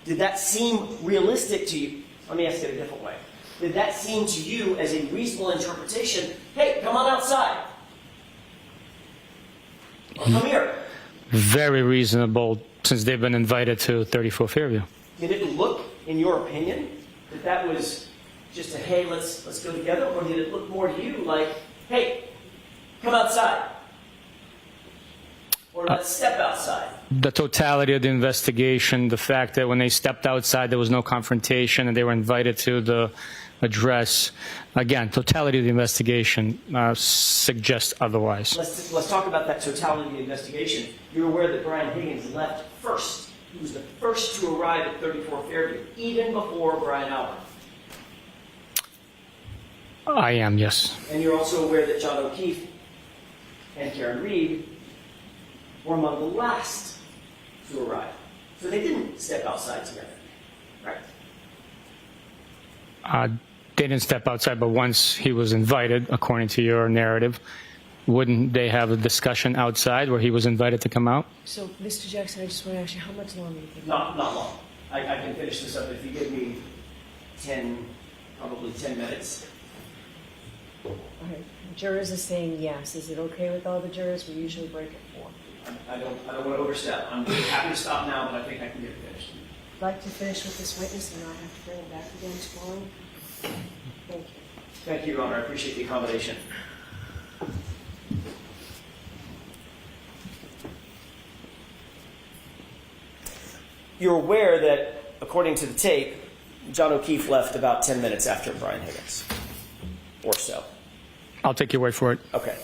Did that seem realistic to you? Let me ask it a different way. Did that seem to you as a reasonable interpretation? Hey, come on outside. Or come here. Very reasonable, since they've been invited to 34 Fairview. Did it look, in your opinion, that was just a, hey, let's go together? Or did it look more to you like, hey, come outside? Or let's step outside? The totality of the investigation, the fact that when they stepped outside there was no confrontation and they were invited to the address, again, totality of the investigation suggests otherwise. Let's talk about that totality of the investigation. You're aware that Brian Higgins left first. He was the first to arrive at 34 Fairview, even before Brian Albert. I am, yes. And you're also aware that John O'Keefe and Karen Reed were among the last to arrive. So they didn't step outside together, right? They didn't step outside, but once he was invited, according to your narrative, wouldn't they have a discussion outside where he was invited to come out? So, Mr. Jackson, I just want to ask you, how much longer do you think? Not long. I can finish this up if you give me probably 10 minutes. All right. Jurors are saying yes. Is it okay with all the jurors? We usually break at 4. I don't want to overstep. I'm happy to stop now, but I think I can get it finished. I'd like to finish with this witness and not have to bring him back again tomorrow. Thank you. Thank you, Your Honor. I appreciate the accommodation. you're aware that, according to the tape, John O'Keefe left about 10 minutes after Brian Higgins, or so. I'll take your word for it. Okay.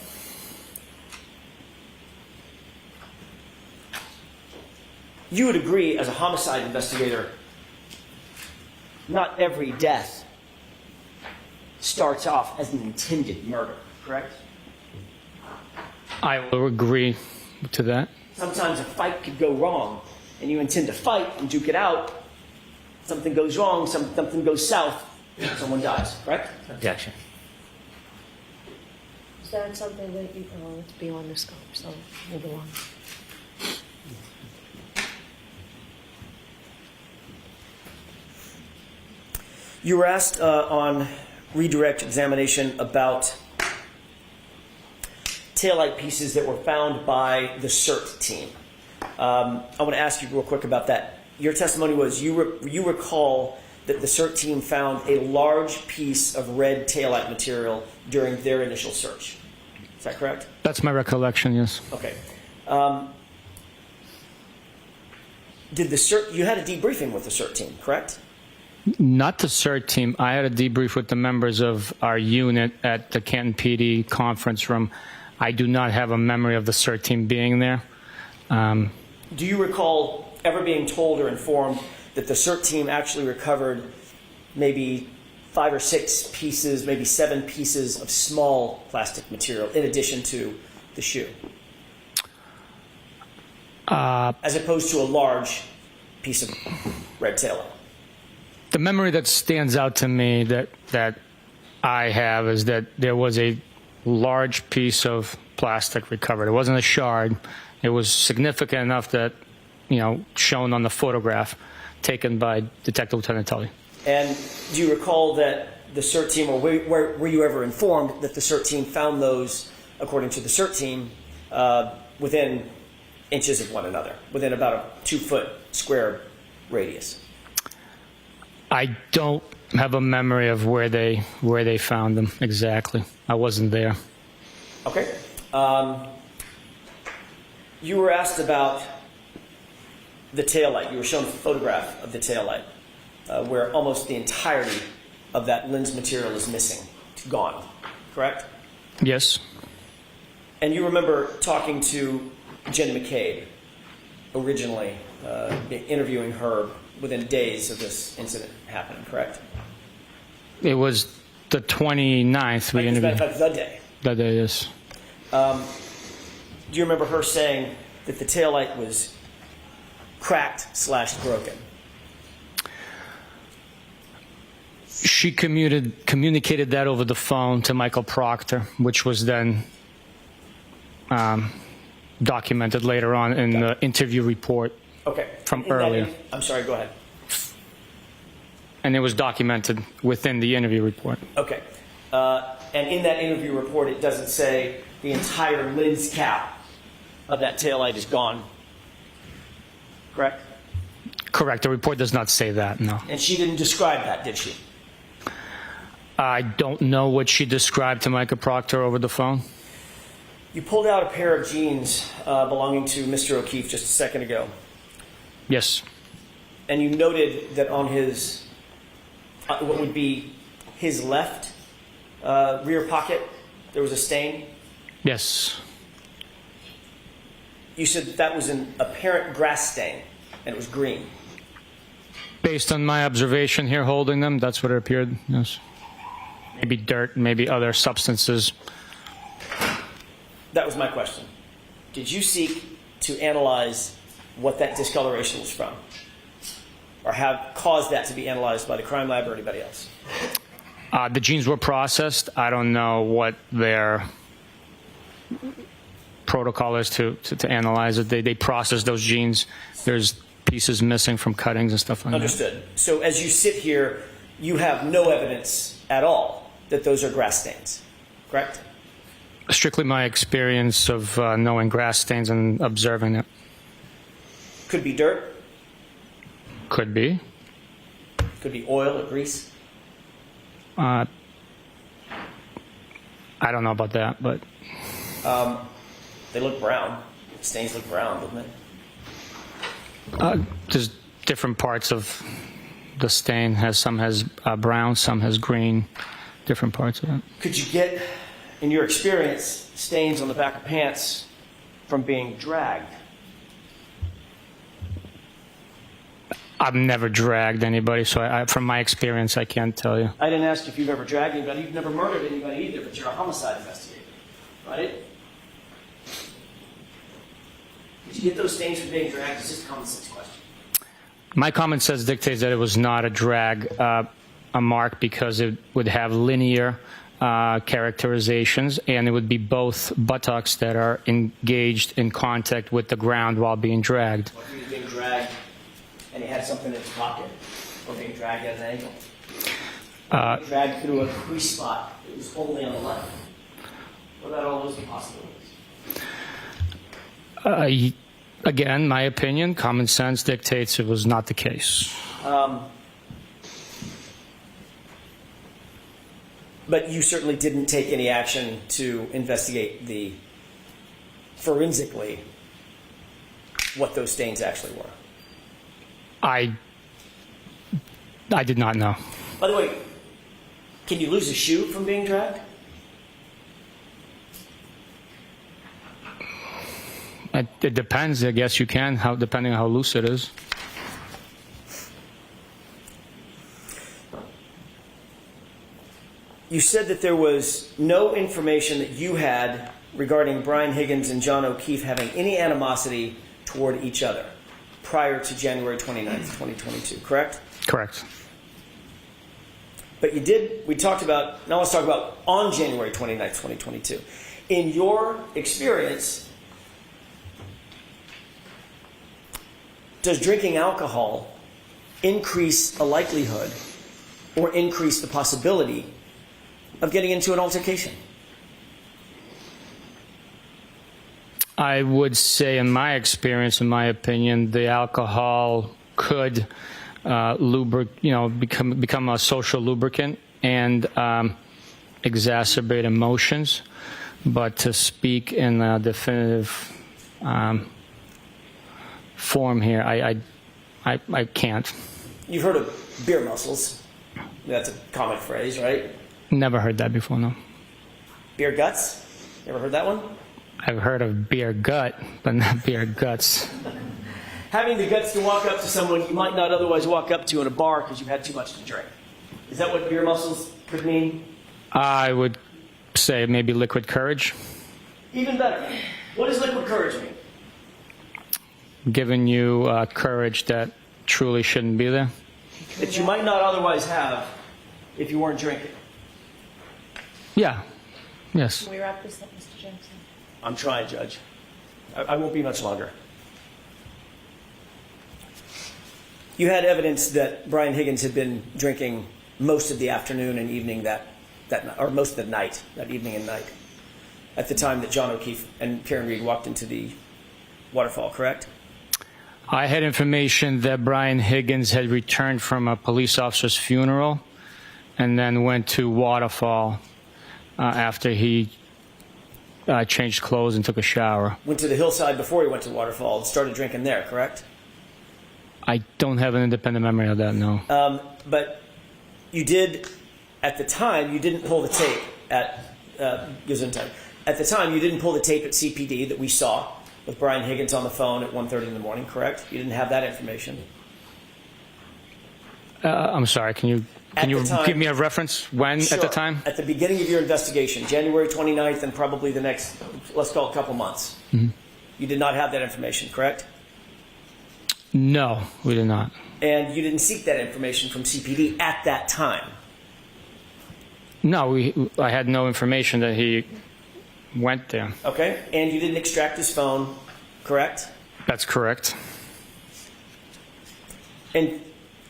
You would agree, as a homicide investigator, not every death starts off as an intended murder, correct? I will agree to that. Sometimes a fight could go wrong, and you intend to fight and duke it out. Something goes wrong, something goes south, someone dies, correct? Objection. Is that something that you, it's beyond the scope, so move along. You were asked on redirect examination about taillight pieces that were found by the CERT team. I want to ask you real quick about that. Your testimony was you recall that the CERT team found a large piece of red taillight material during their initial search. Is that correct? That's my recollection, yes. Okay. Did the CERT, you had a debriefing with the CERT team, correct? Not the CERT team. I had a debrief with the members of our unit at the Canton PD conference room. I do not have a memory of the CERT team being there. Do you recall ever being told or informed that the CERT team actually recovered maybe 5 or 6 pieces, maybe 7 pieces of small plastic material in addition to the shoe? As opposed to a large piece of red taillight? The memory that stands out to me that I have is that there was a large piece of plastic recovered. It wasn't a shard. It was significant enough that, shown on the photograph taken by Detective Lieutenant Tully. And do you recall that the CERT team, or were you ever informed that the CERT team found those, according to the CERT team, within inches of one another, within about a 2-foot square radius? I don't have a memory of where they found them exactly. I wasn't there. Okay. You were asked about the taillight. You were shown a photograph of the taillight where almost the entirety of that lens material is missing. It's gone, correct? Yes. And you remember talking to Jen McCabe originally, interviewing her within days of this incident happening, correct? It was the 29th we interviewed. The day. The day, yes. Do you remember her saying that the taillight was cracked/broken? She communicated that over the phone to Michael Proctor, which was then documented later on in the interview report from earlier. I'm sorry, go ahead. And it was documented within the interview report. Okay. And in that interview report, it doesn't say the entire lens cap of that taillight is gone, correct? Correct. The report does not say that, no. And she didn't describe that, did she? I don't know what she described to Michael Proctor over the phone. You pulled out a pair of jeans belonging to Mr. O'Keefe just a second ago. Yes. And you noted that on his, what would be his left rear pocket, there was a stain? Yes. You said that was an apparent grass stain, and it was green. Based on my observation here holding them, that's what it appeared, yes. Maybe dirt, maybe other substances. That was my question. Did you seek to analyze what that discoloration was from? Or have caused that to be analyzed by the crime lab or anybody else? The genes were processed. I don't know what their protocol is to analyze it. They process those genes. There's pieces missing from cuttings and stuff like that. Understood. So as you sit here, you have no evidence at all that those are grass stains, correct? Strictly my experience of knowing grass stains and observing it. Could be dirt. Could be. Could be oil or grease. I don't know about that, but they look brown. Stains look brown, don't they? There's different parts of the stain. Some has brown, some has green, different parts of it. Could you get, in your experience, stains on the back of pants from being dragged? I've never dragged anybody, so from my experience, I can't tell you. I didn't ask if you've ever dragged anybody. You've never murdered anybody either, but you're a homicide investigator, right? Did you get those stains from being dragged? It's just a common sense question. My common sense dictates that it was not a drag, a mark, because it would have linear characterizations, and it would be both buttocks that are engaged in contact with the ground while being dragged. What if he was being dragged and he had something in his pocket, or being dragged at an angle? Being dragged through a crease spot that was only on the left. What about all those possibilities? Again, my opinion, common sense dictates it was not the case. But you certainly didn't take any action to investigate forensically what those stains actually were. I did not know. By the way, can you lose a shoe from being dragged? It depends. I guess you can, depending on how loose it is. You said that there was no information that you had regarding Brian Higgins and John O'Keefe having any animosity toward each other prior to January 29th, 2022, correct? Correct. But you did, now let's talk about on January 29th, 2022. In your experience, does drinking alcohol increase a likelihood or increase the possibility of getting into an altercation? I would say, in my experience, in my opinion, the alcohol could become a social lubricant and exacerbate emotions. But to speak in a definitive form here, I can't. You've heard of beer muscles. That's a common phrase, right? Never heard that before, no. Beer guts? You ever heard that one? I've heard of beer gut, but not beer guts. Having the guts to walk up to someone you might not otherwise walk up to in a bar because you've had too much to drink. Is that what beer muscles could mean? I would say maybe liquid courage. Even better. What does liquid courage mean? Giving you courage that truly shouldn't be there. That you might not otherwise have if you weren't drinking. Yeah. Yes. Can we wrap this up, Mr. Jackson? I'm trying, Judge. I won't be much longer. You had evidence that Brian Higgins had been drinking most of the afternoon and evening or most of the night, that evening and night, at the time that John O'Keefe and Karen Reed walked into the waterfall, correct? I had information that Brian Higgins had returned from a police officer's funeral and then went to Waterfall after he changed clothes and took a shower. Went to the hillside before he went to Waterfall and started drinking there, correct? I don't have an independent memory of that, no. But you did, at the time, you didn't pull the tape at Gesundheit. At the time, you didn't pull the tape at CPD that we saw with Brian Higgins on the phone at 1:30 in the morning, correct? You didn't have that information. I'm sorry, can you give me a reference? When, Sure. at the time? At the beginning of your investigation, January 29th and probably the next, let's call it a couple months. Mm-hmm. You did not have that information, correct? No, we did not. And you didn't seek that information from CPD at that time? No, I had no information that he went there. Okay, and you didn't extract his phone, correct? That's correct. And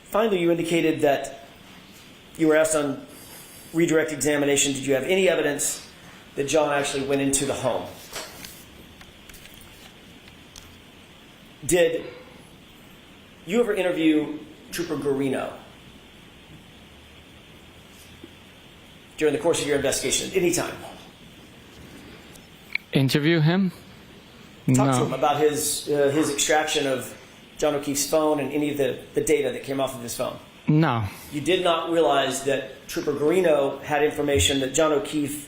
finally, you indicated that you were asked on redirect examination, did you have any evidence that John actually went into the home? Did you ever interview Trooper Guarino during the course of your investigation at any time? Interview him? Talk No. to him about his extraction of John O'Keefe's phone and any of the data that came off of his phone? No. You did not realize that Trooper Guarino had information that John O'Keefe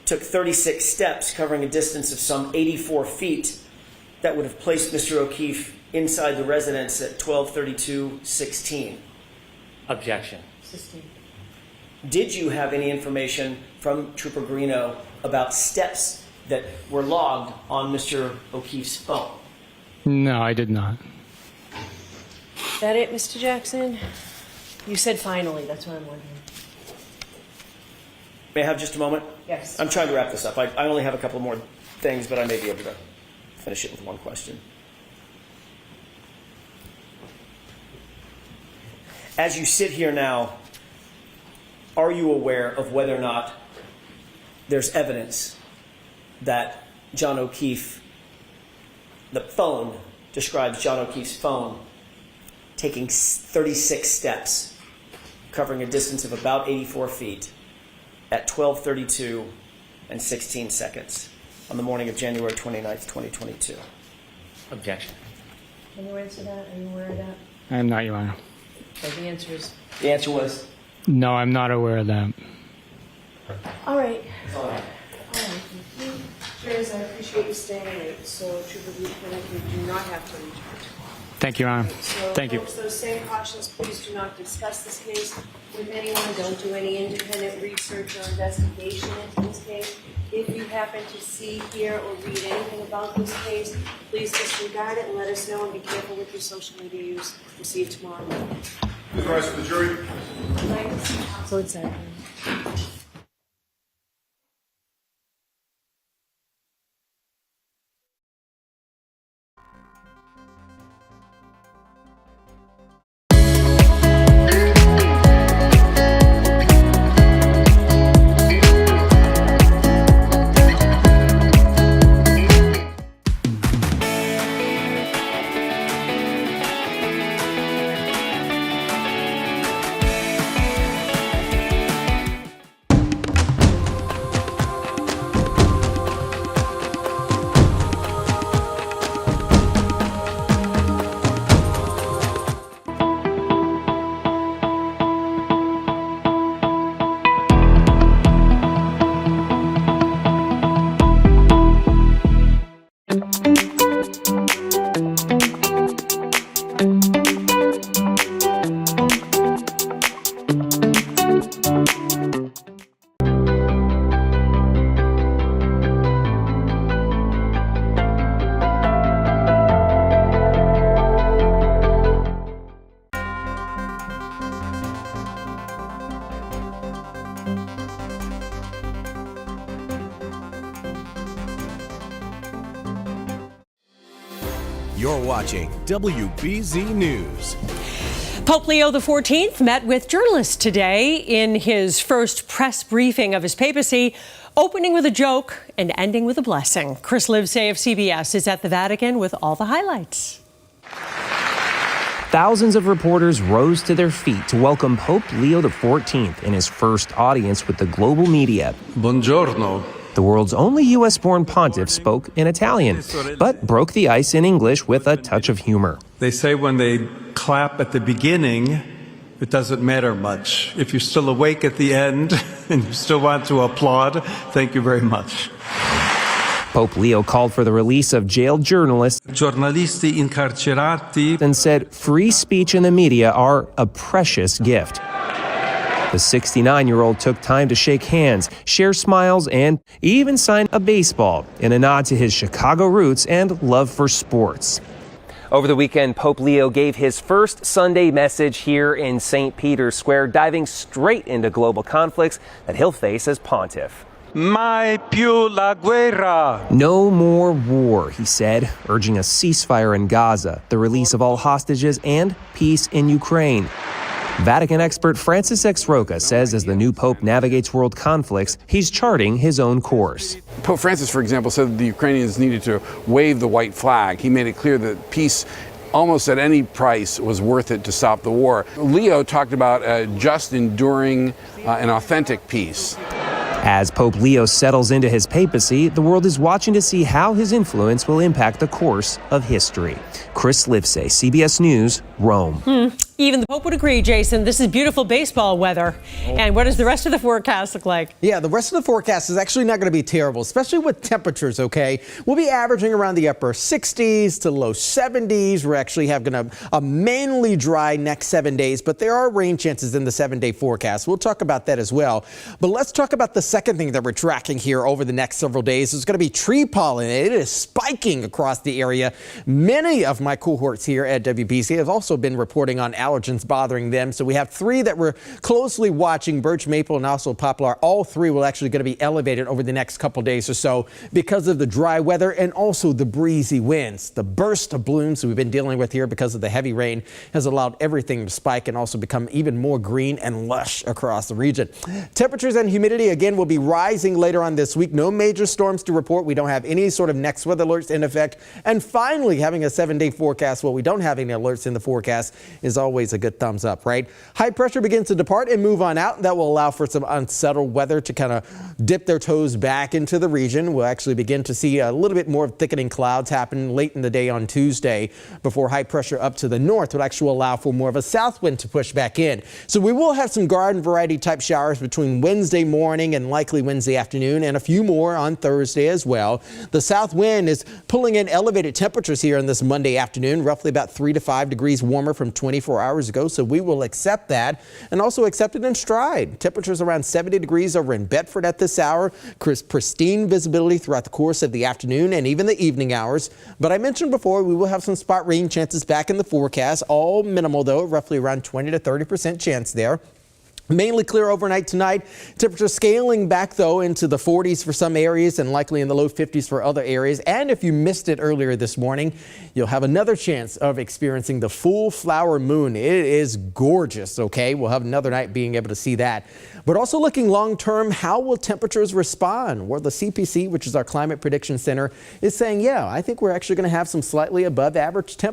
took 36 steps covering a distance of some 84 feet that would have placed Mr. O'Keefe inside the residence at 12:32:16. Objection. Did you have any information from Trooper Guarino about steps that were logged on Mr. O'Keefe's phone? No, I did not. Is that it, Mr. Jackson? You said finally, that's what I'm wondering. May I have just a moment? Yes. I'm trying to wrap this up. I only have a couple more things, but I may be able to finish it with one question. As you sit here now, are you aware of whether or not there's evidence that John O'Keefe, the phone describes John O'Keefe's phone taking 36 steps, covering a distance of about 84 feet at 12:32:16 on the morning of January 29th, 2022? Objection. Can you answer that? Are you aware of that? I am not, Your Honor. Okay, the answer is... The answer was? No, I'm not aware of that. All right. All right. Chairs, I appreciate you staying late, so Trooper Lieutenant, you do not have to return. Thank you, Your Honor. So, Thank you. folks, those same cautions, please do not discuss this case with anyone. Don't do any independent research or investigation into this case. If you happen to see, hear, or read anything about this case, please disregard it and let us know, and be careful with your social media use. We'll see you tomorrow morning. The rest of the jury. Thanks. So it's that. You're watching WBZ News. Pope Leo XIV met with journalists today in his first press briefing of his papacy, opening with a joke and ending with a blessing. Chris Livesay of CBS is at the Vatican with all the highlights. Thousands of reporters rose to their feet to welcome Pope Leo XIV in his first audience with the global media. Buongiorno. The world's only U.S.-born pontiff spoke in Italian, but broke the ice in English with a touch of humor. They say when they clap at the beginning, it doesn't matter much. If you're still awake at the end and you still want to applaud, thank you very much. Pope Leo called for the release of jailed journalists Giornalisti incarcerati and said free speech and the media are a precious gift. The 69-year-old took time to shake hands, share smiles, and even sign a baseball in a nod to his Chicago roots and love for sports. Over the weekend, Pope Leo gave his first Sunday message here in St. Peter's Square, diving straight into global conflicts that he'll face as pontiff. Mai più la guerra. No more war, he said, urging a ceasefire in Gaza, the release of all hostages, and peace in Ukraine. Vatican expert Francis X. Roca says as the new pope navigates world conflicts, he's charting his own course. Pope Francis, for example, said that the Ukrainians needed to wave the white flag. He made it clear that peace, almost at any price, was worth it to stop the war. Leo talked about just enduring an authentic peace. As Pope Leo settles into his papacy, the world is watching to see how his influence will impact the course of history. Chris Livesay, CBS News, Rome. Even the Pope would agree, Jason. This is beautiful baseball weather. And what does the rest of the forecast look like? Yeah, the rest of the forecast is actually not going to be terrible, especially with temperatures, okay? We'll be averaging around the upper 60s to low 70s. We're actually having a mainly dry next 7 days, but there are rain chances in the 7-day forecast. We'll talk about that as well. But let's talk about the second thing that we're tracking here over the next several days. It's going to be tree pollen. It is spiking across the area. Many of my cohorts here at WBZ have also been reporting on allergens bothering them. So we have 3 that we're closely watching, birch, maple, and also poplar. All 3 will actually going to be elevated over the next couple days or so because of the dry weather and also the breezy winds. The burst of blooms we've been dealing with here because of the heavy rain has allowed everything to spike and also become even more green and lush across the region. Temperatures and humidity again will be rising later on this week. No major storms to report. We don't have any sort of next weather alerts in effect. And finally, having a 7-day forecast, well, we don't have any alerts in the forecast, is always a good thumbs up, right? High pressure begins to depart and move on out. That will allow for some unsettled weather to kind of dip their toes back into the region. We'll actually begin to see a little bit more thickening clouds happen late in the day on Tuesday before high pressure up to the north would actually allow for more of a south wind to push back in. So we will have some garden variety type showers between Wednesday morning and likely Wednesday afternoon, and a few more on Thursday as well. The south wind is pulling in elevated temperatures here on this Monday afternoon, roughly about 3 to 5 degrees warmer from 24 hours ago. So we will accept that and also accept it in stride. Temperatures around 70 degrees over in Bedford at this hour. Pristine visibility throughout the course of the afternoon and even the evening hours. But I mentioned before, we will have some spot rain chances back in the forecast, all minimal though, roughly around 20 to 30% chance there. Mainly clear overnight tonight. Temperature scaling back, though, into the 40s for some areas and likely in the low 50s for other areas. And if you missed it earlier this morning, you'll have another chance of experiencing the full flower moon. It is gorgeous, okay? We'll have another night being able to see that. But also looking long term, how will temperatures respond? Well, the CPC, which is our Climate Prediction Center, is saying, yeah, I think we're actually going to have some slightly above average temperatures.